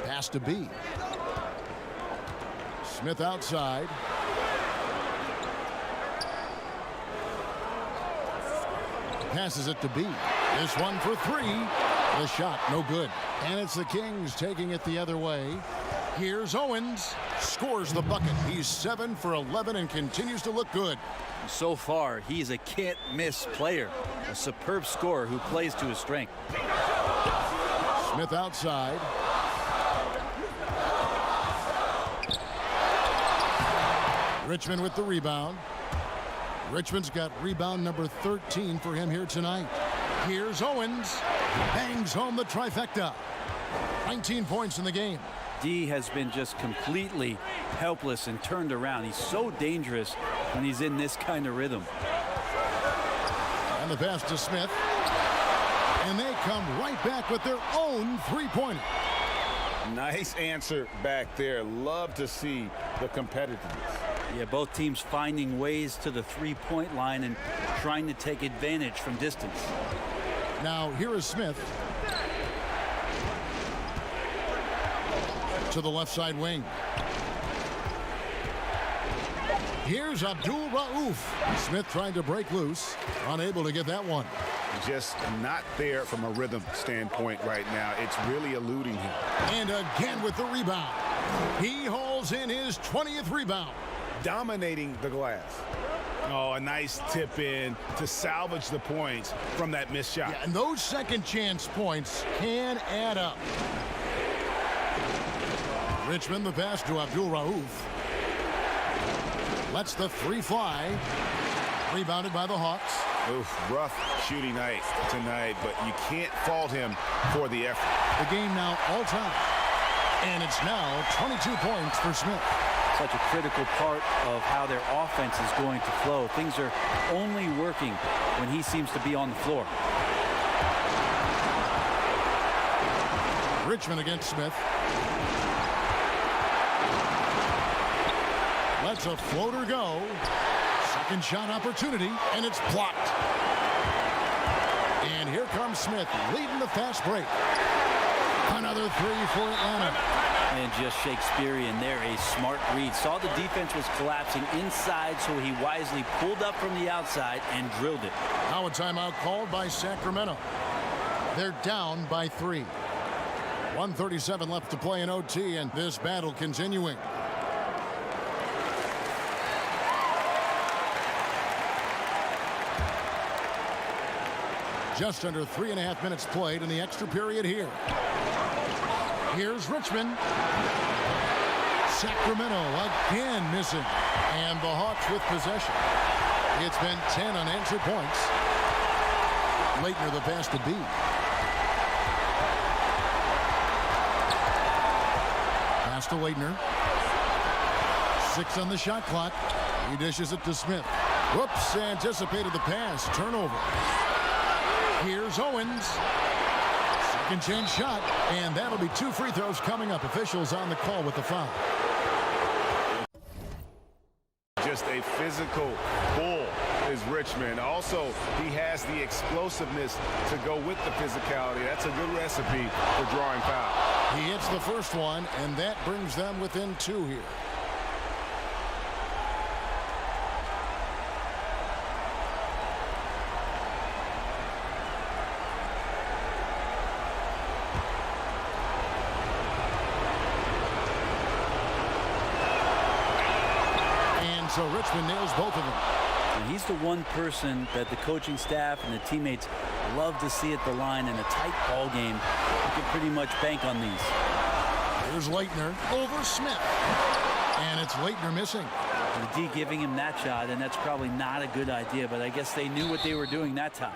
Pass to B. Smith outside. Passes it to B. This one for 3. The shot no good. And it's the Kings taking it the other way. Here's Owens. Scores the bucket. He's 7 for 11 and continues to look good. So far, he's a can't-miss player. A superb scorer who plays to his strength. Smith outside. Richmond with the rebound. Richmond's got rebound number 13 for him here tonight. Here's Owens. Bangs home the trifecta. 19 points in the game. D has been just completely helpless and turned around. He's so dangerous when he's in this kind of rhythm. And the pass to Smith. And they come right back with their own three-pointer. Nice answer back there. Love to see the competitiveness. Yeah, both teams finding ways to the three-point line and trying to take advantage from distance. Now here is Smith. To the left side wing. Here's Abdul-Rauf. Smith trying to break loose. Unable to get that one. Just not there from a rhythm standpoint right now. It's really eluding him. And again with the rebound. He hauls in his 20th rebound. Dominating the glass. Oh, a nice tip in to salvage the points from that missed shot. Yeah, and those second chance points can add up. Richmond the pass to Abdul-Rauf. Lets the 3 fly. Rebounded by the Hawks. Oof, rough shooting night tonight, but you can't fault him for the effort. The game now all time. And it's now 22 points for Smith. Such a critical part of how their offense is going to flow. Things are only working when he seems to be on the floor. Richmond against Smith. Lets a floater go. Second shot opportunity, and it's blocked. And here comes Smith leading the fast break. Another 3 for Atlanta. And just Shakespearean there, a smart read. Saw the defense was collapsing inside, so he wisely pulled up from the outside and drilled it. Now a timeout called by Sacramento. They're down by 3. 1:37 left to play in OT, and this battle continuing. Just under 3.5 minutes played in the extra period here. Here's Richmond. Sacramento again missing. And the Hawks with possession. It's been 10 unanswered points. Leitner the pass to B. Pass to Leitner. 6 on the shot clock. He dishes it to Smith. Whoops, anticipated the pass. Turnover. Here's Owens. Second chance shot, and that'll be 2 free throws coming up. Officials on the call with the foul. Just a physical bull is Richmond. Also, he has the explosiveness to go with the physicality. That's a good recipe for drawing foul. He hits the first one, and that brings them within 2 here. And so Richmond nails both of them. And he's the one person that the coaching staff and the teammates love to see at the line in a tight ball game. You can pretty much bank on these. Here's Leitner over Smith. And it's Leitner missing. The D giving him that shot, and that's probably not a good idea, but I guess they knew what they were doing that time.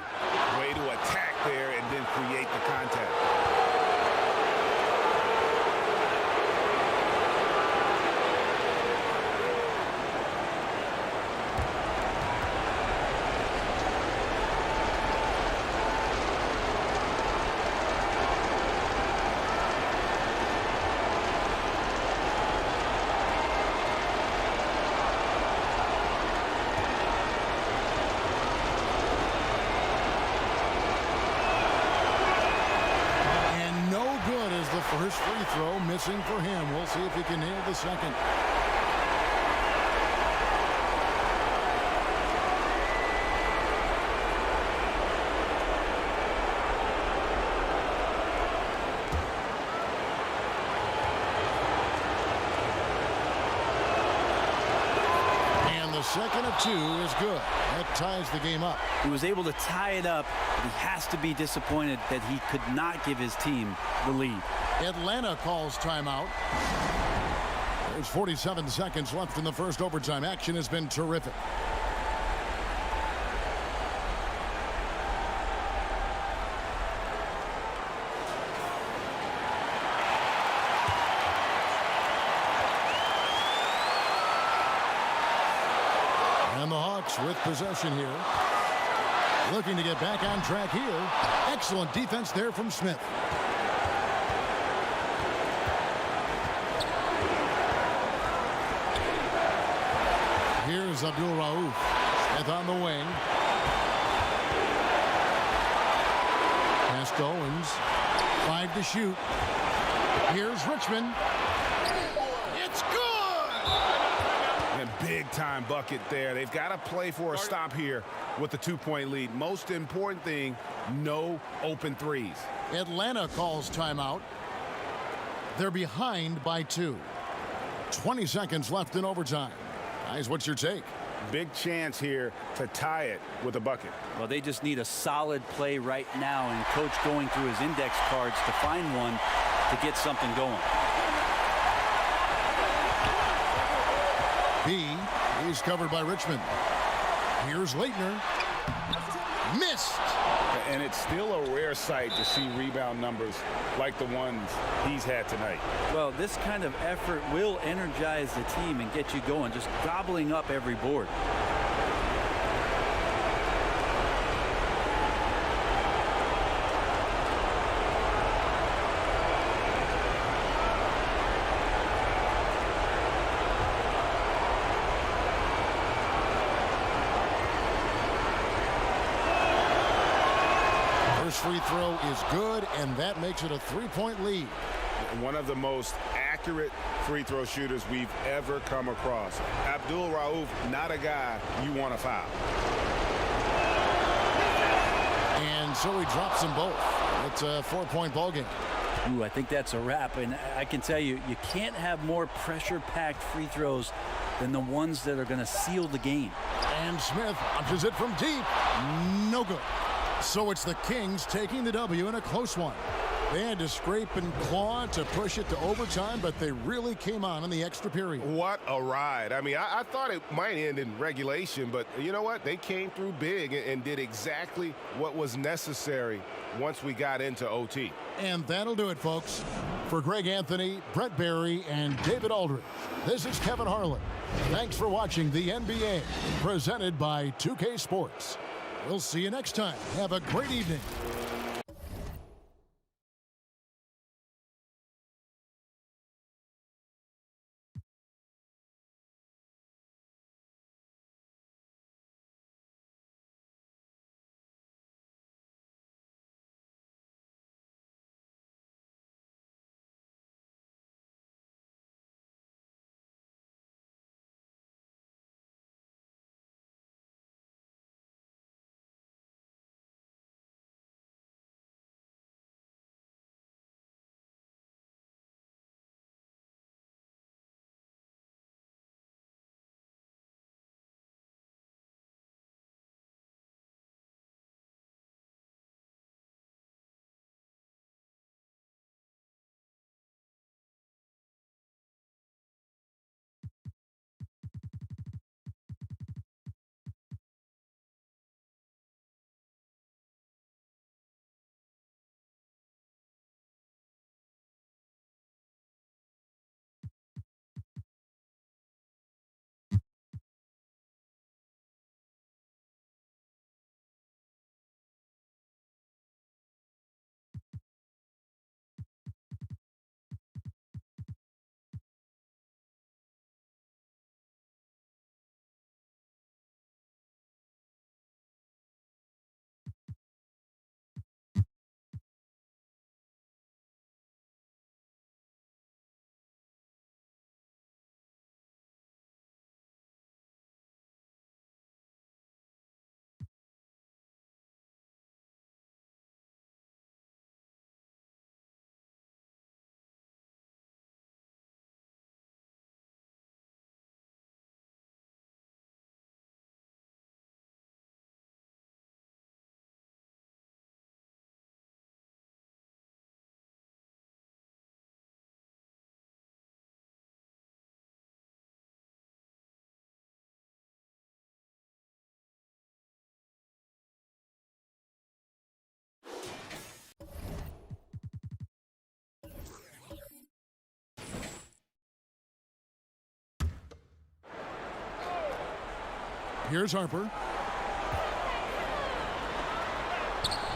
Way to attack there and then create the contact. First free throw missing for him. We'll see if he can nail the second. And the second of two is good. That ties the game up. He was able to tie it up, but he has to be disappointed that he could not give his team the lead. Atlanta calls timeout. There's 47 seconds left in the first overtime. Action has been terrific. And the Hawks with possession here. Looking to get back on track here. Excellent defense there from Smith. Here's Abdul-Rauf. Smith on the wing. Pass to Owens. 5 to shoot. Here's Richmond. It's good! And big-time bucket there. They've got to play for a stop here with the 2-point lead. Most important thing, no open threes. Atlanta calls timeout. They're behind by 2. 20 seconds left in overtime. Guys, what's your take? Big chance here to tie it with a bucket. Well, they just need a solid play right now, and coach going through his index cards to find one to get something going. B is covered by Richmond. Here's Leitner. Missed. And it's still a rare sight to see rebound numbers like the ones he's had tonight. Well, this kind of effort will energize the team and get you going, just gobbling up every board. Free throw is good, and that makes it a 3-point lead. One of the most accurate free throw shooters we've ever come across. Abdul-Rauf, not a guy you want to foul. And so he drops them both. It's a 4-point ball game. Ooh, I think that's a wrap, and I can tell you, you can't have more pressure-packed free throws than the ones that are going to seal the game. And Smith launches it from deep. No good. So it's the Kings taking the W in a close one. They had to scrape and claw to push it to overtime, but they really came on in the extra period. What a ride. I mean, I thought it might end in regulation, but you know what? They came through big and did exactly what was necessary once we got into OT. And that'll do it, folks. For Greg Anthony, Brett Barry, and David Aldridge, this is Kevin Harlan. Thanks for watching the NBA, presented by 2K Sports. We'll see you next time. Have a great evening. Here's Harper.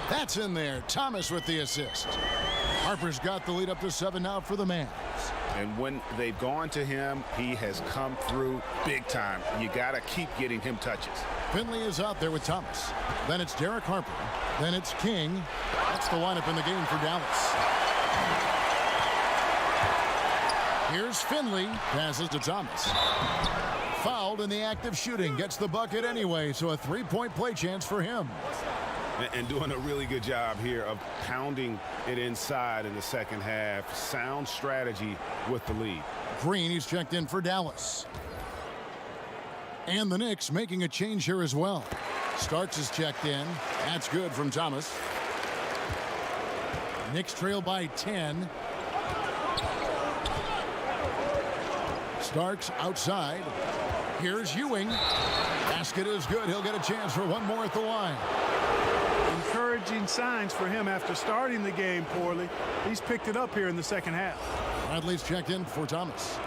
That's in there. Thomas with the assist. Harper's got the lead up to 7 now for the Mavs. And when they've gone to him, he has come through big time. You got to keep getting him touches. Finley is out there with Thomas. Then it's Derek Harper. Then it's King. That's the lineup in the game for Dallas. Here's Finley. Passes to Thomas. Fouled in the act of shooting. Gets the bucket anyway, so a 3-point play chance for him. And doing a really good job here of pounding it inside in the second half. Sound strategy with the lead. Green, he's checked in for Dallas. And the Knicks making a change here as well. Starks is checked in. That's good from Thomas. Knicks trail by 10. Starks outside. Here's Ewing. Basket is good. He'll get a chance for one more at the line. Encouraging signs for him after starting the game poorly. He's picked it up here in the second half. Bradley's checked in for Thomas.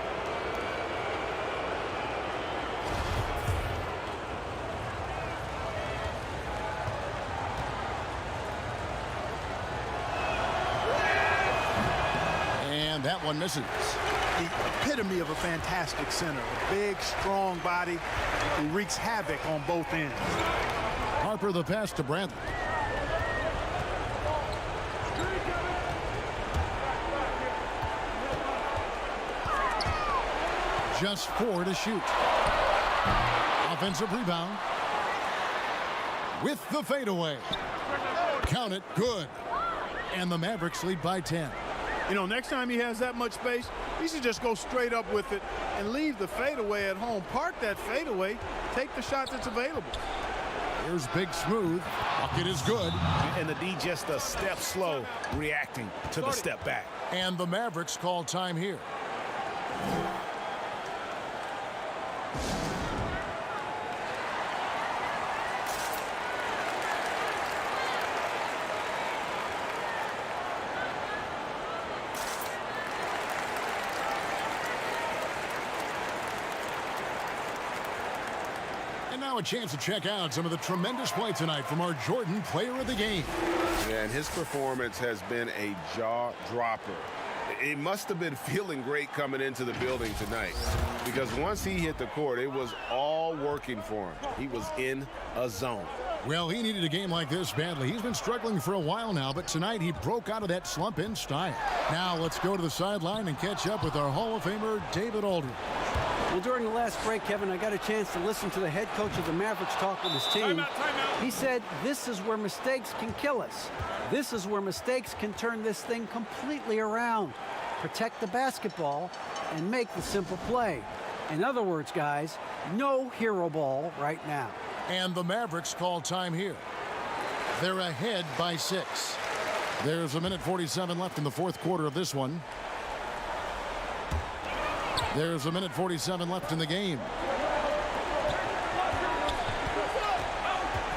And that one misses. The epitome of a fantastic center. A big, strong body who wreaks havoc on both ends. Harper the pass to Bradley. Just 4 to shoot. Offensive rebound. With the fadeaway. Count it, good. And the Mavericks lead by 10. You know, next time he has that much space, he should just go straight up with it and leave the fadeaway at home. Park that fadeaway, take the shot that's available. Here's Big Smooth. Bucket is good. And the D just a step slow, reacting to the step back. And the Mavericks call time here. Now a chance to check out some of the tremendous play tonight from our Jordan player of the game. Yeah, and his performance has been a jaw-dropper. He must have been feeling great coming into the building tonight, because once he hit the court, it was all working for him. He was in a zone. Well, he needed a game like this badly. He's been struggling for a while now, but tonight he broke out of that slump in style. Now let's go to the sideline and catch up with our Hall of Famer, David Aldridge. Well, during the last break, Kevin, I got a chance to listen to the head coach of the Mavericks talk with his team. He said, this is where mistakes can kill us. This is where mistakes can turn this thing completely around. Protect the basketball and make the simple play. In other words, guys, no hero ball right now. And the Mavericks call time here. They're ahead by 6. There's 1:47 left in the fourth quarter of this one. There's 1:47 left in the game.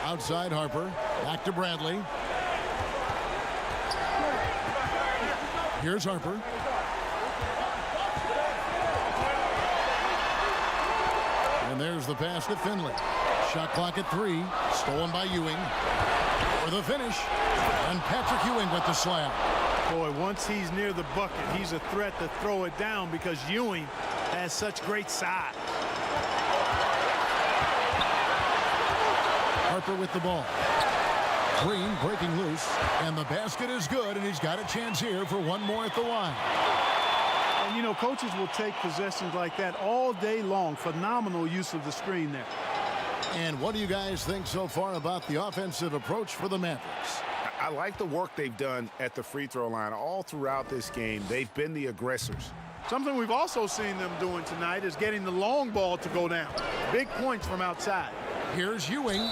Outside Harper. Back to Bradley. Here's Harper. And there's the pass to Finley. Shot clock at 3. Stolen by Ewing. For the finish. And Patrick Ewing with the slam. Boy, once he's near the bucket, he's a threat to throw it down because Ewing has such great size. Harper with the ball. Green breaking loose. And the basket is good, and he's got a chance here for one more at the line. And, you know, coaches will take possessions like that all day long. Phenomenal use of the screen there. And what do you guys think so far about the offensive approach for the Mavericks? I like the work they've done at the free throw line all throughout this game. They've been the aggressors. Something we've also seen them doing tonight is getting the long ball to go down. Big points from outside. Here's Ewing.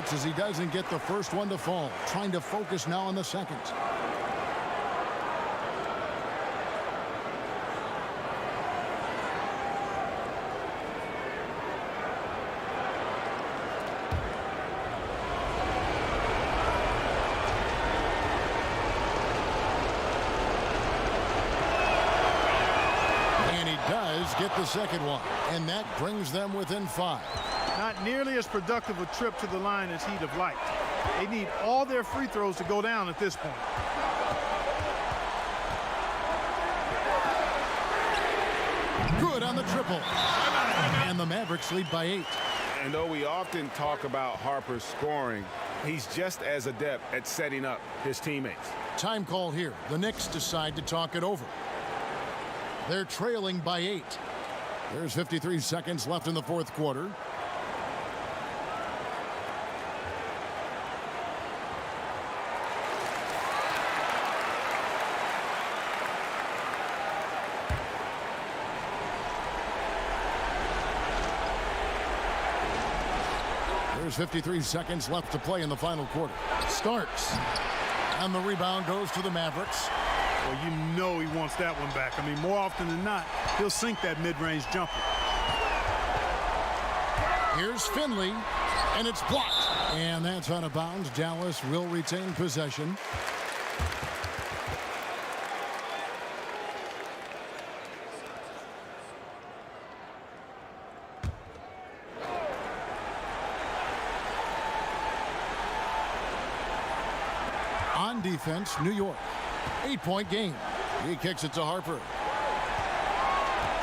starts as he doesn't get the first one to fall. Trying to focus now on the second. Get the second one, and that brings them within 5. Not nearly as productive a trip to the line as he'd have liked. They need all their free throws to go down at this point. Good on the triple. And the Mavericks lead by 8. And though we often talk about Harper's scoring, he's just as adept at setting up his teammates. Time call here. The Knicks decide to talk it over. They're trailing by 8. There's 53 seconds left in the fourth quarter. There's 53 seconds left to play in the final quarter. Starts. And the rebound goes to the Mavericks. Well, you know he wants that one back. I mean, more often than not, he'll sink that mid-range jumper. Here's Finley, and it's blocked. And that's out of bounds. Dallas will retain possession. On defense, New York. 8-point game. He kicks it to Harper.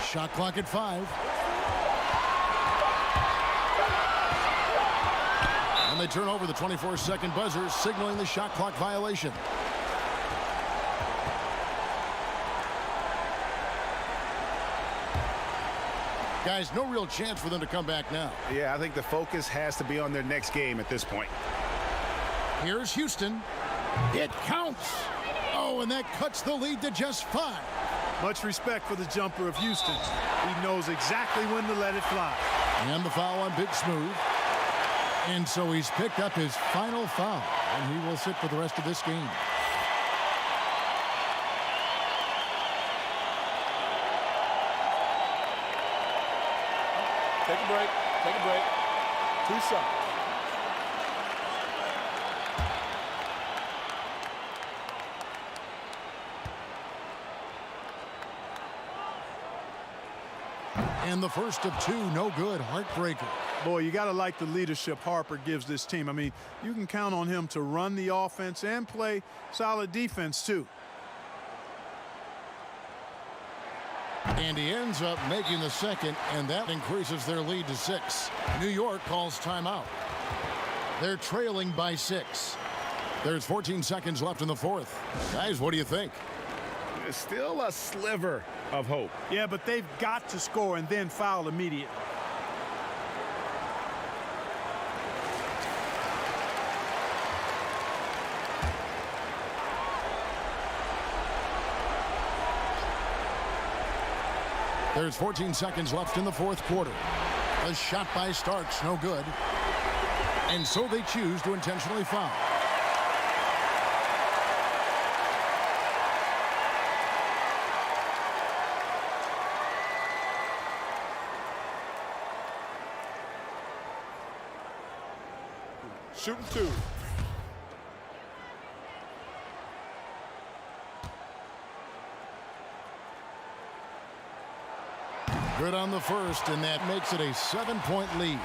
Shot clock at 5. And they turn over the 24-second buzzer, signaling the shot clock violation. Guys, no real chance for them to come back now. Yeah, I think the focus has to be on their next game at this point. Here's Houston. It counts. Oh, and that cuts the lead to just 5. Much respect for the jumper of Houston. He knows exactly when to let it fly. And the foul on Big Smooth. And so he's picked up his final foul, and he will sit for the rest of this game. Take a break. Take a break. 2 seconds. And the first of 2, no good. Heartbreaker. Boy, you got to like the leadership Harper gives this team. I mean, you can count on him to run the offense and play solid defense, too. And he ends up making the second, and that increases their lead to 6. New York calls timeout. They're trailing by 6. There's 14 seconds left in the fourth. Guys, what do you think? There's still a sliver of hope. Yeah, but they've got to score and then foul immediately. There's 14 seconds left in the fourth quarter. A shot by Starks, no good. And so they choose to intentionally foul. Shooting 2. Good on the first, and that makes it a 7-point lead.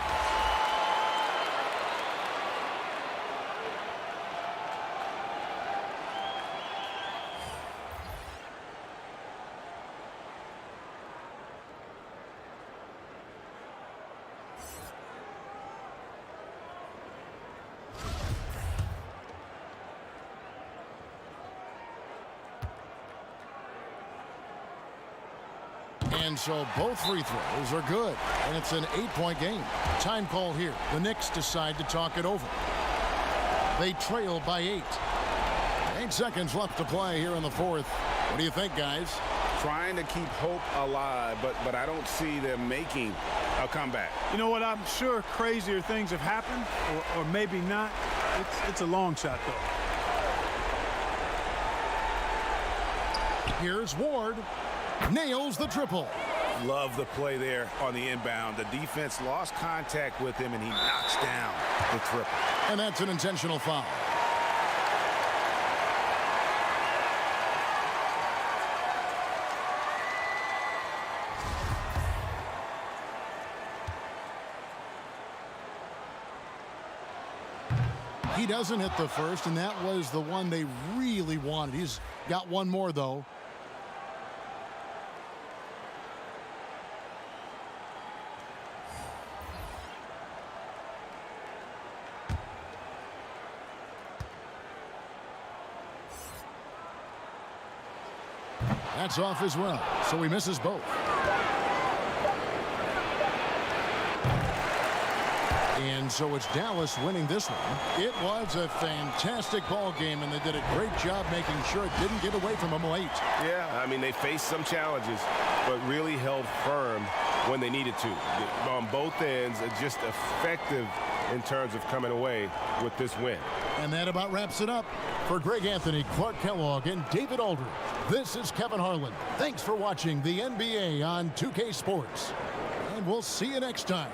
And so both free throws are good, and it's an 8-point game. Time call here. The Knicks decide to talk it over. They trail by 8. 8 seconds left to play here in the fourth. What do you think, guys? trying to keep hope alive, but I don't see them making a comeback. You know what? I'm sure crazier things have happened, or maybe not. It's a long shot, though. Here's Ward. Nails the triple. Love the play there on the inbound. The defense lost contact with him, and he knocks down the triple. And that's an intentional foul. He doesn't hit the first, and that was the one they really wanted. He's got one more, though. That's off as well, so he misses both. And so it's Dallas winning this one. It was a fantastic ball game, and they did a great job making sure it didn't get away from them late. Yeah, I mean, they faced some challenges, but really held firm when they needed to. On both ends, just effective in terms of coming away with this win. And that about wraps it up. For Greg Anthony, Clark Kellogg, and David Aldridge, this is Kevin Harlan. Thanks for watching the NBA on 2K Sports. And we'll see you next time.